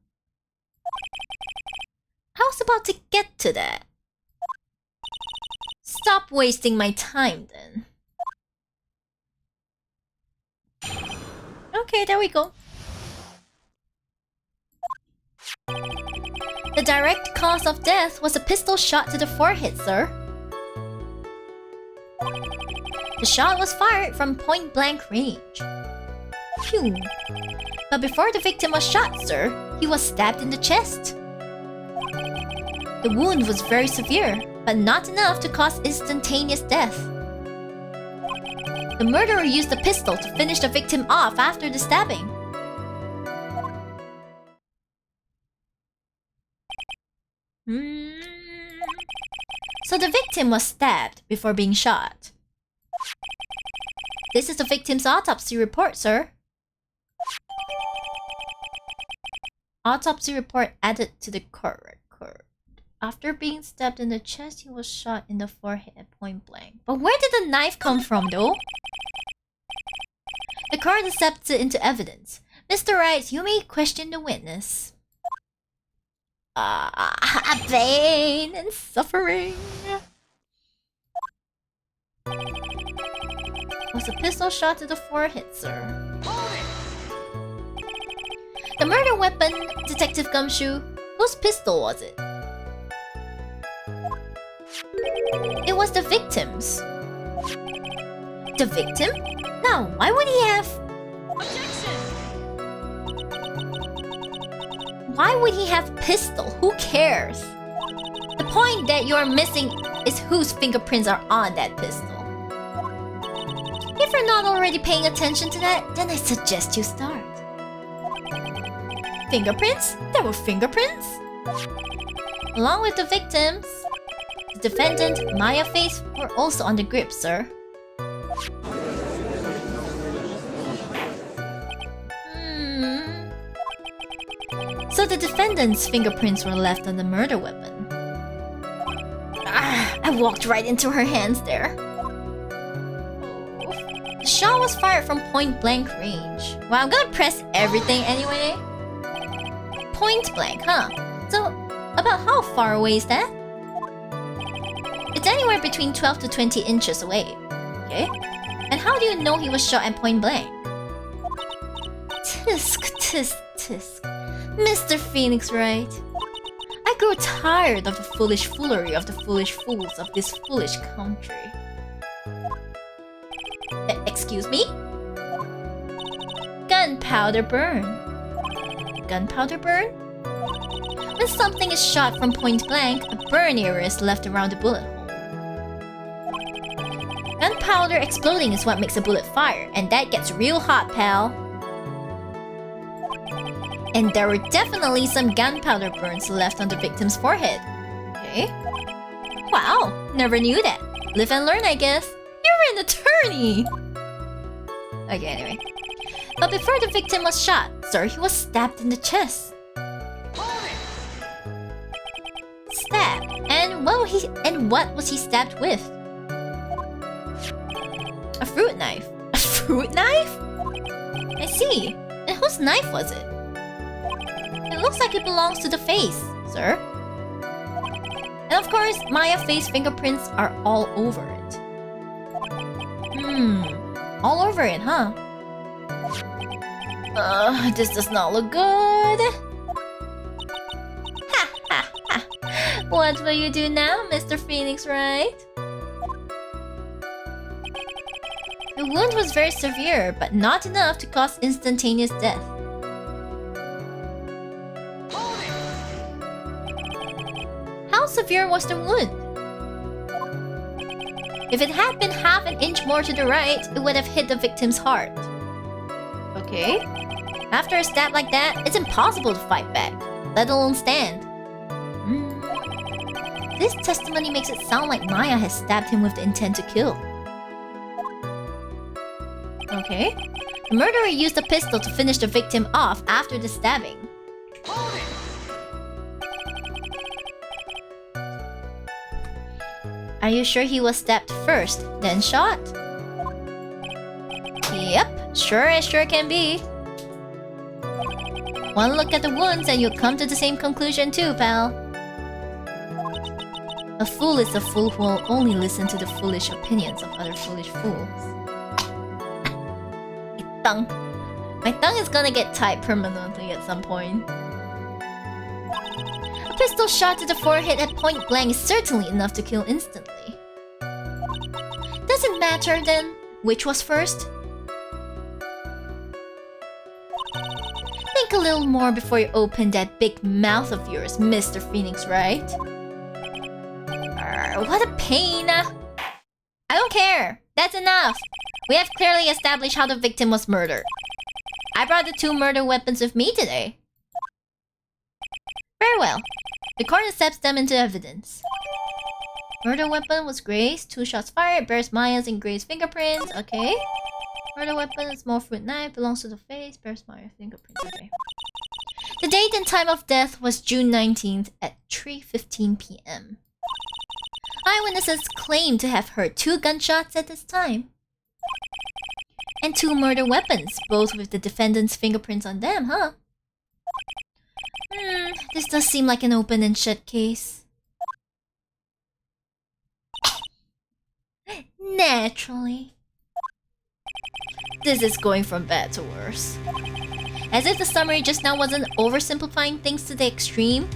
[SPEAKER 1] I was about to get to that. Stop wasting my time then. Okay, there we go. The direct cause of death was a pistol shot to the forehead, sir. The shot was fired from point-blank range. Phew. But before the victim was shot, sir, he was stabbed in the chest. The wound was very severe, but not enough to cause instantaneous death. The murderer used the pistol to finish the victim off after the stabbing. So the victim was stabbed before being shot. This is the victim's autopsy report, sir. Autopsy report added to the court record. After being stabbed in the chest, he was shot in the forehead at point blank. But where did the knife come from, though? The court accepts it into evidence. Mr. Wright, you may question the witness. Pain and suffering. Was a pistol shot to the forehead, sir. The murder weapon, Detective Gumshoe, whose pistol was it? It was the victim's. The victim? Now, why would he have... Objection! Why would he have pistol? Who cares? The point that you're missing is whose fingerprints are on that pistol. If you're not already paying attention to that, then I suggest you start. Fingerprints? There were fingerprints? Along with the victims, the defendant, Maya Face, were also on the grip, sir. So the defendant's fingerprints were left on the murder weapon. I walked right into her hands there. The shot was fired from point-blank range. Well, I'm gonna press everything anyway. Point-blank, huh? So, about how far away is that? It's anywhere between 12 to 20 inches away. Okay? And how do you know he was shot at point-blank? Tisk, tisk, tisk. Mr. Phoenix Wright. I grow tired of the foolish foolery of the foolish fools of this foolish country. Excuse me? Gunpowder burn. Gunpowder burn? When something is shot from point blank, a burn area is left around the bullet hole. Gunpowder exploding is what makes a bullet fire, and that gets real hot, pal. And there were definitely some gunpowder burns left on the victim's forehead. Okay. Wow, never knew that. Live and learn, I guess. You're an attorney! Okay, anyway. But before the victim was shot, sir, he was stabbed in the chest. Stabbed. And what was he stabbed with? A fruit knife. A fruit knife? I see. And whose knife was it? It looks like it belongs to the face, sir. And of course, Maya's face fingerprints are all over it. All over it, huh? This does not look good. Ha ha ha. What will you do now, Mr. Phoenix, Wright? The wound was very severe, but not enough to cause instantaneous death. How severe was the wound? If it had been half an inch more to the right, it would have hit the victim's heart. Okay. After a stab like that, it's impossible to fight back, let alone stand. This testimony makes it sound like Maya has stabbed him with the intent to kill. Okay. The murderer used a pistol to finish the victim off after the stabbing. Are you sure he was stabbed first, then shot? Yep, sure as sure can be. One look at the wounds and you'll come to the same conclusion too, pal. A fool is a fool who will only listen to the foolish opinions of other foolish fools. My tongue is gonna get tied permanently at some point. A pistol shot to the forehead at point blank is certainly enough to kill instantly. Does it matter then which was first? Think a little more before you open that big mouth of yours, Mr. Phoenix, Wright? What a pain! I don't care! That's enough! We have clearly established how the victim was murdered. I brought the 2 murder weapons with me today. Very well. The court accepts them into evidence. Murder weapon was Gray's. 2 shots fired. Bears Maya's and Gray's fingerprints. Okay. Murder weapon, a small fruit knife, belongs to the face. Bears Maya's fingerprints. Okay. The date and time of death was June 19th at 3:15 p.m. Eyewitnesses claim to have heard 2 gunshots at this time. And 2 murder weapons, both with the defendant's fingerprints on them, huh? This does seem like an open and shut case. Naturally. This is going from bad to worse. As if the summary just now wasn't oversimplifying things to the extreme.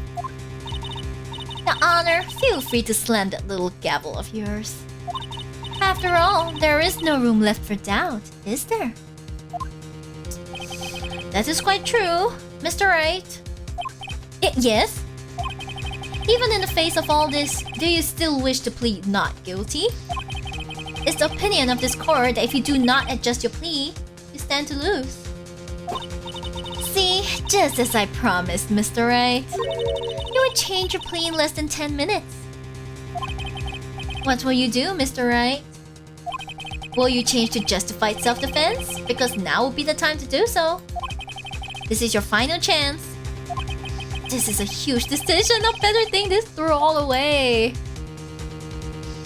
[SPEAKER 1] Your Honor, feel free to slam that little gavel of yours. After all, there is no room left for doubt, is there? That is quite true, Mr. Wright. Yes? Even in the face of all this, do you still wish to plead not guilty? It's the opinion of this court that if you do not adjust your plea, you stand to lose. See, just as I promised, Mr. Wright. You would change your plea in less than 10 minutes. What will you do, Mr. Wright? Will you change to justified self-defense? Because now will be the time to do so. This is your final chance. This is a huge decision. I better think this through all the way.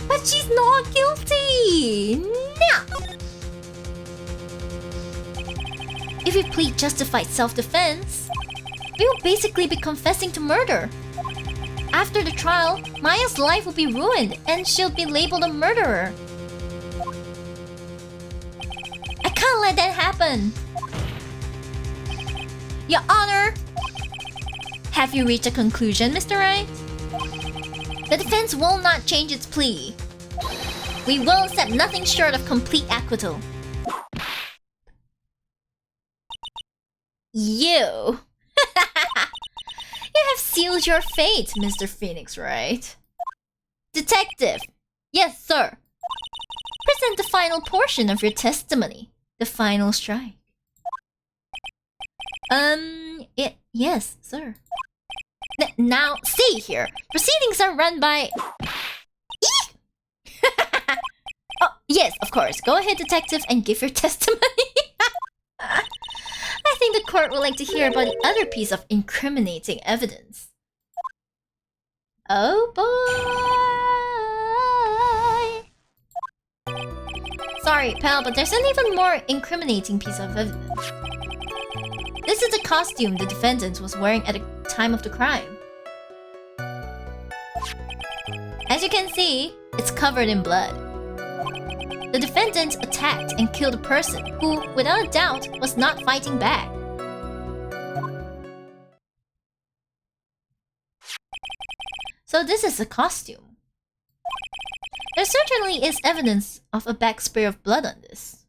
[SPEAKER 1] But she's not guilty! No! If we plead justified self-defense, we will basically be confessing to murder. After the trial, Maya's life will be ruined and she'll be labeled a murderer. I can't let that happen. Your Honor! Have you reached a conclusion, Mr. Wright? The defense will not change its plea. We will accept nothing short of complete acquittal. You! You have sealed your fate, Mr. Phoenix, Wright? Detective! Yes, sir. Present the final portion of your testimony. The final strike. Yes, sir. Now, see here. Proceedings are run by... Oh, yes, of course. Go ahead, detective, and give your testimony. I think the court would like to hear about the other piece of incriminating evidence. Oh boy! Sorry, pal, but there's an even more incriminating piece of evidence. This is the costume the defendant was wearing at the time of the crime. As you can see, it's covered in blood. The defendant attacked and killed a person who, without a doubt, was not fighting back. So this is a costume. There certainly is evidence of a backspray of blood on this.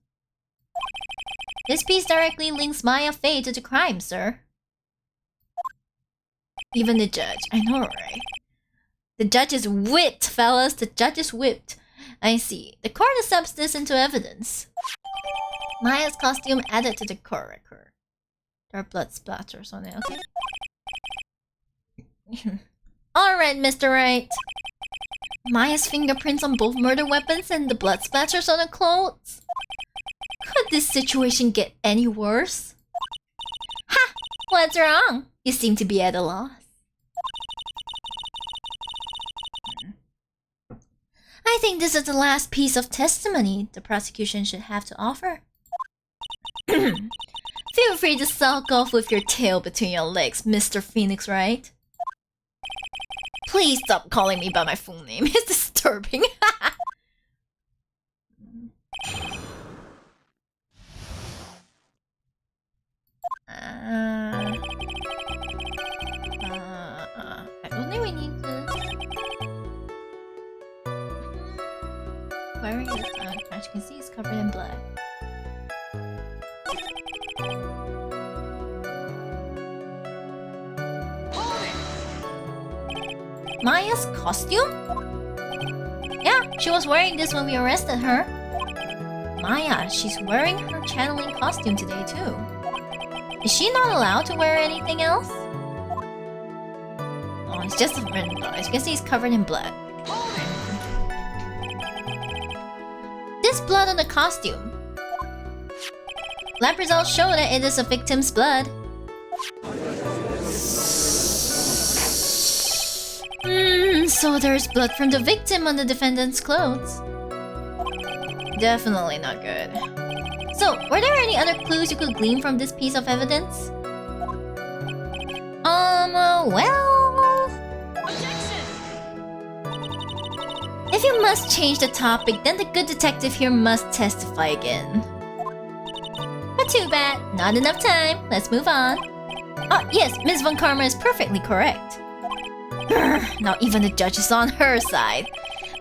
[SPEAKER 1] This piece directly links Maya Fey to the crime, sir. Even the judge. I know, right? The judge is whipped, fellas. The judge is whipped. I see. The court accepts this into evidence. Maya's costume added to the court record. There are blood splatters on it, okay? Alright, Mr. Wright. Maya's fingerprints on both murder weapons and the blood splatters on the clothes. Could this situation get any worse? Ha! What's wrong? You seem to be at a loss. I think this is the last piece of testimony the prosecution should have to offer. Feel free to sulk off with your tail between your legs, Mr. Phoenix, Wright? Please stop calling me by my full name. It's disturbing. I don't think we need to... Wearing it, as you can see, it's covered in blood. Maya's costume? Yeah, she was wearing this when we arrested her. Maya, she's wearing her channeling costume today too. Is she not allowed to wear anything else? Oh, it's just a random blood. As you can see, it's covered in blood. This blood on the costume. Lab results show that it is a victim's blood. So there's blood from the victim on the defendant's clothes. Definitely not good. So, were there any other clues you could glean from this piece of evidence? Well... If you must change the topic, then the good detective here must testify again. But too bad, not enough time. Let's move on. Oh, yes, Ms. Von Karma is perfectly correct. Now even the judge is on her side.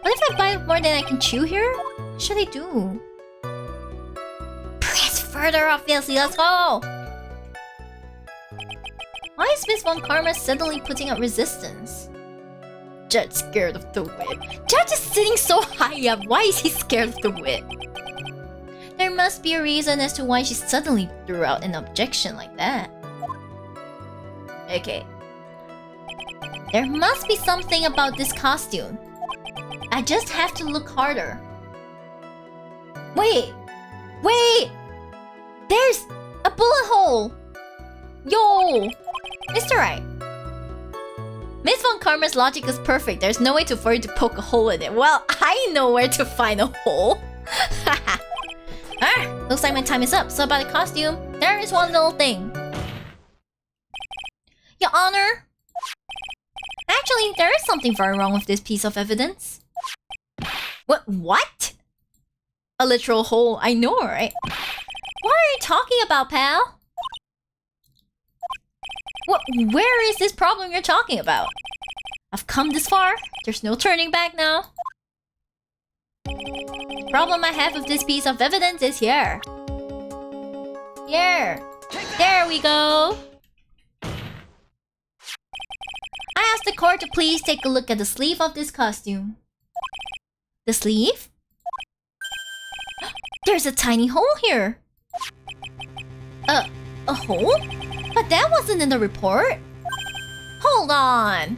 [SPEAKER 1] What if I bite more than I can chew here? What should I do? Press further, obviously. Let's go! Why is Ms. Von Karma suddenly putting up resistance? Judge scared of the whip. Judge is sitting so high up. Why is he scared of the whip? There must be a reason as to why she suddenly threw out an objection like that. Okay. There must be something about this costume. I just have to look harder. Wait! Wait! There's a bullet hole! Yo! Mr. Wright. Miss Von Karma's logic is perfect. There's no way for you to poke a hole in it. Well, I know where to find a hole. Looks like my time is up. So about the costume, there is one little thing. Your Honor. Actually, there is something very wrong with this piece of evidence. What? A literal hole. I know, right? What are you talking about, pal? Where is this problem you're talking about? I've come this far. There's no turning back now. The problem I have with this piece of evidence is here. Here. There we go. the court to please take a look at the sleeve of this costume. The sleeve? There's a tiny hole here. A hole? But that wasn't in the report. Hold on.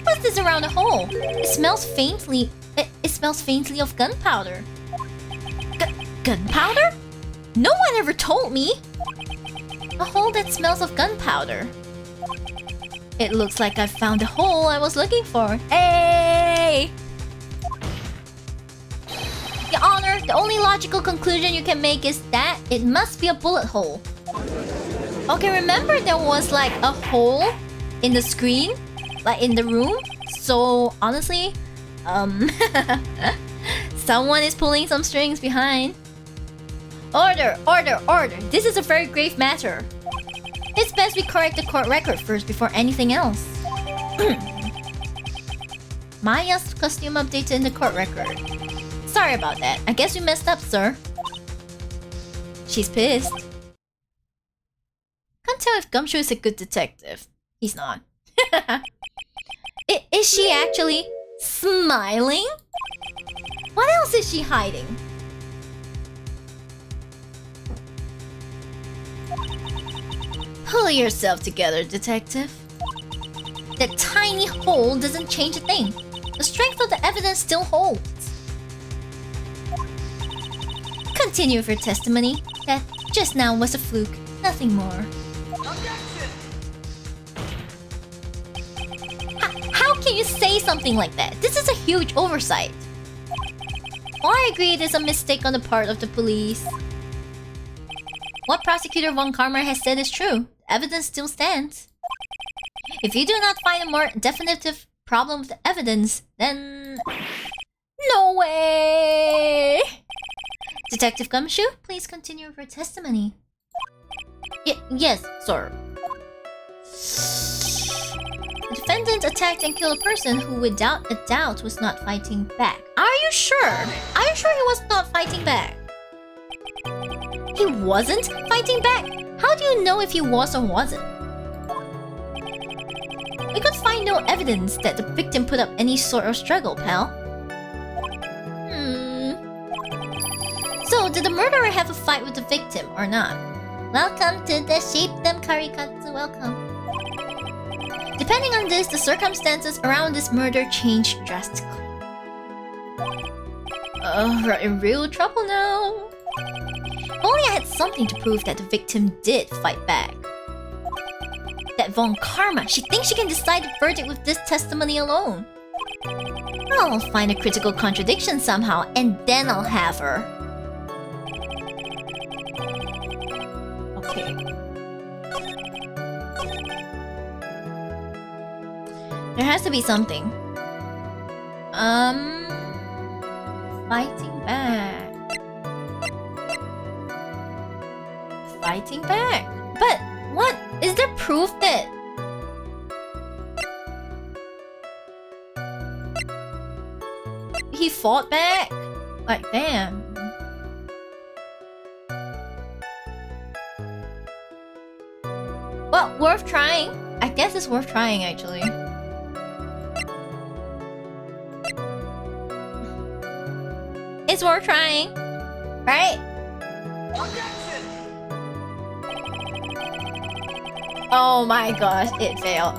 [SPEAKER 1] What's this around the hole? It smells faintly. It smells faintly of gunpowder. Gunpowder? No one ever told me. A hole that smells of gunpowder. It looks like I found the hole I was looking for. Hey! Your Honor, the only logical conclusion you can make is that it must be a bullet hole. Okay, remember there was like a hole in the screen? Like in the room? So, honestly, someone is pulling some strings behind. Order, order, order. This is a very grave matter. It's best we correct the court record first before anything else. Maya's costume updated in the court record. Sorry about that. I guess we messed up, sir. She's pissed. Can't tell if Gumshoe is a good detective. He's not. Is she actually smiling? What else is she hiding? Pull yourself together, detective. That tiny hole doesn't change a thing. The strength of the evidence still holds. Continue with your testimony. That just now was a fluke, nothing more. How can you say something like that? This is a huge oversight. Oh, I agree it is a mistake on the part of the police. What Prosecutor Von Karmer has said is true. Evidence still stands. If you do not find a more definitive problem with the evidence, then... No way! Detective Gumshoe, please continue with your testimony. Yes, sir. The defendant attacked and killed a person who without a doubt was not fighting back. Are you sure? Are you sure he was not fighting back? He wasn't fighting back? How do you know if he was or wasn't? We could find no evidence that the victim put up any sort of struggle, pal. So, did the murderer have a fight with the victim or not? Welcome to the Sheepdom Karikatsu, welcome. Depending on this, the circumstances around this murder changed drastically. We're in real trouble now. If only I had something to prove that the victim did fight back. That Von Karma, she thinks she can decide the verdict with this testimony alone. I'll find a critical contradiction somehow, and then I'll have her. Okay. There has to be something. Fighting back. Fighting back? But what? Is there proof that... he fought back? Like, damn. Well, worth trying. I guess it's worth trying, actually. It's worth trying. Right? Oh my gosh, it failed.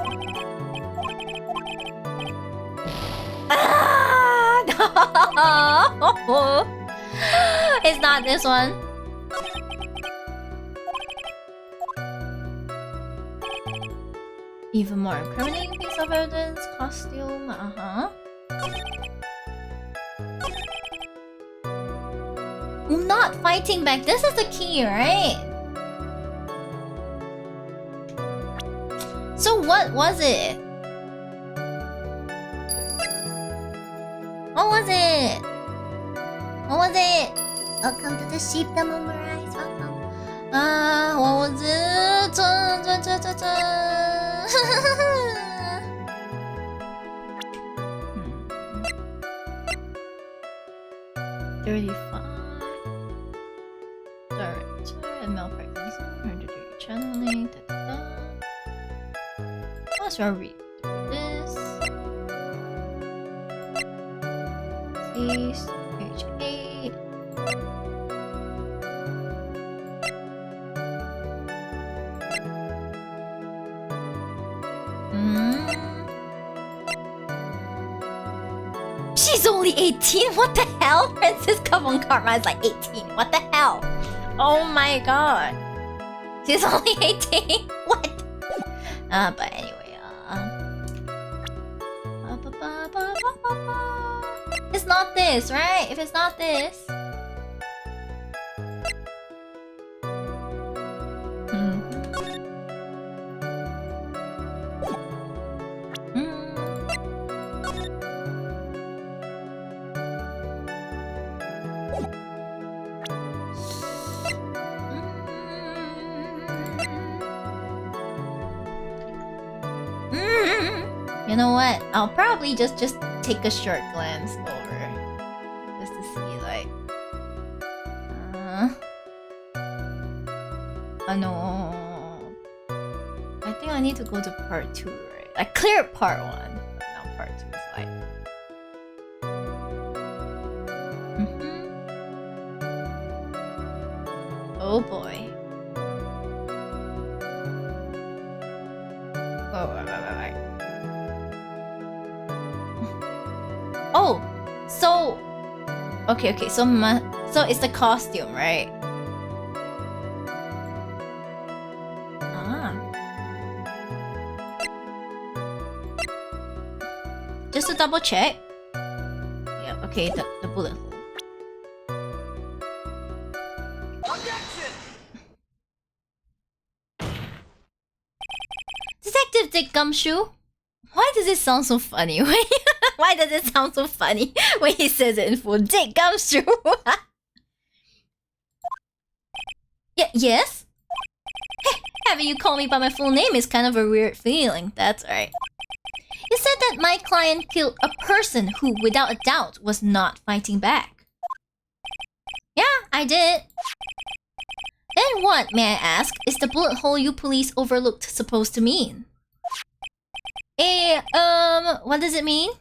[SPEAKER 1] Ah, no! It's not this one. Even more incriminating piece of evidence, costume, Not fighting back, this is the key, right? So what was it? What was it? What was it? Welcome to the Sheepdom Omerais, welcome. What was it? Malpractice, channeling, Let's read this. She's only 18? What the hell? Princess Come on Karma is like 18. What the hell? Oh my god. She's only 18? What? But anyway, it's not this, right? If it's not this... You know what? I'll probably just take a short glance over. Just to see, like... no... I think I need to go to part 2, right? I cleared part 1, but now part 2 is like... Oh boy. Oh, right. Oh! So... Okay, so it's the costume, right? Just to double check. Yeah, okay, the bullet hole. Detective Dick Gumshoe? Why does it sound so funny? Why does it sound so funny when he says it in full? Dick Gumshoe? Yes? Having you call me by my full name is kind of a weird feeling, that's right. You said that my client killed a person who, without a doubt, was not fighting back. Yeah, I did. Then what, may I ask, is the bullet hole you police overlooked supposed to mean? What does it mean?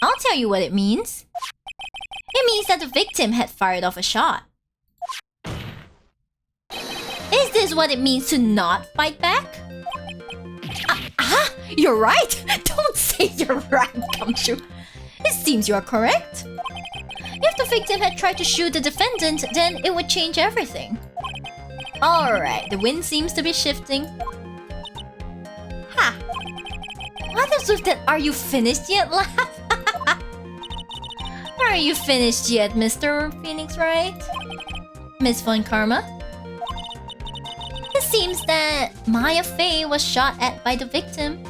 [SPEAKER 1] I'll tell you what it means. It means that the victim had fired off a shot. Is this what it means to not fight back? You're right! Don't say you're right, Gumshoe. It seems you are correct. If the victim had tried to shoot the defendant, then it would change everything. Alright, the wind seems to be shifting. Ha! What is with that "are you finished yet" laugh? Are you finished yet, Mr. Phoenix Wright? Miss Von Karma? It seems that Maya Fey was shot at by the victim.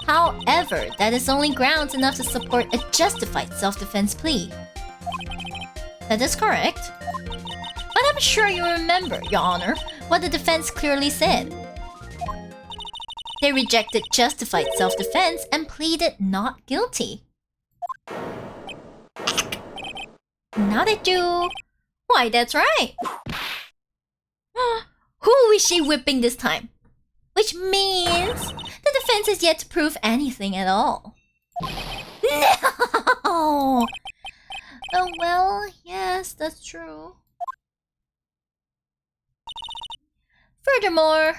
[SPEAKER 1] However, that is only grounds enough to support a justified self-defense plea. That is correct. But I'm sure you remember, Your Honor, what the defense clearly said. They rejected justified self-defense and pleaded not guilty. Now that you... Why, that's right. Who is she whipping this time? Which means the defense is yet to prove anything at all. No! Oh well, yes, that's true. Furthermore,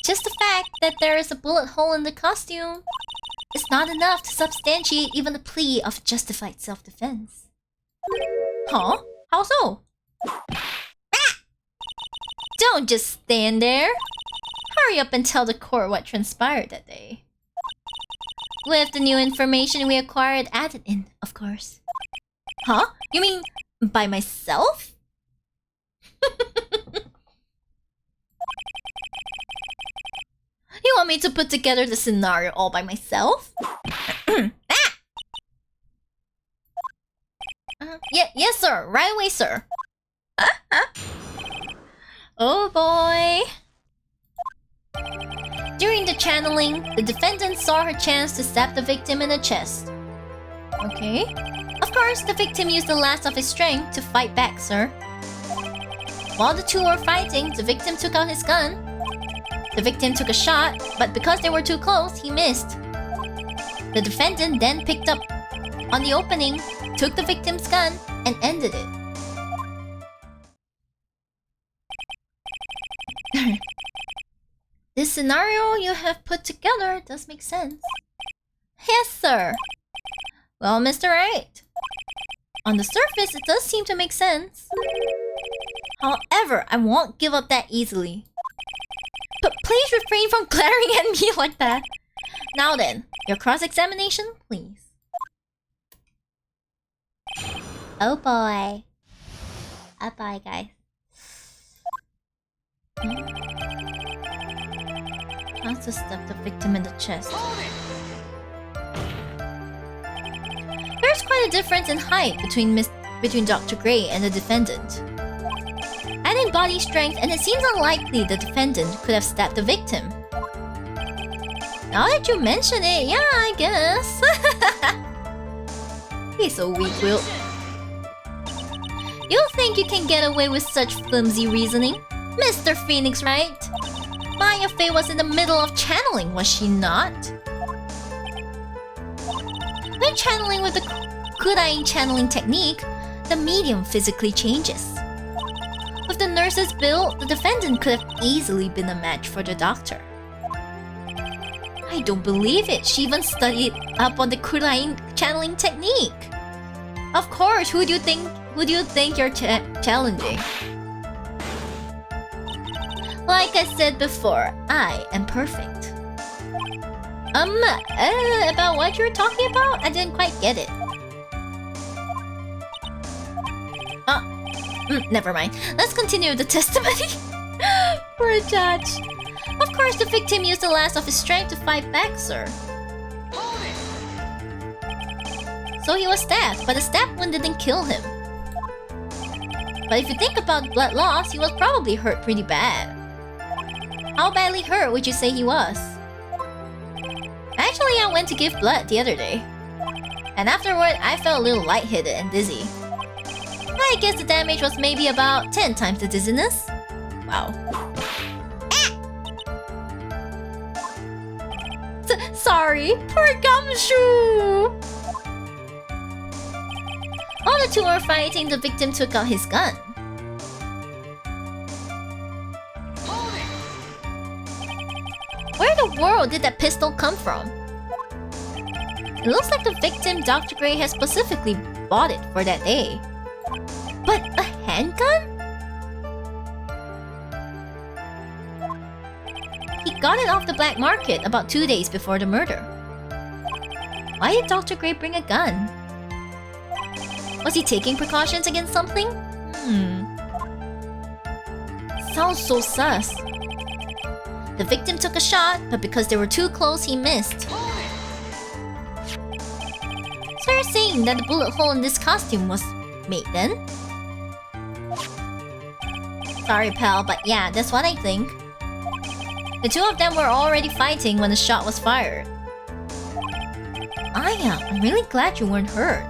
[SPEAKER 1] just the fact that there is a bullet hole in the costume is not enough to substantiate even the plea of justified self-defense. Huh? How so? Don't just stand there. Hurry up and tell the court what transpired that day. With the new information we acquired added in, of course. Huh? You mean by myself? You want me to put together the scenario all by myself? Yes, sir. Right away, sir. Oh boy. During the channeling, the defendant saw her chance to stab the victim in the chest. Okay. Of course, the victim used the last of his strength to fight back, sir. While the two were fighting, the victim took out his gun. The victim took a shot, but because they were too close, he missed. The defendant then picked up on the opening, took the victim's gun, and ended it. This scenario you have put together does make sense. Yes, sir. Well, Mr. Wright, on the surface, it does seem to make sense. However, I won't give up that easily. But please refrain from glaring at me like that. Now then, your cross-examination, please. Oh boy. Oh boy, guys. Has to stab the victim in the chest. There's quite a difference in height between Dr. Gray and the defendant. Add in body strength, and it seems unlikely the defendant could have stabbed the victim. Now that you mention it, yeah, I guess. He's so weak-willed. You think you can get away with such flimsy reasoning? Mr. Phoenix, right? Maya Fey was in the middle of channeling, was she not? When channeling with the Kurain channeling technique, the medium physically changes. With the nurse's build, the defendant could have easily been a match for the doctor. I don't believe it. She even studied up on the Kurain channeling technique. Of course, who do you think you're challenging? Like I said before, I am perfect. About what you were talking about? I didn't quite get it. Never mind. Let's continue the testimony. Poor judge. Of course, the victim used the last of his strength to fight back, sir. So he was stabbed, but the stab wound didn't kill him. But if you think about blood loss, he was probably hurt pretty bad. How badly hurt would you say he was? Actually, I went to give blood the other day. And afterward, I felt a little lightheaded and dizzy. I guess the damage was maybe about 10 times the dizziness. Wow. Sorry, poor Gumshoe! While the two were fighting, the victim took out his gun. Where in the world did that pistol come from? It looks like the victim, Dr. Gray, has specifically bought it for that day. But a handgun? He got it off the black market about 2 days before the murder. Why did Dr. Gray bring a gun? Was he taking precautions against something? Sounds so sus. The victim took a shot, but because they were too close, he missed. So you're saying that the bullet hole in this costume was made then? Sorry, pal, but yeah, that's what I think. The two of them were already fighting when the shot was fired. Aya, I'm really glad you weren't hurt.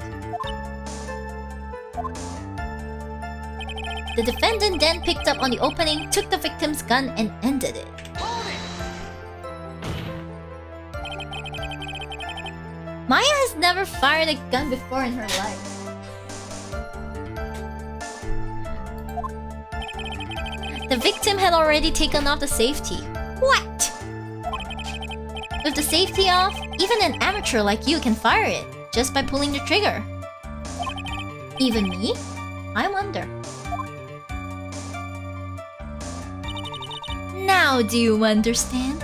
[SPEAKER 1] The defendant then picked up on the opening, took the victim's gun, and ended it. Maya has never fired a gun before in her life. The victim had already taken off the safety. What? With the safety off, even an amateur like you can fire it, just by pulling the trigger. Even me? I wonder. Now do you understand?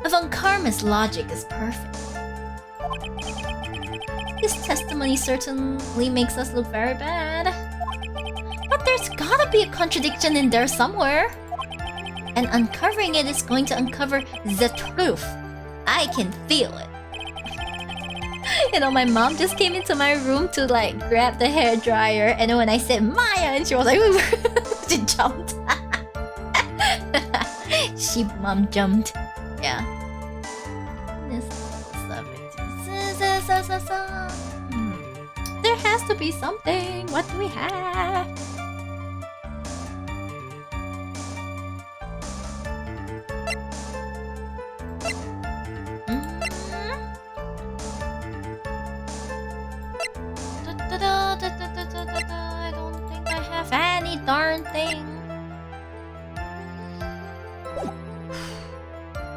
[SPEAKER 1] Von Karma's logic is perfect. His testimony certainly makes us look very bad. But there's gotta be a contradiction in there somewhere. And uncovering it is going to uncover the truth. I can feel it. You know, my mom just came into my room to like grab the hairdryer, and then when I said Maya, and she was like, she jumped. She mom jumped. Yeah. There has to be something. What do we have? I don't think I have any darn thing.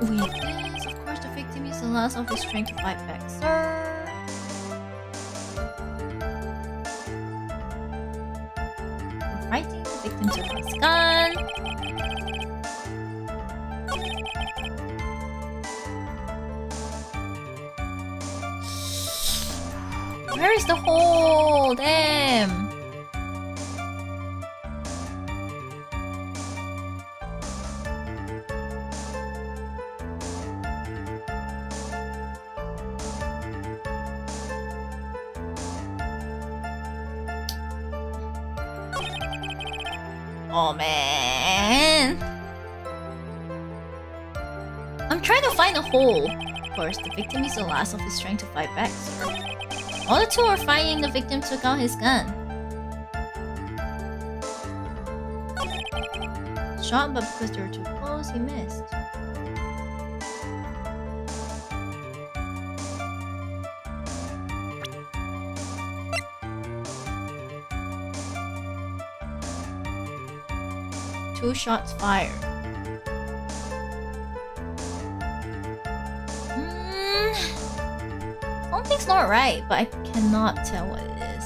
[SPEAKER 1] Weakness. Of course, the victim victim used the last of his strength to fight back, sir. We're fighting. The victim took his gun. Where is the hole? Damn. Oh man. I'm trying to find a hole. Of course, the victim is the last of his strength to fight back, sir. All the two were fighting, the victim took out his gun. Shot, but because they were too close, he missed. Two shots fired. Something's not right, but I cannot tell what it is.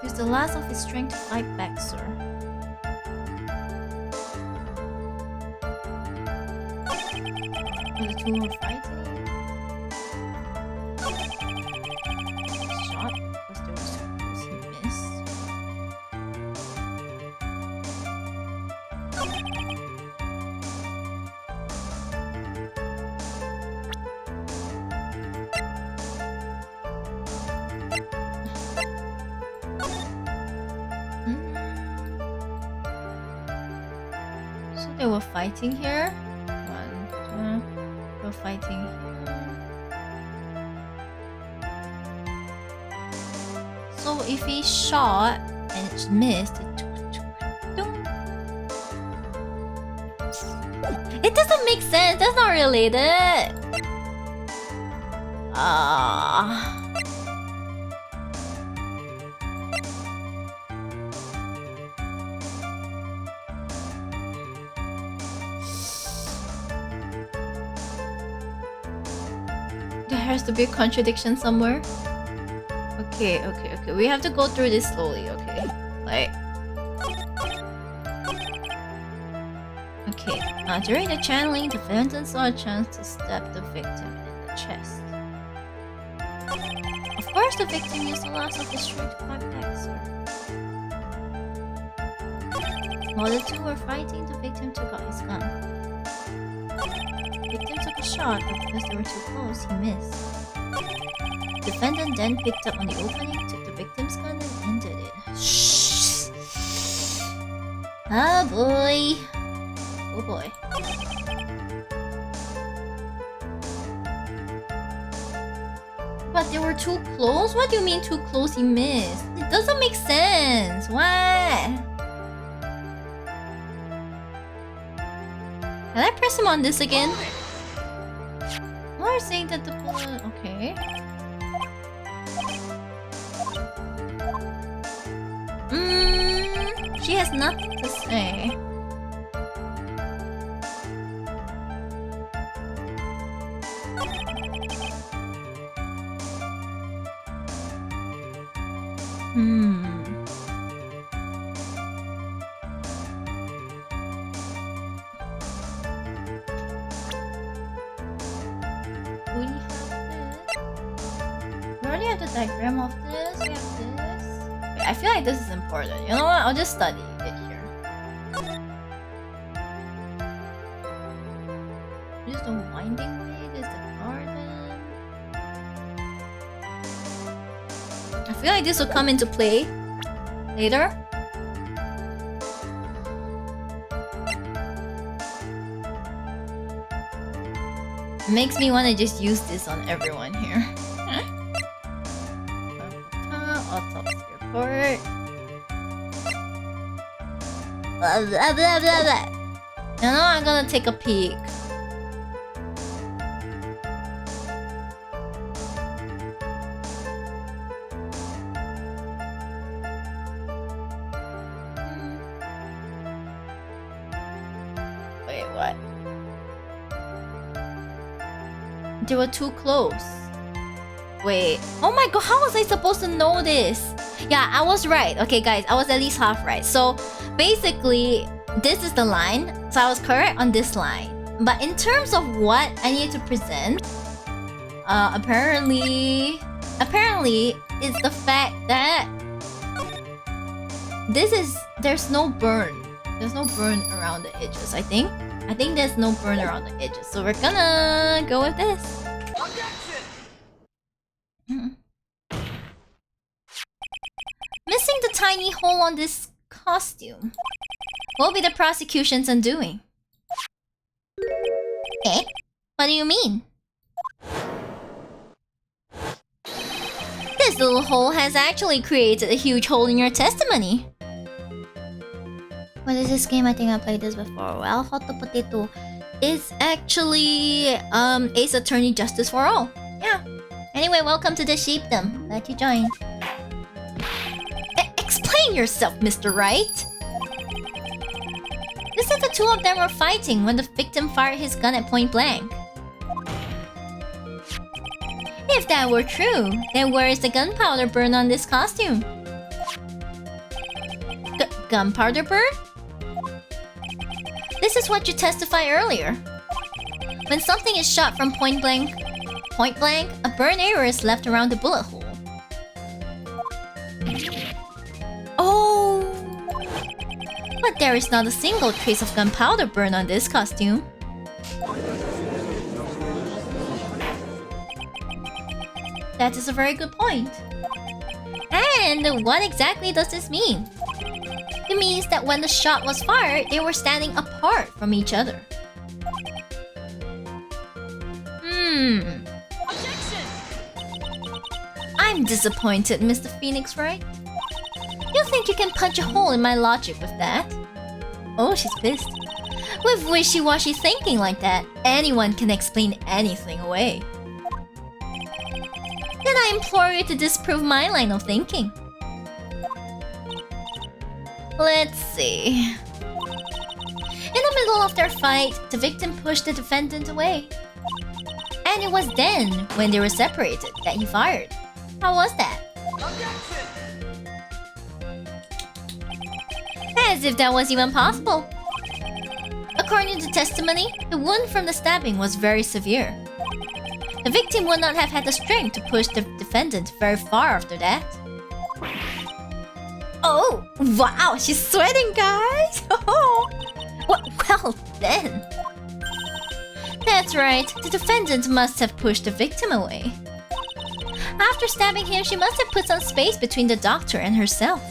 [SPEAKER 1] Use the last of his strength to fight back, sir. The two were fighting. Shot because there was so close he missed. So they were fighting here. Fighting here. So if he shot and it missed, it doesn't make sense. That's not related. There has to be a contradiction somewhere. Okay. We have to go through this slowly, okay? Like... Okay, during the channeling, the defendant saw a chance to stab the victim in the chest. Of course, the victim used the last of his strength to fight back, sir. While the two were fighting, the victim took out his gun. The victim took a shot, but because they were too close, he missed. The defendant then picked up on the opening, took the victim's gun, and ended it. Shh. Oh boy. Oh boy. But they were too close? What do you mean too close he missed? It doesn't make sense. What? Can I press him on this again? Or saying that the bullet... Okay. She has nothing to say. Diagram of this, we have this. Wait, I feel like this is important. You know what? I'll just study it here. There's the winding way, there's the garden. I feel like this will come into play later. It makes me want to just use this on everyone here. Autopsy report. Blah, blah, blah, blah, blah. You know, I'm gonna take a peek. what? They were too close. Wait. Oh my god, how was I supposed to know this? Yeah, I was right. Okay, guys, I was at least half right. So, basically, this is the line. So I was correct on this line. But in terms of what I need to present, apparently, it's the fact that there's no burn. There's no burn around the edges, I think. I think there's no burn around the edges. So we're gonna go with this. Missing the tiny hole on this costume will be the prosecution's undoing. Eh? What do you mean? This little hole has actually created a huge hole in your testimony. What is this game? I think I played this before. Well, Hot Potato is actually Ace Attorney Justice for All. Yeah. Anyway, welcome to the sheepdom. Glad you joined. Explain yourself, Mr. Wright. You said the two of them were fighting when the victim fired his gun at point blank. If that were true, then where is the gunpowder burn on this costume? Gunpowder burn? This is what you testified earlier. When something is shot from point blank, a burn area is left around the bullet hole. Oh! But there is not a single trace of gunpowder burn on this costume. That is a very good point. And what exactly does this mean? It means that when the shot was fired, they were standing apart from each other. Objection! I'm disappointed, Mr. Phoenix Wright. You think you can punch a hole in my logic with that? Oh, she's pissed. With wishy-washy thinking like that, anyone can explain anything away. Then I implore you to disprove my line of thinking. Let's see. In the middle of their fight, the victim pushed the defendant away. And it was then, when they were separated, that he fired. How was that? As if that was even possible. According to testimony, the wound from the stabbing was very severe. The victim would not have had the strength to push the defendant very far after that. Oh, wow, she's sweating, guys! Well, then. That's right, the defendant must have pushed the victim away. After stabbing him, she must have put some space between the doctor and herself.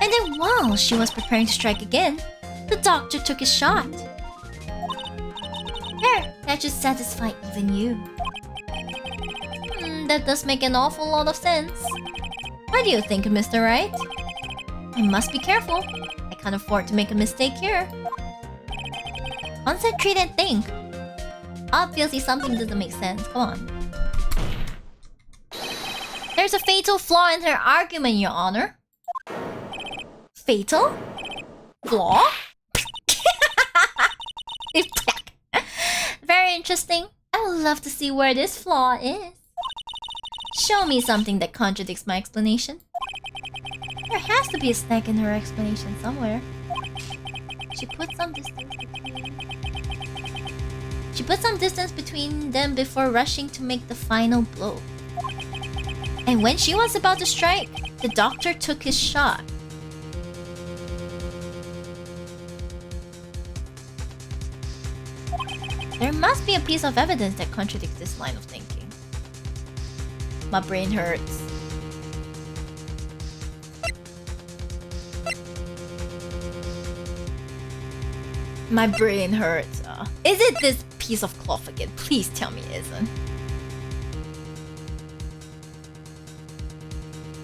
[SPEAKER 1] And then while she was preparing to strike again, the doctor took his shot. There, that should satisfy even you. That does make an awful lot of sense. What do you think, Mr. Wright? I must be careful. I can't afford to make a mistake here. Concentrate and think. Obviously something doesn't make sense. Come on. There's a fatal flaw in her argument, Your Honor. Fatal? Flaw? Very interesting. I would love to see where this flaw is. Show me something that contradicts my explanation. There has to be a snag in her explanation somewhere. She put some distance between them before rushing to make the final blow. And when she was about to strike, the doctor took his shot. There must be a piece of evidence that contradicts this line of thinking. My brain hurts. My brain hurts. Is it this piece of cloth again? Please tell me it isn't.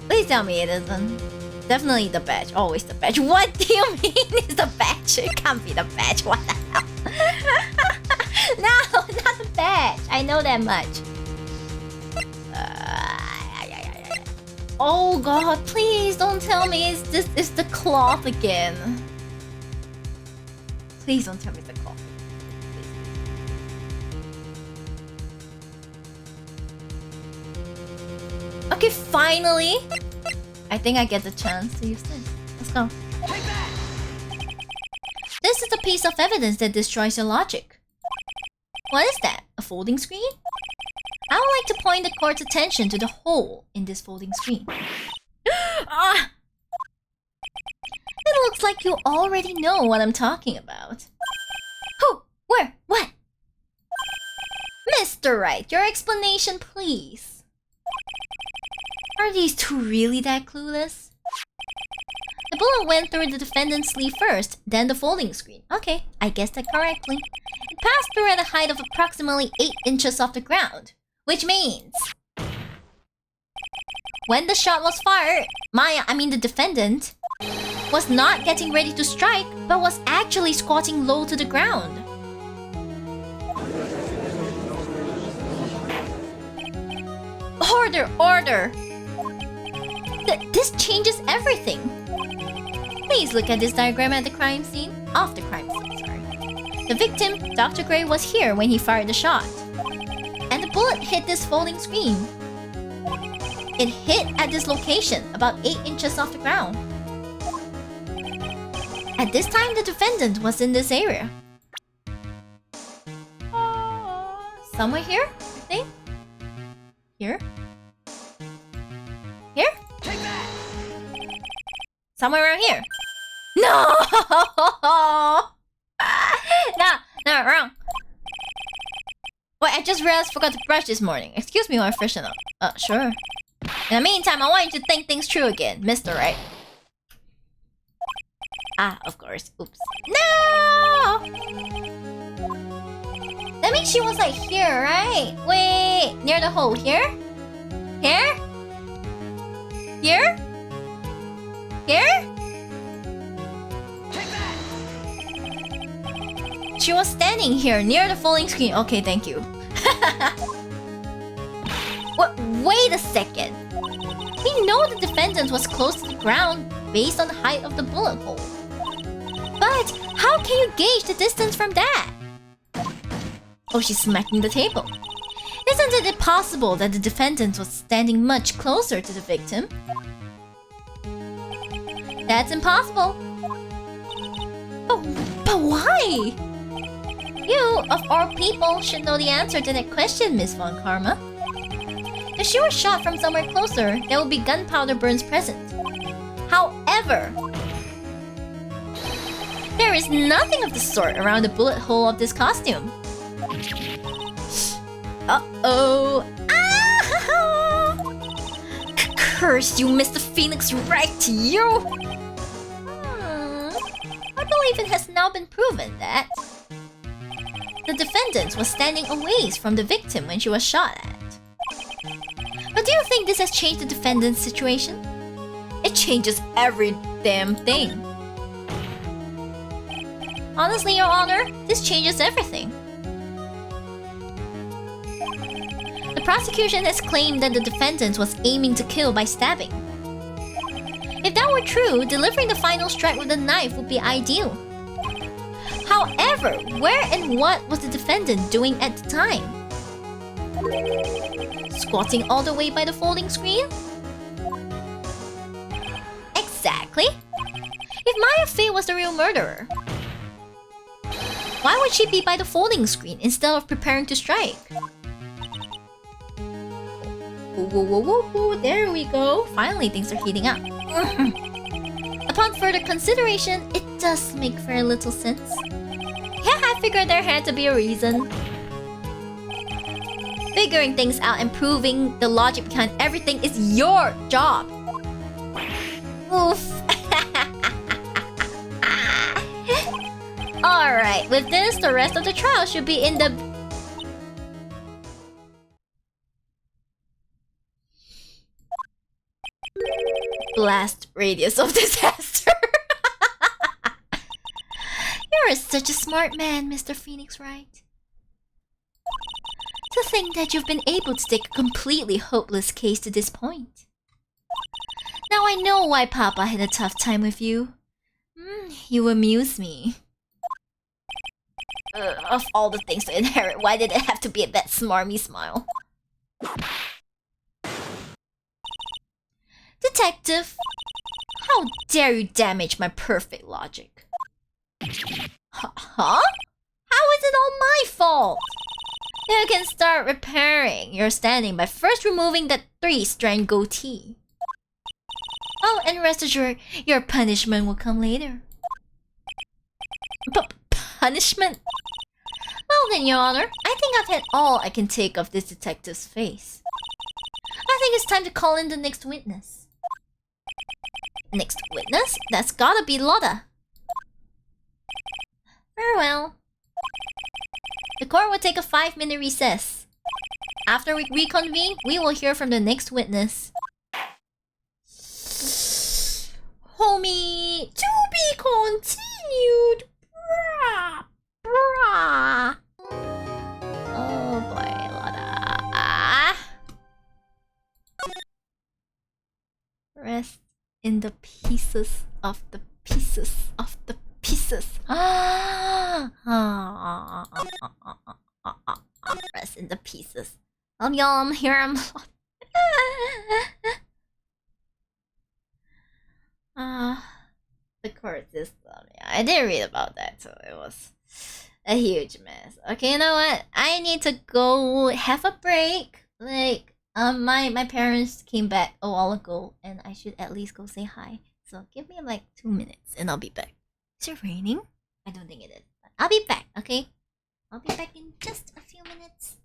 [SPEAKER 1] Please tell me it isn't. Definitely the badge. Always the badge. What do you mean it's the badge? It can't be the badge. What the hell? No, not the badge. I know that much. Oh god, please don't tell me it's the cloth again. Please don't tell me it's the cloth. Okay, finally! I think I get the chance to use this. Let's go. This is the piece of evidence that destroys your logic. What is that? A folding screen? I would like to point the court's attention to the hole in this folding screen. Ah! It looks like you already know what I'm talking about. Who? Where? What? Mr. Wright, your explanation, please. Are these two really that clueless? The bullet went through the defendant's sleeve first, then the folding screen. Okay, I guessed that correctly. It passed through at a height of approximately 8 inches off the ground. Which means... when the shot was fired, the defendant, was not getting ready to strike, but was actually squatting low to the ground. Order! Order! This changes everything! Please look at this diagram at the crime scene. Of the crime scene, sorry. The victim, Dr. Gray, was here when he fired the shot. And the bullet hit this folding screen. It hit at this location, about 8 inches off the ground. At this time, the defendant was in this area. Somewhere here, I think? Here? Here? Somewhere around here. No! No, wrong. Wait, I just realized I forgot to brush this morning. Excuse me while I freshen up. Sure. In the meantime, I want you to think things through again, Mr. Wright. Ah, of course. Oops. No! That means she was like here, right? Wait, near the hole. Here? Here? Here? Here? She was standing here near the folding screen. Okay, thank you. What? Wait a second. We know the defendant was close to the ground based on the height of the bullet hole. But how can you gauge the distance from that? Oh, she's smacking the table. Isn't it possible that the defendant was standing much closer to the victim? That's impossible. But why? You, of all people, should know the answer to that question, Miss Von Karma. If she was shot from somewhere closer, there would be gunpowder burns present. However, there is nothing of the sort around the bullet hole of this costume. Uh-oh. Ah! Curse you, Mr. Phoenix, right to you! I believe it has now been proven that the defendant was standing a ways from the victim when she was shot at. But do you think this has changed the defendant's situation? It changes every damn thing. Honestly, Your Honor, this changes everything. The prosecution has claimed that the defendant was aiming to kill by stabbing. If that were true, delivering the final strike with a knife would be ideal. However, where and what was the defendant doing at the time? Squatting all the way by the folding screen? Exactly. If Maya Fey was the real murderer, why would she be by the folding screen instead of preparing to strike? Whoa, there we go. Finally, things are heating up. Upon further consideration, it does make very little sense. Yeah, I figured there had to be a reason. Figuring things out and proving the logic behind everything is your job. Oof. Alright, with this, the rest of the trial should be in the... blast radius of disaster. You're such a smart man, Mr. Phoenix Wright. To think that you've been able to take a completely hopeless case to this point. Now I know why Papa had a tough time with you. You amuse me. Of all the things to inherit, why did it have to be that smarmy smile? Detective! How dare you damage my perfect logic? Huh? How is it all my fault? You can start repairing your standing by first removing that 3-strand goatee. Oh, and rest assured, your punishment will come later. Punishment? Well then, Your Honor, I think I've had all I can take of this detective's face. I think it's time to call in the next witness. Next witness? That's gotta be Lotta. Very well. The court will take a 5-minute recess. After we reconvene, we will hear from the next witness. Homie, to be continued. Brah, brah. Oh boy, Lotta. Rest in the pieces of the pieces of the pieces. Rest in the pieces. Oh y'all, I'm here. I'm. The court system. Yeah, I did read about that, so it was a huge mess. Okay, you know what? I need to go have a break. Like, my parents came back a while ago, and I should at least go say hi. So give me like 2 minutes, and I'll be back. Is it raining? I don't think it is. But I'll be back. Okay, I'll be back in just a few minutes.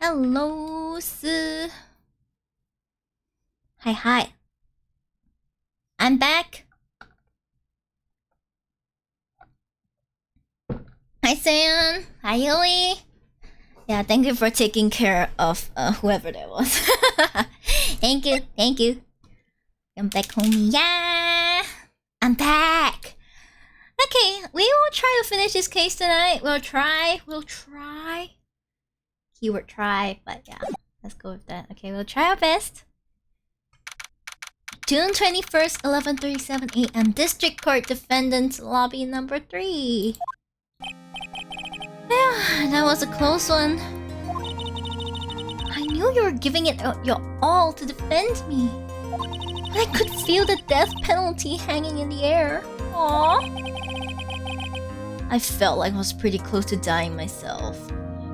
[SPEAKER 1] Hello, Sue. Hi. I'm back. Hi, Sam. Hi, Yui. Yeah, thank you for taking care of whoever that was. Thank you. I'm back, homie. Yeah, I'm back. Okay, we will try to finish this case tonight. We'll try. Keyword try, but yeah, let's go with that. Okay, we'll try our best. June 21st, 11:37 a.m. District Court Defendant Lobby number 3. Yeah, that was a close one. I knew you were giving it your all to defend me. I could feel the death penalty hanging in the air. Aww. I felt like I was pretty close to dying myself.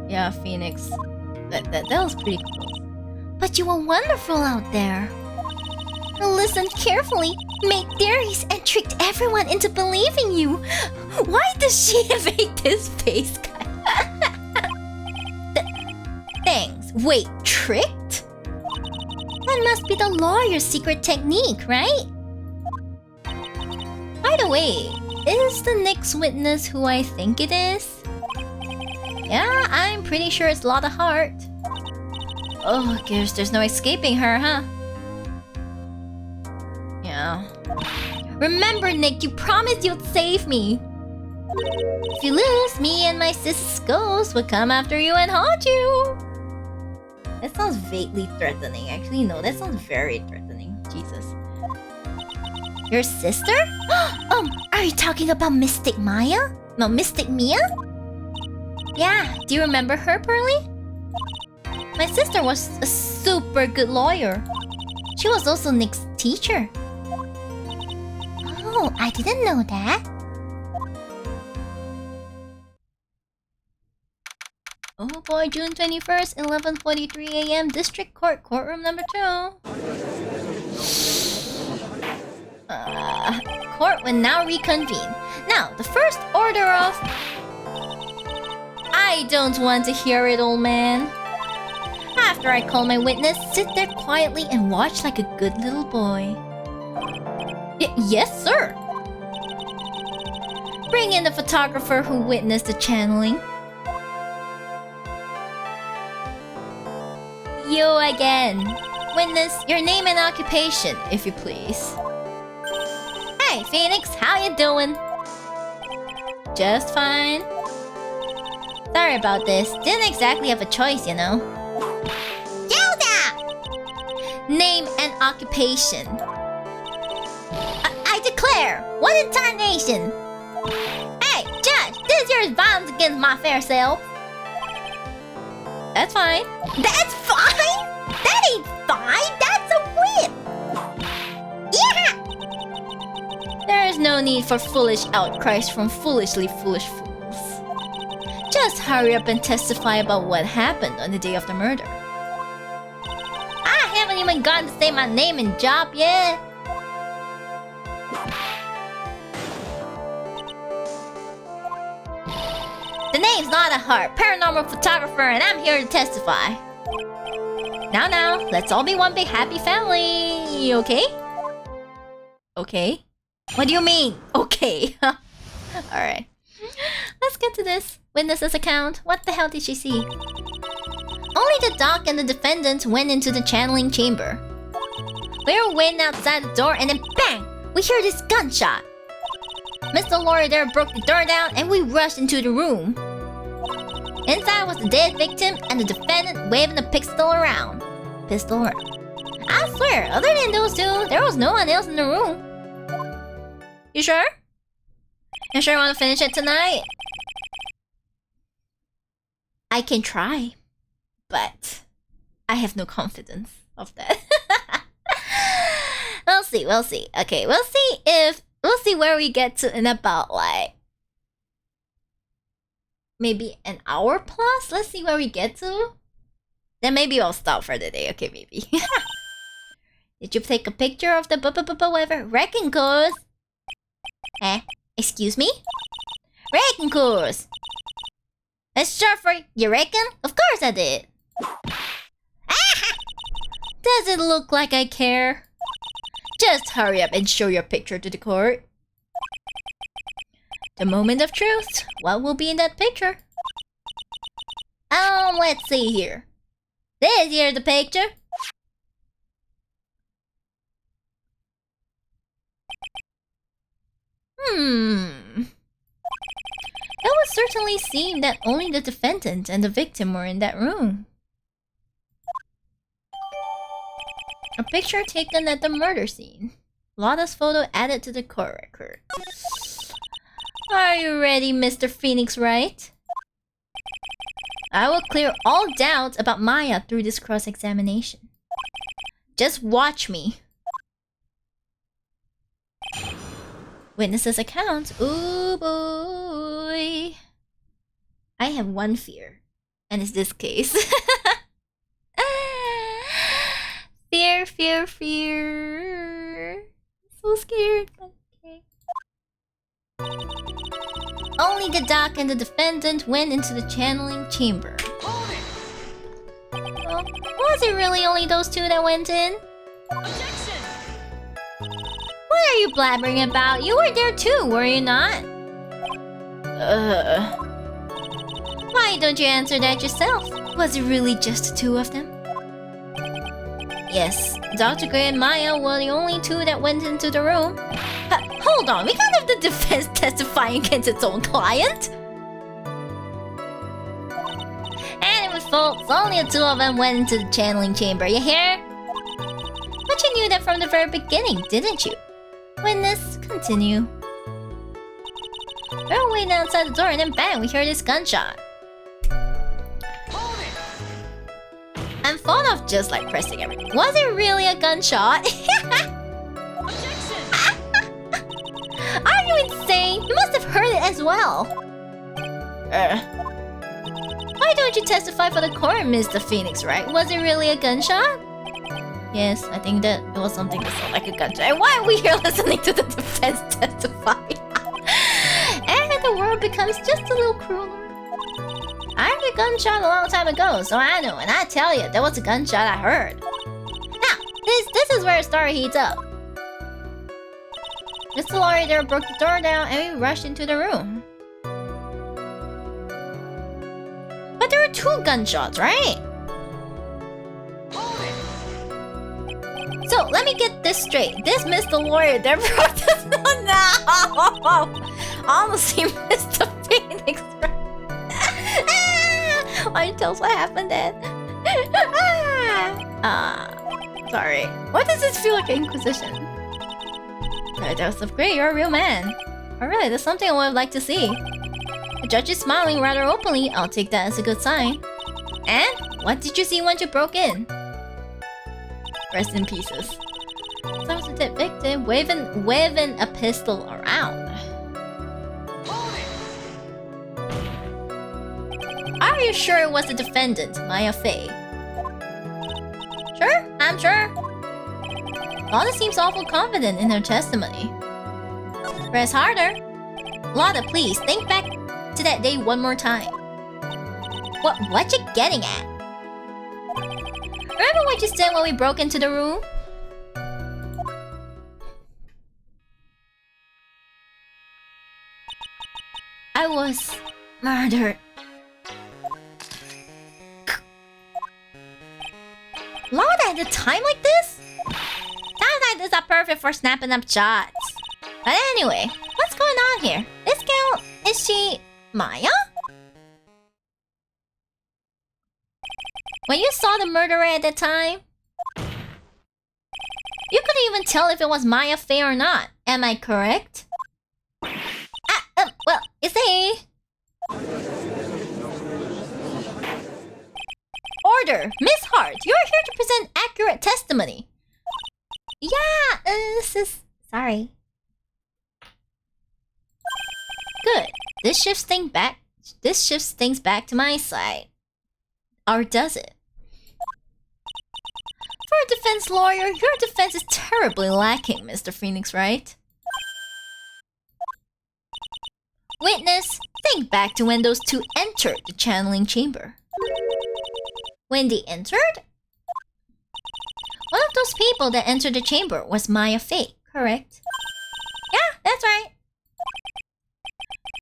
[SPEAKER 1] Yeah, Phoenix. That was pretty close. But you were wonderful out there. I listened carefully, made theories, and tricked everyone into believing you. Why does she evade this face, guy? Thanks. Wait, tricked? That must be the lawyer's secret technique, right? By the way, is the next witness who I think it is? Yeah, I'm pretty sure it's Lotta Hart. Oh, guess there's no escaping her, huh? Yeah. Remember, Nick, you promised you'd save me. If you lose, me and my sister's ghost will come after you and haunt you. That sounds vaguely threatening. Actually, no, that sounds very threatening. Jesus. Your sister? Are you talking about Mystic Maya? No, Mystic Mia? Yeah, do you remember her, Pearly? My sister was a super good lawyer. She was also Nick's teacher. Oh, I didn't know that. Oh boy, June 21st, 11:43 a.m. District Court, courtroom number 2. Court will now reconvene. Now, the first order of... I don't want to hear it, old man. After I call my witness, sit there quietly and watch like a good little boy. Yes, sir. Bring in the photographer who witnessed the channeling. You again. Witness, your name and occupation, if you please. Hey, Phoenix, how you doing? Just fine. Sorry about this. Didn't exactly have a choice, you know. Zelda! Name and occupation. I declare, what in tarnation? Hey, Judge, this here is violence against my fair self. That's fine. That's fine? That ain't fine. That's a whip. Yeah! There is no need for foolish outcries from foolishly foolish fools. Just hurry up and testify about what happened on the day of the murder. I haven't even gotten to say my name and job yet. The name's Lotta Hart, paranormal photographer, and I'm here to testify. Now, let's all be one big happy family, okay? Okay? What do you mean, okay? Alright. Let's get to this. Witness's account. What the hell did she see? Only the doc and the defendant went into the channeling chamber. We were waiting outside the door and then bang! We hear this gunshot. Mr. Lawyer there broke the door down and we rushed into the room. Inside was the dead victim and the defendant waving the pistol around. I swear, other than those two, there was no one else in the room. You sure? You sure you want to finish it tonight? I can try, but I have no confidence of that. We'll see. Okay, we'll see where we get to in about like maybe an hour plus. Let's see where we get to. Then maybe I'll stop for the day. Okay, maybe. Did you take a picture of the whatever? Wrecking course? Excuse me? Wrecking course. That's short for you reckon? Of course I did. Does it look like I care? Just hurry up and show your picture to the court. The moment of truth. What will be in that picture? Let's see here. This here's the picture. It would certainly seem that only the defendant and the victim were in that room. A picture taken at the murder scene. Lotta's photo added to the court record. Are you ready, Mr. Phoenix Wright? I will clear all doubts about Maya through this cross-examination. Just watch me. Witnesses' accounts. Ooh boy. I have one fear, and it's this case. Fear, fear, fear. So scared. Okay. Only the doc and the defendant went into the channeling chamber. Well, was it really only those two that went in? Objection! What are you blabbering about? You were there too, were you not? Why don't you answer that yourself? Was it really just the two of them? Yes, Dr. Gray and Maya were the only two that went into the room. Hold on, we can't have the defense testifying against its own client. And it was false. Only the two of them went into the channeling chamber, you hear? But you knew that from the very beginning, didn't you? Witness, continue. We were waiting outside the door and then bang, we heard this gunshot. I'm fond of just like pressing everything. Was it really a gunshot? Are you insane? You must have heard it as well. Why don't you testify for the court, Mr. Phoenix, right? Was it really a gunshot? Yes, I think that it was something that sounded like a gunshot. And why are we here listening to the defense testify? And the world becomes just a little crueler. I heard a gunshot a long time ago, so I know, and I tell you, there was a gunshot I heard. Now, this is where the story heats up. Mr. Lawyer there broke the door down and we rushed into the room. But there were two gunshots, right? So, let me get this straight. This Mr. Lawyer there broke the door now! Almost see Mr. Phoenix. Why don't you tell us what happened then? Sorry. Why does this feel like an inquisition? Joseph Gray, you're a real man. Alright, that's something I would like to see. The judge is smiling rather openly. I'll take that as a good sign. And? What did you see once you broke in? Rest in pieces. Sounds a dead victim waving a pistol around. Are you sure it was the defendant, Maya Fey? Sure, I'm sure. Lotta seems awful confident in her testimony. Press harder. Lotta, please, think back to that day one more time. What you getting at? Remember what you said when we broke into the room? I was murdered. Lotta at a time like this? Times like this are perfect for snapping up shots. But anyway, what's going on here? This girl, is she Maya? When you saw the murderer at that time, you couldn't even tell if it was Maya Fey or not. Am I correct? Well, you see... Order! Miss Hart, you're here to present accurate testimony. Yeah, this is... Sorry. Good. This shifts things back to my side. Or does it? For a defense lawyer, your defense is terribly lacking, Mr. Phoenix, right? Witness, think back to when those two entered the channeling chamber. When they entered? those people that entered the chamber was Maya Fate, correct? Yeah, that's right.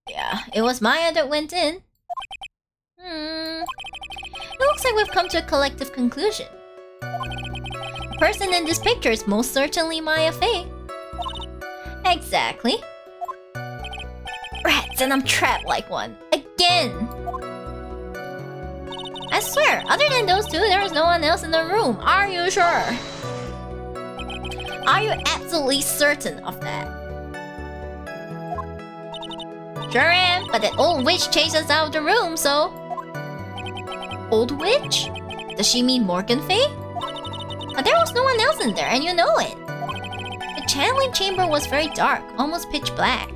[SPEAKER 1] Yeah, it was Maya that went in. It looks like we've come to a collective conclusion. The person in this picture is most certainly Maya Fate. Exactly. Rats, and I'm trapped like one. Again! I swear, other than those two, there is no one else in the room. Are you sure? Are you absolutely certain of that? Sure am, but that old witch chased us out of the room, so... Old witch? Does she mean Morgan Faye? But there was no one else in there, and you know it. The channeling chamber was very dark, almost pitch black.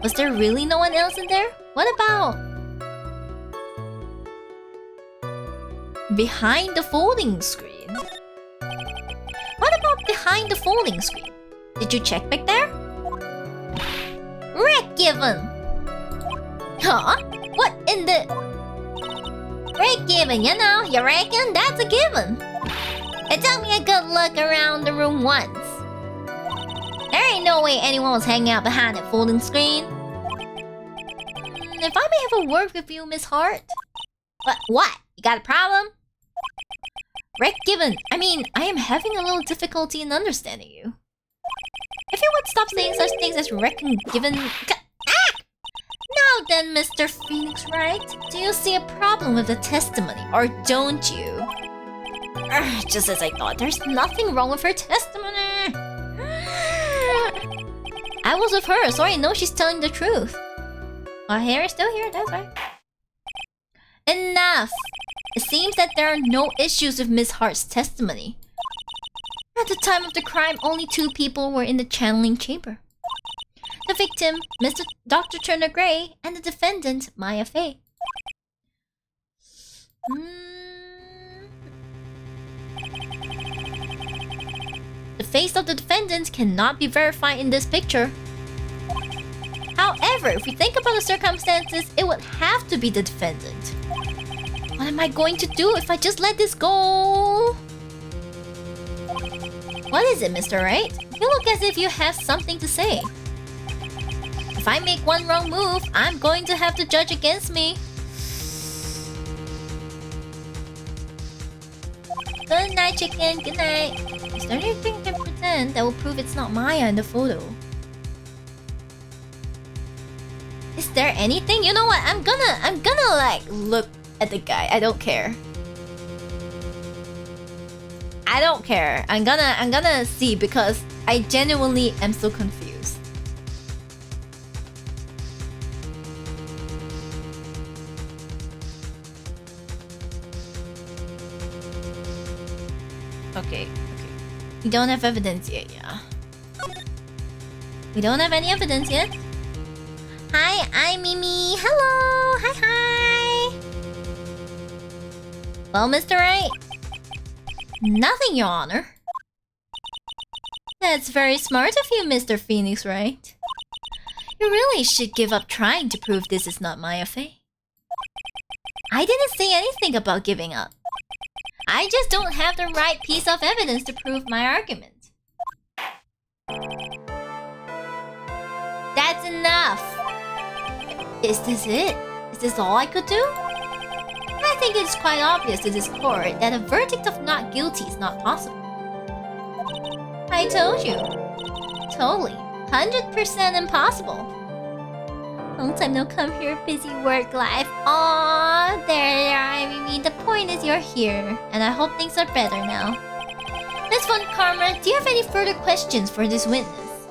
[SPEAKER 1] Was there really no one else in there? What about... behind the folding screen? What about behind the folding screen? Did you check back there? Wreck given! Huh? What in the... Wreck given, you know, you reckon? That's a given. It took me a good look around the room once. There ain't no way anyone was hanging out behind that folding screen. If I may have a word with you, Miss Hart. What? You got a problem? Wreck given. I mean, I am having a little difficulty in understanding you. If you would stop saying such things as wreck given... Now then, Mr. Phoenix Wright, do you see a problem with the testimony, or don't you? Just as I thought, there's nothing wrong with her testimony. I was with her, so I know she's telling the truth. Her hair is still here, that's right. Enough! It seems that there are no issues with Miss Hart's testimony. At the time of the crime, only 2 people were in the channeling chamber. The victim, Dr. Turner Gray, and the defendant, Maya Fay. The face of the defendant cannot be verified in this picture. However, if we think about the circumstances, it would have to be the defendant. What am I going to do if I just let this go? What is it, Mr. Wright? You look as if you have something to say. If I make one wrong move, I'm going to have the judge against me. Good night, chicken. Good night. Is there anything I can pretend that will prove it's not Maya in the photo? Is there anything? You know what? I'm gonna like look at the guy. I don't care. I don't care. I'm gonna see because I genuinely am so confused. Okay. We don't have evidence yet, yeah. We don't have any evidence yet. Hi, I'm Mimi. Hello. Hi. Well, Mr. Wright. Nothing, Your Honor. That's very smart of you, Mr. Phoenix Wright. You really should give up trying to prove this is not Maya Fay. I didn't say anything about giving up. I just don't have the right piece of evidence to prove my argument. That's enough! Is this it? Is this all I could do? I think it's quite obvious to this court that a verdict of not guilty is not possible. I told you. Totally. 100% impossible. Long time no come here, busy work life. Aww, there, I mean, the point is you're here, and I hope things are better now. Miss Von Karma, do you have any further questions for this witness?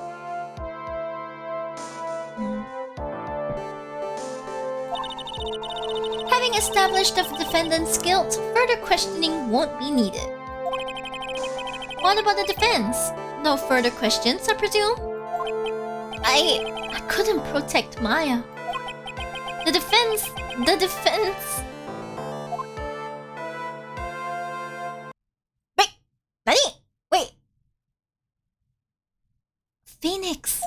[SPEAKER 1] Having established the defendant's guilt, further questioning won't be needed. What about the defense? No further questions, I presume? I couldn't protect Maya. The defense... Wait! Nani? Wait! Phoenix!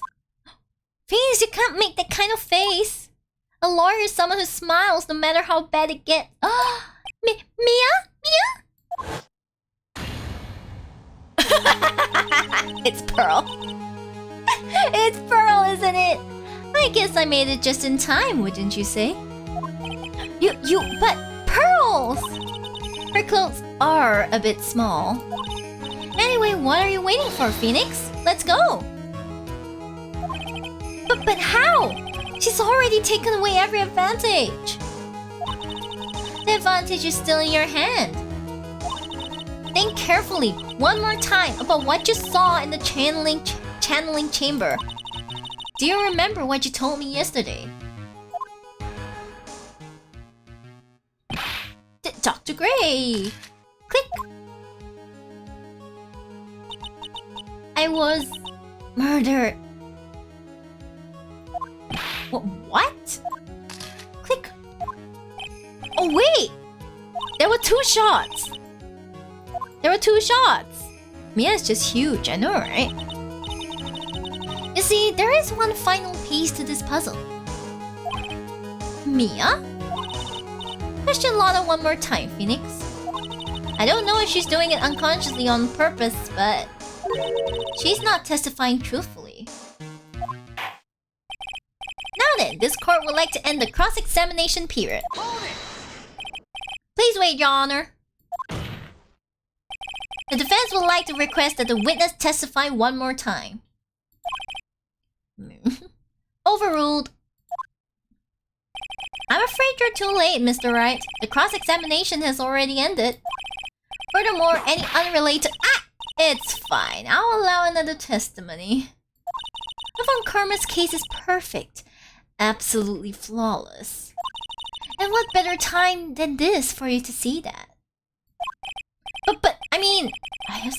[SPEAKER 1] Phoenix, you can't make that kind of face! A lawyer is someone who smiles no matter how bad it gets. Mia? It's Pearl. It's Pearl, isn't it? I guess I made it just in time, wouldn't you say? But Pearls! Her clothes are a bit small. Anyway, what are you waiting for, Phoenix? Let's go! But how? She's already taken away every advantage. The advantage is still in your hand. Think carefully, one more time, about what you saw in the channeling chamber. Do you remember what you told me yesterday? Dr. Gray! Click! I was murdered. What? Click! Oh wait! There were 2 shots! Mia's just huge, I know, right? You see, there is one final piece to this puzzle. Mia? Question Lana one more time, Phoenix. I don't know if she's doing it unconsciously on purpose, but she's not testifying truthfully. Now then, this court would like to end the cross-examination period. Please wait, Your Honor. The defense would like to request that the witness testify one more time. Overruled. I'm afraid you're too late, Mr. Wright. The cross-examination has already ended. Furthermore, any unrelated... It's fine. I'll allow another testimony. Von Karma's case is perfect. Absolutely flawless. And what better time than this for you to see that? But I mean, I have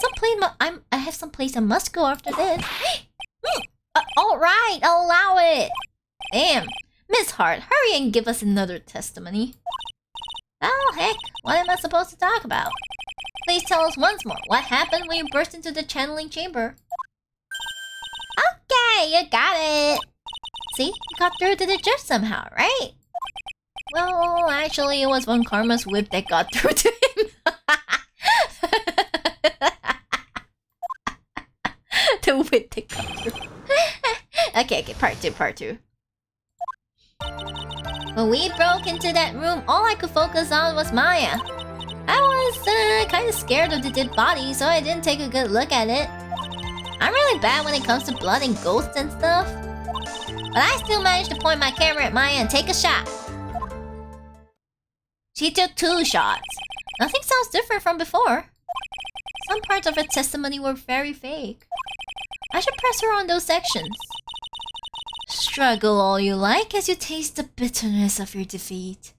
[SPEAKER 1] some place I must go after this. Alright, I'll allow it. Damn. Miss Hart, hurry and give us another testimony. Oh, heck. What am I supposed to talk about? Please tell us once more. What happened when you burst into the channeling chamber? Okay, you got it. See? You got through to the judge somehow, right? Well, actually, it was Von Karma's whip that got through to him. The whip that got through. Okay, part two. When we broke into that room, all I could focus on was Maya. I was kind of scared of the dead body, so I didn't take a good look at it. I'm really bad when it comes to blood and ghosts and stuff. But I still managed to point my camera at Maya and take a shot. She took 2 shots. Nothing sounds different from before. Some parts of her testimony were very fake. I should press her on those sections. Struggle all you like as you taste the bitterness of your defeat.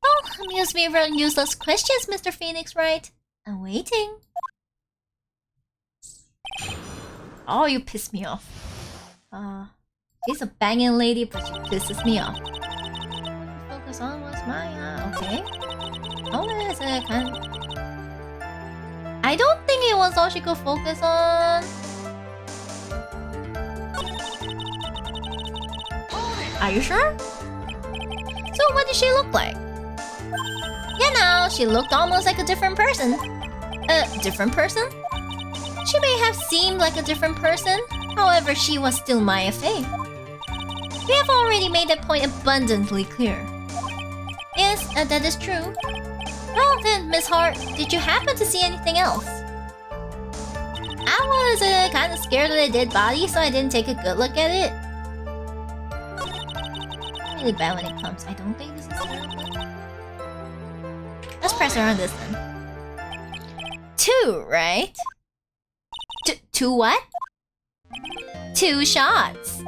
[SPEAKER 1] Oh, amuse me with useless questions, Mr. Phoenix Wright. I'm waiting. Oh, you piss me off. She's a banging lady, but she pisses me off. Focus on what's Maya. Okay. Hold on a second. I don't think it was all she could focus on. Are you sure? So what did she look like? You know, she looked almost like a different person. Different person? She may have seemed like a different person. However, she was still Maya Fey. We have already made that point abundantly clear. Yes, that is true. Well then, Miss Hart, did you happen to see anything else? I was kind of scared of the dead body, so I didn't take a good look at it. I'm really bad when it comes. I don't think this is good. Let's press her on this then. 2, right? 2 what? 2 shots.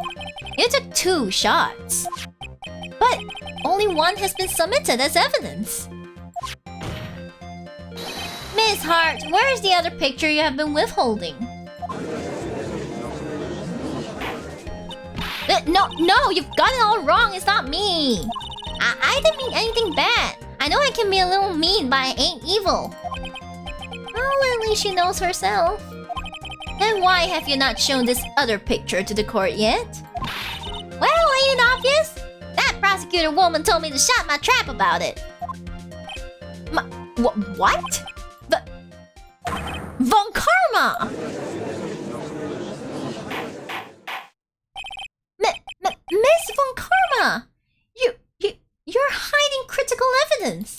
[SPEAKER 1] You took 2 shots. But only 1 has been submitted as evidence. Miss Hart, where is the other picture you have been withholding? No, you've got it all wrong. It's not me. I didn't mean anything bad. I know I can be a little mean, but I ain't evil. Well, at least she knows herself. Then why have you not shown this other picture to the court yet? Well, ain't it obvious? That prosecutor woman told me to shut my trap about it. What? Von Karma! Karma! Miss Von Karma! You're hiding critical evidence!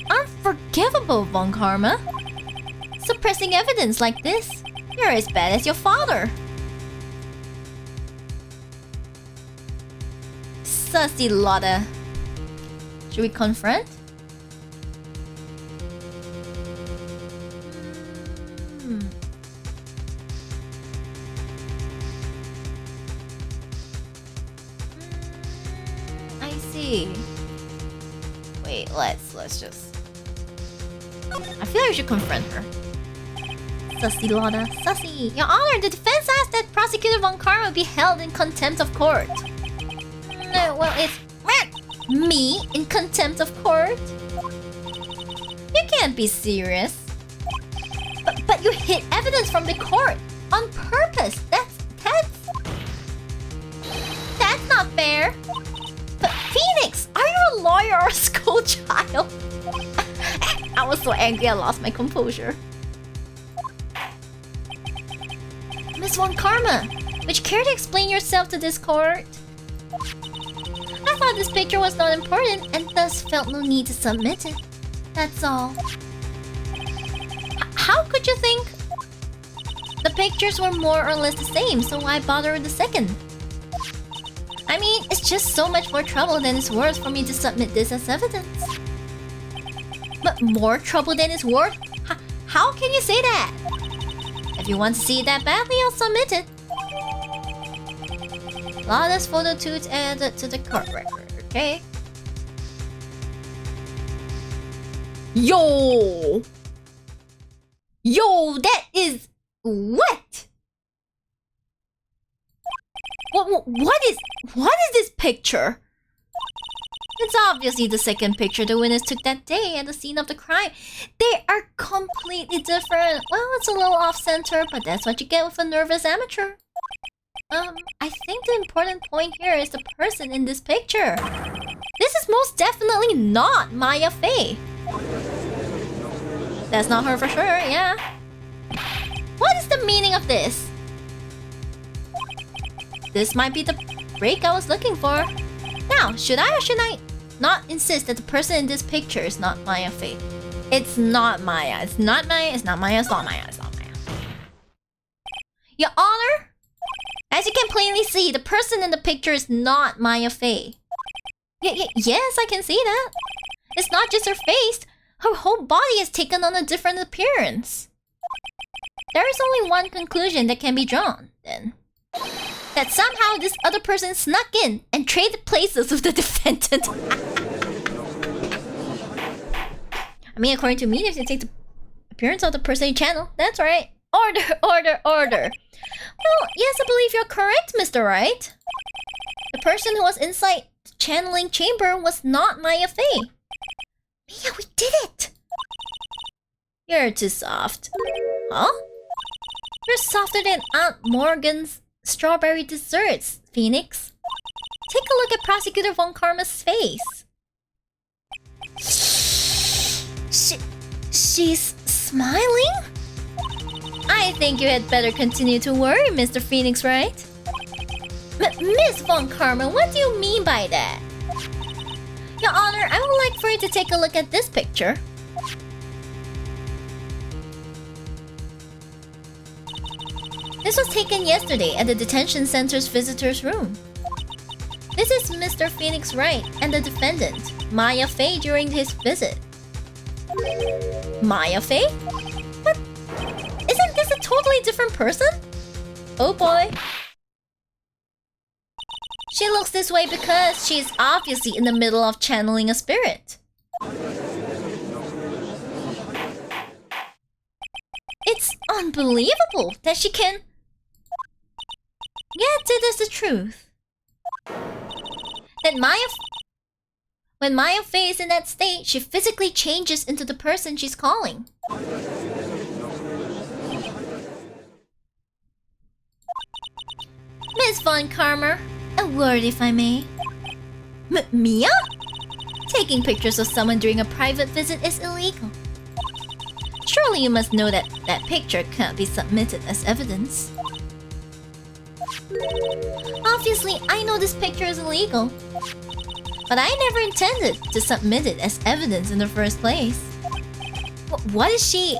[SPEAKER 1] Unforgivable, Von Karma! Suppressing evidence like this, you're as bad as your father! Sussy Lotta. Should we confront? I see. Wait, let's just... I feel like we should confront her. Sussy Lotta. Sussy! Your Honor, the defense asked that Prosecutor Von Karma be held in contempt of court. No, well, it's... Me in contempt of court? You can't be serious. But you hid evidence from the court on purpose. That's not fair. But Phoenix, are you a lawyer or a school child? I was so angry I lost my composure. Miss Von Karma, would you care to explain yourself to this court? I thought this picture was not important and thus felt no need to submit it. That's all. How could you think? The pictures were more or less the same, so why bother with the second? I mean, it's just so much more trouble than it's worth for me to submit this as evidence. But more trouble than it's worth? How can you say that? If you want to see it that badly, I'll submit it. Lotta's photo tooth added to the court record, okay? Yo, that is... What? What is this picture? It's obviously the second picture the witness took that day at the scene of the crime. They are completely different. Well, it's a little off-center, but that's what you get with a nervous amateur. I think the important point here is the person in this picture. This is most definitely not Maya Fey. That's not her for sure, yeah. What is the meaning of this? This might be the break I was looking for. Now, should I or should I not insist that the person in this picture is not Maya Fey? It's not Maya. It's not Maya. It's not Maya. It's not Maya. It's not Maya. Your Honor, as you can plainly see, the person in the picture is not Maya Fey. Yes, I can see that. It's not just her face. Her whole body has taken on a different appearance. There is only one conclusion that can be drawn, then. That somehow this other person snuck in and traded places with the defendant. I mean, according to me, if you take the appearance of the person you channel, that's right. Order. Well, yes, I believe you're correct, Mr. Wright. The person who was inside the channeling chamber was not Maya Fey. Mia, we did it! You're too soft. Huh? You're softer than Aunt Morgan's strawberry desserts, Phoenix. Take a look at Prosecutor Von Karma's face. She's smiling? I think you had better continue to worry, Mr. Phoenix, right? Miss Von Karma, what do you mean by that? Your Honor, I would like for you to take a look at this picture. This was taken yesterday at the detention center's visitor's room. This is Mr. Phoenix Wright and the defendant, Maya Fey, during his visit. Maya Fey? What? Isn't this a totally different person? Oh boy. She looks this way because she is obviously in the middle of channeling a spirit. It's unbelievable that she can... Yet it is the truth. That when Maya Fey is in that state, she physically changes into the person she's calling. Miss Von Karma, a word if I may. Mia? Taking pictures of someone during a private visit is illegal. Surely you must know that that picture can't be submitted as evidence. Obviously, I know this picture is illegal. But I never intended to submit it as evidence in the first place. What is she?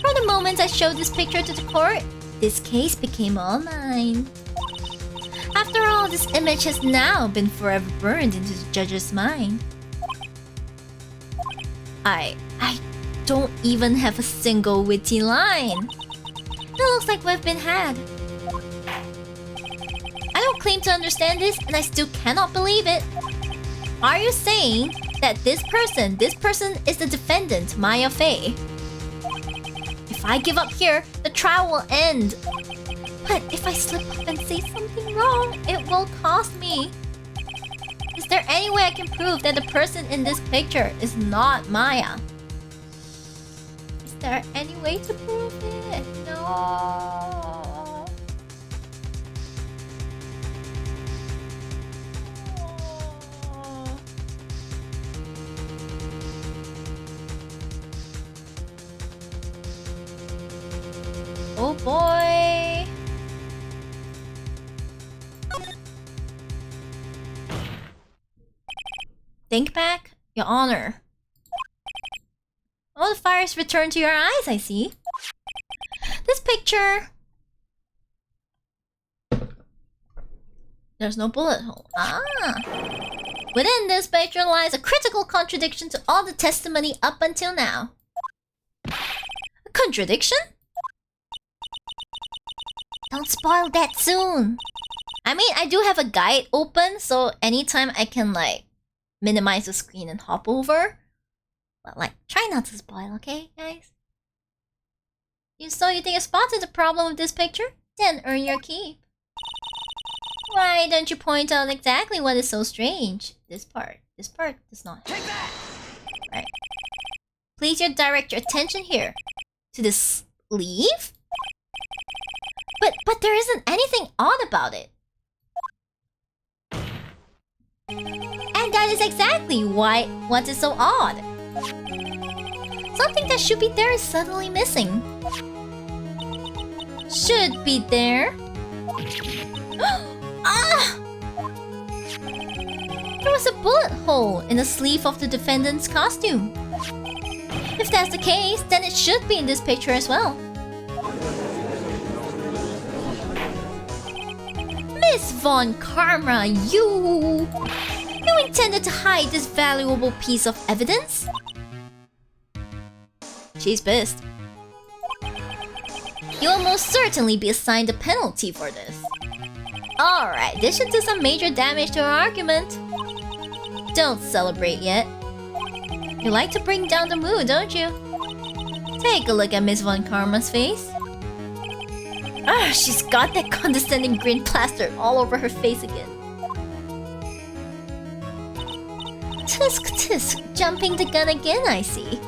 [SPEAKER 1] From the moment I showed this picture to the court, this case became all mine. After all, this image has now been forever burned into the judge's mind. I don't even have a single witty line. It looks like we've been had. I don't claim to understand this, and I still cannot believe it. Are you saying that this person is the defendant, Maya Fey? If I give up here, the trial will end. But if I slip up and say something wrong, it will cost me. Is there any way I can prove that the person in this picture is not Maya? Is there any way to prove it? No. Oh boy. Think back, Your Honor. All the fires return to your eyes, I see. This picture... There's no bullet hole. Ah! Within this picture lies a critical contradiction to all the testimony up until now. A contradiction? Don't spoil that soon. I mean, I do have a guide open, so anytime I can, like, minimize the screen and hop over. But, like, try not to spoil, okay, guys? So you think I spotted the problem with this picture? Then earn your keep. Why don't you point out exactly what is so strange? This part does not. Take that! Right. Please direct your attention here. To the sleeve? But there isn't anything odd about it. And that is exactly what is so odd. Something that should be there is suddenly missing. Should be there. Ah! There was a bullet hole in the sleeve of the defendant's costume. If that's the case, then it should be in this picture as well. Miss Von Karma, you intended to hide this valuable piece of evidence? She's pissed. You will most certainly be assigned a penalty for this. Alright, this should do some major damage to our argument. Don't celebrate yet. You like to bring down the mood, don't you? Take a look at Miss Von Karma's face. Ah, she's got that condescending grin plastered all over her face again. Tisk tisk, jumping the gun again, I see.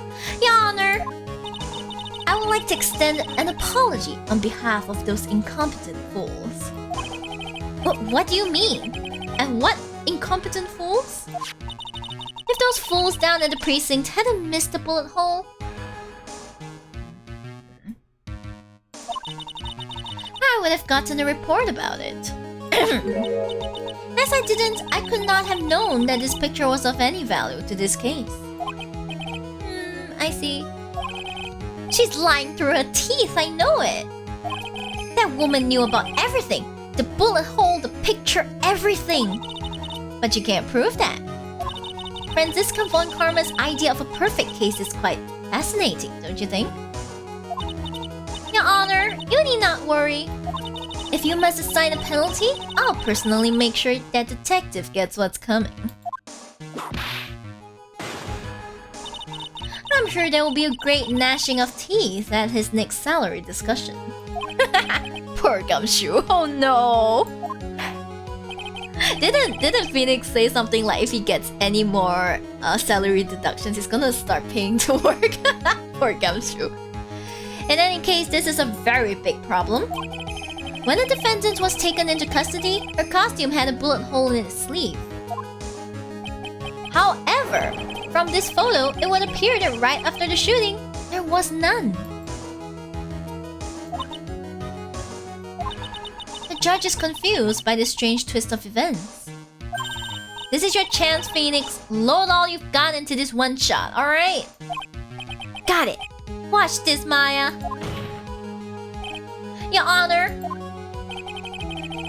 [SPEAKER 1] Your Honor, I would like to extend an apology on behalf of those incompetent fools. What do you mean? And what incompetent fools? If those fools down at the precinct hadn't missed the bullet hole, I would have gotten a report about it. As I didn't, I could not have known that this picture was of any value to this case. I see. She's lying through her teeth, I know it. That woman knew about everything. The bullet hole, the picture, everything. But you can't prove that. Franziska von Karma's idea of a perfect case is quite fascinating, don't you think? Your Honor, you need not worry. If you must assign a penalty, I'll personally make sure that detective gets what's coming. I'm sure there will be a great gnashing of teeth at his next salary discussion. Poor Gumshoe, oh no! Didn't Phoenix say something like if he gets any more salary deductions, he's gonna start paying to work? Poor Gumshoe. In any case, this is a very big problem. When the defendant was taken into custody, her costume had a bullet hole in its sleeve. However, from this photo, it would appear that right after the shooting, there was none. The judge is confused by this strange twist of events. This is your chance, Phoenix. Load all you've got into this one shot, alright? Got it. Watch this, Maya. Your Honor,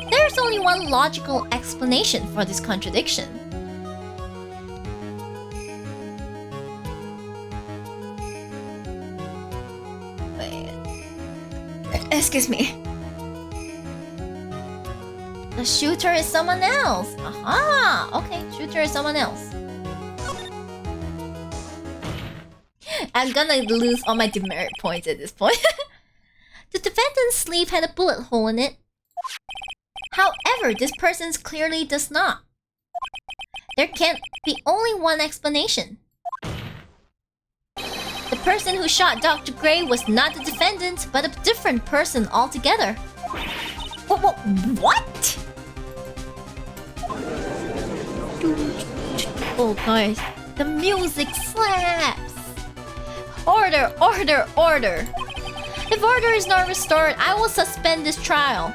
[SPEAKER 1] there's only one logical explanation for this contradiction. Wait. Excuse me. The shooter is someone else. Aha! Okay, shooter is someone else. I'm gonna lose all my demerit points at this point. The defendant's sleeve had a bullet hole in it. However, this person's clearly does not. There can't be only one explanation. The person who shot Dr. Gray was not the defendant, but a different person altogether. What? Oh guys, the music slaps! Order, order, order! If order is not restored, I will suspend this trial.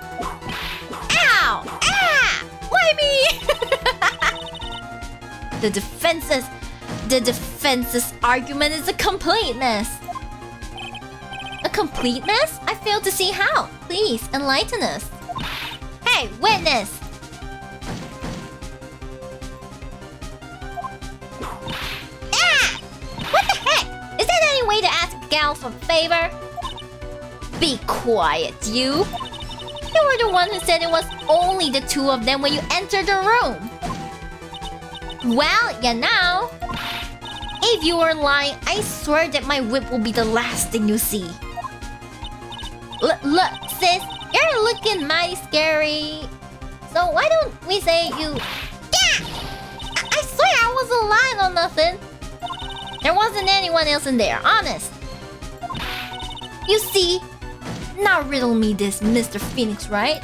[SPEAKER 1] Ow! Ah! Why me? The defense's argument is a complete mess. A complete mess? I fail to see how. Please enlighten us. Hey, witness! Ah! What the heck? Is there any way to ask a gal for a favor? Be quiet, you! You were the one who said it was only the two of them when you entered the room! Well, you know... If you were lying, I swear that my whip will be the last thing you see. Look, sis, you're looking mighty scary. So why don't we say you... Yeah! I swear I wasn't lying on nothing. There wasn't anyone else in there, honest. You see... Now riddle me this, Mr. Phoenix, Wright?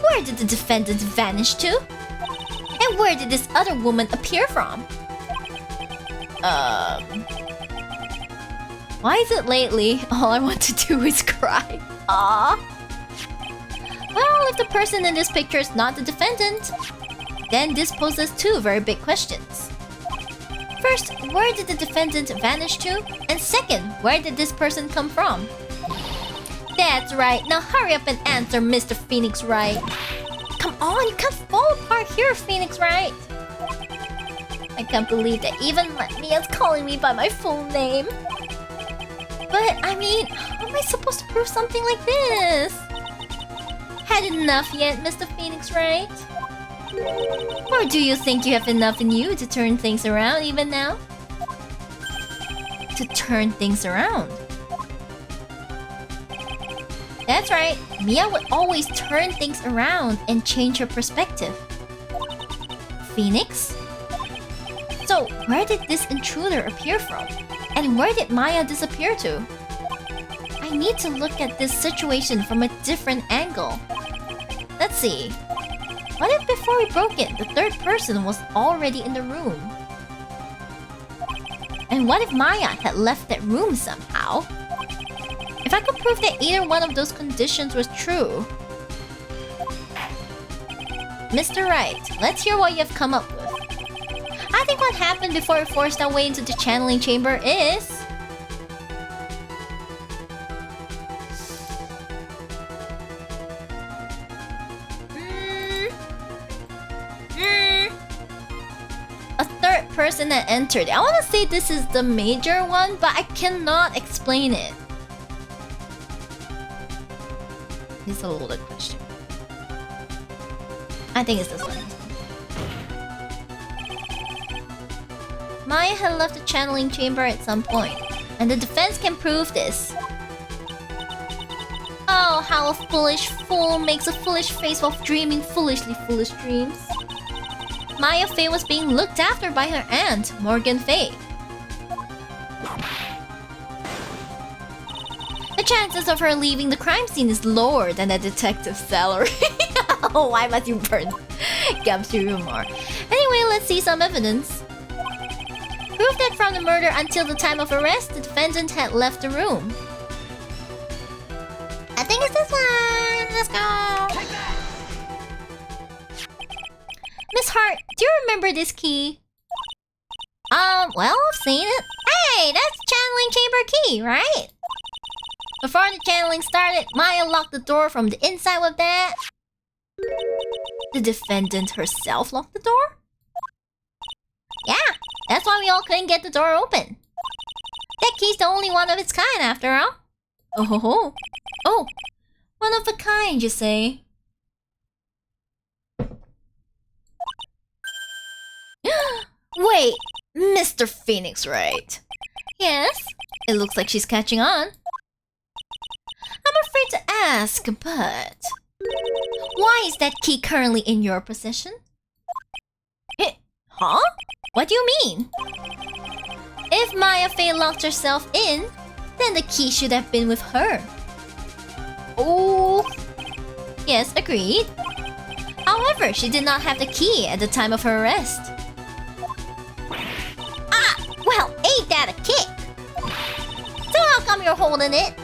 [SPEAKER 1] Where did the defendant vanish to? And where did this other woman appear from? Why is it lately all I want to do is cry? Aww. Well, if the person in this picture is not the defendant, then this poses two very big questions. First, where did the defendant vanish to? And second, where did this person come from? That's right. Now hurry up and answer, Mr. Phoenix Wright. Come on, you can't fall apart here, Phoenix Wright. I can't believe that even Mia's calling me by my full name. But, I mean, how am I supposed to prove something like this? Had enough yet, Mr. Phoenix Wright? Or do you think you have enough in you to turn things around even now? To turn things around? That's right, Mia would always turn things around and change her perspective. Phoenix? So, where did this intruder appear from? And where did Maya disappear to? I need to look at this situation from a different angle. Let's see. What if before we broke in, the third person was already in the room? And what if Maya had left that room somehow? If I could prove that either one of those conditions was true... Mr. Wright, let's hear what you have come up with. I think what happened before we forced our way into the channeling chamber is... a third person that entered. I want to say this is the major one, but I cannot explain it. It's a loaded question. I think it's this one. Maya had left the channeling chamber at some point, and the defense can prove this. Oh, how a foolish fool makes a foolish face while dreaming foolishly foolish dreams. Maya Fey was being looked after by her aunt, Morgan Fey. The chances of her leaving the crime scene is lower than a detective's salary. Oh, why must you burn Gumshoe more? Anyway, let's see some evidence. Proof that from the murder until the time of arrest, the defendant had left the room. I think it's this one. Let's go. Miss Hart, do you remember this key? Well, I've seen it. Hey, that's channeling chamber key, right? Before the channeling started, Maya locked the door from the inside with that. The defendant herself locked the door? Yeah, that's why we all couldn't get the door open. That key's the only one of its kind, after all. Oh ho ho. Oh, one of a kind, you say? Wait, Mr. Phoenix Wright. Yes, it looks like she's catching on. I'm afraid to ask, but... why is that key currently in your possession? Huh? What do you mean? If Maya Fey locked herself in, then the key should have been with her. Oh... yes, agreed. However, she did not have the key at the time of her arrest. Ah! Well, ain't that a kick? So how come you're holding it?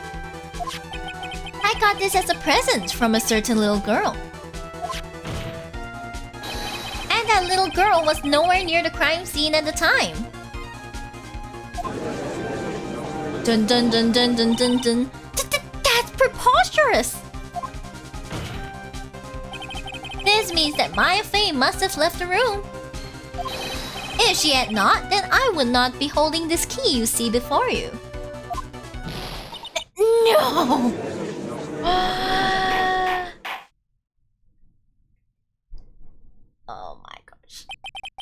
[SPEAKER 1] I got this as a present from a certain little girl. And that little girl was nowhere near the crime scene at the time. Dun dun dun dun dun dun dun. That's preposterous! This means that Maya Fey must have left the room. If she had not, then I would not be holding this key you see before you. No! Oh my gosh.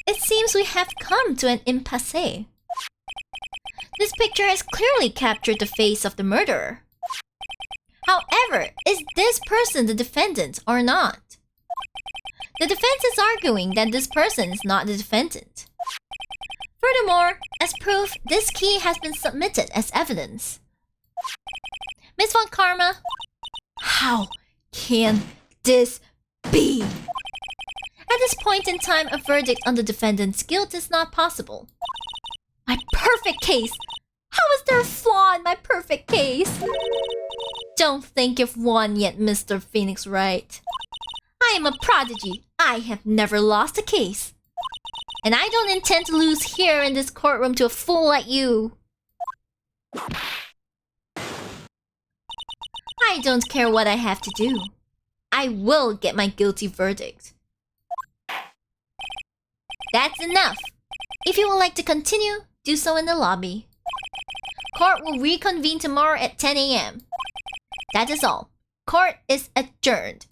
[SPEAKER 1] It seems we have come to an impasse. This picture has clearly captured the face of the murderer. However, is this person the defendant or not? The defense is arguing that this person is not the defendant. Furthermore, as proof, this key has been submitted as evidence. Miss Von Karma, how can this be? At this point in time, a verdict on the defendant's guilt is not possible. My perfect case! How is there a flaw in my perfect case? Don't think you've won yet, Mr. Phoenix Wright. I am a prodigy. I have never lost a case. And I don't intend to lose here in this courtroom to a fool like you. I don't care what I have to do. I will get my guilty verdict. That's enough. If you would like to continue, do so in the lobby. Court will reconvene tomorrow at 10 a.m. That is all. Court is adjourned.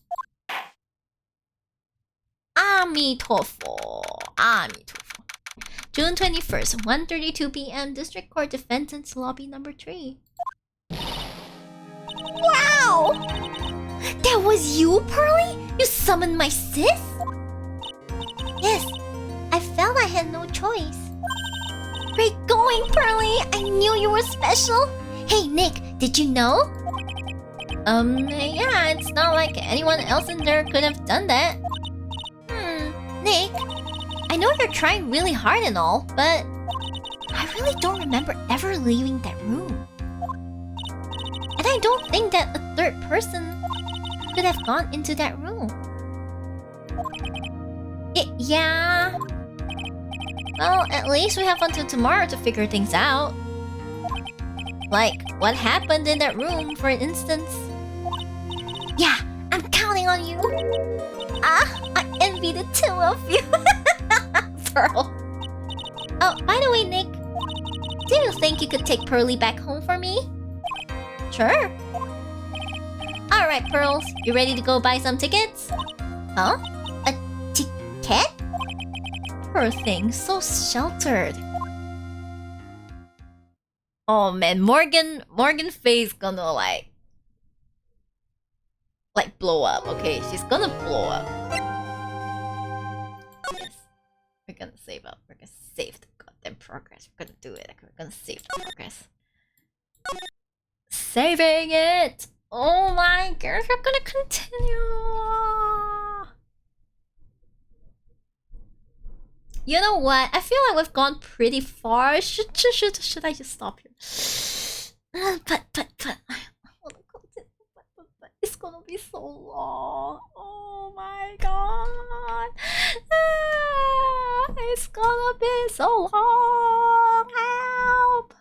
[SPEAKER 1] Amitofo. Amitofo. June 21st, 1:32 p.m. District Court Defendant's Lobby number 3. Wow! That was you, Pearly? You summoned my sis? Yes. I felt I had no choice. Great going, Pearly! I knew you were special! Hey, Nick, did you know? Yeah, it's not like anyone else in there could have done that. Nick, I know you're trying really hard and all, but I really don't remember ever leaving that room. And I don't think that a third person could have gone into that room. Yeah. Well, at least we have until tomorrow to figure things out. Like, what happened in that room, for instance. Yeah, I'm counting on you. I envy the two of you. Pearl. Oh, by the way, Nick, do you think you could take Pearly back home for me? Sure. Alright, Pearls, you ready to go buy some tickets? Huh? A ticket? Poor thing, so sheltered. Oh man, Morgan Faye's gonna like blow up, okay? She's gonna blow up. Yes. We're gonna save up. We're gonna save the goddamn progress. We're gonna do it. We're gonna save the progress. Saving it! Oh my gosh, we're gonna continue! You know what? I feel like we've gone pretty far. Should I just stop here? But I wanna continue. But it's gonna be so long. Oh my god. It's gonna be so long. Help.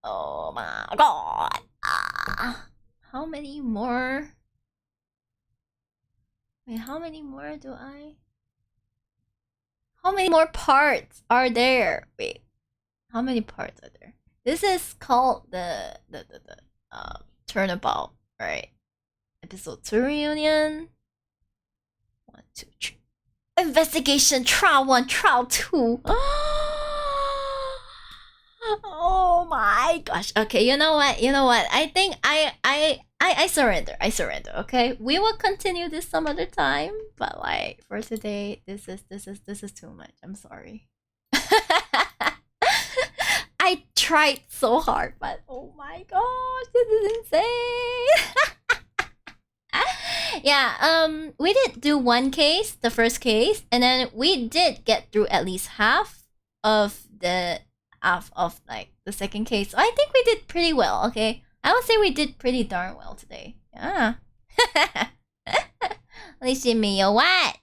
[SPEAKER 1] Oh my god. How many more? Wait, how many more do I? How many more parts are there? Wait, how many parts are there? This is called the Turnabout, right? Episode 2 reunion. 1, 2, 3. Investigation Trial 1, Trial 2. Oh my gosh. Okay, you know what? I think I surrender. Okay, we will continue this some other time. But like for today, this is too much. I'm sorry. I tried so hard, but oh my gosh, this is insane. Yeah, we did do one case, the first case, and then we did get through at least half of like the second case. So I think we did pretty well, okay? I would say we did pretty darn well today. Yeah. me, what?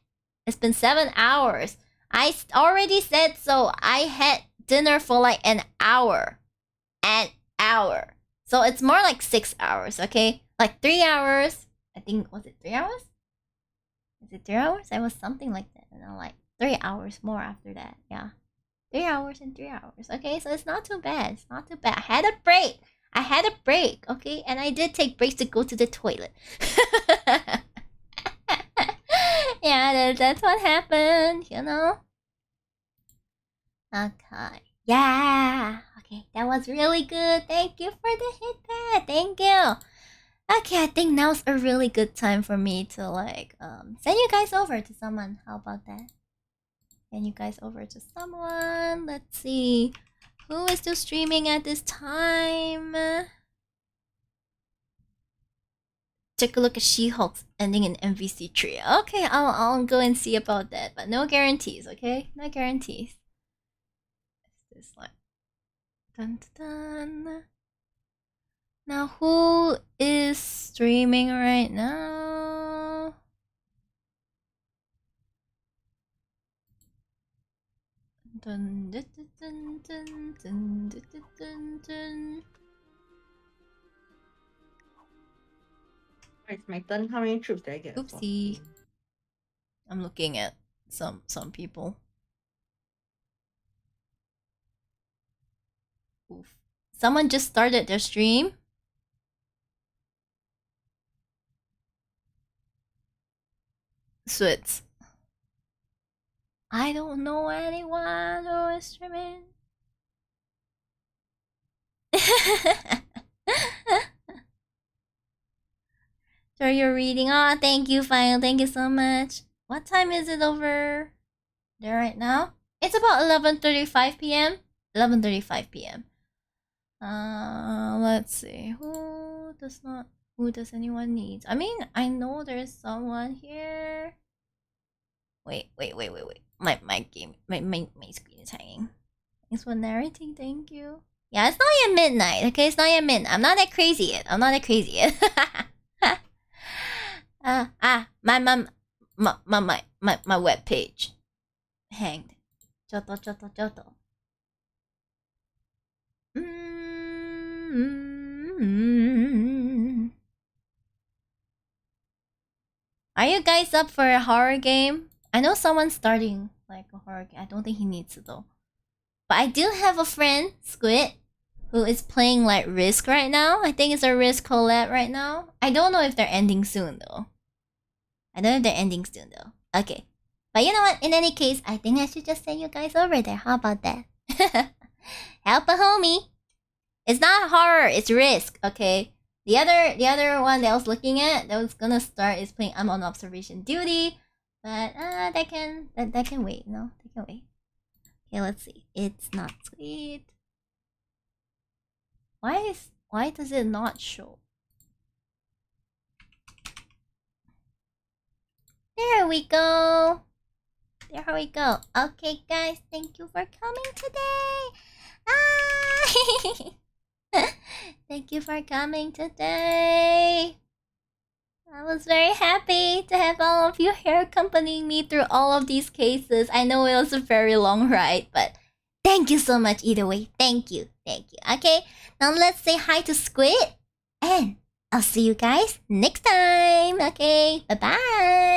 [SPEAKER 1] It's been 7 hours. I already said so. I had dinner for like an hour. So it's more like 6 hours, okay? Like 3 hours. I think, was it 3 hours? Is it 3 hours? I was something like that. And then like 3 hours more after that. Yeah. 3 hours and 3 hours. Okay, so it's not too bad. It's not too bad. I had a break. Okay? And I did take breaks to go to the toilet. Yeah, that's what happened, you know? Okay. Yeah. Okay, that was really good. Thank you for the hit pad. Thank you. Okay, I think now's a really good time for me to like send you guys over to someone. How about that? Send you guys over to someone. Let's see. Who is still streaming at this time? Take a look at She-Hulk's ending in MVC tree. Okay, I'll go and see about that, but no guarantees, okay? No guarantees. It's this like dun dun dun. Now who is streaming right now? Dun dun dun dun dun dun dun dun.
[SPEAKER 2] It's my turn. How many troops did I get?
[SPEAKER 1] Oopsie. I'm looking at some people. Oof. Someone just started their stream. Switz. I don't know anyone who is streaming. So you're reading. Oh, thank you, File. Thank you so much. What time is it over there right now? It's about 11:35 p.m. 11:35 p.m. Let's see. Who does anyone need? I mean, I know there's someone here. Wait. My screen is hanging. Thanks for narrating. Thank you. Yeah, it's not yet midnight. Okay, it's not yet midnight. I'm not that crazy yet. My web page hanged. Joto. Are you guys up for a horror game? I know someone's starting like a horror game. I don't think he needs it though. But I do have a friend, Squid, who is playing like Risk right now. I think it's a Risk collab right now. I don't know if they're ending soon though. Okay. But you know what? In any case, I think I should just send you guys over there. How about that? Help a homie. It's not horror, it's Risk, okay? The other one that I was looking at that was gonna start is playing I'm on observation duty. But that can wait, no? That can wait. Okay, let's see. It's not sweet. Why does it not show? There we go. There we go. Okay, guys, thank you for coming today. Ah! Thank you for coming today. I was very happy to have all of you here accompanying me through all of these cases. I know it was a very long ride, but thank you so much either way. Thank you. Thank you. Okay, now let's say hi to Squid. And I'll see you guys next time. Okay, bye-bye.